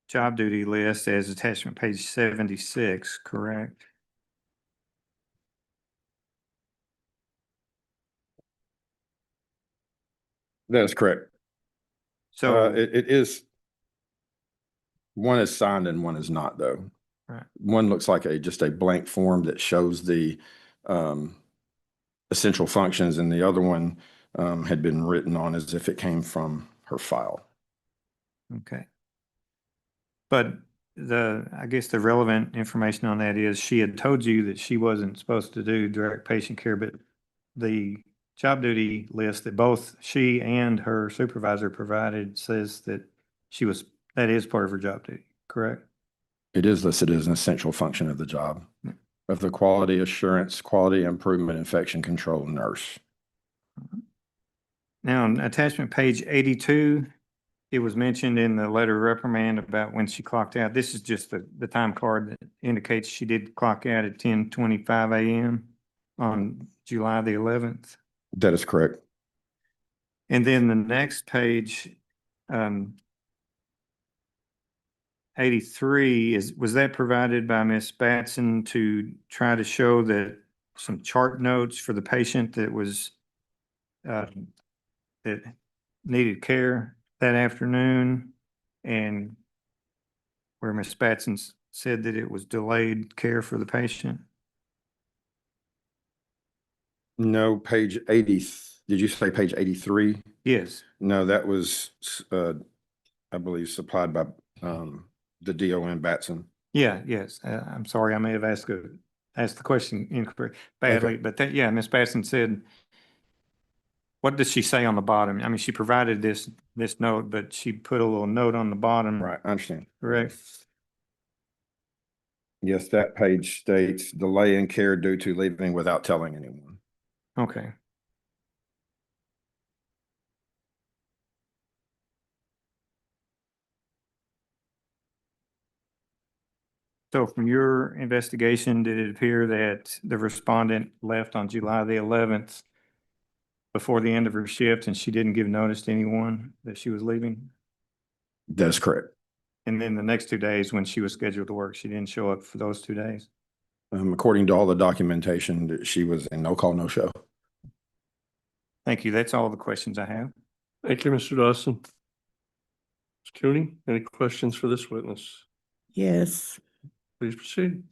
job duty list as attachment page 76, correct? That is correct. So it is, one is signed and one is not, though. Right. One looks like just a blank form that shows the essential functions, and the other one had been written on as if it came from her file. Okay. But I guess the relevant information on that is she had told you that she wasn't supposed to do direct patient care, but the job duty list that both she and her supervisor provided says that that is part of her job duty, correct? It is listed as an essential function of the job of the quality assurance, quality improvement, infection control nurse. Now, on attachment page 82, it was mentioned in the letter of reprimand about when she clocked out. This is just the time card that indicates she did clock out at 10:25 a.m. on July the 11th. That is correct. And then the next page 83 was that provided by Ms. Batson to try to show that some chart notes for the patient that was, that needed care that afternoon? And where Ms. Batson said that it was delayed care for the patient? No, page 80, did you say page 83? Yes. No, that was, I believe, supplied by the DON Batson. Yeah, yes. I'm sorry, I may have asked the question incorrect badly, but that, yeah, Ms. Batson said, what does she say on the bottom? I mean, she provided this note, but she put a little note on the bottom. Right, I understand. Correct. Yes, that page states delay in care due to leaving without telling anyone. Okay. So from your investigation, did it appear that the respondent left on July the 11th before the end of her shift and she didn't give notice to anyone that she was leaving? That's correct. And then the next 2 days when she was scheduled to work, she didn't show up for those 2 days? According to all the documentation, that she was in no call, no show. Thank you. That's all the questions I have. Thank you, Mr. Dawson. Ms. Cooney, any questions for this witness? Yes. Please proceed.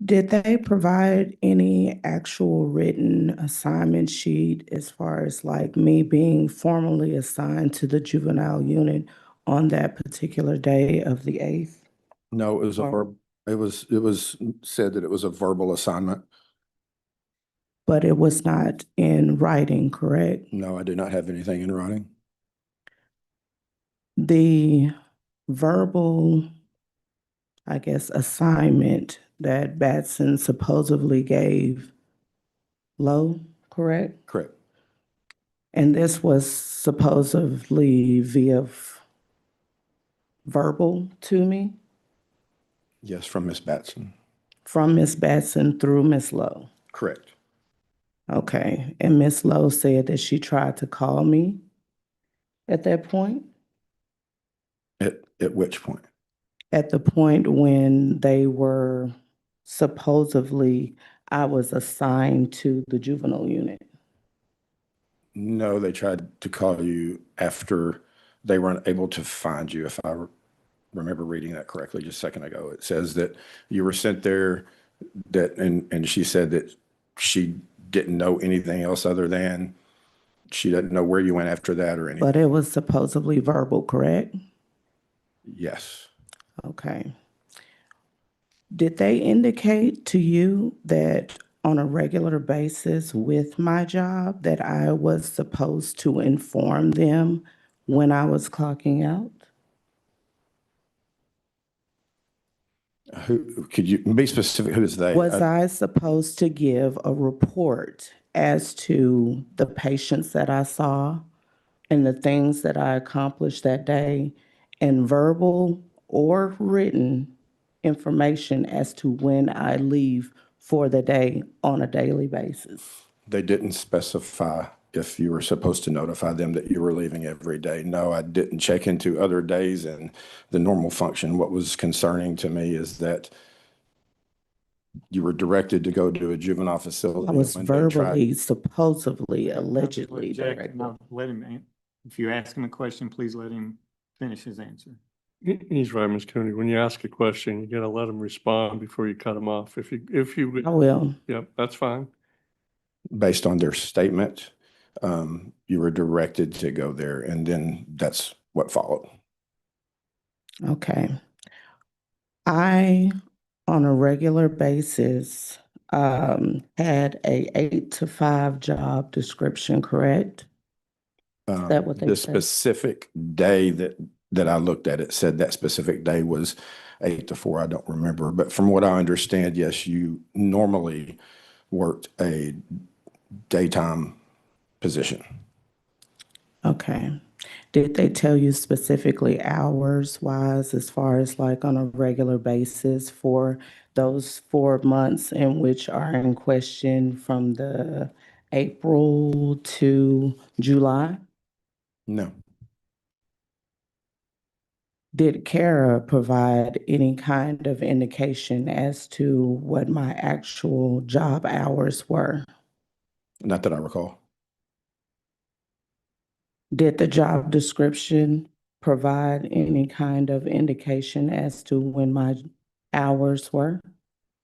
Did they provide any actual written assignment sheet as far as like me being formally assigned to the juvenile unit on that particular day of the 8th? No, it was it was said that it was a verbal assignment. But it was not in writing, correct? No, I do not have anything in writing. The verbal, I guess, assignment that Batson supposedly gave Lowe, correct? Correct. And this was supposedly via verbal to me Yes, from Ms. Batson. from Ms. Batson through Ms. Lowe. Correct. Okay, and Ms. Lowe said that she tried to call me at that point? At which point? At the point when they were supposedly, I was assigned to the juvenile unit. No, they tried to call you after they weren't able to find you, if I remember reading that correctly just a second ago. It says that you were sent there, and she said that she didn't know anything else other than she doesn't know where you went after that or anything. But it was supposedly verbal, correct? Yes. Okay. Did they indicate to you that on a regular basis with my job that I was supposed to inform them when I was clocking out? Who could you be specific? Who is they? Was I supposed to give a report as to the patients that I saw and the things that I accomplished that day, and verbal or written information as to when I leave for the day on a daily basis? They didn't specify if you were supposed to notify them that you were leaving every day. No, I didn't check into other days and the normal function. What was concerning to me is that you were directed to go to a juvenile facility. I was when they tried- verbally, supposedly, allegedly Jack, directed. no, let him, if you ask him a question, please let him finish his answer. He's right, Ms. Cooney. When you ask a question, you gotta let him respond before you cut him off. If you. I will. Yep, that's fine. Based on their statement, you were directed to go there, and then that's what followed. Okay. I, on a regular basis, had a 8 to 5 job description, correct? Is that what they The said? specific day that I looked at, it said that specific day was 8 to 4. I don't remember, but from what I understand, yes, you normally worked a daytime position. Okay. Did they tell you specifically hours wise as far as like on a regular basis for those 4 months in which are in question from the April to July? No. did Kara provide any kind of indication as to what my actual job hours were? Not that I recall. Did the job description provide any kind of indication as to when my hours were?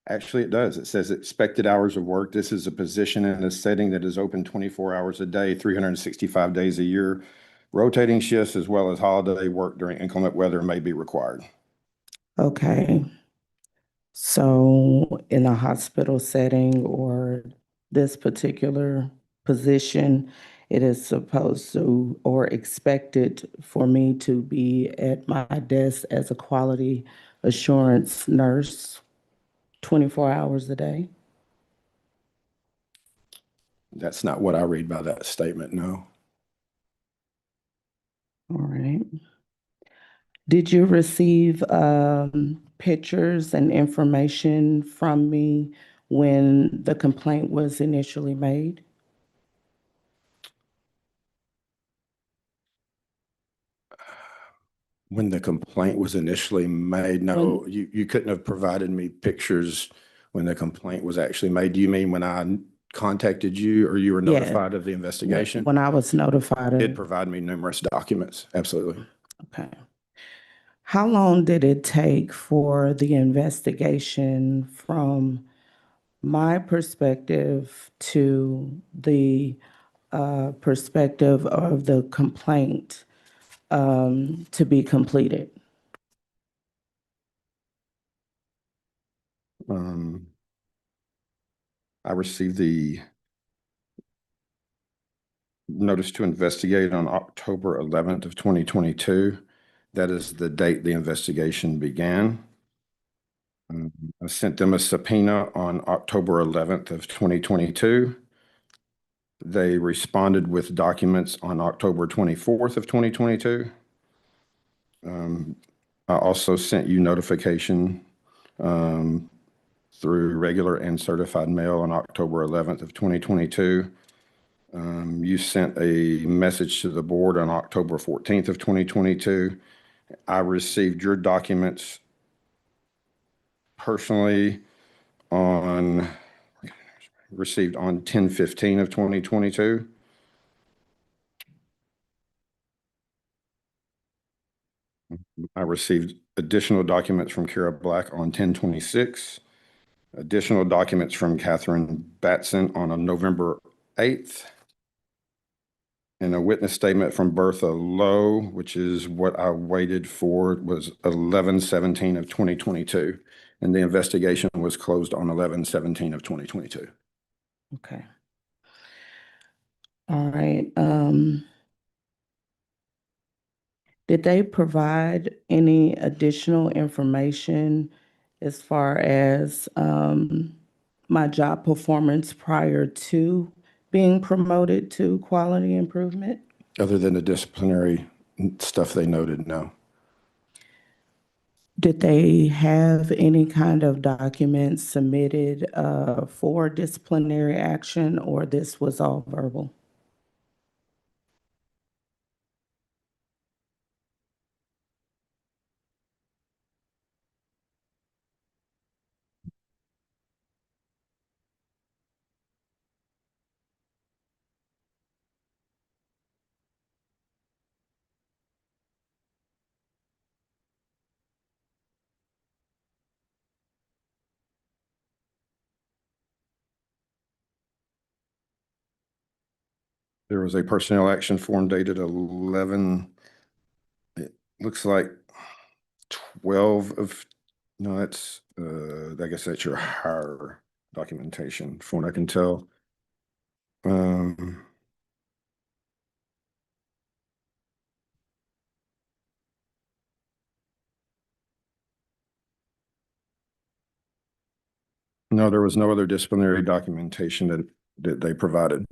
Actually, it does. It says expected hours of work. This is a position in a setting that is open 24 hours a day, 365 days a year. Rotating shifts as well as holiday work during inclement weather may be required. Okay. So in a hospital setting or this particular position, it is supposed to or expected for me to be at my desk as a quality assurance nurse 24 hours a day? That's not what I read by that statement, no. All right. Did you receive pictures and information from me when the complaint was initially made? When the complaint was initially made, no, you couldn't have provided me pictures when the complaint was actually made. Do you mean when I contacted you or you were Yeah. notified of the investigation? When I was notified It of, provided me numerous documents, absolutely. okay. How long did it take for the investigation from my perspective to the perspective of the complaint to be completed? I received the notice to investigate on October 11th of 2022. That is the date the investigation began. I sent them a subpoena on October 11th of 2022. They responded with documents on October 24th of 2022. I also sent you notification through regular and certified mail on October 11th of 2022. You sent a message to the board on October 14th of 2022. I received your documents personally received on 10/15 of 2022. I received additional documents from Kara Black on 10/26. Additional documents from Catherine Batson on November 8th. And a witness statement from Bertha Lowe, which is what I waited for, was 11/17 of 2022. And the investigation was closed on 11/17 of 2022. Okay. All right. Did they provide any additional information as far as my job performance prior to being promoted to quality improvement? Other than the disciplinary stuff they noted, no. Did they have any kind of documents submitted for disciplinary action, or this was all verbal? There was a personnel action form dated 11, it looks like 12 of, no, that's, I guess that's your hire documentation from what I can tell. No, there was no other disciplinary documentation that they provided,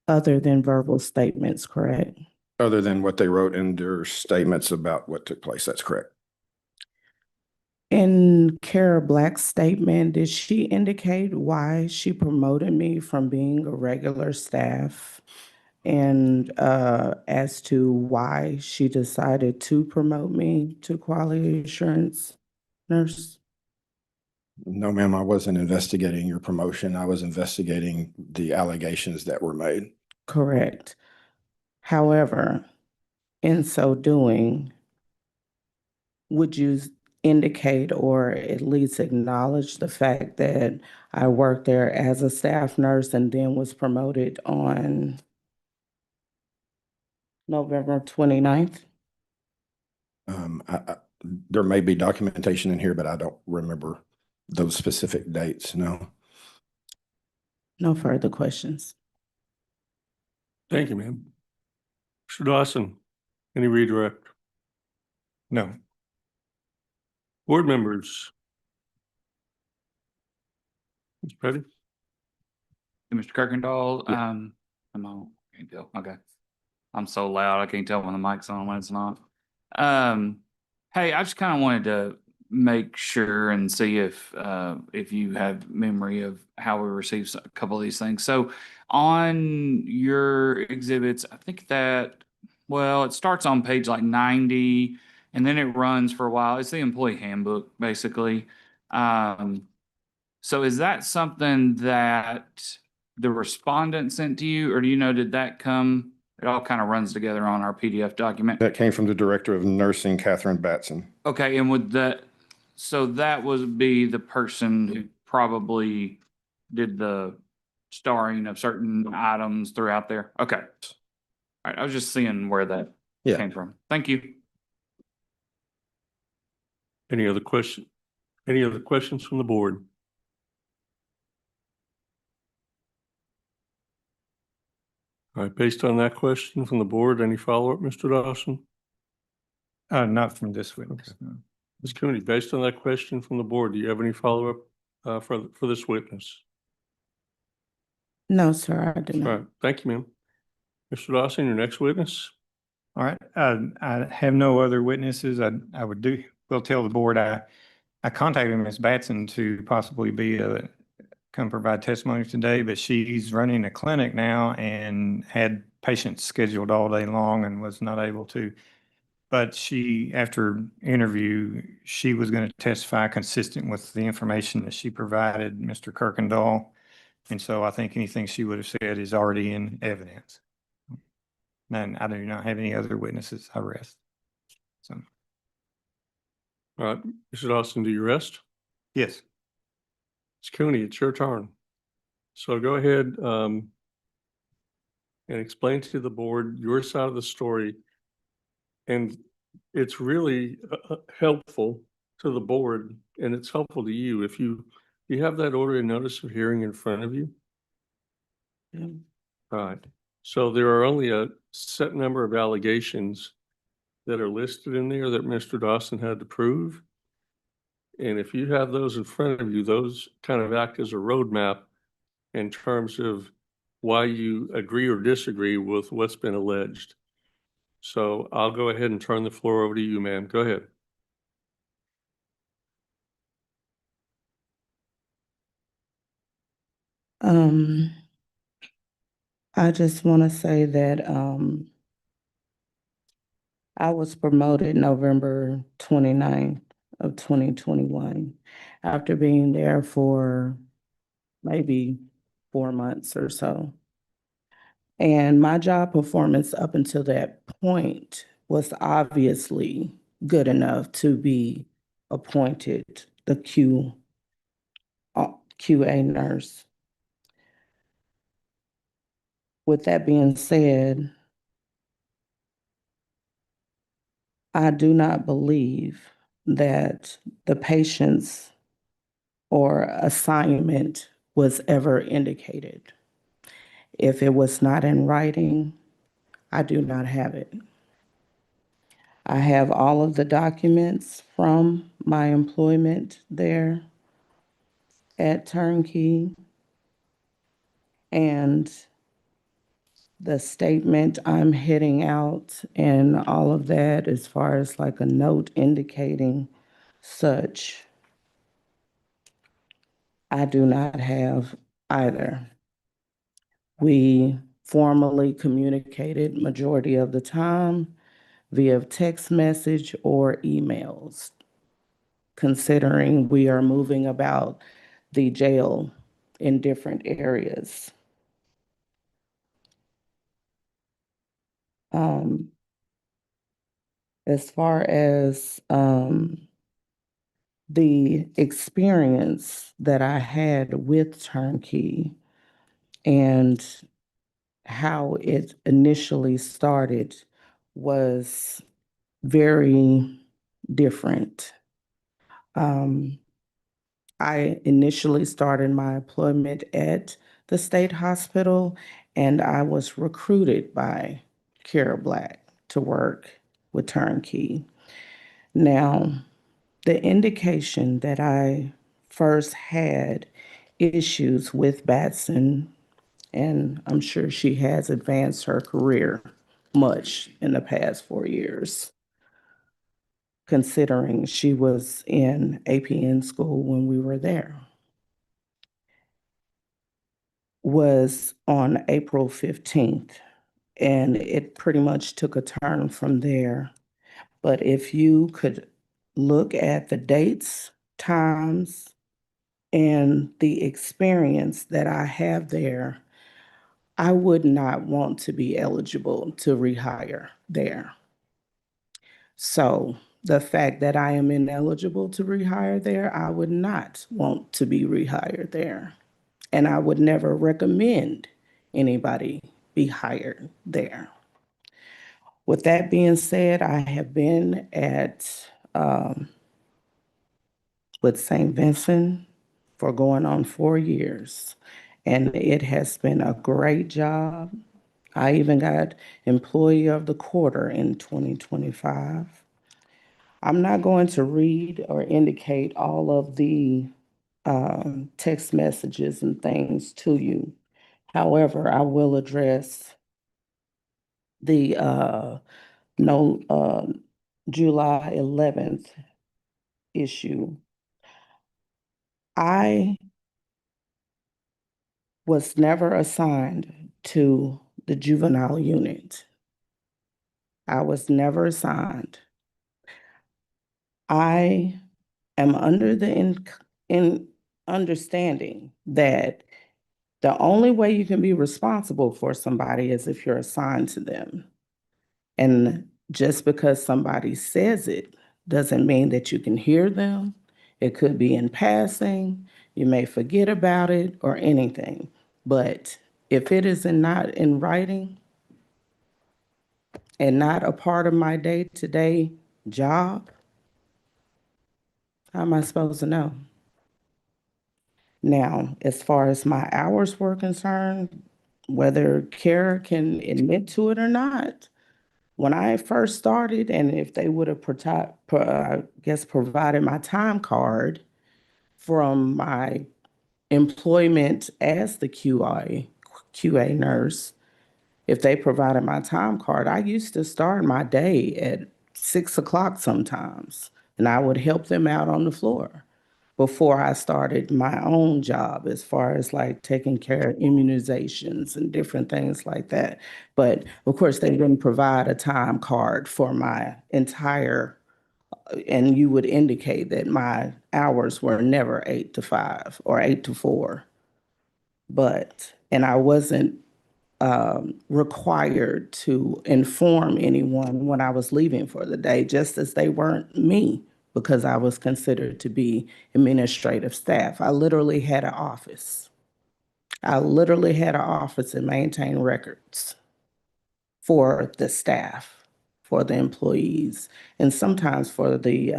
Other than verbal statements, correct? other than what they wrote in their statements about what took place. That's correct. In Kara Black's statement, did she indicate why she promoted me from being a regular staff and as to why she decided to promote me to quality assurance nurse? No, ma'am, I wasn't investigating your promotion. I was investigating the allegations that were made. Correct. However, in so doing, would you indicate or at least acknowledge the fact that I worked there as a staff nurse and then was promoted on November 29th? There may be documentation in here, but I don't remember those specific dates, no. No further questions. Thank you, ma'am. Mr. Dawson, any redirect? No. Board members? Ms. Petty? Mr. Kirkendall, Yeah. I'm on, can't tell, okay. I'm so loud, I can't tell when the mic's on, when it's not. Hey, I just kind of wanted to make sure and see if you have memory of how we received a couple of these things. So on your exhibits, I think that, well, it starts on page like 90 and then it runs for a while. It's the employee handbook, basically. So is that something that the respondent sent to you, or do you know, did that come, it all kind of runs together on our PDF document? That came from the Director of Nursing, Catherine Batson. Okay, and would that, so that would be the person who probably did the starring of certain items throughout there? Okay. All right, I was just seeing where that Yeah. came from. Thank you. Any other question? Any other questions from the board? All right, based on that question from the board, any follow-up, Mr. Dawson? Not from this witness. no. Ms. Cooney, based on that question from the board, do you have any follow-up for this witness? No, sir, I do All not. right, thank you, ma'am. Mr. Dawson, your next witness? All right, I have no other witnesses. Will tell the board, I contacted Ms. Batson to possibly come provide testimony today, but she's running a clinic now and had patients scheduled all day long and was not able to. But she, after interview, she was going to testify consistent with the information that she provided Mr. Kirkendall. And so I think anything she would have said is already in evidence. And I do not have any other witnesses. I rest. So, All right, Mr. Dawson, do you rest? yes. Ms. Cooney, it's your turn. So go ahead and explain to the board your side of the story. And it's really helpful to the board, and it's helpful to you if you have that order and notice of hearing in front of you. Yeah. All right. So there are only a set number of allegations that are listed in there that Mr. Dawson had to prove. And if you have those in front of you, those kind of act as a roadmap in terms of why you agree or disagree with what's been alleged. So I'll go ahead and turn the floor over to you, ma'am. Go ahead. I just want to say that I was promoted November 29th of 2021 after being there for maybe 4 months or so. And my job performance up until that point was obviously good enough to be appointed the QA nurse. With that being said, I do not believe that the patient's or assignment was ever indicated. If it was not in writing, I do not have it. I have all of the documents from my employment there at Turnkey, and the statement I'm hitting out and all of that as far as like a note indicating such, I do not have either. We formally communicated majority of the time via text message or emails, considering we are moving about the jail in different areas. As far as the experience that I had with Turnkey and how it initially started was very different. I initially started my employment at the state hospital, and I was recruited by Care Black to work with Turnkey. Now, the indication that I first had issues with Batson, and I'm sure she has advanced her career much in the past 4 years, considering she was in APN school when we were there, was on April 15th. And it pretty much took a turn from there. But if you could look at the dates, times, and the experience that I have there, I would not want to be eligible to rehire there. So the fact that I am ineligible to rehire there, I would not want to be rehired there. And I would never recommend anybody be hired there. With that being said, I have been at with St. Vincent for going on 4 years, and it has been a great job. I even got Employee of the Quarter in 2025. I'm not going to read or indicate all of the text messages and things to you. However, I will address the July 11th issue. I was never assigned to the juvenile unit. I was never assigned. I am under the understanding that the only way you can be responsible for somebody is if you're assigned to them. And just because somebody says it doesn't mean that you can hear them. It could be in passing, you may forget about it or anything. But if it is not in writing and not a part of my day-to-day job, how am I supposed to know? Now, as far as my hours were concerned, whether Kara can admit to it or not, when I first started, and if they would have provided my time card from my employment as the QA nurse, if they provided my time card, I used to start my day at 6 o'clock sometimes, and I would help them out on the floor before I started my own job as far as like taking care of immunizations and different things like that. But of course, they didn't provide a time card for my entire, and you would indicate that my hours were never 8 to 5 or 8 to 4. And I wasn't required to inform anyone when I was leaving for the day, just as they weren't me, because I was considered to be administrative staff. I literally had an office. And maintained records for the staff, for the employees, and sometimes for the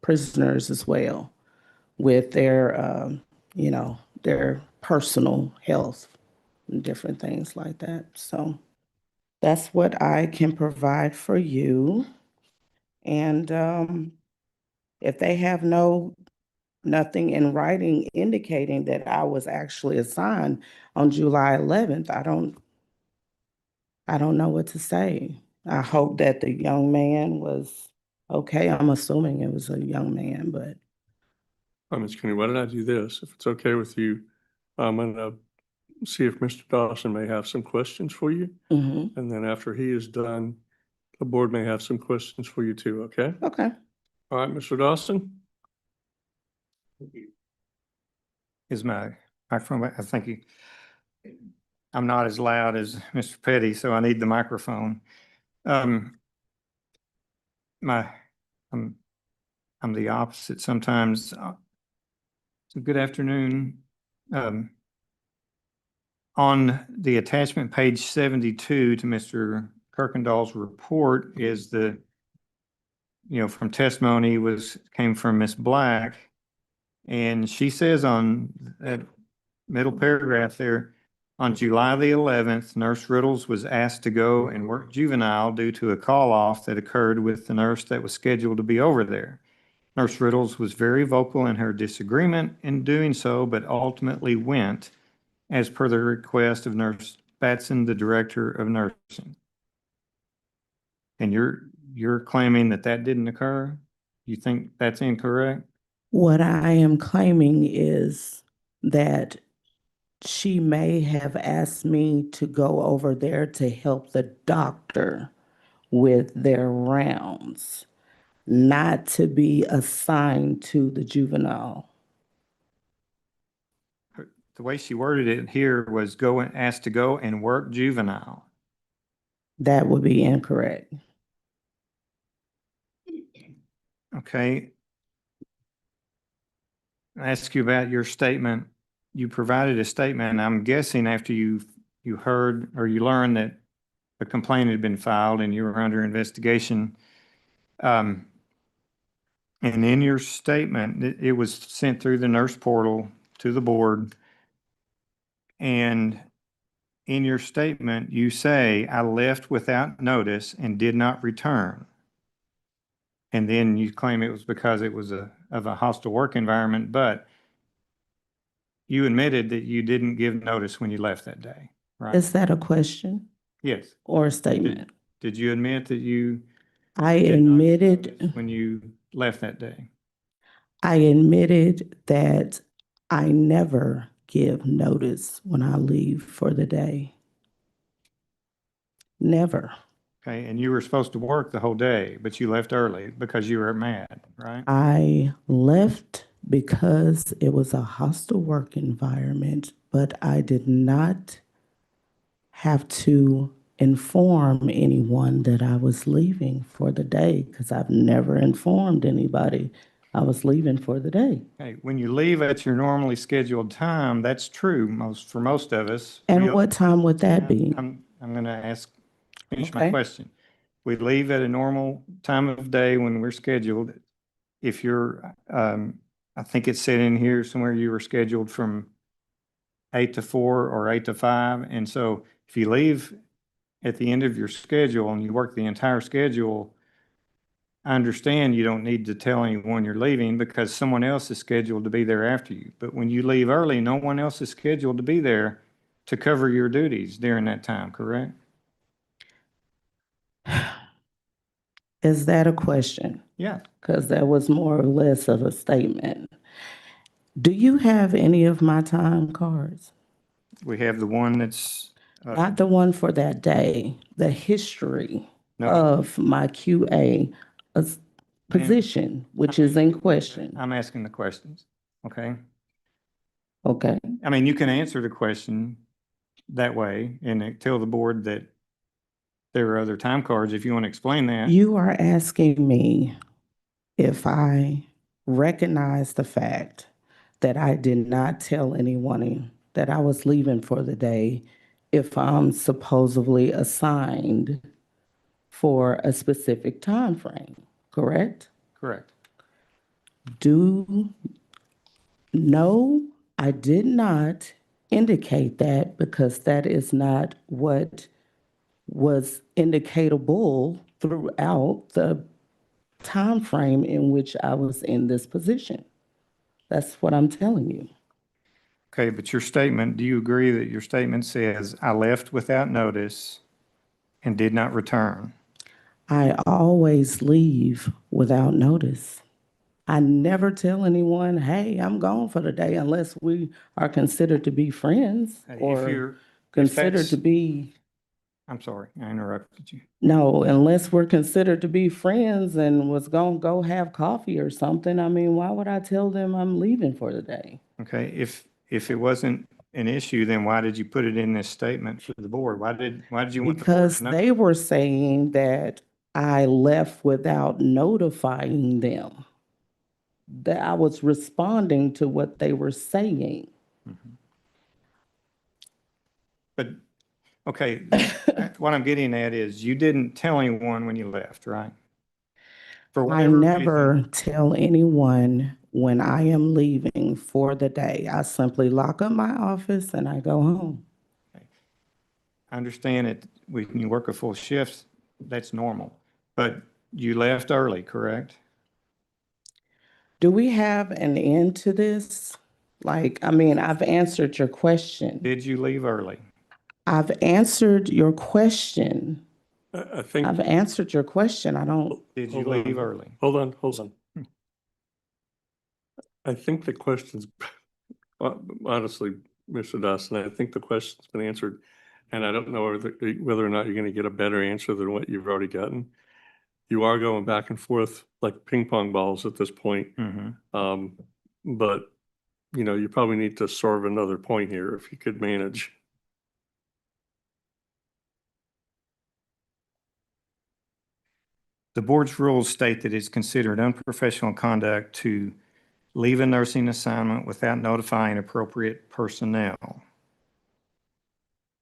prisoners as well, with their their personal health and different things like that. So that's what I can provide for you. And if they have nothing in writing indicating that I was actually assigned on July 11th, I don't know what to say. I hope that the young man was okay. I'm assuming it was a young man, but Ms. Cooney, why don't I do this? If it's okay with you, I'm gonna see if Mr. Dawson may have some questions for you. Mm-hmm. And then after he is done, the board may have some questions for you too, okay? Okay. All right, Mr. Dawson? Is my microphone, thank you. I'm not as loud as Mr. Petty, so I need the microphone. I'm the opposite sometimes. So good afternoon. On the attachment, page 72 to Mr. Kirkendall's report is from testimony came from Ms. Black. And she says on that middle paragraph there, on July the 11th, Nurse Riddles was asked to go and work juvenile due to a call-off that occurred with the nurse that was scheduled to be over there. Nurse Riddles was very vocal in her disagreement in doing so, but ultimately went as per the request of Nurse Batson, the Director of Nursing. And you're claiming that didn't occur? You think that's incorrect? What I am claiming is that she may have asked me to go over there to help the doctor with their rounds, not to be assigned to the juvenile. The way she worded it here was asked to go and work juvenile. That would be incorrect. Okay. I ask you about your statement. You provided a statement, and I'm guessing after you heard or you learned that a complaint had been filed and you were under investigation. And in your statement, it was sent through the nurse portal to the board. And in your statement, you say, I left without notice and did not return. And then you claim it was because it was of a hostile work environment, but you admitted that you didn't give notice when you left that day, right? Is that a question Yes. or a statement? Did you admit that you I did not give admitted, notice when you left that day? I admitted that I never give notice when I leave for the day. Never. Okay, and you were supposed to work the whole day, but you left early because you were mad, right? I left because it was a hostile work environment, but I did not have to inform anyone that I was leaving for the day because I've never informed anybody I was leaving for the day. Okay, when you leave at your normally scheduled time, that's true for most of us. And what time would that be? I'm going to finish my Okay. question. We leave at a normal time of day when we're scheduled. If you're, I think it said in here somewhere you were scheduled from 8 to 4 or 8 to 5. And so if you leave at the end of your schedule and you work the entire schedule, I understand you don't need to tell anyone you're leaving because someone else is scheduled to be there after you. But when you leave early, no one else is scheduled to be there to cover your duties during that time, correct? Is that a question? Yeah. Because that was more or less of a statement. Do you have any of my time cards? We have the one that's Not the one for that day, the history No. of my QA position, which is in question. I'm asking the questions, okay? Okay. I mean, you can answer the question that way and tell the board that there are other time cards if you want to explain that. You are asking me if I recognize the fact that I did not tell anyone that I was leaving for the day if I'm supposedly assigned for a specific time frame, correct? Correct. No, I did not indicate that because that is not what was indicatable throughout the time frame in which I was in this position. That's what I'm telling you. Okay, but your statement, do you agree that your statement says, I left without notice and did not return? I always leave without notice. I never tell anyone, hey, I'm gone for the day unless we are considered to be friends If or you're, considered to be, I'm sorry, I interrupted you. no, unless we're considered to be friends and was gonna go have coffee or something. I mean, why would I tell them I'm leaving for the day? Okay, if it wasn't an issue, then why did you put it in this statement for the board? Why did you want the board Because to know? they were saying that I left without notifying them. That I was responding to what they were saying. But, okay, what I'm getting at is you didn't tell anyone when you left, right? For I whatever reason. never tell anyone when I am leaving for the day. I simply lock up my office and I go home. I understand it, when you work a full shift, that's normal, but you left early, correct? Do we have an end to this? Like, I mean, I've answered your question. Did you leave early? I've answered your question. I think. I've answered your question. I don't. Did you Hold on. leave early? Hold on. I think the question's, honestly, Mr. Dawson, I think the question's been answered. And I don't know whether or not you're going to get a better answer than what you've already gotten. You are going back and forth like ping pong balls at this point. But, you know, you probably need to serve another point here if you could manage. The board's rules state that it's considered unprofessional conduct to leave a nursing assignment without notifying appropriate personnel.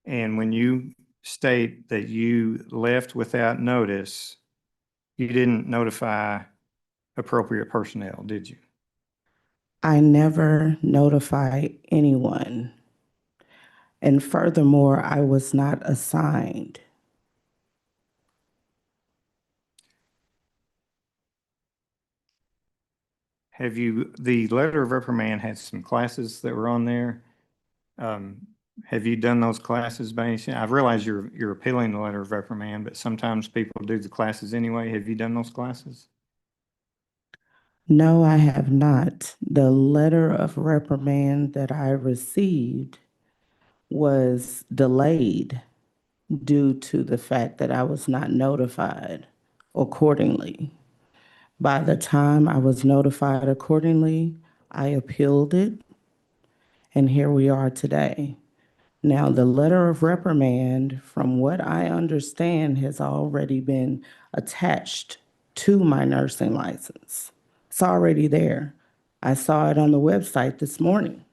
And when you state that you left without notice, you didn't notify appropriate personnel, did you? I never notify anyone. And furthermore, I was not assigned. Have you, the letter of reprimand had some classes that were on there. Have you done those classes by any chance? I realize you're appealing the letter of reprimand, but sometimes people do the classes anyway. Have you done those classes? No, I have not. The letter of reprimand that I received was delayed due to the fact that I was not notified accordingly. By the time I was notified accordingly, I appealed it, and here we are today. Now, the letter of reprimand, from what I understand, has already been attached to my nursing license. It's already there. I saw it on the website this morning.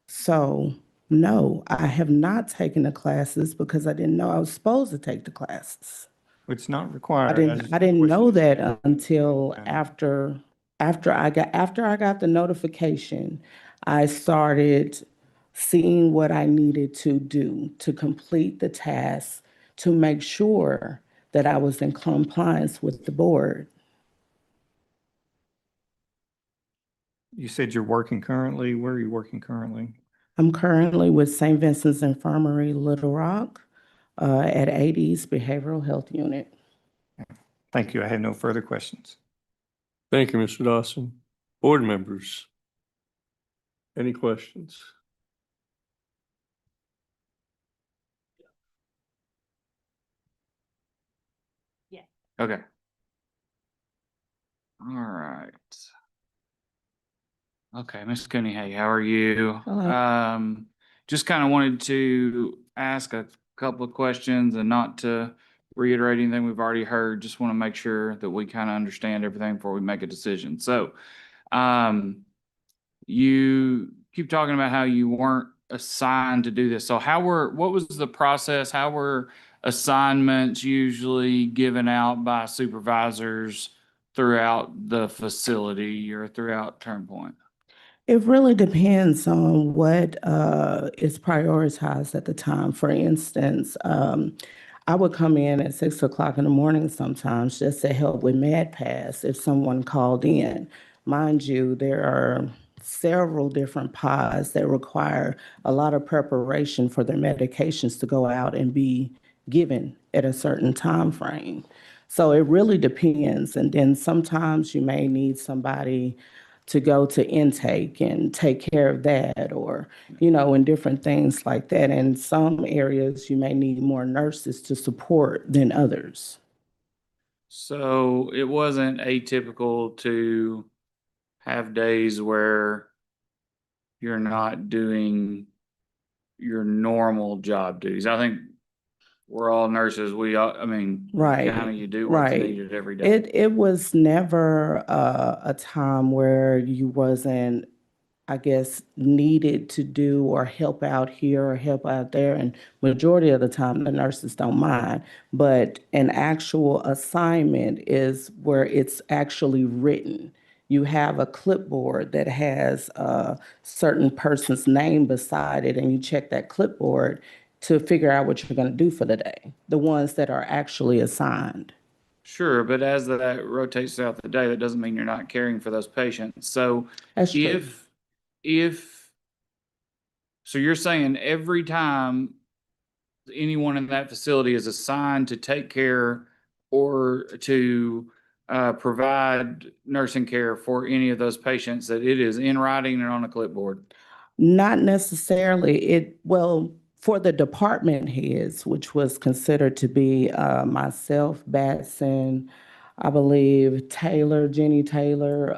So, no, I have not taken the classes because I didn't know I was supposed to take the classes. It's not I required. didn't know that until after I got the notification. I started seeing what I needed to do to complete the task to make sure that I was in compliance with the board. You said you're working currently. Where are you working currently? I'm currently with St. Vincent's Infirmary, Little Rock, at 80's Behavioral Health Unit. Thank you. I have no further questions. Thank you, Mr. Dawson. Board members, any questions? Okay. All right. Okay, Ms. Cooney, hey, how are you? Hello. Just kind of wanted to ask a couple of questions and not to reiterate anything we've already heard. Just want to make sure that we kind of understand everything before we make a decision. So, you keep talking about how you weren't assigned to do this. So what was the process? How were assignments usually given out by supervisors throughout the facility or throughout Turn Point? It really depends on what is prioritized at the time. For instance, I would come in at 6 o'clock in the morning sometimes just to help with MedPass if someone called in. Mind you, there are several different pods that require a lot of preparation for their medications to go out and be given at a certain time frame. So it really depends. And then sometimes you may need somebody to go to intake and take care of that, or, and different things like that. In some areas, you may need more nurses to support than others. So it wasn't atypical to have days where you're not doing your normal job duties. I think we're all nurses. We all, I mean, Right, kind of you do what's right. needed every day. It was never a time where you wasn't, I guess, needed to do or help out here or help out there. And majority of the time, the nurses don't mind. But an actual assignment is where it's actually written. You have a clipboard that has a certain person's name beside it, and you check that clipboard to figure out what you're going to do for the day, the ones that are actually assigned. Sure, but as that rotates throughout the day, that doesn't mean you're not caring for those patients. So That's true. so you're saying every time anyone in that facility is assigned to take care or to provide nursing care for any of those patients, that it is in writing and on a clipboard? Not necessarily. Well, for the department heads, which was considered to be myself, Batson, I believe Taylor, Jenny Taylor,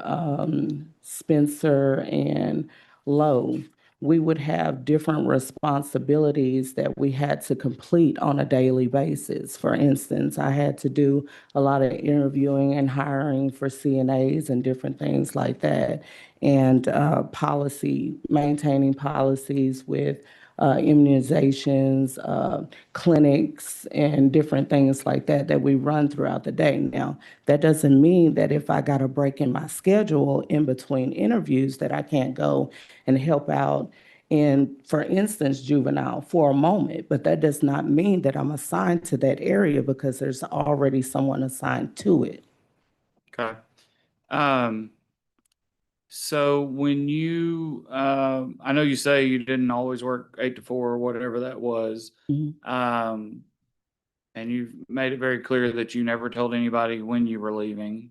Spencer, and Lowe, we would have different responsibilities that we had to complete on a daily basis. For instance, I had to do a lot of interviewing and hiring for CNAs and different things like that, and maintaining policies with immunizations, clinics, and different things like that that we run throughout the day. Now, that doesn't mean that if I got a break in my schedule in between interviews that I can't go and help out in, for instance, juvenile for a moment, but that does not mean that I'm assigned to that area because there's already someone assigned to it. Okay. So when you, I know you say you didn't always work 8 to 4 or whatever that was. And you've made it very clear that you never told anybody when you were leaving.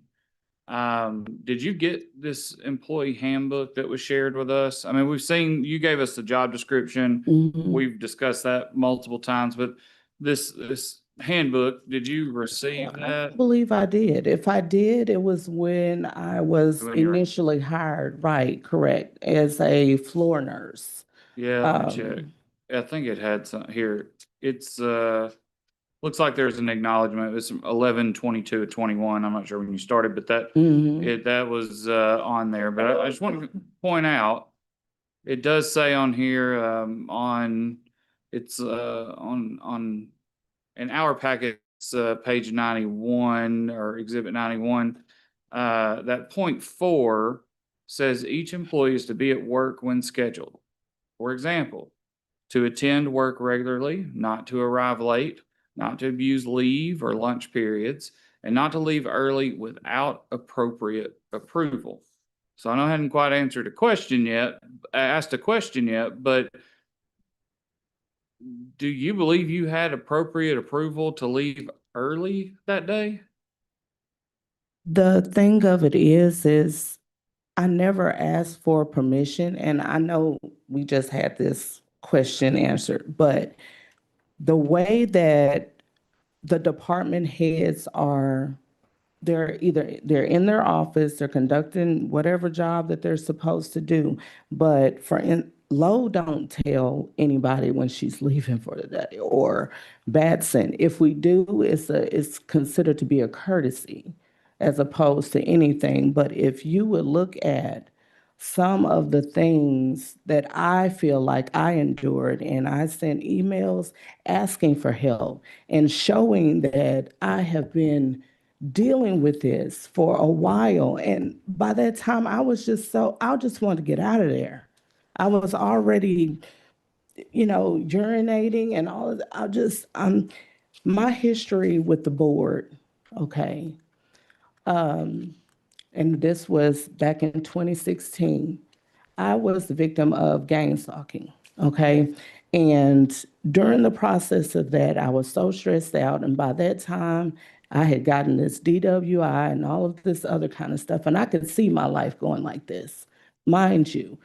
Did you get this employee handbook that was shared with us? I mean, you gave us the job description. We've discussed that multiple times, but this handbook, did you receive that? I believe I did. If I did, it was when I was initially hired, right, correct, as a floor nurse. Yeah, let me check. I think it had some here. It's looks like there's an acknowledgement. It's 11/22/21. I'm not sure when you started, but that was on there. But I just want to point out, it does say on here on in our packet, it's page 91 or exhibit 91. That point 4 says each employee is to be at work when scheduled. For example, to attend work regularly, not to arrive late, not to abuse leave or lunch periods, and not to leave early without appropriate approval. So I know I hadn't quite asked a question yet, but do you believe you had appropriate approval to leave early that day? The thing of it is I never asked for permission, and I know we just had this question answered, but the way that the department heads are, they're in their office, they're conducting whatever job that they're supposed to do, but Lowe don't tell anybody when she's leaving for the day, or Batson. If we do, it's considered to be a courtesy as opposed to anything. But if you would look at some of the things that I feel like I endured, and I sent emails asking for help and showing that I have been dealing with this for a while. And by that time, I just wanted to get out of there. I was already, urinating and all of that. My history with the board, okay. And this was back in 2016. I was the victim of gang stalking, okay? And during the process of that, I was so stressed out. And by that time, I had gotten this DWI and all of this other kind of stuff, and I could see my life going like this. Mind you,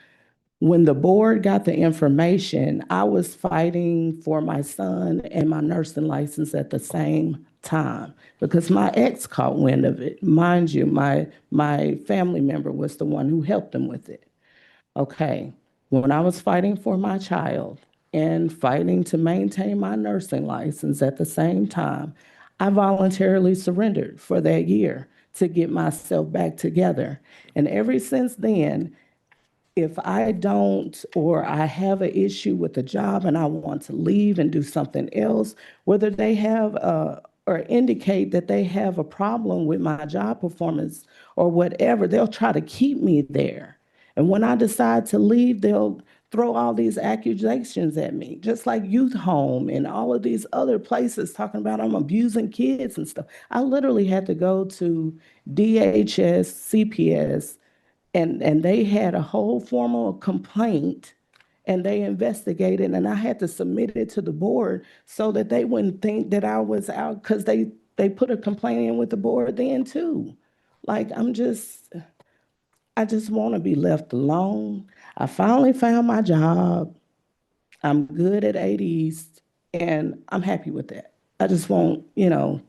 when the board got the information, I was fighting for my son and my nursing license at the same time because my ex caught wind of it. Mind you, my family member was the one who helped him with it. Okay, when I was fighting for my child and fighting to maintain my nursing license at the same time, I voluntarily surrendered for that year to get myself back together. And ever since then, if I don't, or I have an issue with a job and I want to leave and do something else, whether they have or indicate that they have a problem with my job performance or whatever, they'll try to keep me there. And when I decide to leave, they'll throw all these accusations at me, just like youth home and all of these other places talking about I'm abusing kids and stuff. I literally had to go to DHS, CPS, and they had a whole formal complaint and they investigated and I had to submit it to the board so that they wouldn't think that I was out because they put a complaint in with the board then too. Like I just want to be left alone. I finally found my job. I'm good at 8 East and I'm happy with that. I just want, and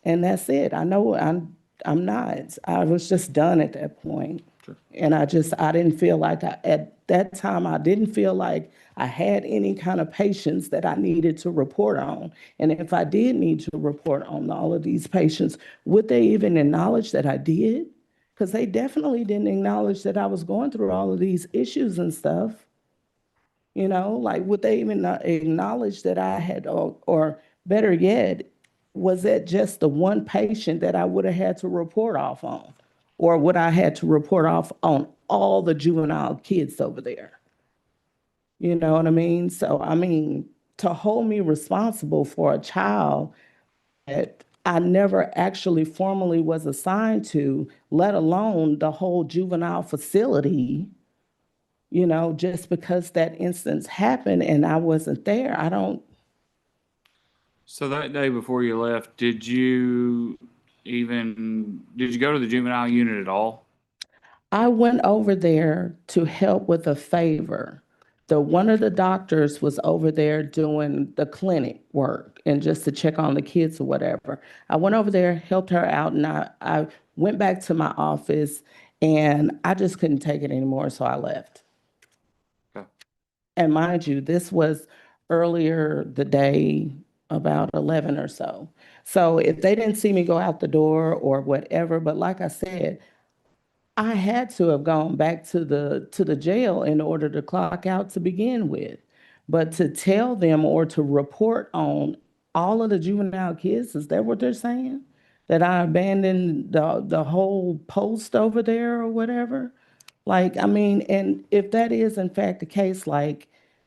that's it. I know I'm not. I was just done at that point. And I didn't feel like at that time, I didn't feel like I had any kind of patients that I needed to report on. And if I did need to report on all of these patients, would they even acknowledge that I did? Because they definitely didn't acknowledge that I was going through all of these issues and stuff. Like would they even acknowledge that I had, or better yet, was that just the one patient that I would have had to report off on? Or would I had to report off on all the juvenile kids over there? You know what I mean? So, to hold me responsible for a child that I never actually formally was assigned to, let alone the whole juvenile facility, just because that instance happened and I wasn't there, So that day before you left, did you go to the juvenile unit at all? I went over there to help with a favor. One of the doctors was over there doing the clinic work and just to check on the kids or whatever. I went over there, helped her out, and I went back to my office and I just couldn't take it anymore, so I left. Okay. And mind you, this was earlier the day, about 11 or so. So if they didn't see me go out the door or whatever, but like I said, I had to have gone back to the jail in order to clock out to begin with. But to tell them or to report on all of the juvenile kids, is that what they're saying? That I abandoned the whole post over there or whatever? And if that is in fact the case,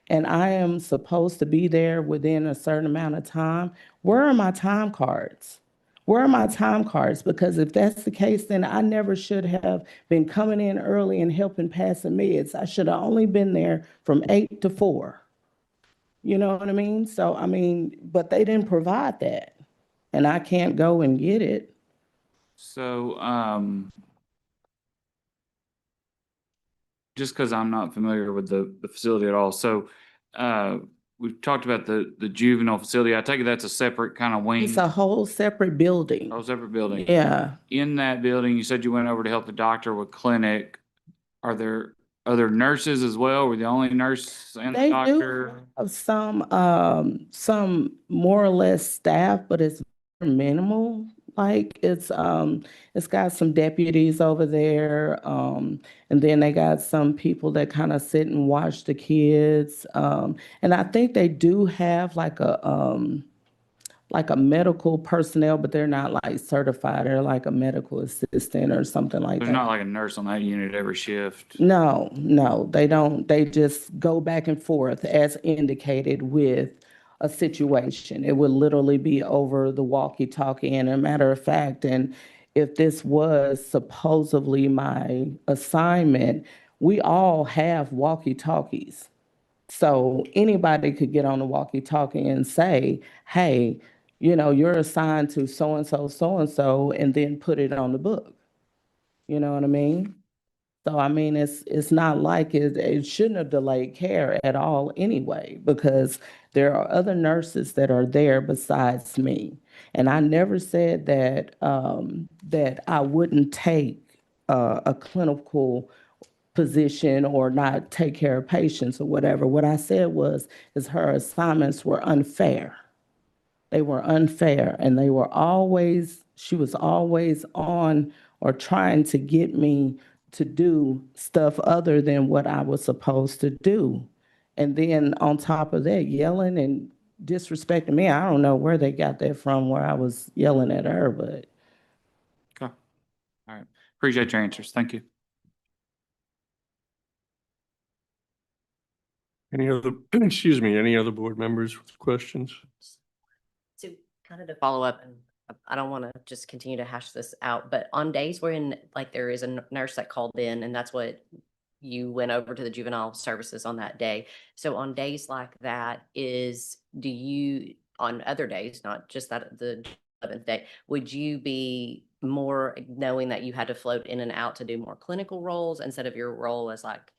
and I am supposed to be there within a certain amount of time, where are my time cards? Where are my time cards? Because if that's the case, then I never should have been coming in early and helping pass the meds. I should have only been there from 8 to 4. You know what I mean? So, but they didn't provide that. And I can't go and get it. So, just because I'm not familiar with the facility at all. So, we've talked about the juvenile facility. I take it that's a separate kind of wing. It's a whole separate building. Whole separate building. Yeah. In that building, you said you went over to help the doctor with clinic. Are there other nurses as well? Were the only nurse and the They doctor? do have some more or less staff, but it's minimal. It's got some deputies over there, and then they got some people that kind of sit and watch the kids. And I think they do have like a medical personnel, but they're not like certified. They're like a medical assistant or something like There's that. not like a nurse on that unit every shift. No, they don't. They just go back and forth as indicated with a situation. It would literally be over the walkie-talkie. And a matter of fact, and if this was supposedly my assignment, we all have walkie-talkies. So anybody could get on the walkie-talkie and say, hey, you know, you're assigned to so-and-so, so-and-so, and then put it on the book. You know what I mean? So I mean, it's not like it shouldn't have delayed care at all anyway, because there are other nurses that are there besides me. And I never said that, that I wouldn't take a clinical position or not take care of patients or whatever. What I said is her assignments were unfair. They were unfair, and she was always on or trying to get me to do stuff other than what I was supposed to do. And then on top of that, yelling and disrespecting me. I don't know where they got that from, where I was yelling at her, but. Okay. All right. Appreciate your answers. Thank you. Any other, excuse me, any other board members with questions? So kind of to follow up, and I don't want to just continue to hash this out, but on days when like there is a nurse that called in and that's what you went over to the juvenile services on that day. So on days like that do you, on other days, not just that the 11th day, would you be more knowing that you had to float in and out to do more clinical roles instead of your role as like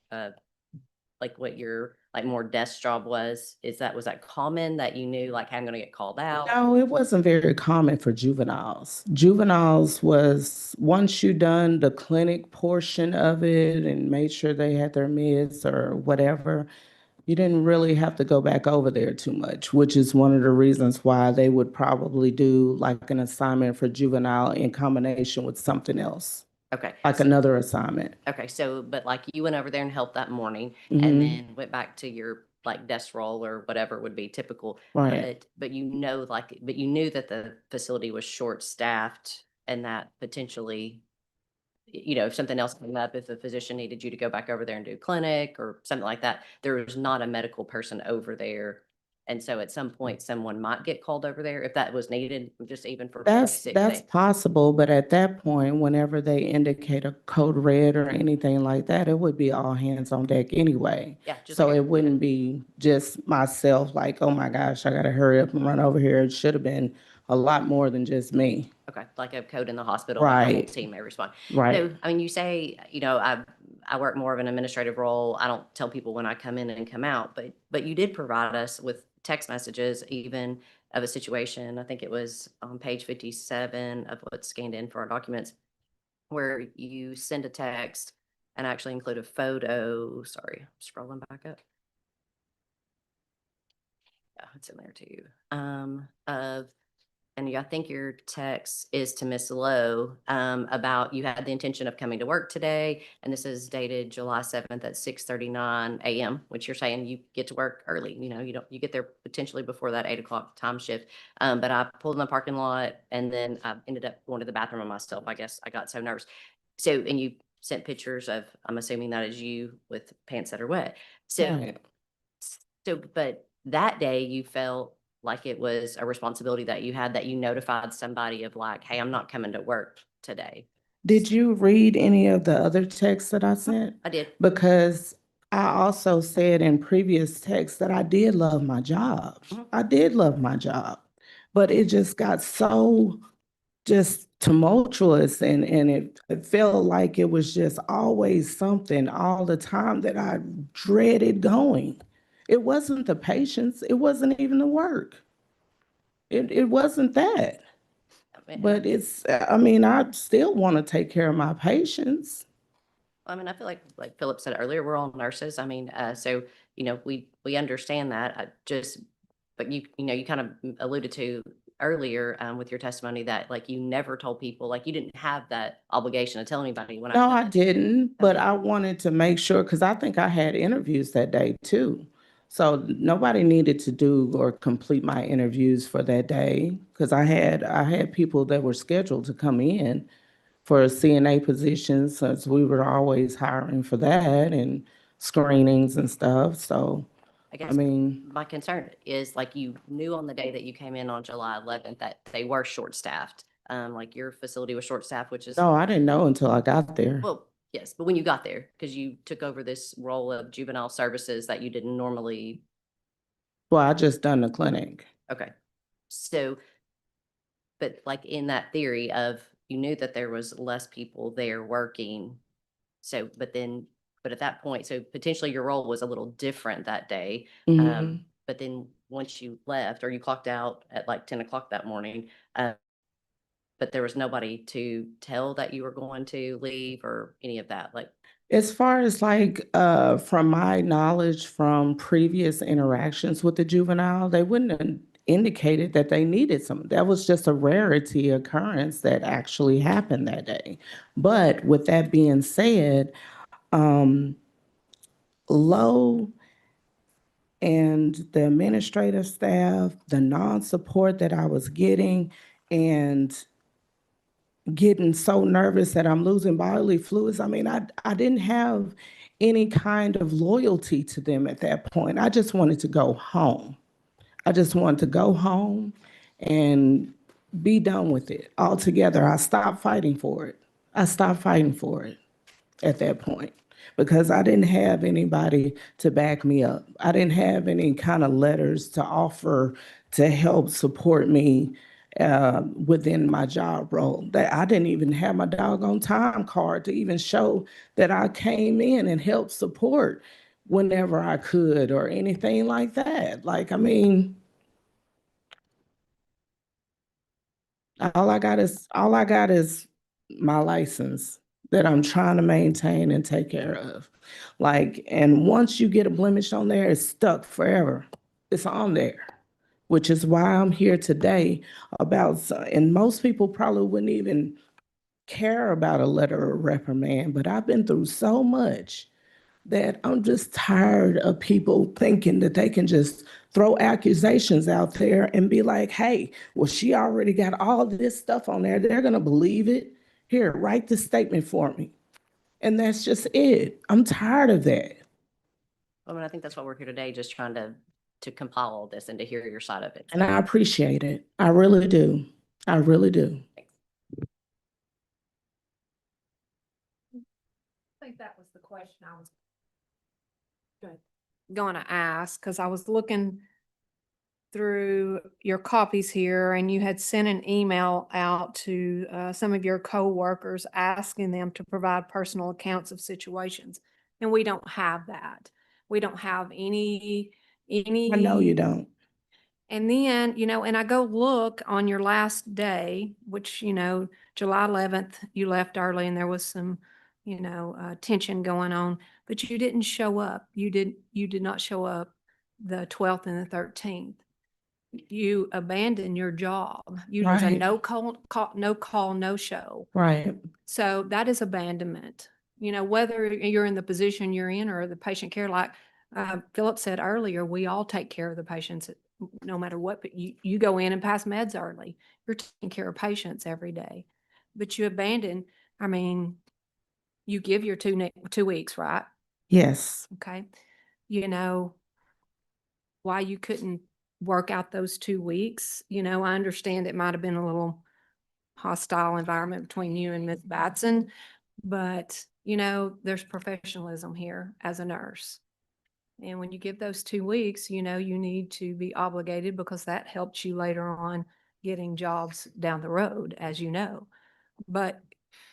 what your like more desk job was? Was that common that you knew like, hey, I'm going to get called out? No, it wasn't very common for juveniles. Juveniles was, once you done the clinic portion of it and made sure they had their meds or whatever, you didn't really have to go back over there too much, which is one of the reasons why they would probably do like an assignment for juvenile in combination with something else, Okay. like another assignment. Okay, so, but like you went over there and helped that morning Mhm. and then went back to your like desk role or whatever would be typical. Right. But you know, but you knew that the facility was short-staffed and that potentially, if something else came up, if a physician needed you to go back over there and do clinic or something like that, there was not a medical person over there. And so at some point, someone might get called over there if that was needed, just even for basic That's things. possible, but at that point, whenever they indicate a code red or anything like that, it would be all hands on deck anyway. Yeah, just So like it wouldn't be just myself like, oh my gosh, I gotta hurry up and run over here. It should have been a lot more than just me. Okay, like a code in the hospital, like the whole Right. team may respond. Right. So, I mean, you say, I work more of an administrative role. I don't tell people when I come in and come out, but you did provide us with text messages even of a situation. I think it was on page 57 of what's scanned in for our documents, where you send a text and actually include a photo. Sorry, scrolling back up. Yeah, it's in there too. And I think your text is to Miss Lowe about you had the intention of coming to work today, and this is dated July 7th at 6:39 a.m., which you're saying you get to work early. You get there potentially before that 8 o'clock time shift. But I pulled in the parking lot, and then I ended up going to the bathroom myself. I guess I got so nervous. So, and you sent pictures of, I'm assuming that is you with pants that are wet. So, Right. but that day you felt like it was a responsibility that you had, that you notified somebody of like, hey, I'm not coming to work today. Did you read any of the other texts that I sent? I did. Because I also said in previous texts that I did love my job. I did love my job, but it just got so just tumultuous and it felt like it was just always something all the time that I dreaded going. It wasn't the patients, it wasn't even the work. It wasn't that. But I still want to take care of my patients. I mean, I feel like Philip said earlier, we're all nurses. I mean, so, we understand that. But you kind of alluded to earlier with your testimony that like you never told people, like you didn't have that obligation to tell anybody when No, I didn't, but I wanted to make sure, because I think I had interviews that day too. So nobody needed to do or complete my interviews for that day, because I had people that were scheduled to come in for CNA positions, since we were always hiring for that and screenings and stuff. So, I guess I mean, my concern is like you knew on the day that you came in on July 11th that they were short-staffed. Like your facility was short-staffed, which is. no, I didn't know until I got there. Well, yes, but when you got there, because you took over this role of juvenile services that you didn't normally. Well, I just done the clinic. Okay. So but like in that theory of, you knew that there was less people there working. So, but at that point, so potentially your role was a little different that day. Mhm. But then once you left or you clocked out at like 10 o'clock that morning, but there was nobody to tell that you were going to leave or any of that, like. As far as like, from my knowledge from previous interactions with the juvenile, they wouldn't have indicated that they needed some. That was just a rarity occurrence that actually happened that day. But with that being said, Low and the administrative staff, the non-support that I was getting, and getting so nervous that I'm losing bodily fluids. I mean, I didn't have any kind of loyalty to them at that point. I just wanted to go home. I just wanted to go home and be done with it altogether. I stopped fighting for it. I stopped fighting for it at that point because I didn't have anybody to back me up. I didn't have any kind of letters to offer to help support me within my job role. That I didn't even have my doggone time card to even show that I came in and helped support whenever I could or anything like that. Like, I mean, all I got is my license that I'm trying to maintain and take care of. Like, and once you get a blemish on there, it's stuck forever. It's on there, which is why I'm here today about, and most people probably wouldn't even care about a letter of reprimand, but I've been through so much that I'm just tired of people thinking that they can just throw accusations out there and be like, hey, well, she already got all this stuff on there. They're going to believe it. Here, write the statement for me. And that's just it. I'm tired of that. I mean, I think that's why we're here today, just trying to compile all this and to hear your side of it. And I appreciate it. I really do. I really do. I think that was the question I was going to ask, because I was looking through your copies here and you had sent an email out to some of your coworkers asking them to provide personal accounts of situations. And we don't have that. We don't have any. I know you don't. And then, and I go look on your last day, which, July 11th, you left early and there was some, tension going on, but you didn't show up. You did not show up the 12th and the 13th. You abandoned your job. You was a Right. no call, no show. Right. So that is abandonment. Whether you're in the position you're in or the patient care, like Philip said earlier, we all take care of the patients no matter what, but you go in and pass meds early. You're taking care of patients every day, but you abandon, you give your 2 weeks, right? Yes. Okay. Why you couldn't work out those 2 weeks, I understand it might've been a little hostile environment between you and Ms. Batson, but there's professionalism here as a nurse. And when you give those 2 weeks, you need to be obligated because that helps you later on getting jobs down the road, as you know. But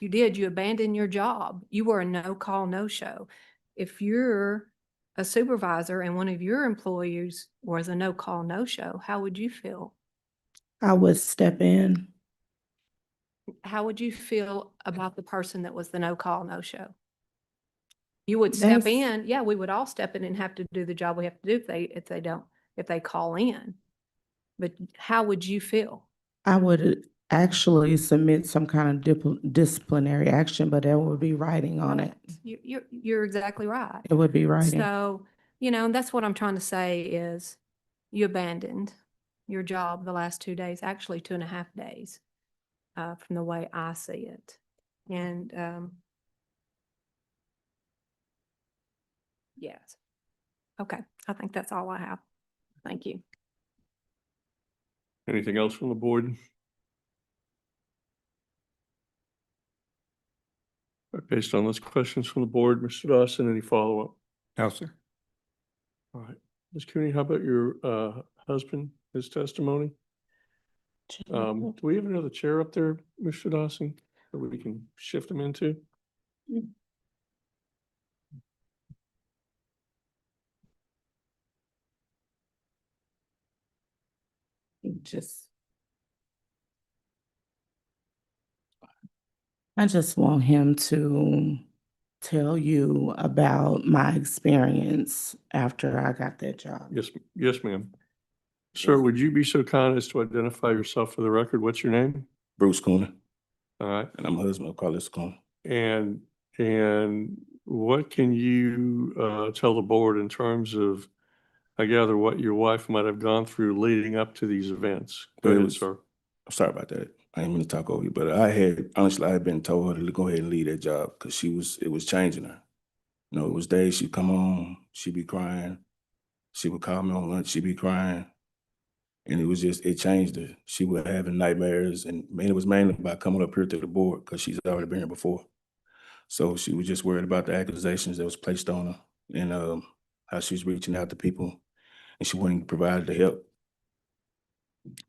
you abandoned your job. You were a no call, no show. If you're a supervisor and one of your employees was a no call, no show, how would you feel? I would step in. How would you feel about the person that was the no call, no show? You would step in. Yeah, we would all step in and have to do the job we have to do if they call in. But how would you feel? I would actually submit some kind of disciplinary action, but there would be writing on it. You're exactly right. It would be writing. So, and that's what I'm trying to say is you abandoned your job the last 2 days, actually 2.5 days, from the way I see it. And, yes. Okay. I think that's all I have. Thank you. Anything else from the board? Based on those questions from the board, Mr. Dawson, any follow-up? No, sir. All right. Ms. Cooney, how about your husband, his testimony? Do we have another chair up there, Mr. Dawson, that we can shift them into? I just want him to tell you about my experience after I got that job. Yes, ma'am. Sir, would you be so kind as to identify yourself for the record? What's your name? Bruce Cooner, All right. and I'm a husband of Carlos Cooner. And what can you tell the board in terms of, I gather, what your wife might have gone through leading up to these events? Go Well, it ahead, was- sir. I'm sorry about that. I didn't mean to talk over you, but I had been told her to go ahead and leave that job because it was changing her. You know, it was days she'd come home, she'd be crying. She would call me on lunch, she'd be crying. And it changed her. She was having nightmares, and it was mainly about coming up here to the board because she's already been here before. So she was just worried about the accusations that was placed on her and how she was reaching out to people and she wasn't provided the help.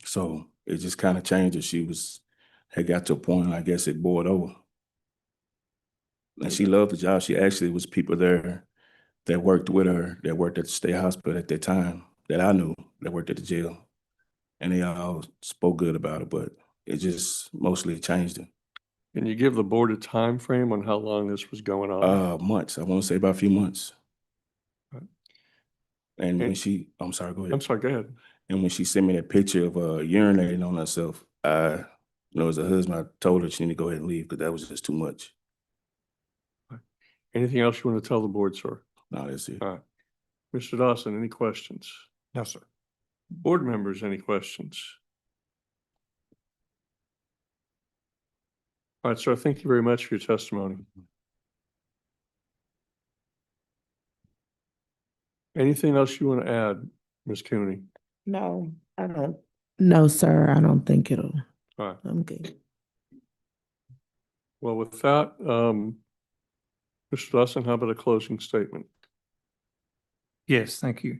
So it just kind of changed her. Had got to a point, I guess it boiled over. And she loved the job. She actually was people there that worked with her, that worked at the state hospital at that time, that I knew, that worked at the jail. And they all spoke good about her, but it just mostly changed her. Can you give the board a time frame on how long this was going on? Months. I want to say about a few months. Right. And when And- I'm sorry, go ahead. I'm sorry, go ahead. And when she sent me that picture of urinating on herself, as a husband, I told her she needed to go ahead and leave because that was just too much. Anything else you want to tell the board, sir? No, that's it. All right. Mr. Dawson, any questions? No, sir. Board members, any questions? All right, sir, thank you very much for your testimony. Anything else you want to add, Ms. Cooney? No, I don't. No, sir, I don't think it'll. All right. I'm good. Well, with that, Mr. Dawson, how about a closing statement? Yes, thank you.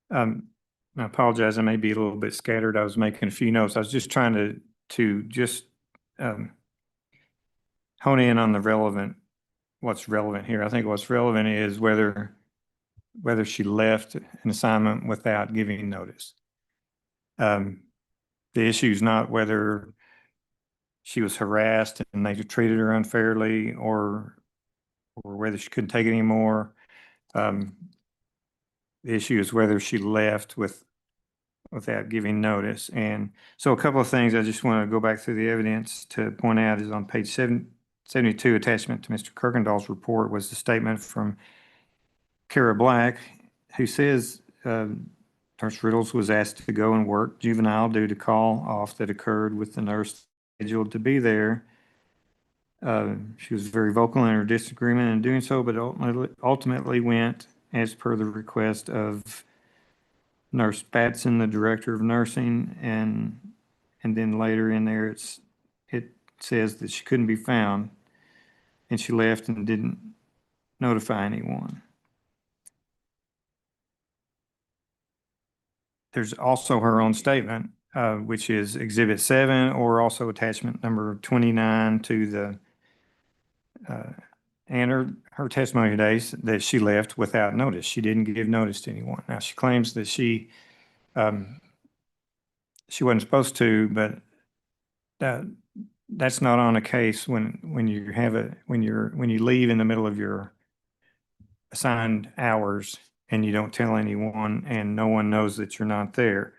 I apologize, I may be a little bit scattered. I was making a few notes. I was just trying to just hone in on what's relevant here. I think what's relevant is whether she left an assignment without giving notice. The issue is not whether she was harassed and they treated her unfairly or whether she couldn't take it anymore. The issue is whether she left without giving notice. And so a couple of things I just want to go back through the evidence to point out is on page 72, attachment to Mr. Kirkendall's report was the statement from Kara Black, who says Nurse Riddles was asked to go and work juvenile due to call off that occurred with the nurse scheduled to be there. She was very vocal in her disagreement in doing so, but ultimately went as per the request of Nurse Batson, the director of nursing, and then later in there it says that she couldn't be found, and she left and didn't notify anyone. There's also her own statement, which is Exhibit 7, or also attachment number 29 to the and her testimony today that she left without notice. She didn't give notice to anyone. Now, she claims that she wasn't supposed to, but that's not on a case when you leave in the middle of your assigned hours and you don't tell anyone and no one knows that you're not there.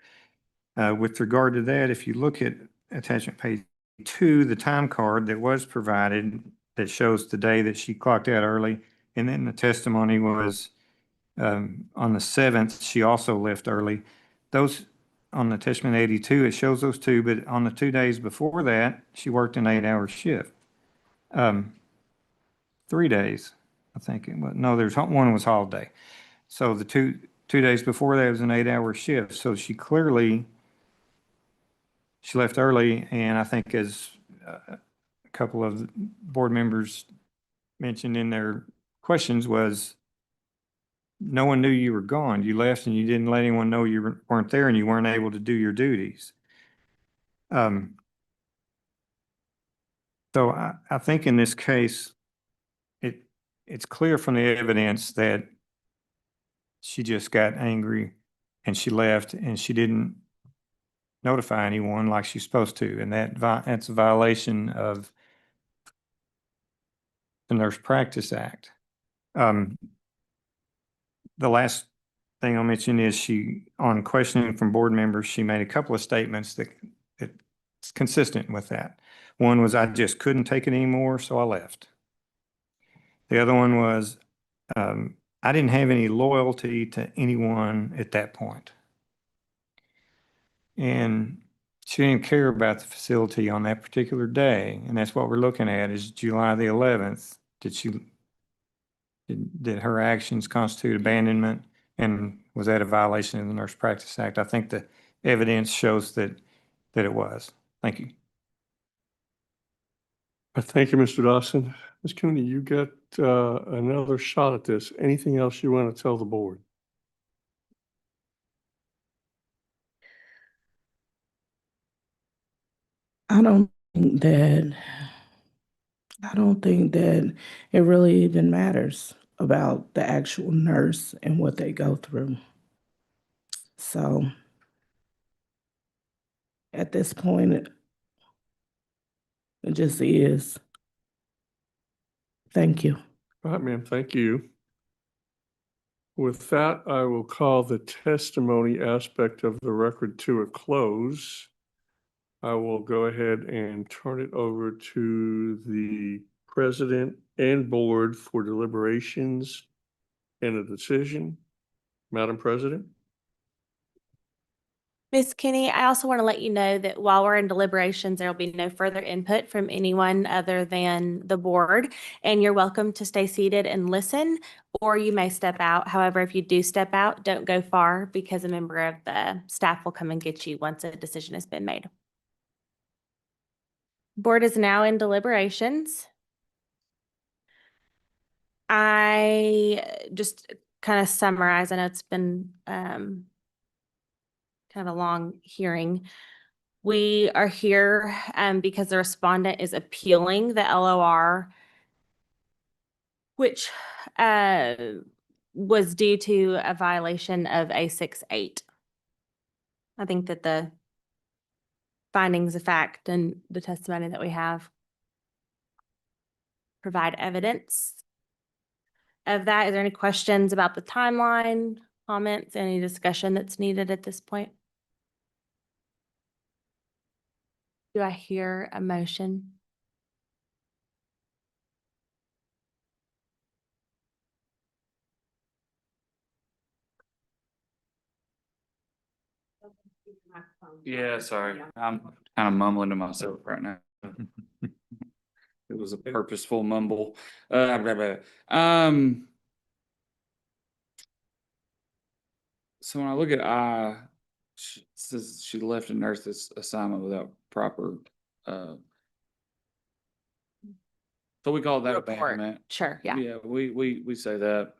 With regard to that, if you look at attachment page 2, the time card that was provided that shows the day that she clocked out early, and then the testimony was on the 7th, she also left early. Those on the attachment 82, it shows those two, but on the 2 days before that, she worked an 8-hour shift. 3 days, I think it was. No, there's one was holiday. So the two days before that was an 8-hour shift. So she left early, and I think as a couple of board members mentioned in their questions was no one knew you were gone. You left and you didn't let anyone know you weren't there and you weren't able to do your duties. So I think in this case, it's clear from the evidence that she just got angry and she left and she didn't notify anyone like she's supposed to. And that's a violation of the Nurse Practice Act. The last thing I'll mention is on questioning from board members, she made a couple of statements that's consistent with that. One was, I just couldn't take it anymore, so I left. The other one was, I didn't have any loyalty to anyone at that point. And she didn't care about the facility on that particular day. And that's what we're looking at is July the 11th. Did her actions constitute abandonment? And was that a violation of the Nurse Practice Act? I think the evidence shows that it was. Thank you. Thank you, Mr. Dawson. Ms. Cooney, you got another shot at this. Anything else you want to tell the board? I don't think that it really even matters about the actual nurse and what they go through. So at this point, it just is. Thank you. All right, ma'am. Thank you. With that, I will call the testimony aspect of the record to a close. I will go ahead and turn it over to the president and board for deliberations and a decision. Madam President. Ms. Kinney, I also want to let you know that while we're in deliberations, there will be no further input from anyone other than the board, and you're welcome to stay seated and listen, or you may step out. However, if you do step out, don't go far because a member of the staff will come and get you once a decision has been made. Board is now in deliberations. I just kind of summarize. I know it's been kind of a long hearing. We are here because the respondent is appealing the LOR, which was due to a violation of A68. I think that the findings of fact and the testimony that we have provide evidence of that. Is there any questions about the timeline, comments, any discussion that's needed at this point? Do I hear a motion? Yeah, sorry. I'm kind of mumbling to myself right now. It was a purposeful mumble. Blah, blah. So when I look at she says she left a nurse's assignment without proper, so we call that Report. abandonment. Sure, yeah. Yeah, we say that.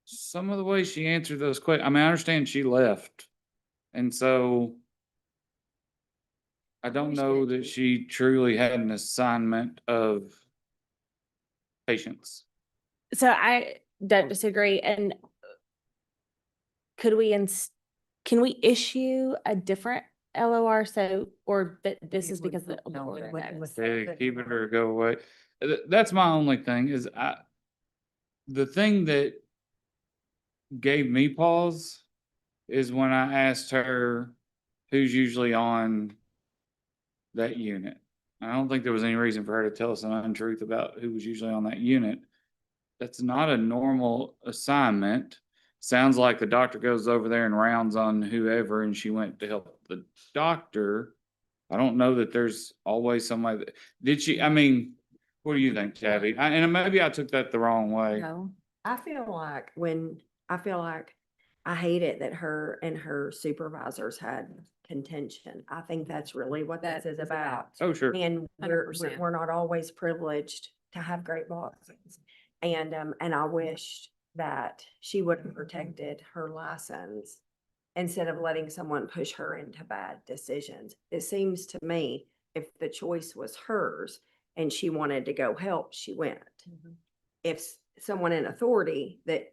Some of the way she answered those questions, I mean, I understand she left. And so I don't know that she truly had an assignment of patients. So I don't disagree. And could we, can we issue a different LOR? So, or this is because the order notice? Yeah, keep it or go away. That's my only thing is the thing that gave me pause is when I asked her who's usually on that unit. I don't think there was any reason for her to tell us an untruth about who was usually on that unit. That's not a normal assignment. Sounds like the doctor goes over there and rounds on whoever, and she went to help the doctor. I don't know that there's always somebody that, did she, I mean, what do you think, Tabby? And maybe I took that the wrong way. No, I feel like I hate it that her and her supervisors had contention. I think that's really what this is about. Oh, sure. And 100%. we're not always privileged to have great bosses. And I wished that she would have protected her license instead of letting someone push her into bad decisions. It seems to me if the choice was hers and she wanted to go help, she went. If someone in authority that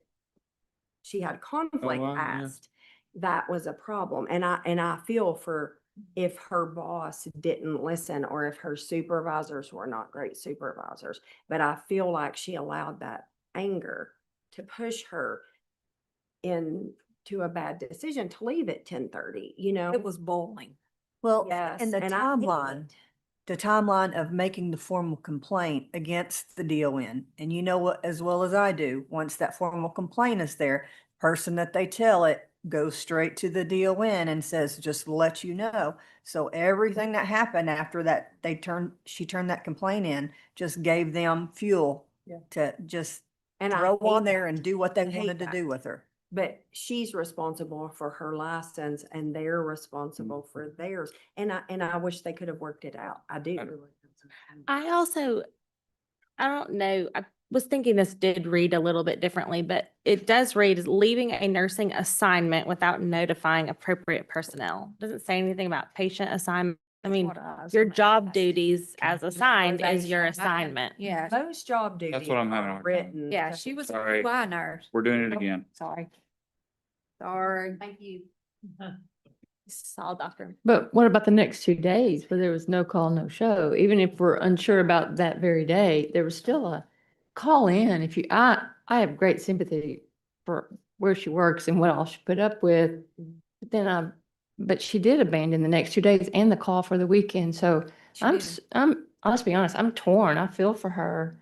she had conflict yeah. asked, that was a problem. And I feel for if her boss didn't listen or if her supervisors were not great supervisors, but I feel like she allowed that anger to push her into a bad decision to leave at 10:30, you know? It was boiling. Well, Yes, and the and I hate timeline, it. the timeline of making the formal complaint against the DON. And you know what, as well as I do, once that formal complaint is there, person that they tell it goes straight to the DON and says, just to let you know. So everything that happened after that, she turned that complaint in, just gave them fuel to just And I throw on hate there that. and do what they I hate wanted to that. do with her. But she's responsible for her license and they're responsible for theirs. And I wish they could have worked it out. I do. I also, I don't know, I was thinking this did read a little bit differently, but it does read as leaving a nursing assignment without notifying appropriate personnel. Doesn't say anything about patient assignment. I mean, your job duties as assigned is your assignment. Yeah, Most job duties That's what I'm having a are hard time. written. yeah, she was a Sorry. QI nurse. We're doing it again. Sorry. Sorry. Thank you. Saw Dr. But what about the next 2 days where there was no call, no show? Even if we're unsure about that very day, there was still a call in. If you, I have great sympathy for where she works and what all she put up with. But then but she did abandon the next 2 days and the call for the weekend. So let's be honest, I'm torn. I feel for her.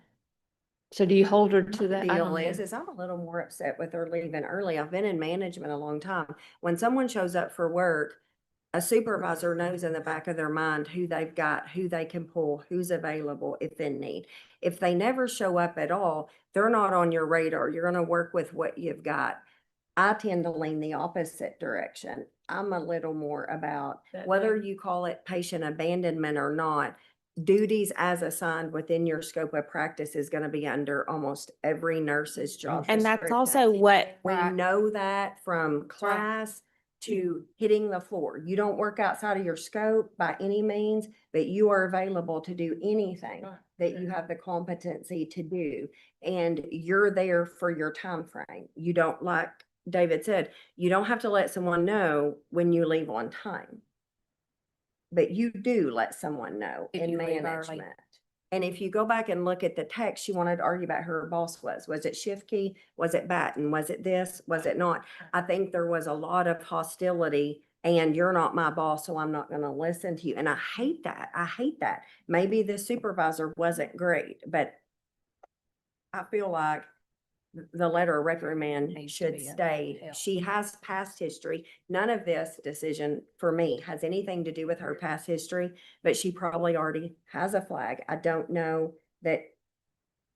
So do you hold her to that? I don't Deal know. is I'm a little more upset with her leaving early. I've been in management a long time. When someone shows up for work, a supervisor knows in the back of their mind who they've got, who they can pull, who's available if in need. If they never show up at all, they're not on your radar. You're going to work with what you've got. I tend to lean the opposite direction. I'm a little more about whether you call it patient abandonment or not, duties as assigned within your scope of practice is going to be under almost every nurse's job. And that's description. also what, We know that from class to hitting the floor. You don't work outside of your scope by any means, but you are available to do anything that you have the competency to do. And you're there for your time frame. You don't, like David said, you don't have to let someone know when you leave on time. But you do let someone know If in you leave early. management. And if you go back and look at the text, she wanted to argue about who her boss was. Was it Schiffke? Was it Batten? Was it this? Was it not? I think there was a lot of hostility and you're not my boss, so I'm not going to listen to you. And I hate that. I hate that. Maybe the supervisor wasn't great, but I feel like the letter of reprimand Needs to should be stay. upheld. She has past history. None of this decision for me has anything to do with her past history, but she probably already has a flag. I don't know that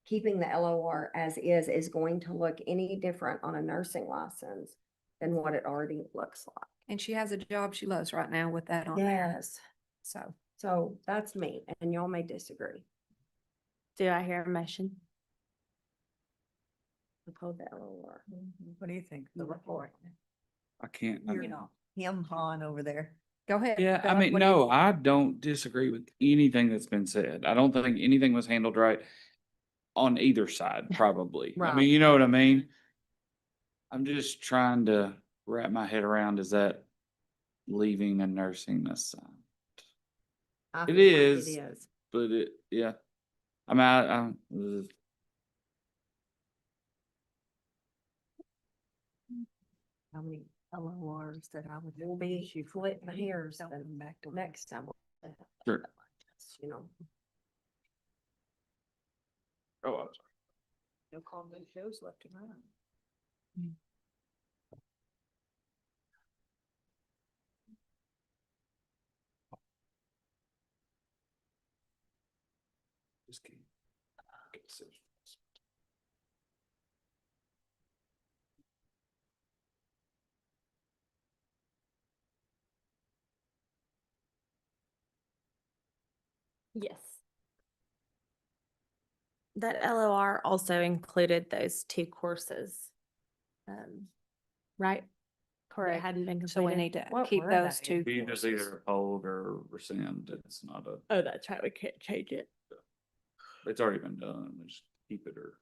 keeping the LOR as is going to look any different on a nursing license than what it already looks like. And she has a job she loves right now with that on there. Yes. So So that's me, and y'all may disagree. do I hear a motion? Uphold the LOR. What do you think? The report. I can't. You're not him on over there. go ahead. Yeah, I Philip, mean, what do you no, I don't disagree with anything that's been said. I don't think anything was handled right on either side, probably. I Right. mean, you know what I mean? I'm just trying to wrap my head around, is that leaving a nursing assignment? I It feel like is. It is. But yeah. I mean, How many LORs that I would be, she flip my hairs and back to next time. Sure. You know. Oh, I'm sorry. No comedy shows left around. Just kidding. Yes. That LOR also included those two courses. Right? Correct. hadn't been So we completed. need to keep those two. You just either hold or rescind. It's not a, Oh, that's right. We can't change it. it's already been done. We just keep it or.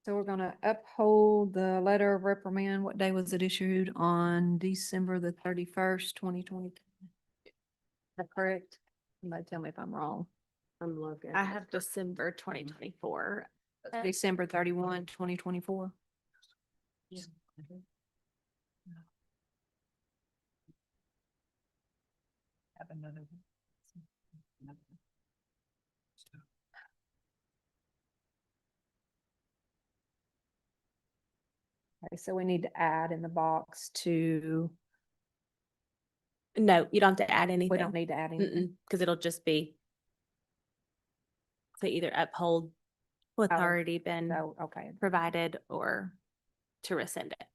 So we're gonna uphold the letter of reprimand. What day was it issued? On December the 31st, 2020. Is that correct? Somebody tell me if I'm wrong. I'm looking. I have December 2024. December 31, 2024. Have another. Okay, so we need to add in the box to, No, you don't have to add anything. we don't need to add anything. Because it'll just be to either uphold what's Oh, already been So, okay. provided or to rescind it.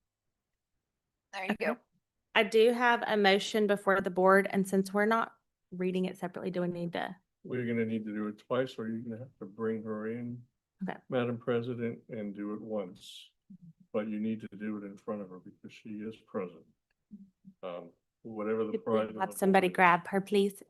There you go. I do have a motion before the board, and since we're not reading it separately, do we need to? We're gonna need to do it twice, or you're gonna have to bring her in, Okay. Madam President, and do it once. But you need to do it in front of her because she is present. Whatever the Could pride we of have the somebody board is. grab her, please?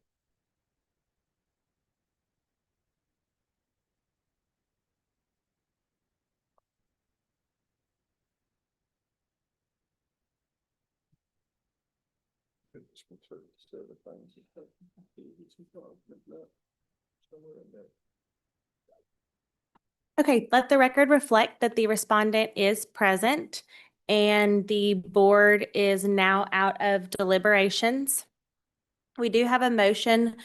Okay, let the record reflect that the respondent is present and the board is now out of deliberations. We do have a motion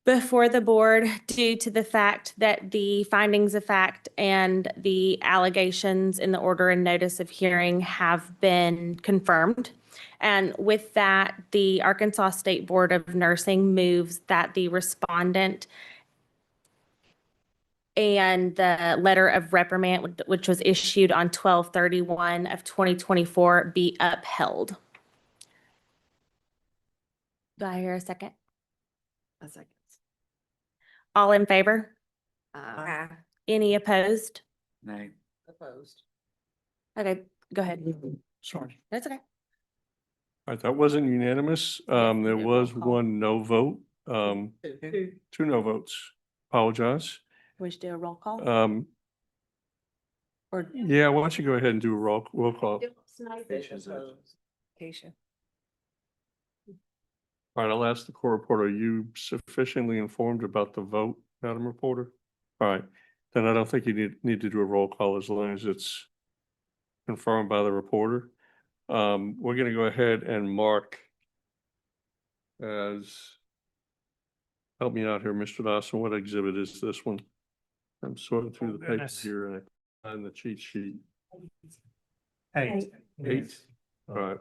before the board due to the fact that the findings of fact and the allegations in the order and notice of hearing have been confirmed. And with that, the Arkansas State Board of Nursing moves that the respondent and the letter of reprimand, which was issued on 12/31 of 2024, be upheld. Do I hear a second? A second. All in favor? Uh, Any opposed? Nay. Opposed. Okay, go ahead. Sorry. That's okay. All right, that wasn't unanimous. There was one no vote, two no votes. Apologize. We should do a roll call? Or Yeah, why don't you go ahead and do a roll call? Keisha. All right, I'll ask the court reporter, are you sufficiently informed about the vote, Madam Reporter? All right, then I don't think you need to do a roll call as long as it's confirmed by the reporter. We're gonna go ahead and mark as, help me out here, Mr. Dawson, what exhibit is this one? I'm sorting through the papers goodness. here and I find the cheat sheet. 8. 8, all right.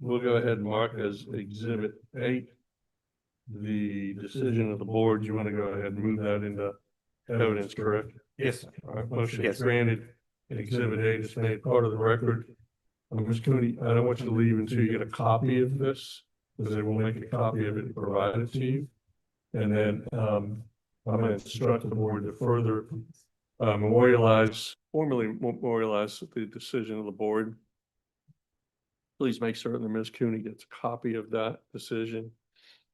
We'll go ahead and mark as exhibit 8. The decision of the board, you want to go ahead and move that into evidence, correct? Yes. All right, motion is granted. Exhibit 8 is made part of the record. Ms. Cooney, I don't want you to leave until you get a copy of this, because they will make a copy of it and provide it to you. And then, I'm going to instruct the board to further formally memorialize the decision of the board. Please make certain that Ms. Cooney gets a copy of that decision,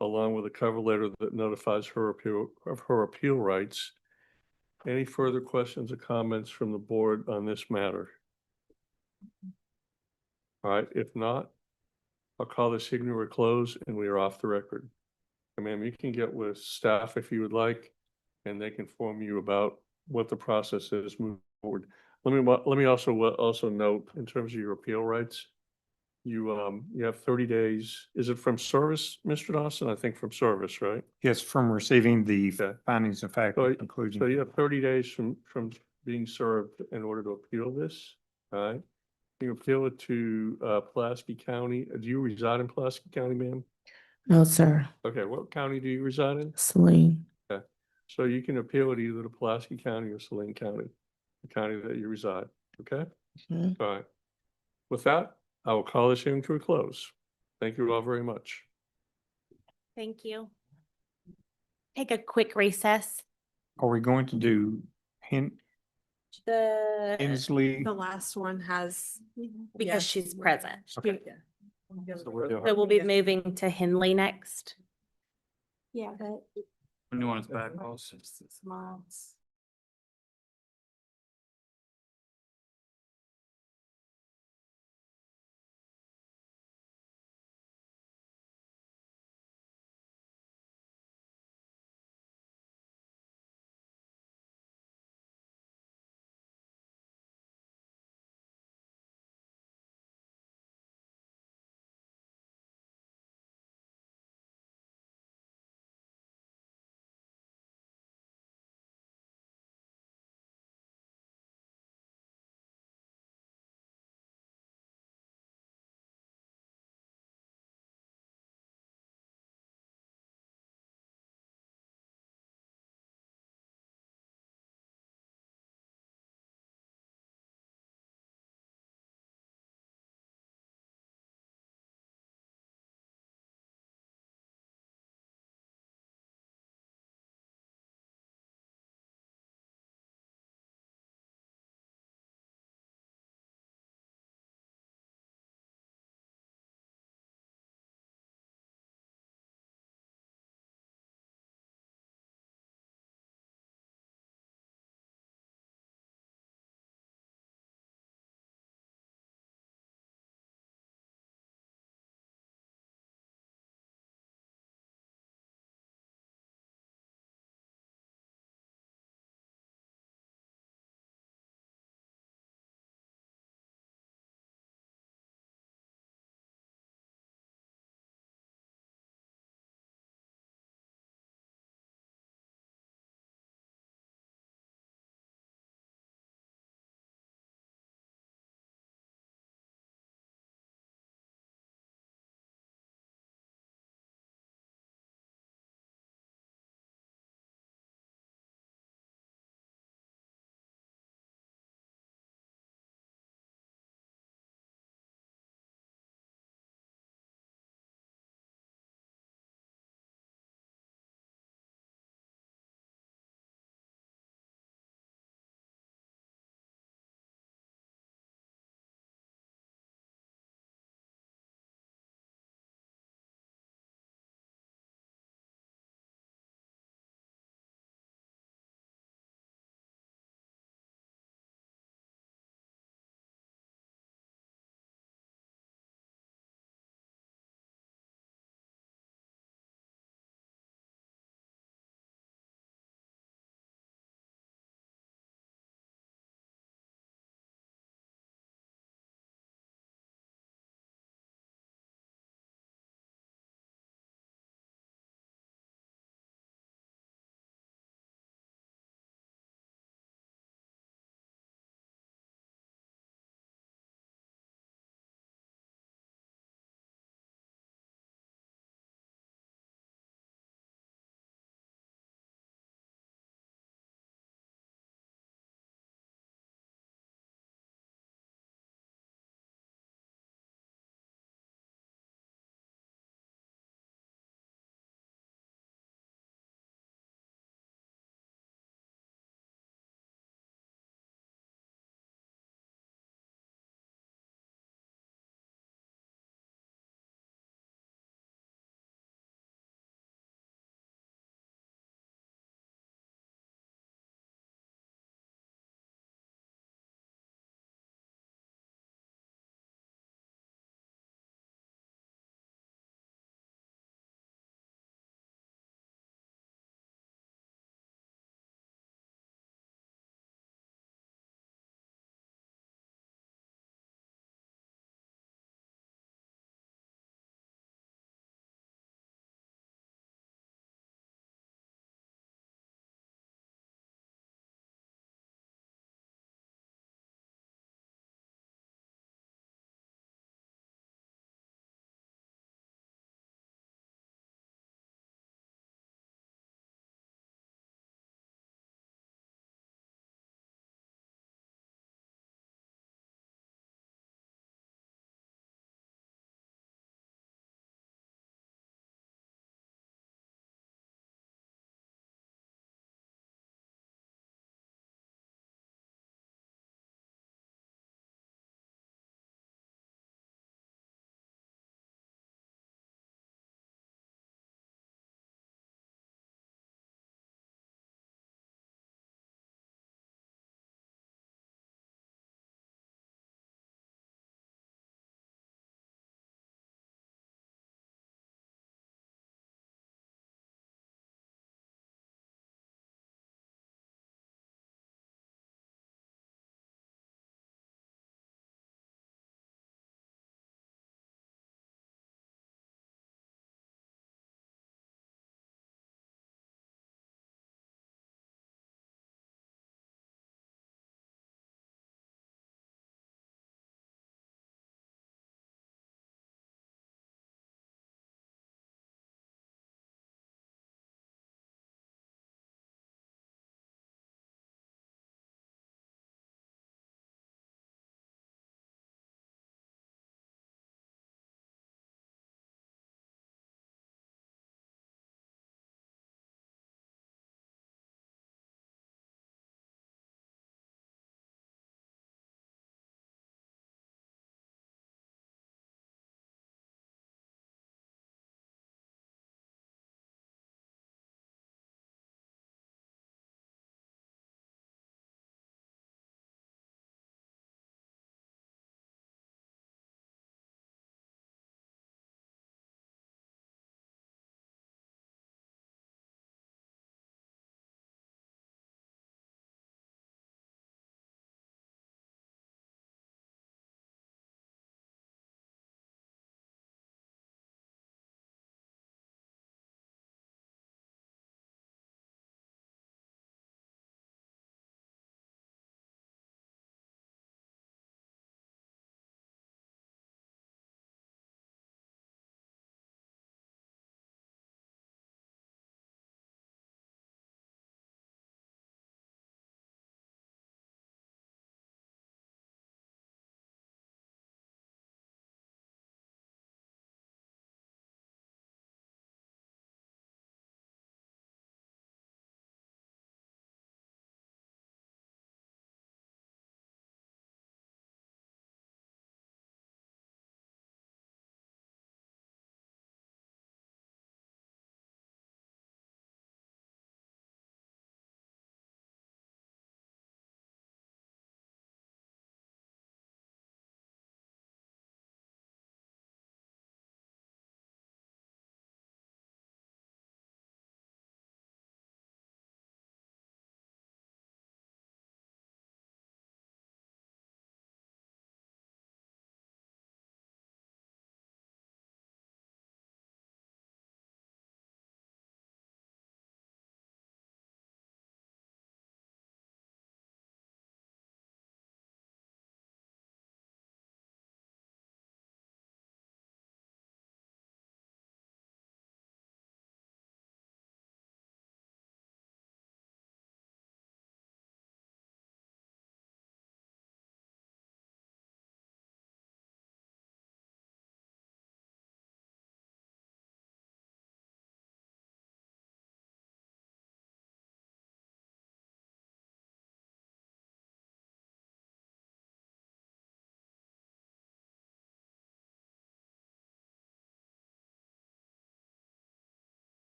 along with a cover letter that notifies her of her appeal rights. Any further questions or comments from the board on this matter? All right, if not, I'll call this hearing to a close and we are off the record. And ma'am, you can get with staff if you would like, and they can inform you about what the process is moving forward. Let me also note, in terms of your appeal rights, you have 30 days. Is it from service, Mr. Dawson? I think from service, right? Yes, from receiving the Okay. findings of fact So and conclusion. so you have 30 days from being served in order to appeal this, all right? You appeal it to Pulaski County. Do you reside in Pulaski County, ma'am? No, sir. Okay, what county do you reside in? Saline. Okay, so you can appeal it either to Pulaski County or Saline County, the county that you reside, okay? Mhm. All right. With that, I will call this hearing to a close. Thank you all very much. Thank you. take a quick recess. Are we going to do The, Hensley? The last one has. because she's present. Okay. So we'll be moving to Henley next. Yeah, but. When you want us back, also. 6 months.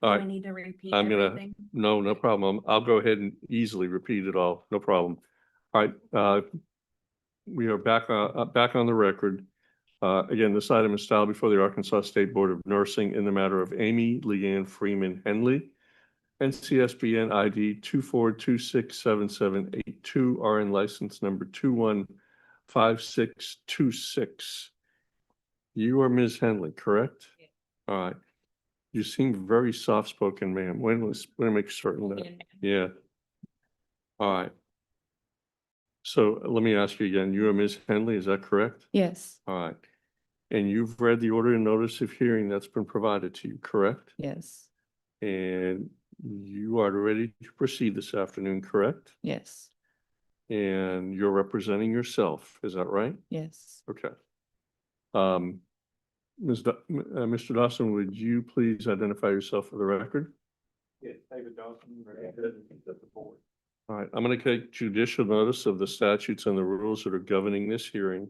All I right. need to repeat I'm gonna, everything? no problem. I'll go ahead and easily repeat it all, no problem. All right, we are back on the record. Again, this item is filed before the Arkansas State Board of Nursing in the matter of Amy Leanne Freeman Henley, NCSBN ID 24267782, RN license number 215626. You are Ms. Henley, correct? Yeah. All right. You seem very soft-spoken, ma'am. Let me make certain that, yeah. All right. So let me ask you again, you are Ms. Henley, is that correct? Yes, All right. And you've read the order and notice of hearing that's been provided to you, correct? yes, And you are ready to proceed this afternoon, correct? yes, And you're representing yourself, is that right? yes. Okay. Mr. Dawson, would you please identify yourself for the record? Yes, David Dawson, representative of the board. All right, I'm going to take judicial notice of the statutes and the rules that are governing this hearing.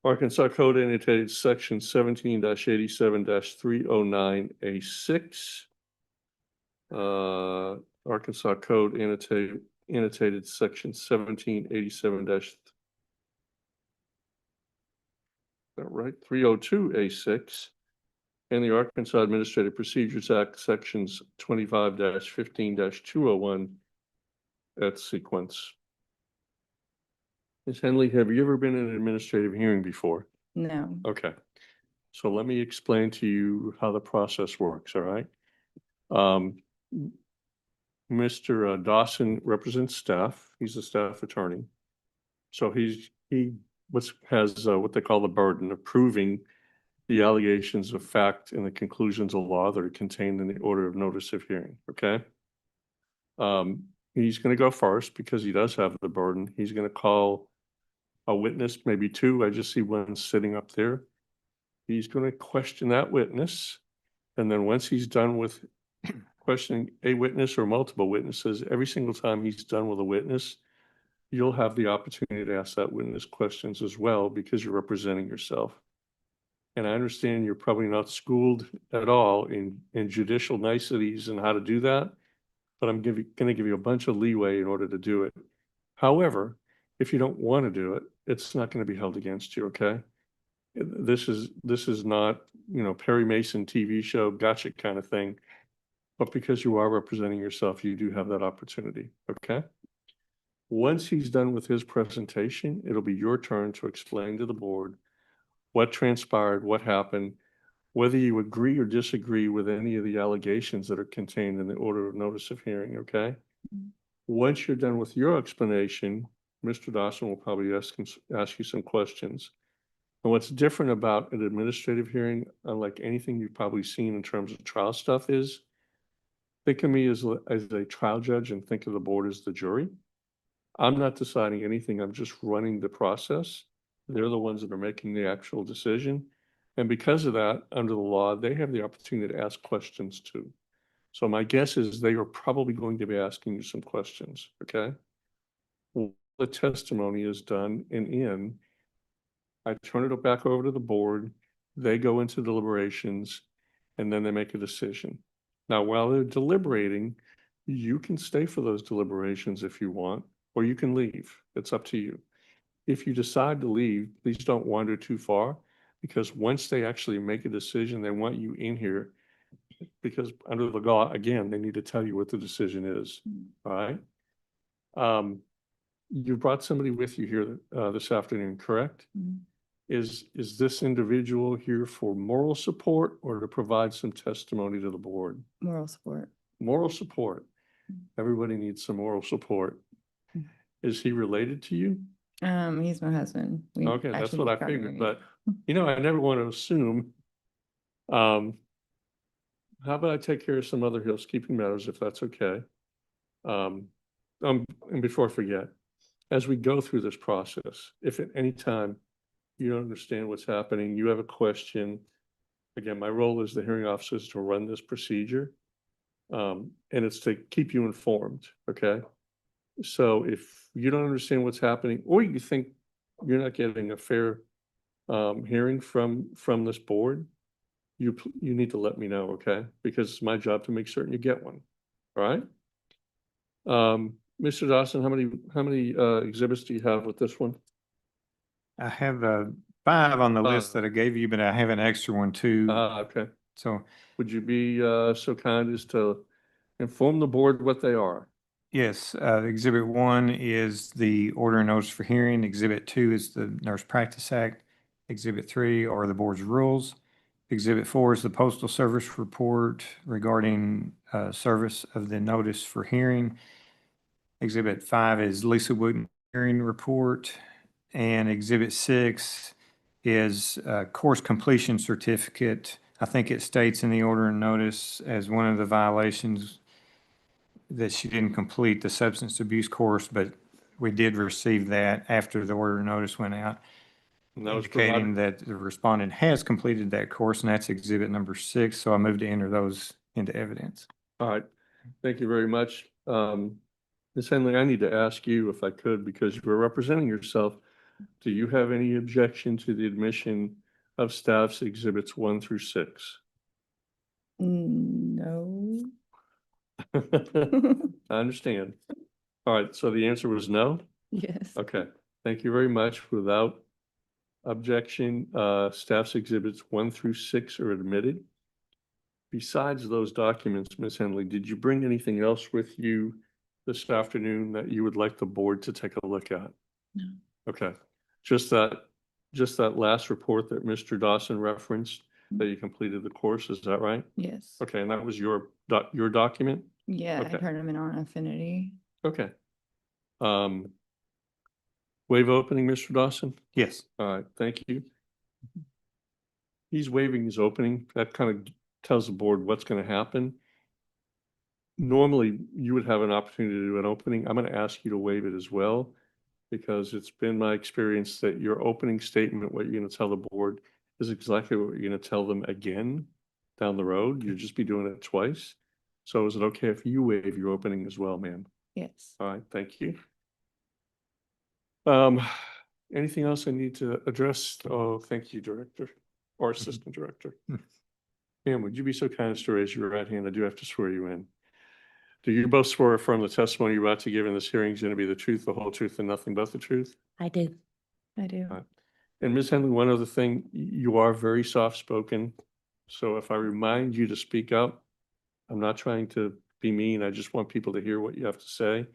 Arkansas Code annotated section 17-87-309A6. Arkansas Code annotated section 1787- that right? 302A6. And the Arkansas Administrative Procedures Act, sections 25-15-201 at sequence. Ms. Henley, have you ever been in an administrative hearing before? No, Okay. So let me explain to you how the process works, all right? Mr. Dawson represents staff. He's a staff attorney. So he has what they call the burden of proving the allegations of fact and the conclusions of law that are contained in the order of notice of hearing, okay? He's going to go first because he does have the burden. He's going to call a witness, maybe two. I just see one sitting up there. He's going to question that witness. And then once he's done with questioning a witness or multiple witnesses, every single time he's done with a witness, you'll have the opportunity to ask that witness questions as well because you're representing yourself. And I understand you're probably not schooled at all in judicial niceties and how to do that, but I'm going to give you a bunch of leeway in order to do it. However, if you don't want to do it, it's not going to be held against you, okay? This is not, Perry Mason TV show gotcha kind of thing, but because you are representing yourself, you do have that opportunity, okay? Once he's done with his presentation, it'll be your turn to explain to the board what transpired, what happened, whether you agree or disagree with any of the allegations that are contained in the order of notice of hearing, okay? Once you're done with your explanation, Mr. Dawson will probably ask you some questions. And what's different about an administrative hearing, unlike anything you've probably seen in terms of trial stuff, is think of me as a trial judge and think of the board as the jury. I'm not deciding anything. I'm just running the process. They're the ones that are making the actual decision. And because of that, under the law, they have the opportunity to ask questions too. So my guess is they are probably going to be asking you some questions, okay? When the testimony is done and in, I turn it back over to the board, they go into deliberations, and then they make a decision. Now, while they're deliberating, you can stay for those deliberations if you want, or you can leave. It's up to you. If you decide to leave, please don't wander too far, because once they actually make a decision, they want you in here, because under the law, again, they need to tell you what the decision is, all right? You brought somebody with you here this afternoon, correct? Is this individual here for moral support or to provide some testimony to the board? moral support. Moral support. Everybody needs some moral support. Is he related to you? He's my husband. We Okay, that's actually what I got figured, married. but I never want to assume. How about I take care of some other housekeeping matters if that's okay? And before I forget, as we go through this process, if at any time you don't understand what's happening, you have a question, again, my role as the hearing officer is to run this procedure. And it's to keep you informed, okay? So if you don't understand what's happening, or you think you're not getting a fair hearing from this board, you need to let me know, okay? Because it's my job to make certain you get one, all right? Mr. Dawson, how many exhibits do you have with this one? I have 5 on the list that I gave you, but I have an extra one too. Okay. So Would you be so kind as to inform the board what they are? yes, Exhibit 1 is the order and notice for hearing. Exhibit 2 is the Nurse Practice Act. Exhibit 3 are the board's rules. Exhibit 4 is the Postal Service report regarding service of the notice for hearing. Exhibit 5 is Lisa Wooten hearing report. And Exhibit 6 is course completion certificate. I think it states in the order and notice as one of the violations that she didn't complete the substance abuse course, but we did receive that after the order and notice went out, And that was indicating that the respondent has completed that course, and that's exhibit number 6. So I moved to enter those into evidence. All right, thank you very much. Ms. Henley, I need to ask you if I could, because you were representing yourself. Do you have any objection to the admission of staff's exhibits 1 through 6? No. I understand. All right, so the answer was no? Yes. Okay, thank you very much. Without objection, staff's exhibits 1 through 6 are admitted. Besides those documents, Ms. Henley, did you bring anything else with you this afternoon that you would like the board to take a look at? No. Okay, just that last report that Mr. Dawson referenced, that you completed the course, is that right? Yes. Okay, and that was your document? Yeah, I Okay. turned them in on Affinity. Okay. Waive opening, Mr. Dawson? Yes. All right, thank you. He's waiving his opening. That kind of tells the board what's going to happen. Normally, you would have an opportunity to do an opening. I'm going to ask you to waive it as well, because it's been my experience that your opening statement, what you're going to tell the board, is exactly what you're going to tell them again down the road. You'll just be doing it twice. So is it okay if you waive your opening as well, ma'am? Yes. All right, thank you. Anything else I need to address? Oh, thank you, Director or Assistant Director. Pam, would you be so kind as to raise your right hand? I do have to swear you in. Do you both swear or affirm the testimony you're about to give in this hearing is going to be the truth, the whole truth, and nothing but the truth? I do. I do. All right. And Ms. Henley, one other thing, you are very soft-spoken. So if I remind you to speak up, I'm not trying to be mean. I just want people to hear what you have to say.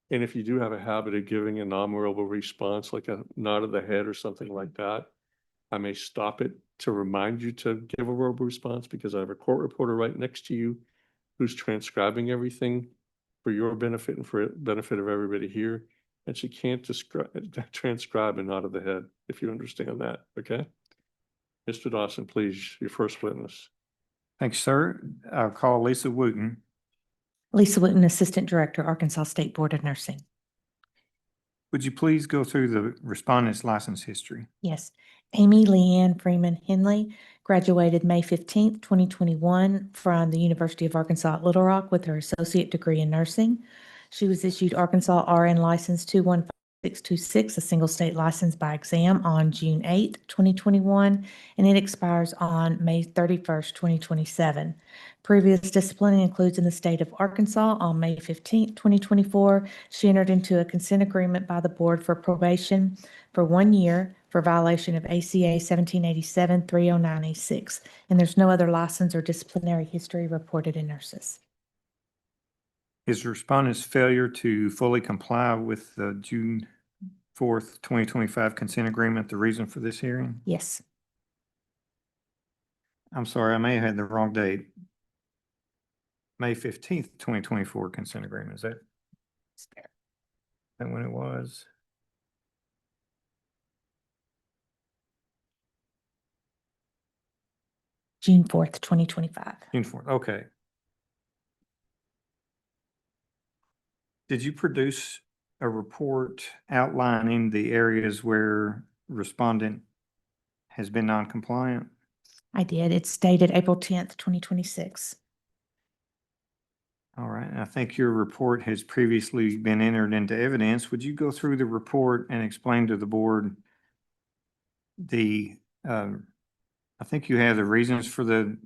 And if you do have a habit of giving a non-verbal response, like a nod of the head or something like that, I may stop it to remind you to give a verbal response, because I have a court reporter right next to you who's transcribing everything for your benefit and for the benefit of everybody here. And she can't transcribe a nod of the head, if you understand that, okay? Mr. Dawson, please, your first witness. Thanks, sir. I'll call Lisa Wooten. Lisa Wooten, Assistant Director, Arkansas State Board of Nursing. Would you please go through the respondent's license history? Yes. Amy Leanne Freeman Henley graduated May 15th, 2021 from the University of Arkansas at Little Rock with her associate degree in nursing. She was issued Arkansas RN license 215626, a single state license by exam, on June 8th, 2021, and it expires on May 31st, 2027. Previous discipline includes in the state of Arkansas on May 15th, 2024. She entered into a consent agreement by the board for probation for 1 year for violation of ACA 1787-309A6. And there's no other license or disciplinary history reported in nurses. Is the respondent's failure to fully comply with the June 4th, 2025 consent agreement the reason for this hearing? Yes. I'm sorry, I may have had the wrong date. May 15th, 2024 consent agreement, is that when it was? June 4th, 2025. June 4th, okay. Did you produce a report outlining the areas where respondent has been non-compliant? I did. It's dated April 10th, 2026. All right, I think your report has previously been entered into evidence. Would you go through the report and explain to the board the I think you have the reasons for the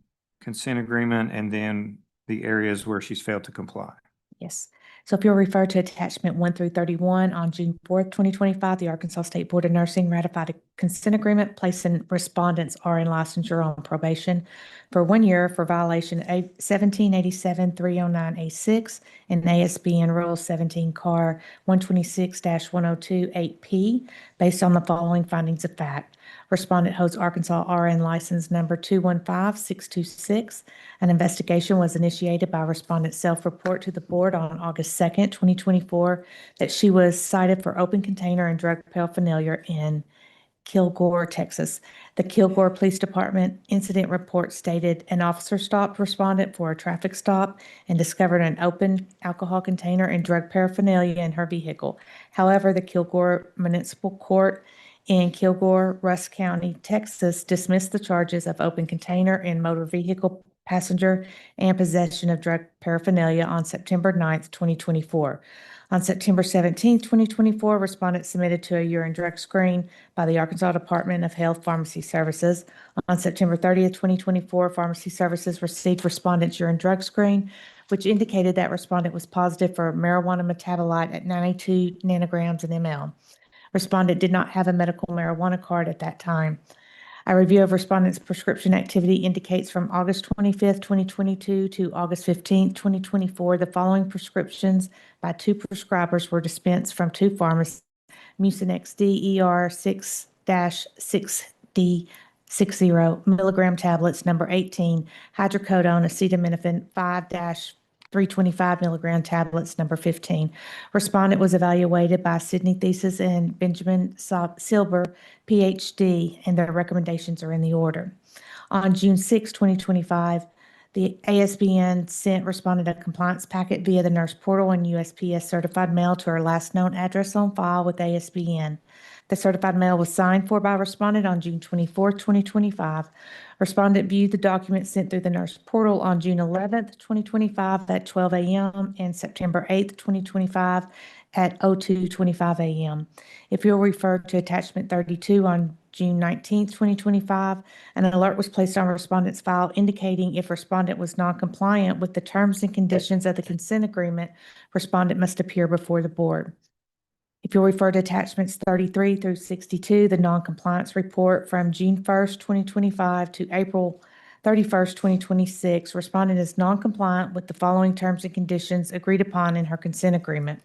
consent agreement and then the areas where she's failed to comply. Yes. So if you'll refer to attachment 1 through 31, on June 4th, 2025, the Arkansas State Board of Nursing ratified a consent agreement placing respondents RN licensure on probation for 1 year for violation 1787-309A6 and ASBN Rule 17 CAR 126-1028P based on the following findings of fact. Respondent holds Arkansas RN license number 215626. An investigation was initiated by respondent's self-report to the board on August 2nd, 2024, that she was cited for open container and drug paraphernalia in Kilgore, Texas. The Kilgore Police Department incident report stated an officer stopped respondent for a traffic stop and discovered an open alcohol container and drug paraphernalia in her vehicle. However, the Kilgore Municipal Court in Kilgore, Rusk County, Texas, dismissed the charges of open container and motor vehicle passenger and possession of drug paraphernalia on September 9th, 2024. On September 17th, 2024, respondent submitted to a urine drug screen by the Arkansas Department of Health Pharmacy Services. On September 30th, 2024, Pharmacy Services received respondent's urine drug screen, which indicated that respondent was positive for marijuana metabolite at 92 nanograms in ml. Respondent did not have a medical marijuana card at that time. A review of respondent's prescription activity indicates from August 25th, 2022 to August 15th, 2024, the following prescriptions by 2 prescribers were dispensed from 2 pharmacies: Mucinex D ER 6-6D 60 milligram tablets, number 18, hydrocodone acetaminophen 5-325 milligram tablets, number 15. Respondent was evaluated by Sydney Thesis and Benjamin Silber, PhD, and their recommendations are in the order. On June 6, 2025, the ASBN sent respondent a compliance packet via the nurse portal and USPS certified mail to her last known address on file with ASBN. The certified mail was signed for by respondent on June 24, 2025. Respondent viewed the document sent through the nurse portal on June 11th, 2025 at 12 a.m. and September 8th, 2025 at 02:25 a.m. If you'll refer to attachment 32 on June 19th, 2025, an alert was placed on respondent's file indicating if respondent was non-compliant with the terms and conditions of the consent agreement, respondent must appear before the board. If you'll refer to attachments 33 through 62, the non-compliance report from June 1st, 2025 to April 31st, 2026, respondent is non-compliant with the following terms and conditions agreed upon in her consent agreement.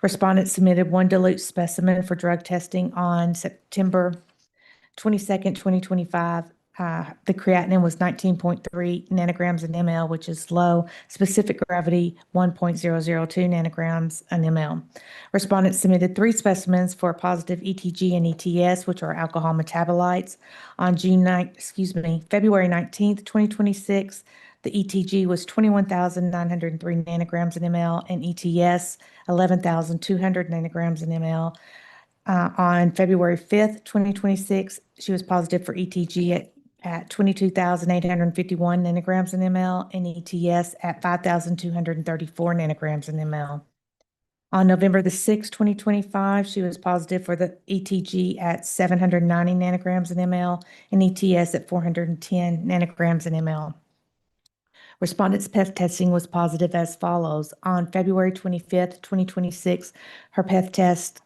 Respondent submitted 1 dilute specimen for drug testing on September 22nd, 2025. The creatinine was 19.3 nanograms in ml, which is low. Specific gravity, 1.002 nanograms in ml. Respondent submitted 3 specimens for positive ETG and ETS, which are alcohol metabolites. On February 19th, 2026, the ETG was 21,903 nanograms in ml and ETS 11,200 nanograms in ml. On February 5th, 2026, she was positive for ETG at 22,851 nanograms in ml and ETS at 5,234 nanograms in ml. On November the 6th, 2025, she was positive for the ETG at 790 nanograms in ml and ETS at 410 nanograms in ml. Respondent's PEth testing was positive as follows. On February 25th, 2026, her PEth test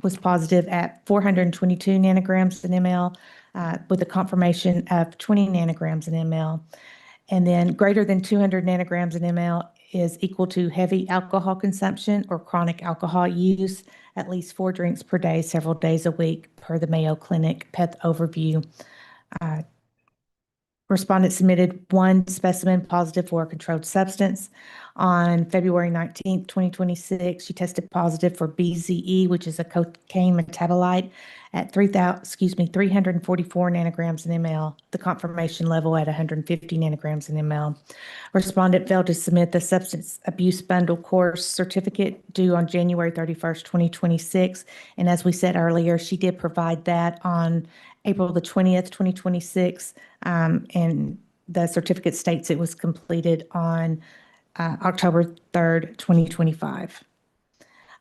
was positive at 422 nanograms in ml with a confirmation of 20 nanograms in ml. And then greater than 200 nanograms in ml is equal to heavy alcohol consumption or chronic alcohol use, at least 4 drinks per day, several days a week, per the Mayo Clinic PEth overview. Respondent submitted 1 specimen positive for a controlled substance. On February 19th, 2026, she tested positive for BZE, which is a cocaine metabolite, at 344 nanograms in ml, the confirmation level at 150 nanograms in ml. Respondent failed to submit the substance abuse bundle course certificate due on January 31st, 2026. And as we said earlier, she did provide that on April the 20th, 2026. And the certificate states it was completed on October 3rd, 2025.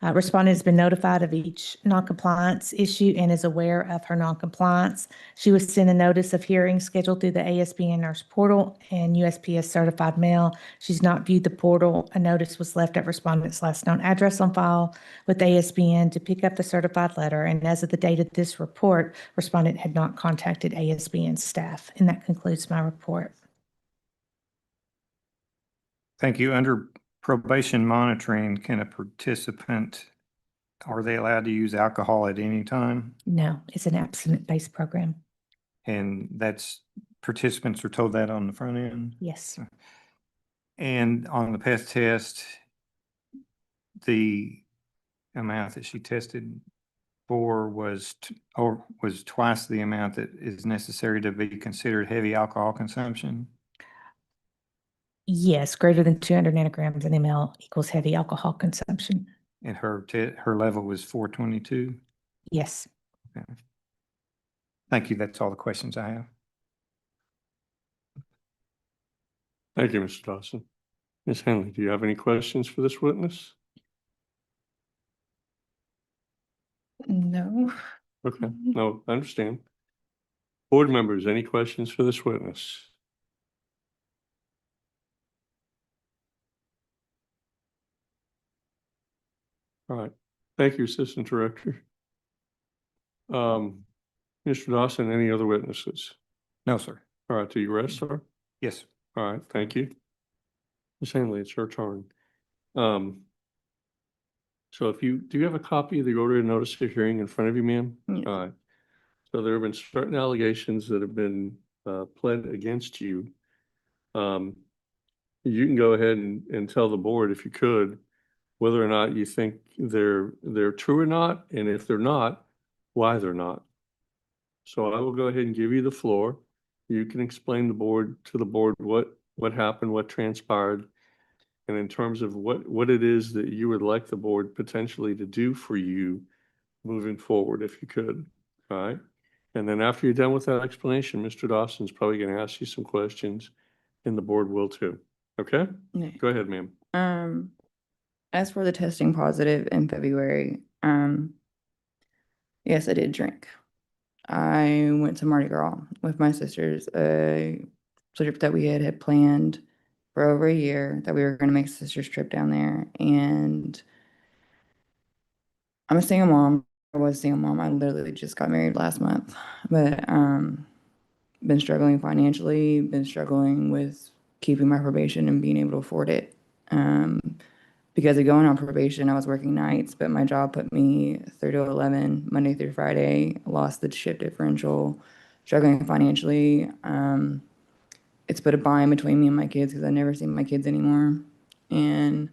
Respondent has been notified of each noncompliance issue and is aware of her noncompliance. She was sent a notice of hearing scheduled through the ASBN Nurse Portal and USPS certified mail. She's not viewed the portal. A notice was left at respondent's last known address on file with ASBN to pick up the certified letter. And as of the date of this report, respondent had not contacted ASBN staff. And that concludes my report. Thank you. Under probation monitoring, can a participant, are they allowed to use alcohol at any time? No, it's an abstinent-based program. And that's, participants are told that on the front end? Yes. And on the PEth test, the amount that she tested for was twice the amount that is necessary to be considered heavy alcohol consumption? Yes, greater than 200 nanograms in ml equals heavy alcohol consumption. And her level was 422? Yes. Okay. Thank you. That's all the questions I have. Thank you, Mr. Dawson. Ms. Henley, do you have any questions for this witness? No. Okay, no, I understand. Board members, any questions for this witness? All right, thank you, Assistant Director. Mr. Dawson, any other witnesses? No, sir. All right, do you rest, sir? Yes. All right, thank you. Ms. Hanley, it's your turn. So do you have a copy of the order of notice of hearing in front of you, ma'am? Yes. All right. So there have been certain allegations that have been pled against you. You can go ahead and tell the board, if you could, whether or not you think they're true or not, and if they're not, why they're not. So I will go ahead and give you the floor. You can explain to the board what happened, what transpired, and in terms of what it is that you would like the board potentially to do for you moving forward, if you could. All right. And then after you're done with that explanation, Mr. Dawson's probably going to ask you some questions, and the board will too. Okay? Yeah. Go ahead, ma'am. As for the testing positive in February, yes, I did drink. I went to Mardi Gras with my sisters, a trip that we had planned for over a year, that we were going to make a sisters trip down there. And I'm a single mom. I was a single mom. I literally just got married last month, but been struggling financially, been struggling with keeping my probation and being able to afford it. Because of going on probation, I was working nights, but my job put me 3 to 11, Monday through Friday, lost the shift differential, struggling financially. It's put a bind between me and my kids because I never see my kids anymore. And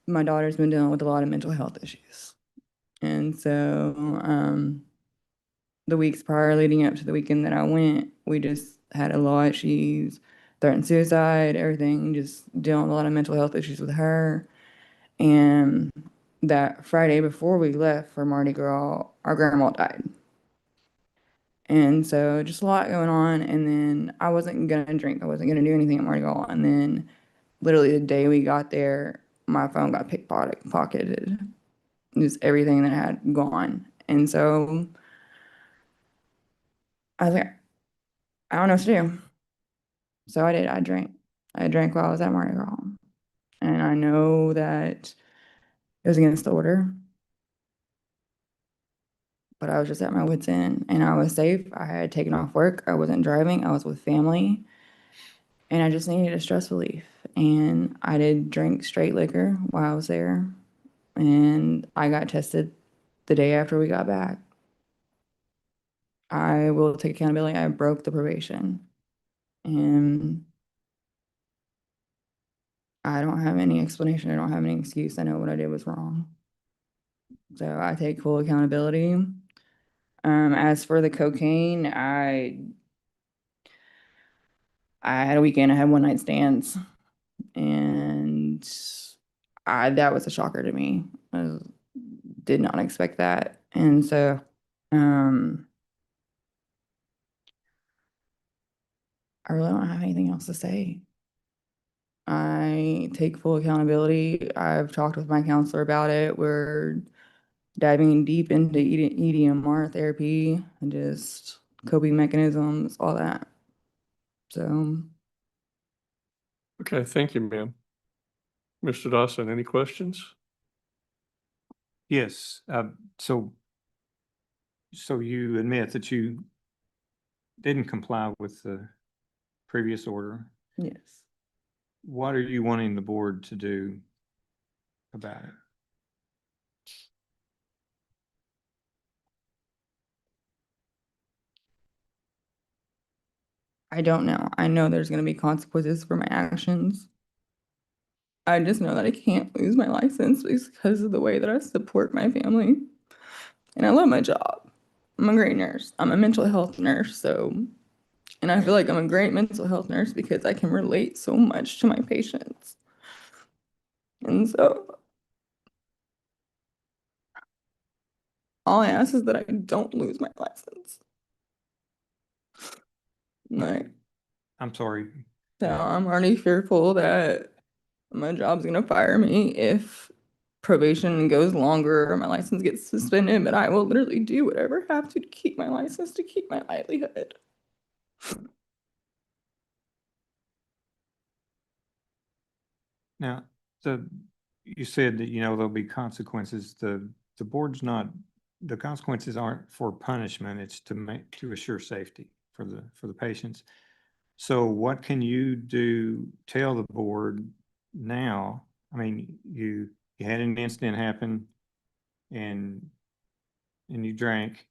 my daughter's been dealing with a lot of mental health issues. And so the weeks prior leading up to the weekend that I went, we just had a lot. She's threatened suicide, everything, just dealing with a lot of mental health issues with her. And that Friday before we left for Mardi Gras, our grandma died. And so just a lot going on. And then I wasn't going to drink. I wasn't going to do anything at Mardi Gras. And then literally the day we got there, my phone got pickpocketed. Just everything that I had gone. And so I was like, I don't know what to do. So I did. I drank. I drank while I was at Mardi Gras. And I know that it was against the order. But I was just at my wit's end and I was safe. I had taken off work. I wasn't driving. I was with family. And I just needed a stress relief. And I did drink straight liquor while I was there. And I got tested the day after we got back. I will take accountability. I broke the probation. And I don't have any explanation. I don't have any excuse. I know what I did was wrong. So I take full accountability. As for the cocaine, I had a weekend. I had one night stands, and that was a shocker to me. I did not expect that, and so I really don't have anything else to say. I take full accountability. I've talked with my counselor about it. We're diving deep into EDMR therapy and just coping mechanisms, all that. So Okay, thank you, ma'am. Mr. Dawson, any questions? Yes, so you admit that you didn't comply with the previous order. yes. What are you wanting the board to do about it? I don't know. I know there's gonna be consequences for my actions. I just know that I can't lose my license because of the way that I support my family. And I love my job. I'm a great nurse. I'm a mental health nurse, so and I feel like I'm a great mental health nurse because I can relate so much to my patients. And so all I ask is that I don't lose my license. Like, I'm sorry. so I'm already fearful that my job's gonna fire me if probation goes longer or my license gets suspended, but I will literally do whatever I have to keep my license, to keep my livelihood. Now, you said that, there'll be consequences. The board's not, the consequences aren't for punishment. It's to assure safety for the patients. So what can you tell the board now? I mean, you had an incident happen and you drank.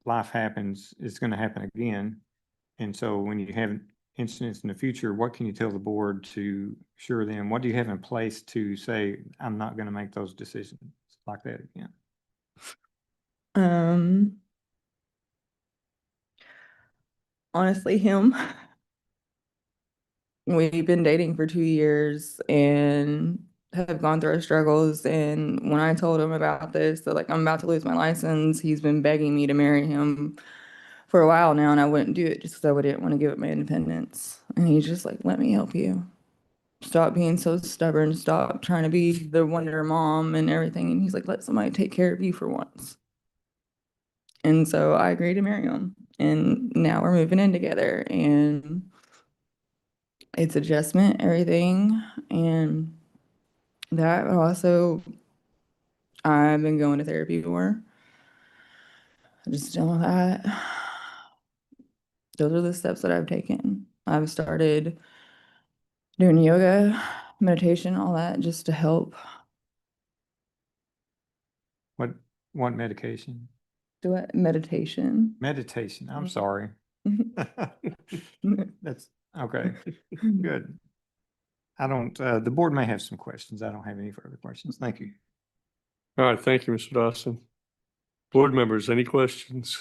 Life happens, it's going to happen again. And so when you have incidents in the future, what can you tell the board to assure them? What do you have in place to say, I'm not going to make those decisions like that again? Honestly, him. We've been dating for 2 years and have gone through our struggles. And when I told him about this, that like I'm about to lose my license, he's been begging me to marry him for a while now, and I wouldn't do it just because I didn't want to give up my independence. And he's just like, let me help you. Stop being so stubborn. Stop trying to be the wonder mom and everything. And he's like, let somebody take care of you for once. And so I agreed to marry him. And now we're moving in together. And it's adjustment, everything. And that also, I've been going to therapy more. I just don't know that. Those are the steps that I've taken. I've started doing yoga, meditation, all that, just to help. What medication? Do it, meditation. Meditation. I'm sorry. That's okay. Good. I don't, the board may have some questions. I don't have any further questions. Thank you. All right, thank you, Mr. Dawson. Board members, any questions?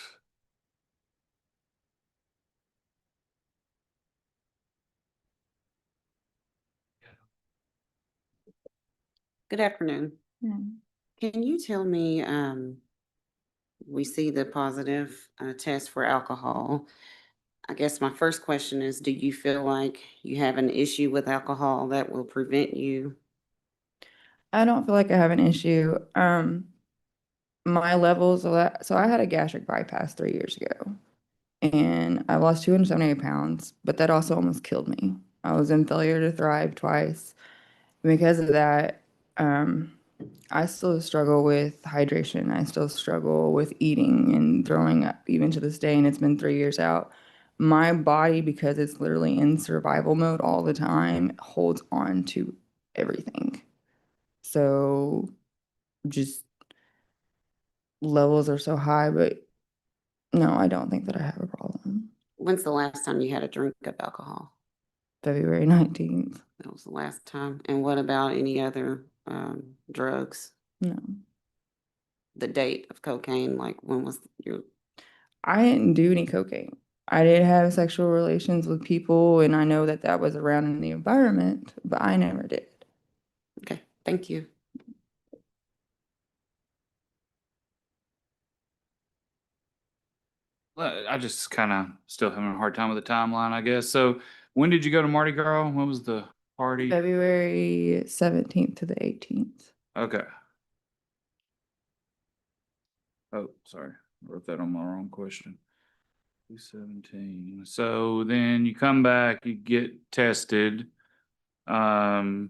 Good afternoon. Can you tell me, we see the positive test for alcohol. I guess my first question is, do you feel like you have an issue with alcohol that will prevent you? I don't feel like I have an issue. My levels of that, so I had a gastric bypass 3 years ago and I lost 278 pounds, but that also almost killed me. I was in failure to thrive twice. Because of that, I still struggle with hydration. I still struggle with eating and throwing up even to this day, and it's been 3 years out. My body, because it's literally in survival mode all the time, holds on to everything. So just levels are so high, but no, I don't think that I have a problem. When's the last time you had a drink of alcohol? February 19th. That was the last time. And what about any other drugs? No. The date of cocaine, like when was your? I didn't do any cocaine. I did have sexual relations with people, and I know that that was around in the environment, but I never did. Okay, thank you. I just kind of still having a hard time with the timeline, I guess. So when did you go to Mardi Gras? When was the party? February 17th to the 18th. Okay. Oh, sorry. I wrote that on my wrong question. 217. So then you come back, you get tested. Alcohol,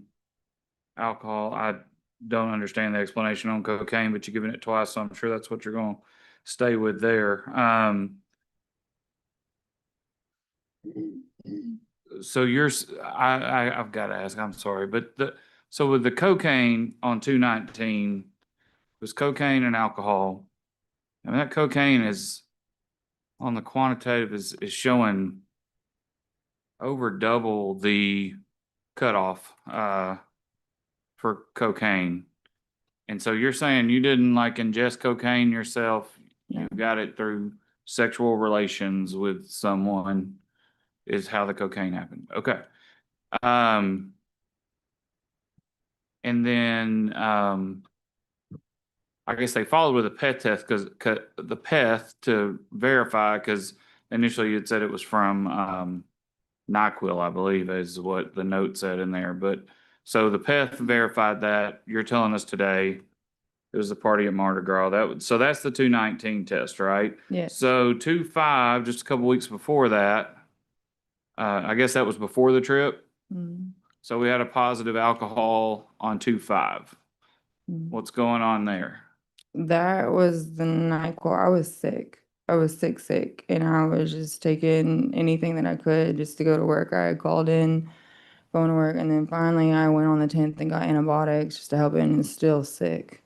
I don't understand the explanation on cocaine, but you're giving it twice, so I'm sure that's what you're going to stay with there. So I've got to ask, I'm sorry, but so with the cocaine on 219, was cocaine and alcohol. I mean, that cocaine is on the quantitative is showing over double the cutoff for cocaine. And so you're saying you didn't like ingest cocaine yourself, you got it through sexual relations with someone is how the cocaine happened. Okay. And then I guess they followed with a PET test because the PET to verify, because initially you'd said it was from NyQuil, I believe, is what the note said in there. But so the PET verified that. You're telling us today it was the party at Mardi Gras. So that's the 219 test, right? Yeah. So 25, just a couple weeks before that, I guess that was before the trip. Mm. So we had a positive alcohol on 25. Mm. What's going on there? That was the NyQuil. I was sick. I was sick, and I was just taking anything that I could just to go to work. I had called in, going to work, and then finally I went on the 10th and got antibiotics just to help it, and still sick.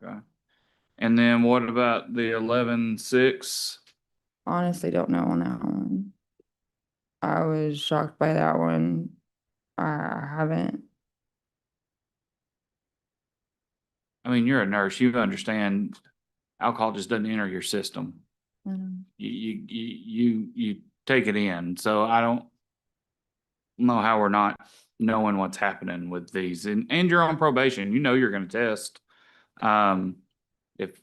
Okay. And then what about the 11/6? Honestly, don't know on that one. I was shocked by that one. I haven't. I mean, you're a nurse. You understand alcohol just doesn't enter your system. Mm. You take it in. So I don't know how we're not knowing what's happening with these. And you're on probation. You know you're going to test. If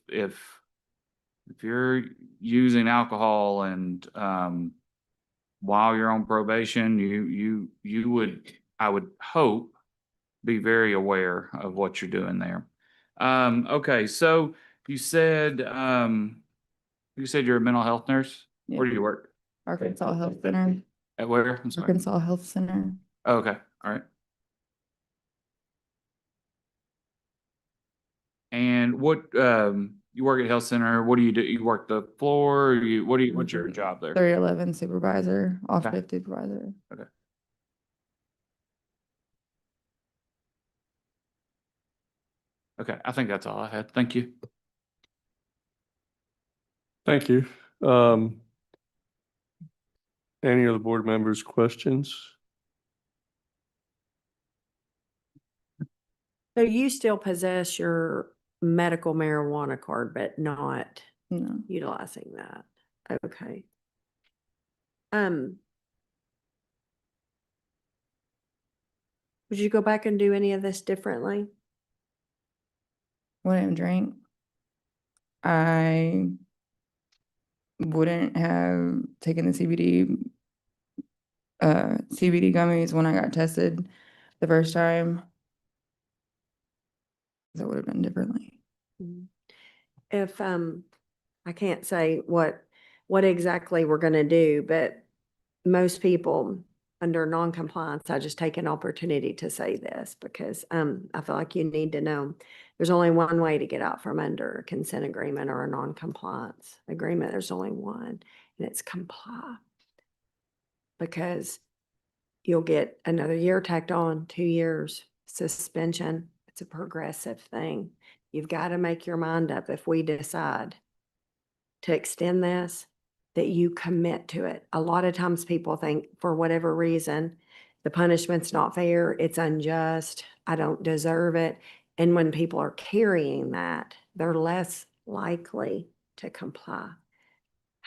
you're using alcohol and while you're on probation, you would, I would hope, be very aware of what you're doing there. Okay, so you said you're a mental health nurse. Yeah. Where do you work? Arkansas Health Center. At where? I'm sorry. Arkansas Health Center. Okay, all right. And what you work at health center? What do you do? You work the floor? Or what's your job there? 311 supervisor, off Okay. shift supervisor. Okay. Okay, I think that's all I had. Thank you. Thank you. Any other board members' questions? So you still possess your medical marijuana card, but not No. utilizing that? Okay. Would you go back and do any of this differently? Wouldn't drink. I wouldn't have taken the CBD gummies when I got tested the first time. That would have been differently. If, I can't say what exactly we're gonna do, but most people under non-compliance, I just take an opportunity to say this because, I feel like you need to know there's only one way to get out from under a consent agreement or a non-compliance agreement. There's only one, and it's comply. Because you'll get another year tacked on, 2 years suspension. It's a progressive thing. You've got to make your mind up if we decide to extend this, that you commit to it. A lot of times people think for whatever reason, the punishment's not fair, it's unjust, I don't deserve it. And when people are carrying that, they're less likely to comply.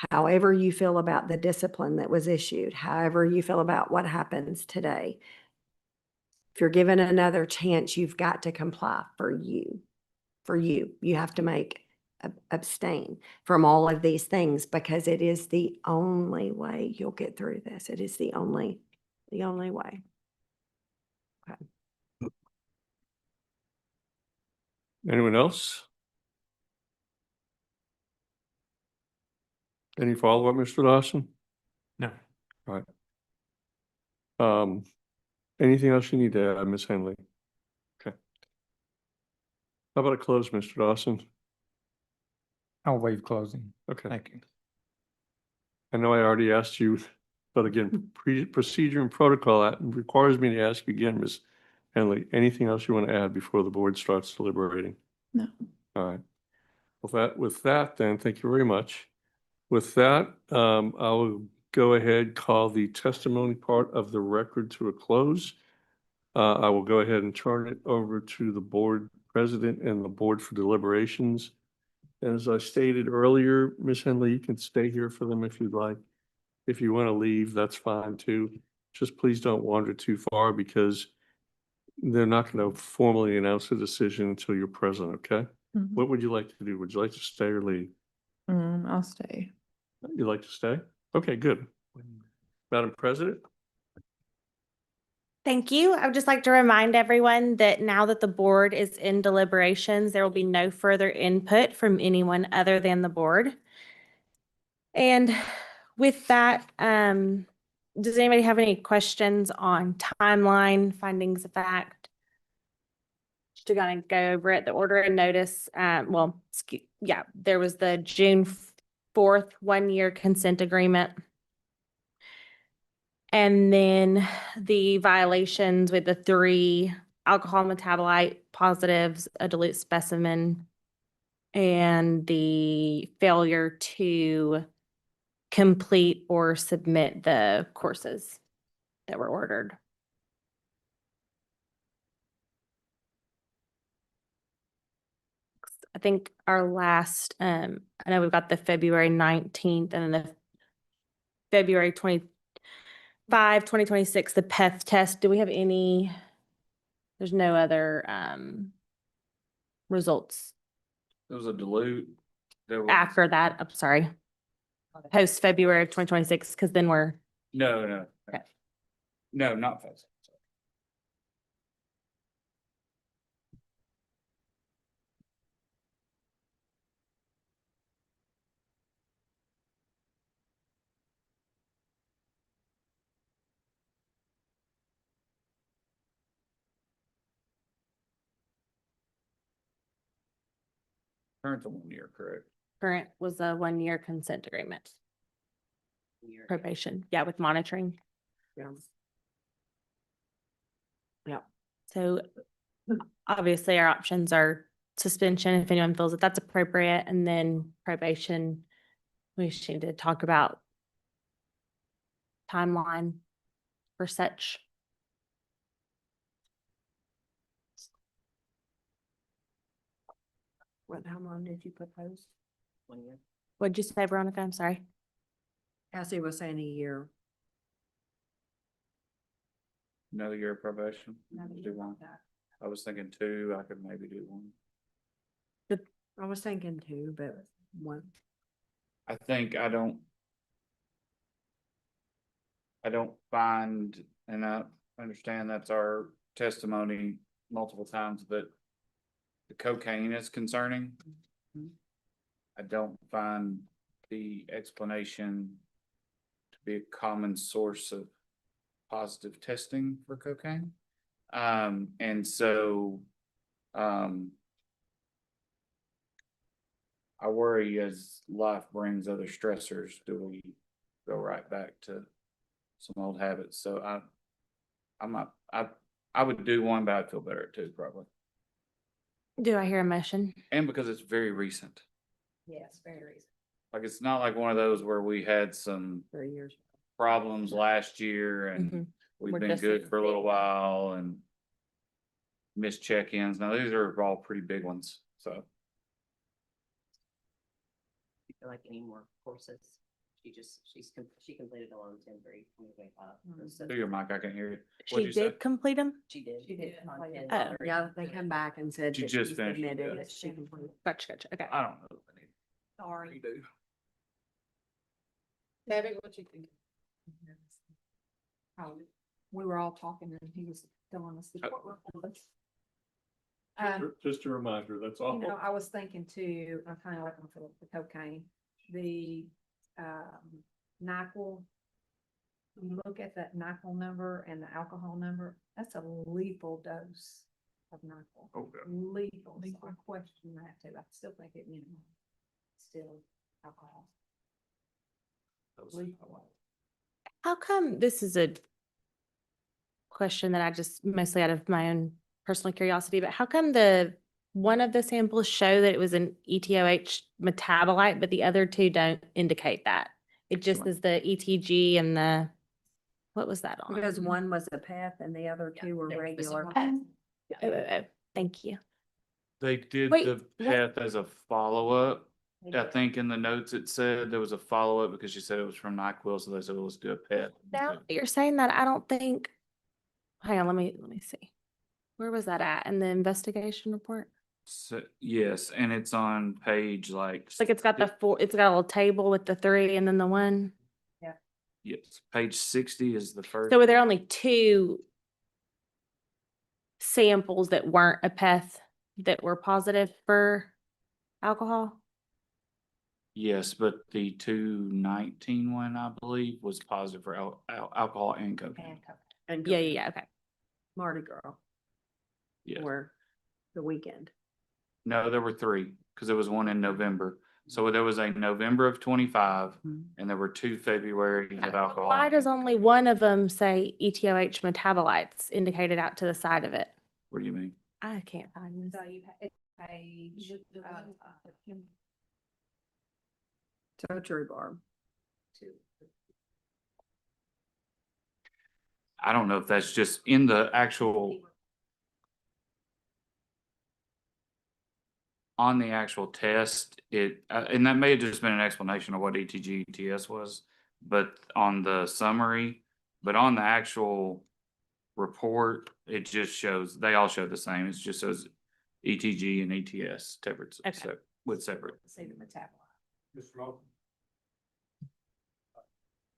However you feel about the discipline that was issued, however you feel about what happens today, if you're given another chance, you've got to comply for you. For you, you have to make abstain from all of these things because it is the only way you'll get through this. It is the only way. Anyone else? Any follow-up, Mr. Dawson? No. Right. Anything else you need to add, Ms. Henley? Okay. How about a close, Mr. Dawson? I'll waive closing. Okay. Thank you. I know I already asked you, but again, procedure and protocol requires me to ask you again, Ms. Henley, anything else you want to add before the board starts deliberating? No. All right. With that, then, thank you very much. With that, I will go ahead, call the testimony part of the record to a close. I will go ahead and turn it over to the board president and the board for deliberations. As I stated earlier, Ms. Henley, you can stay here for them if you'd like. If you want to leave, that's fine too. Just please don't wander too far because they're not going to formally announce a decision until you're present, okay? Mhm. What would you like to do? Would you like to stay or leave? I'll stay. You'd like to stay? Okay, good. Madam President? Thank you. I would just like to remind everyone that now that the board is in deliberations, there will be no further input from anyone other than the board. And with that, does anybody have any questions on timeline, findings of fact? Just to kind of go over it, the order and notice, there was the June 4th 1-year consent agreement. And then the violations with the 3 alcohol metabolite positives, a dilute specimen, and the failure to complete or submit the courses that were ordered. I think our last, I know we've got the February 19th and then the February 2026, the PEth test. Do we have any, there's no other results There was a dilute. There was, after that? I'm sorry. Post February of 2026, because then we're, no. Okay. No, not Pfizer. Current 1 year, correct? current was a 1-year consent agreement. Probation, yeah, with monitoring. Yeah. Yeah. So obviously our options are suspension if anyone feels that that's appropriate, and then probation. We just need to talk about timeline for such. How long did you propose? 1 year. What'd you say, Veronica? I'm sorry. Cassie was saying a year. Another year of probation. Another Do year one. of that. I was thinking 2, I could maybe do 1. I was thinking 2, but 1. I think I don't find, and I understand that's our testimony multiple times, but the cocaine is concerning. I don't find the explanation to be a common source of positive testing for cocaine. And so, I worry as life brings other stressors, do we go right back to some old habits? So I would do 1, but I'd feel better at 2 probably. Do I hear a motion? And because it's very recent. Yes, very recent. Like, it's not like one of those where we had some 3 years. problems last year and Mhm. we've We're been just good for a little while and missed check-ins. Now, these are all pretty big ones, so. You feel like any more courses? She completed all on 10/3/2025. Do your mic, I can hear you. She What'd you say? did complete them? She did. She did. Oh. Yeah, they come back and said She that just she finished, submitted yeah. it. She completed. Gotcha. Okay. I don't know. Sorry. Debbie, what you think? We were all talking and he was telling us the court reports. Just a reminder, that's all. You know, I was thinking too, I kind of like the cocaine, the, NyQuil. You look at that NyQuil number and the alcohol number, that's a lethal dose of NyQuil. Okay. Lethal. So I question that too. I still think it, still alcohol. Lethal. How come, this is a question that I just mostly out of my own personal curiosity, but how come one of the samples show that it was an ETOH metabolite, but the other two don't indicate that? It just is the ETG and what was that on? Because one was a PEP and the other two were regular. Thank you. They did Wait, the what? PEP as a follow-up. I think in the notes it said there was a follow-up because she said it was from NyQuil, so they said, well, let's do a PEP. Now that you're saying that, I don't think, hang on, let me see. Where was that at in the investigation report? So, yes, and it's on page like. It's like it's got it's got a little table with the 3 and then the 1. Yes, page 60 is the first. So were there only 2 samples that weren't a PEth that were positive for alcohol? Yes, but the 219 one, I believe, was positive for alcohol and cocaine. And Yeah, okay. Mardi Gras Yes. or the weekend. No, there were 3 because there was one in November. So there was a November of 25 and there were 2 February of alcohol. Why does only one of them say ETOH metabolites indicated out to the side of it? What do you mean? I can't find this. So you page, Totery Barb. I don't know if that's just in the actual. On the actual test, and that may have just been an explanation of what ETG ETS was, but on the summary, but on the actual report, it just shows, they all show the same. It just says ETG and ETS separate, with separate. say the metabolite.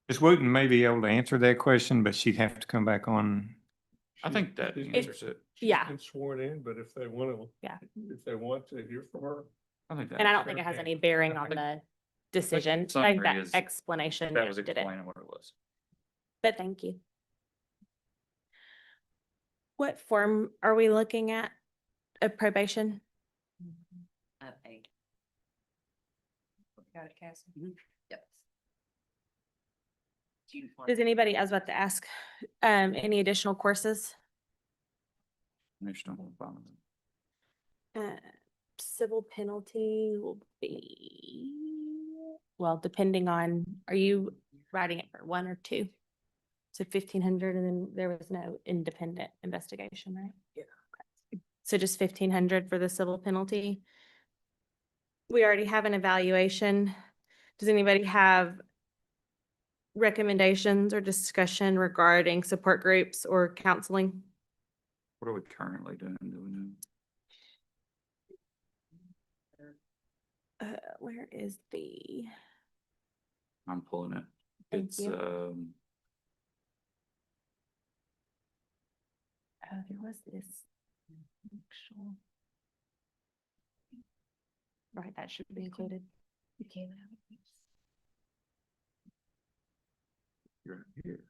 Ms. Wooten may be able to answer that question, but she'd have to come back on. I think that answers it. Yeah. Been sworn in, but if they want to. Yeah. If they want to hear from her. I think that. And I don't think it has any bearing on the decision. I think summary that is- explanation That was did it. explaining what it was. But thank you. What form are we looking at of probation? Got it, Cassie? Yep. Does anybody, I was about to ask, any additional courses? Civil penalty will be, well, depending on, are you writing it for 1 or 2? So 1,500 and then there was no independent investigation, right? Yeah. Okay. So just 1,500 for the civil penalty. We already have an evaluation. Does anybody have recommendations or discussion regarding support groups or counseling? What are we currently doing? Do we know? Where is the? I'm pulling it. Thank It's, you. um, Oh, there was this. Actual. Right, that should be included. You can have it. you're here.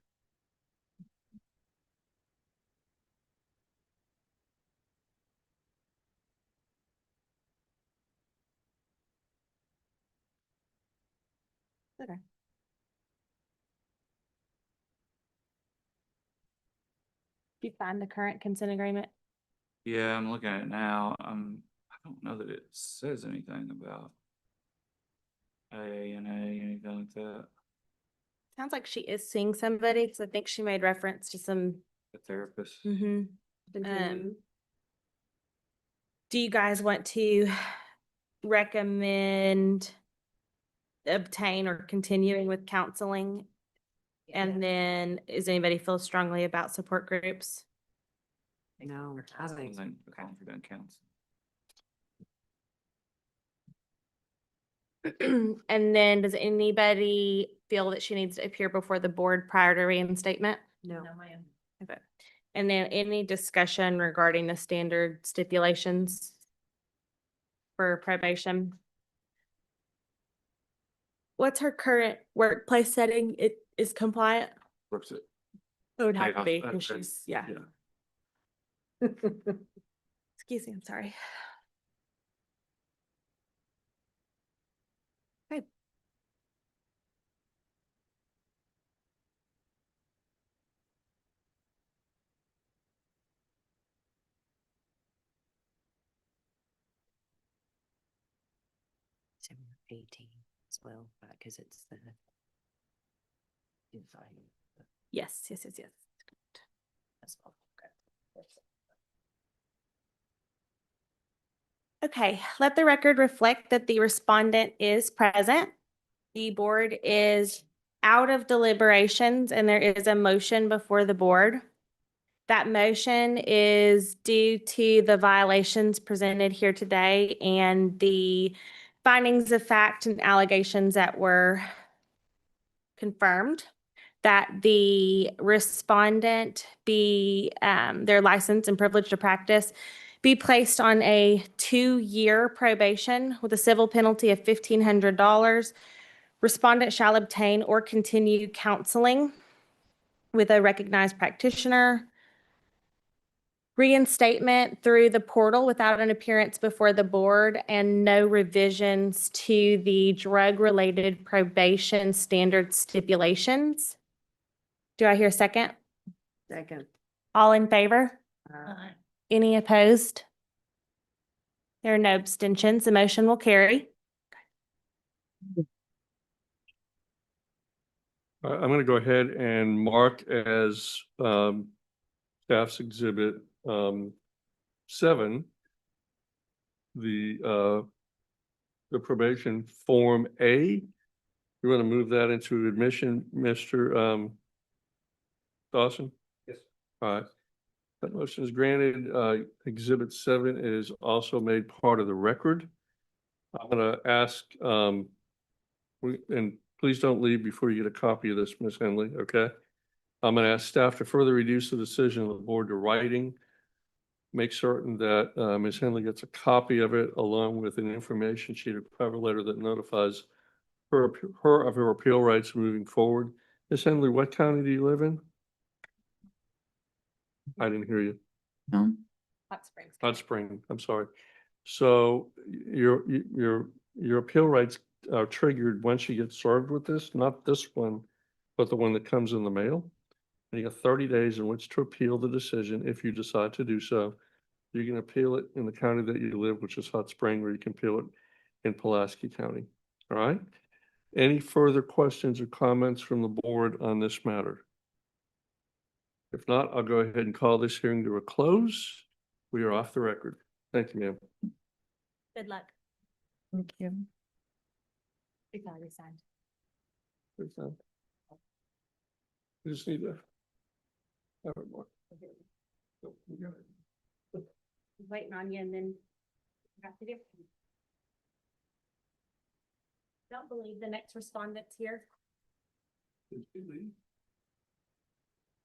Okay. Do you find the current consent agreement? Yeah, I'm looking at it now. I don't know that it says anything about AA and A, anything like that. Sounds like she is seeing somebody, because I think she made reference to some. A therapist. Do you guys want to recommend obtain or continuing with counseling? And then is anybody feel strongly about support groups? No, I think. Confident counts. And then does anybody feel that she needs to appear before the board prior to reinstatement? No. Okay. And then any discussion regarding the standard stipulations for probation? What's her current workplace setting? It is compliant? Works it. It would have State to be, hospital, because she's, yeah. yeah. Excuse me, I'm sorry. Okay. So 18 as well, because it's the. Yes, yes, yes, yes. As well. Okay, let the record reflect that the respondent is present. The board is out of deliberations and there is a motion before the board. That motion is due to the violations presented here today and the findings of fact and allegations that were confirmed, that the respondent be, their license and privilege to practice be placed on a 2-year probation with a civil penalty of $1,500. Respondent shall obtain or continue counseling with a recognized practitioner. Reinstatement through the portal without an appearance before the board, and no revisions to the drug-related probation standard stipulations. Do I hear a second? Second. All in favor? Any opposed? There are no abstentions. The motion will carry. I'm going to go ahead and mark as staff's exhibit 7, the probation form A. You want to move that into admission, Mr. Dawson? Yes. All right. That motion is granted. Exhibit 7 is also made part of the record. I'm going to ask, and please don't leave before you get a copy of this, Ms. Henley, okay? I'm going to ask staff to further reduce the decision of the board to writing. Make certain that Ms. Henley gets a copy of it along with an information sheet or cover letter that notifies her of her appeal rights moving forward. Ms. Henley, what county do you live in? I didn't hear you. No. Hot Springs. Hot Spring, I'm sorry. So your appeal rights are triggered once you get served with this, not this one, but the one that comes in the mail. And you got 30 days in which to appeal the decision if you decide to do so. You can appeal it in the county that you live, which is Hot Spring, or you can appeal it in Pulaski County. All right? Any further questions or comments from the board on this matter? If not, I'll go ahead and call this hearing to a close. We are off the record. Thank you, ma'am. Good luck. Thank you. It's already signed. Please don't. We just need to have it more. Nope, we got it. Waiting on you and then got to do. Don't believe the next respondent's here. Did she leave?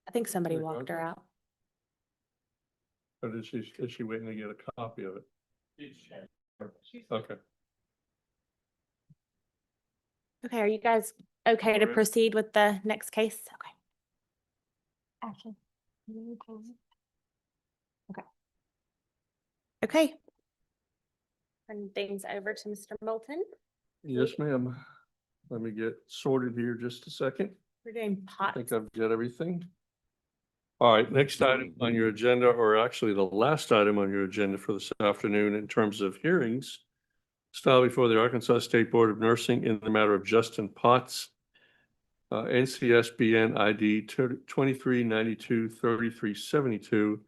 I think somebody Wait, walked her okay. out. Or is she waiting to get a copy of it? Okay. Okay, are you guys okay to Alright. proceed with the next case? Okay. Ashley. Okay. Okay. Turn things over to Mr. Moulton. Yes, ma'am. Let me get sorted here just a second. We're doing I pot. think I've got everything. All right, next item on your agenda, or actually the last item on your agenda for this afternoon in terms of hearings, style before the Arkansas State Board of Nursing in the matter of Justin Potts, NCSBN ID 2392-3372,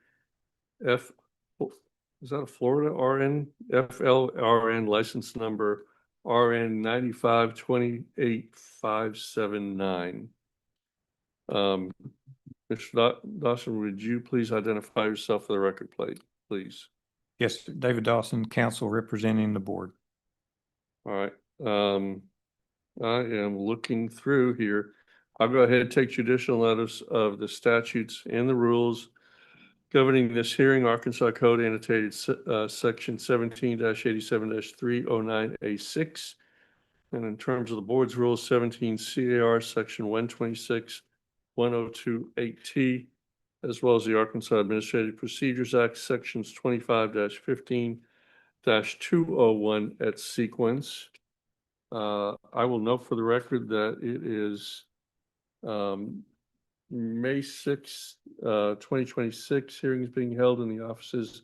is that a Florida RN? FLRN license number RN 9528579. Mr. Dawson, would you please identify yourself for the record, please? Yes, David Dawson, counsel representing the board. All right. I am looking through here. I'll go ahead and take judicial notice of the statutes and the rules governing this hearing, Arkansas Code annotated section 17-87-309A6. And in terms of the board's rules, 17 CAR section 126-1028T, as well as the Arkansas Administrative Procedures Act, sections 25-15-201 at sequence. I will note for the record that it is May 6th, 2026. Hearing is being held in the offices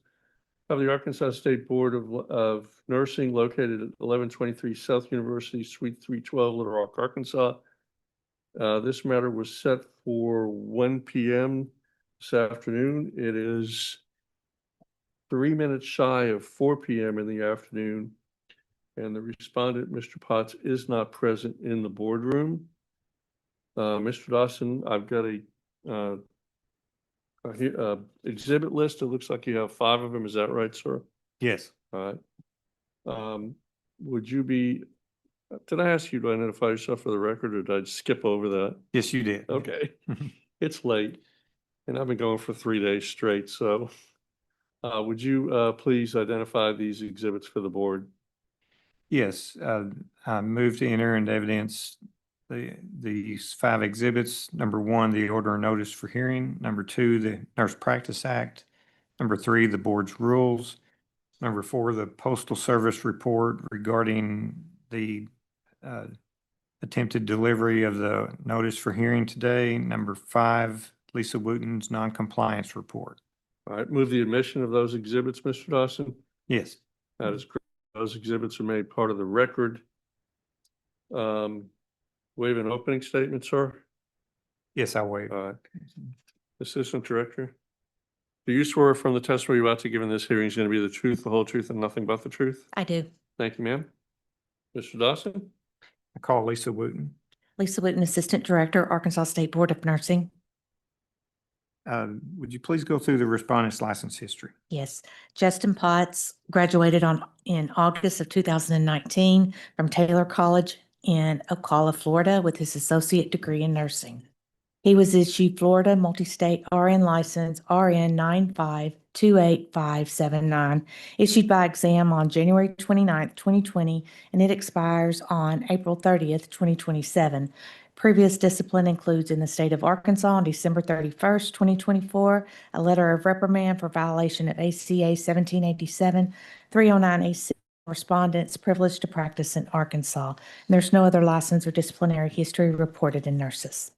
of the Arkansas State Board of Nursing located at 1123 South University, Suite 312, Little Rock, Arkansas. This matter was set for 1 p.m. this afternoon. It is 3 minutes shy of 4 p.m. in the afternoon, and the respondent, Mr. Potts, is not present in the boardroom. Mr. Dawson, I've got a exhibit list. It looks like you have 5 of them. Is that right, sir? Yes. All right. Would you be, did I ask you to identify yourself for the record, or did I skip over that? Yes, you did. Okay. It's late, and I've been going for 3 days straight. So would you please identify these exhibits for the board? Yes, I move to enter into evidence these 5 exhibits. Number 1, the order and notice for hearing. Number 2, the Nurse Practice Act. Number 3, the board's rules. Number 4, the Postal Service report regarding the attempted delivery of the notice for hearing today. Number 5, Lisa Wooten's noncompliance report. All right, move the admission of those exhibits, Mr. Dawson. Yes. That is correct. Those exhibits are made part of the record. Waive an opening statement, sir? Yes, I waive. All right. Assistant Director, do you swear from the testimony you're about to give in this hearing is going to be the truth, the whole truth, and nothing but the truth? I do. Thank you, ma'am. Mr. Dawson? I call Lisa Wooten. Lisa Wooten, Assistant Director, Arkansas State Board of Nursing. Would you please go through the respondent's license history? Yes. Justin Potts graduated in August of 2019 from Taylor College in Ocala, Florida, with his associate degree in nursing. He was issued Florida Multi-State RN License RN 9528579, issued by exam on January 29th, 2020, and it expires on April 30th, 2027. Previous discipline includes in the state of Arkansas on December 31st, 2024, a letter of reprimand for violation of ACA 1787, 309A6, respondent's privilege to practice in Arkansas. And there's no other license or disciplinary history reported in nurses.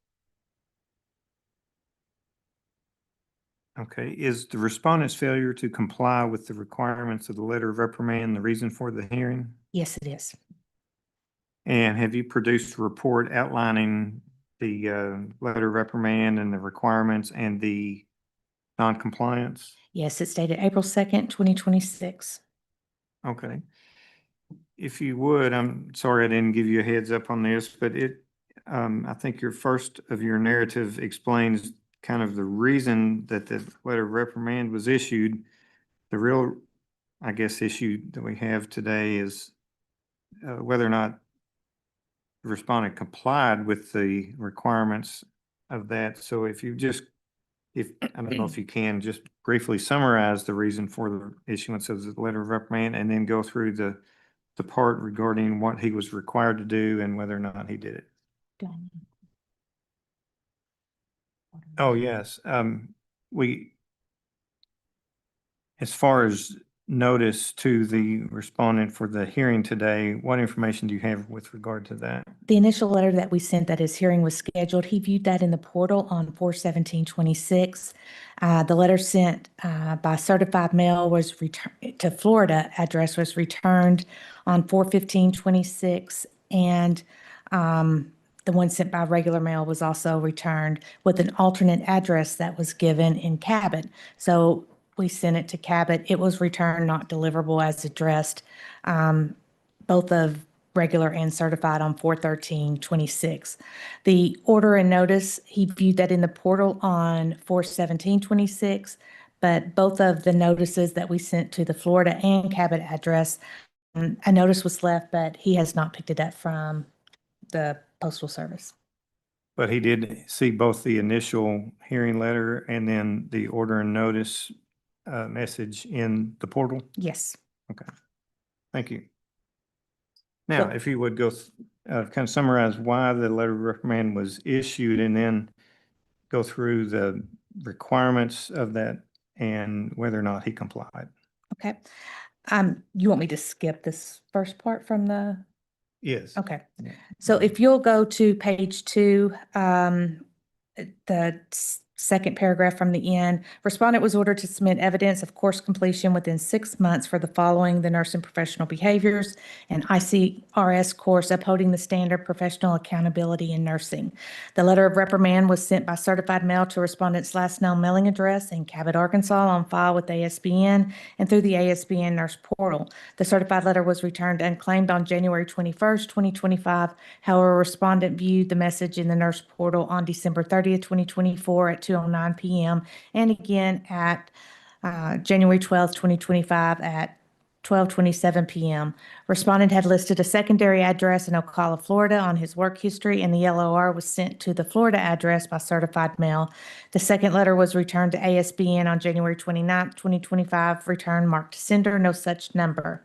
Okay, is the respondent's failure to comply with the requirements of the letter of reprimand the reason for the hearing? Yes, it is. And have you produced a report outlining the letter of reprimand and the requirements and the noncompliance? Yes, it's dated April 2nd, 2026. Okay. If you would, I'm sorry I didn't give you a heads up on this, but I think your first of your narrative explains kind of the reason that the letter of reprimand was issued. The real, I guess, issue that we have today is whether or not the respondent complied with the requirements of that. So if you just, I don't know if you can just briefly summarize the reason for the issuance of the letter of reprimand and then go through the part regarding what he was required to do and whether or not he did it. Oh, yes. As far as notice to the respondent for the hearing today, what information do you have with regard to that? The initial letter that we sent that his hearing was scheduled, he viewed that in the portal on 4/17/26. The letter sent by certified mail was returned to Florida address was returned on 4/15/26, and the one sent by regular mail was also returned with an alternate address that was given in Cabot. So we sent it to Cabot. It was returned, not deliverable as addressed, both of regular and certified on 4/13/26. The order and notice, he viewed that in the portal on 4/17/26, but both of the notices that we sent to the Florida and Cabot address a notice was left, but he has not picked it up from the Postal Service. But he did see both the initial hearing letter and then the order and notice message in the portal? Yes. Okay, thank you. Now, So- if you would go, kind of summarize why the letter of reprimand was issued and then go through the requirements of that and whether or not he complied. Okay. You want me to skip this first part from the? Yes. Okay. So if you'll go to page 2, the second paragraph from the end, respondent was ordered to submit evidence of course completion within 6 months for the following: the nurse and professional behaviors and ICRS course upholding the standard professional accountability in nursing. The letter of reprimand was sent by certified mail to respondent's last known mailing address in Cabot, Arkansas, on file with ASBN and through the ASBN nurse portal. The certified letter was returned unclaimed on January 21st, 2025. However, respondent viewed the message in the nurse portal on December 30th, 2024 at 2:09 p.m. and again at January 12th, 2025 at 12:27 p.m. Respondent had listed a secondary address in Ocala, Florida on his work history, and the LOR was sent to the Florida address by certified mail. The second letter was returned to ASBN on January 29th, 2025, return marked sender, no such number.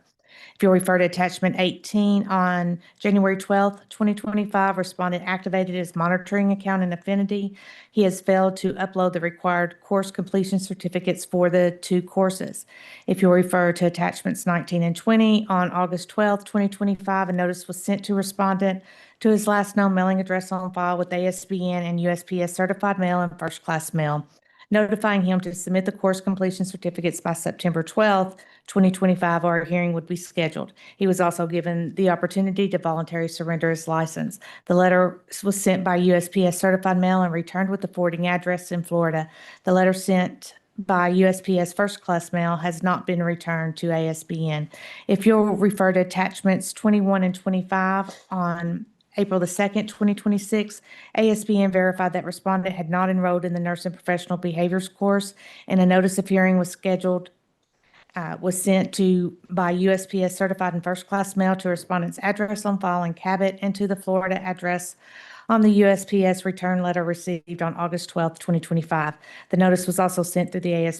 If you'll refer to attachment 18, on January 12th, 2025, respondent activated his monitoring account in Affinity. He has failed to upload the required course completion certificates for the 2 courses. If you'll refer to attachments 19 and 20, on August 12th, 2025, a notice was sent to respondent to his last known mailing address on file with ASBN and USPS certified mail and first class mail, notifying him to submit the course completion certificates by September 12th, 2025, or a hearing would be scheduled. He was also given the opportunity to voluntarily surrender his license. The letter was sent by USPS certified mail and returned with the forwarding address in Florida. The letter sent by USPS first class mail has not been returned to ASBN. If you'll refer to attachments 21 and 25, on April the 2nd, 2026, ASBN verified that respondent had not enrolled in the nurse and professional behaviors course, and a notice of hearing was scheduled, was sent to by USPS certified and first class mail to respondent's address on file in Cabot and to the Florida address on the USPS return letter received on August 12th, 2025. The notice was also sent through the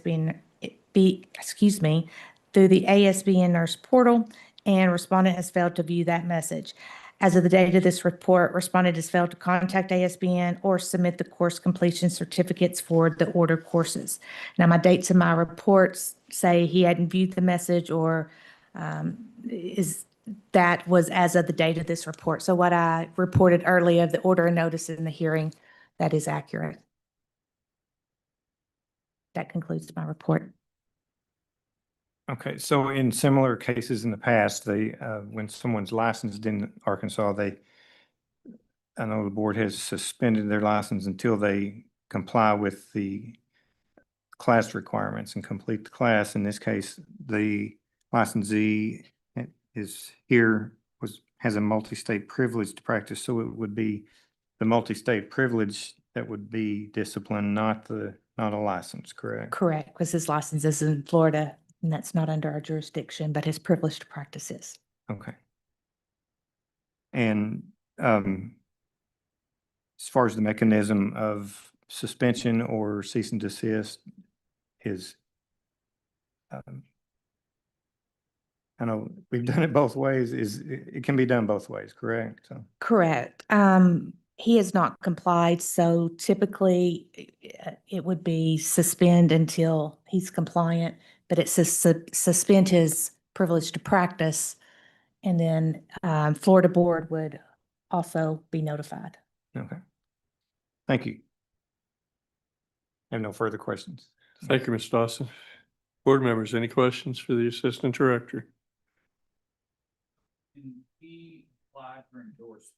through the ASBN nurse portal, and respondent has failed to view that message. As of the date of this report, respondent has failed to contact ASBN or submit the course completion certificates for the ordered courses. Now, my dates in my reports say he hadn't viewed the message, or that was as of the date of this report. So what I reported earlier of the order and notice in the hearing, that is accurate. That concludes my report. Okay, so in similar cases in the past, when someone's licensed in Arkansas, I know the board has suspended their license until they comply with the class requirements and complete the class. In this case, the licensee has a multi-state privilege to practice, so it would be the multi-state privilege that would be discipline, not a license, correct? Correct, because his license is in Florida, and that's not under our jurisdiction, but his privilege to practice is. Okay. And as far as the mechanism of suspension or cease and desist is, I know we've done it both ways, it can be done both ways, correct? So. Correct. He has not complied, so typically it would be suspend until he's compliant, but it's suspend his privilege to practice, and then Florida board would also be notified. Okay. Thank you. I have no further questions. Thank you, Ms. Dawson. Board members, any questions for the Assistant Director? He applied for endorsement.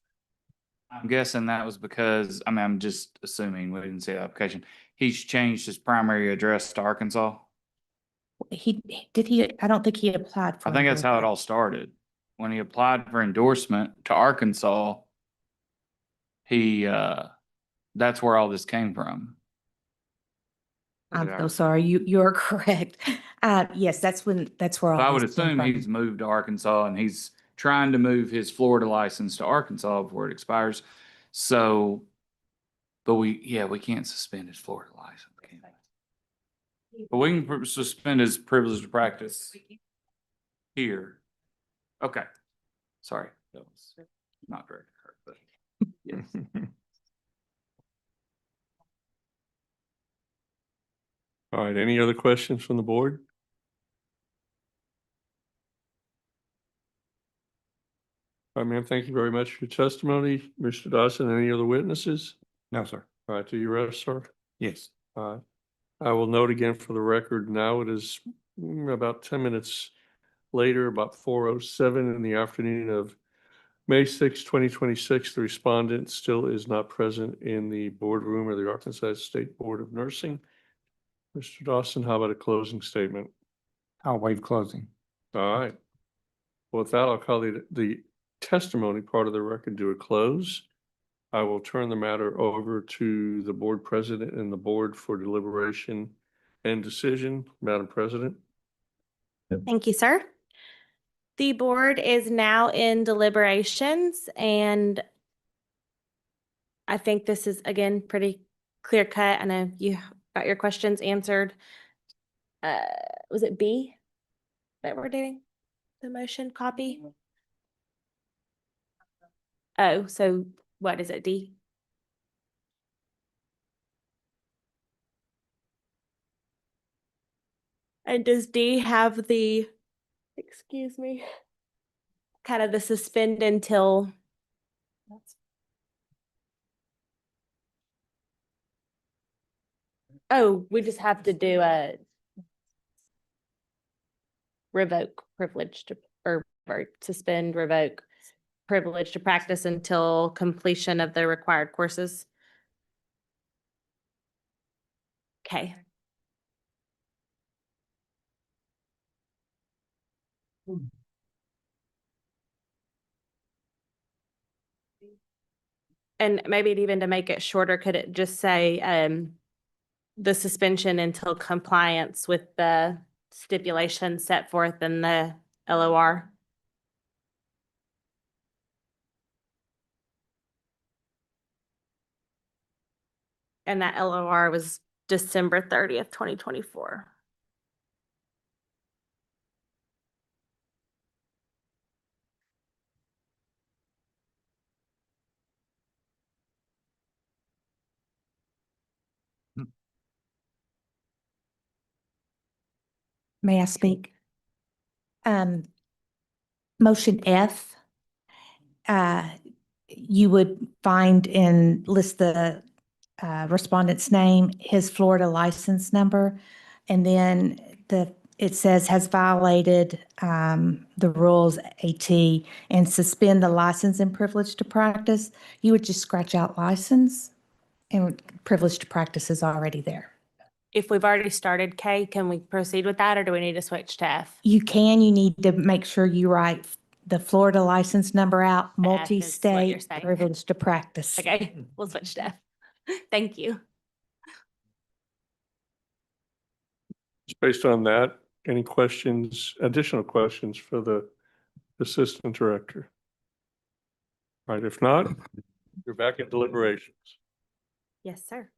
I'm guessing that was because, I'm just assuming, we didn't see the application. He's changed his primary address to Arkansas. I don't think he applied for. I think that's how it all started. When he applied for endorsement to Arkansas, that's where all this came from. I'm so sorry. You're correct. Yes, that's where So I all would this came assume from. he's moved to Arkansas and he's trying to move his Florida license to Arkansas before it expires. So, but we can't suspend his Florida license. Can we? But we can suspend his privilege to practice here. Okay. Sorry, that was not directed at her, but yes. All right, any other questions from the board? All right, ma'am, thank you very much for your testimony. Mr. Dawson, any other witnesses? No, sir. All right, do you rest, sir? Yes. All right. I will note again for the record, now it is about 10 minutes later, about 4:07 in the afternoon of May 6, 2026. The respondent still is not present in the boardroom of the Arkansas State Board of Nursing. Mr. Dawson, how about a closing statement? I'll waive closing. All right. Well, with that, I'll call the testimony part of the record to a close. I will turn the matter over to the board president and the board for deliberation and decision. Madam President. Thank you, sir. The board is now in deliberations, and I think this is, again, pretty clear cut. I know you got your questions answered. Was it B that we're doing? The motion copy? Oh, so what is it, D? And does D have the, excuse me, kind of the suspend until? Oh, we just have to do a revoke privilege to, or suspend, revoke privilege to practice until completion of the required courses. Okay. And maybe even to make it shorter, could it just say, the suspension until compliance with the stipulations set forth in the LOR? And that LOR was December 30th, 2024. May I speak? Motion F, you would find and list the respondent's name, his Florida license number, and then it says has violated the rules AT and suspend the license and privilege to practice. You would just scratch out license and privilege to practice is already there. If we've already started K, can we proceed with that, or do we need to switch to F? You need to make sure you write the Florida license number out, F is what you're multi-state saying. privilege to practice. Okay, we'll switch to F. Thank you. Based on that, any questions, additional questions for the assistant director? All right, if not, you're back in deliberations. Yes, sir.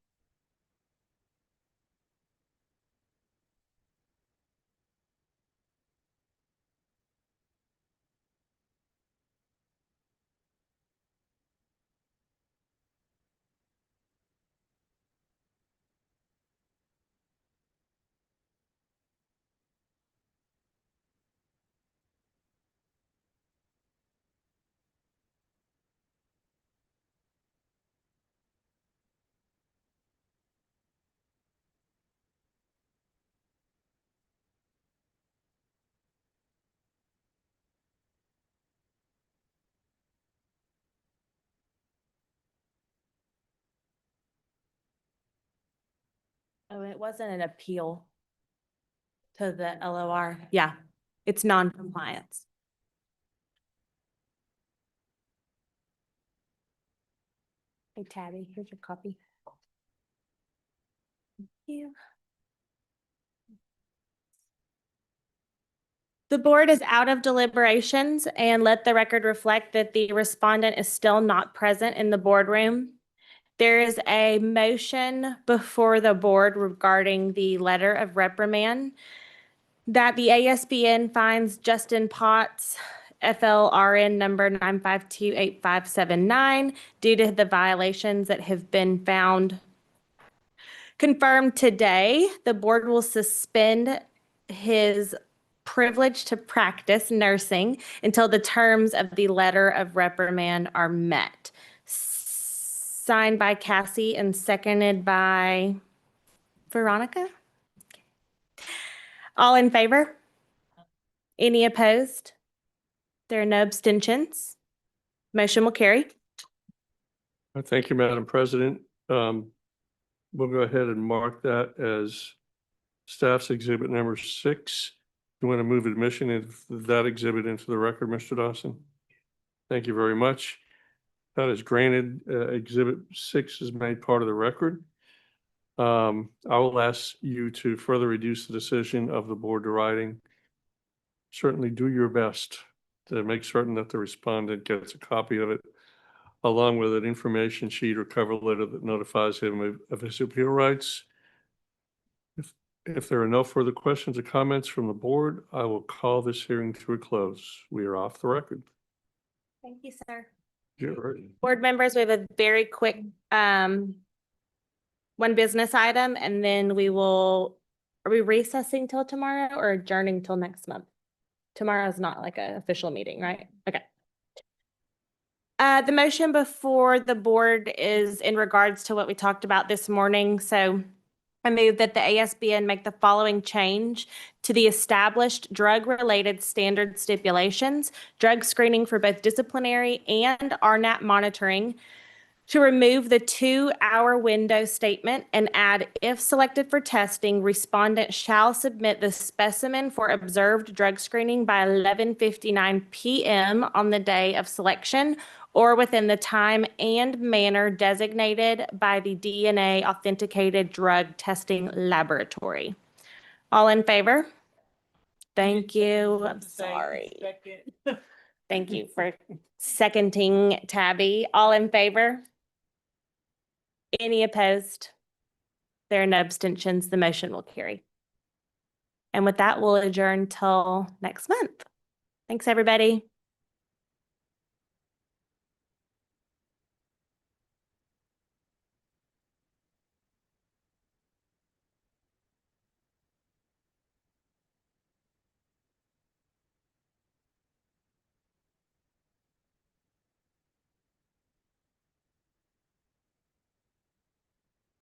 Oh, it wasn't an appeal to the LOR. Yeah, it's non-compliance. Hey, Tabby, here's your copy. Thank you. The board is out of deliberations, and let the record reflect that the respondent is still not present in the boardroom. There is a motion before the board regarding the letter of reprimand that the ASBN finds Justin Potts, FLRN number 9528579, due to the violations that have been found confirmed today. The board will suspend his privilege to practice nursing until the terms of the letter of reprimand are met. Signed by Cassie and seconded by Veronica. All in favor? Any opposed? There are no abstentions. Motion will carry. Thank you, Madam President. We'll go ahead and mark that as staff's exhibit number 6. You want to move admission of that exhibit into the record, Mr. Dawson? Thank you very much. That is granted. Exhibit 6 is made part of the record. I will ask you to further reduce the decision of the board to writing. Certainly do your best to make certain that the respondent gets a copy of it, along with an information sheet or cover letter that notifies him of his appeal rights. If there are no further questions or comments from the board, I will call this hearing to a close. We are off the record. Thank you, sir. You're ready. Board members, we have a very quick one business item, and then are we recessing till tomorrow or adjourning till next month? Tomorrow is not like an official meeting, right? Okay. The motion before the board is in regards to what we talked about this morning. So I move that the ASBN make the following change to the established drug-related standard stipulations, drug screening for both disciplinary and RNAP monitoring, to remove the 2-hour window statement and add, if selected for testing, respondent shall submit the specimen for observed drug screening by 11:59 p.m. on the day of selection or within the time and manner designated by the DNA authenticated drug testing laboratory. All in favor? Thank you. I'm sorry. Thank you for seconding, Tabby. All in favor? Any opposed? There are no abstentions. The motion will carry. And with that, we'll adjourn till next month. Thanks, everybody.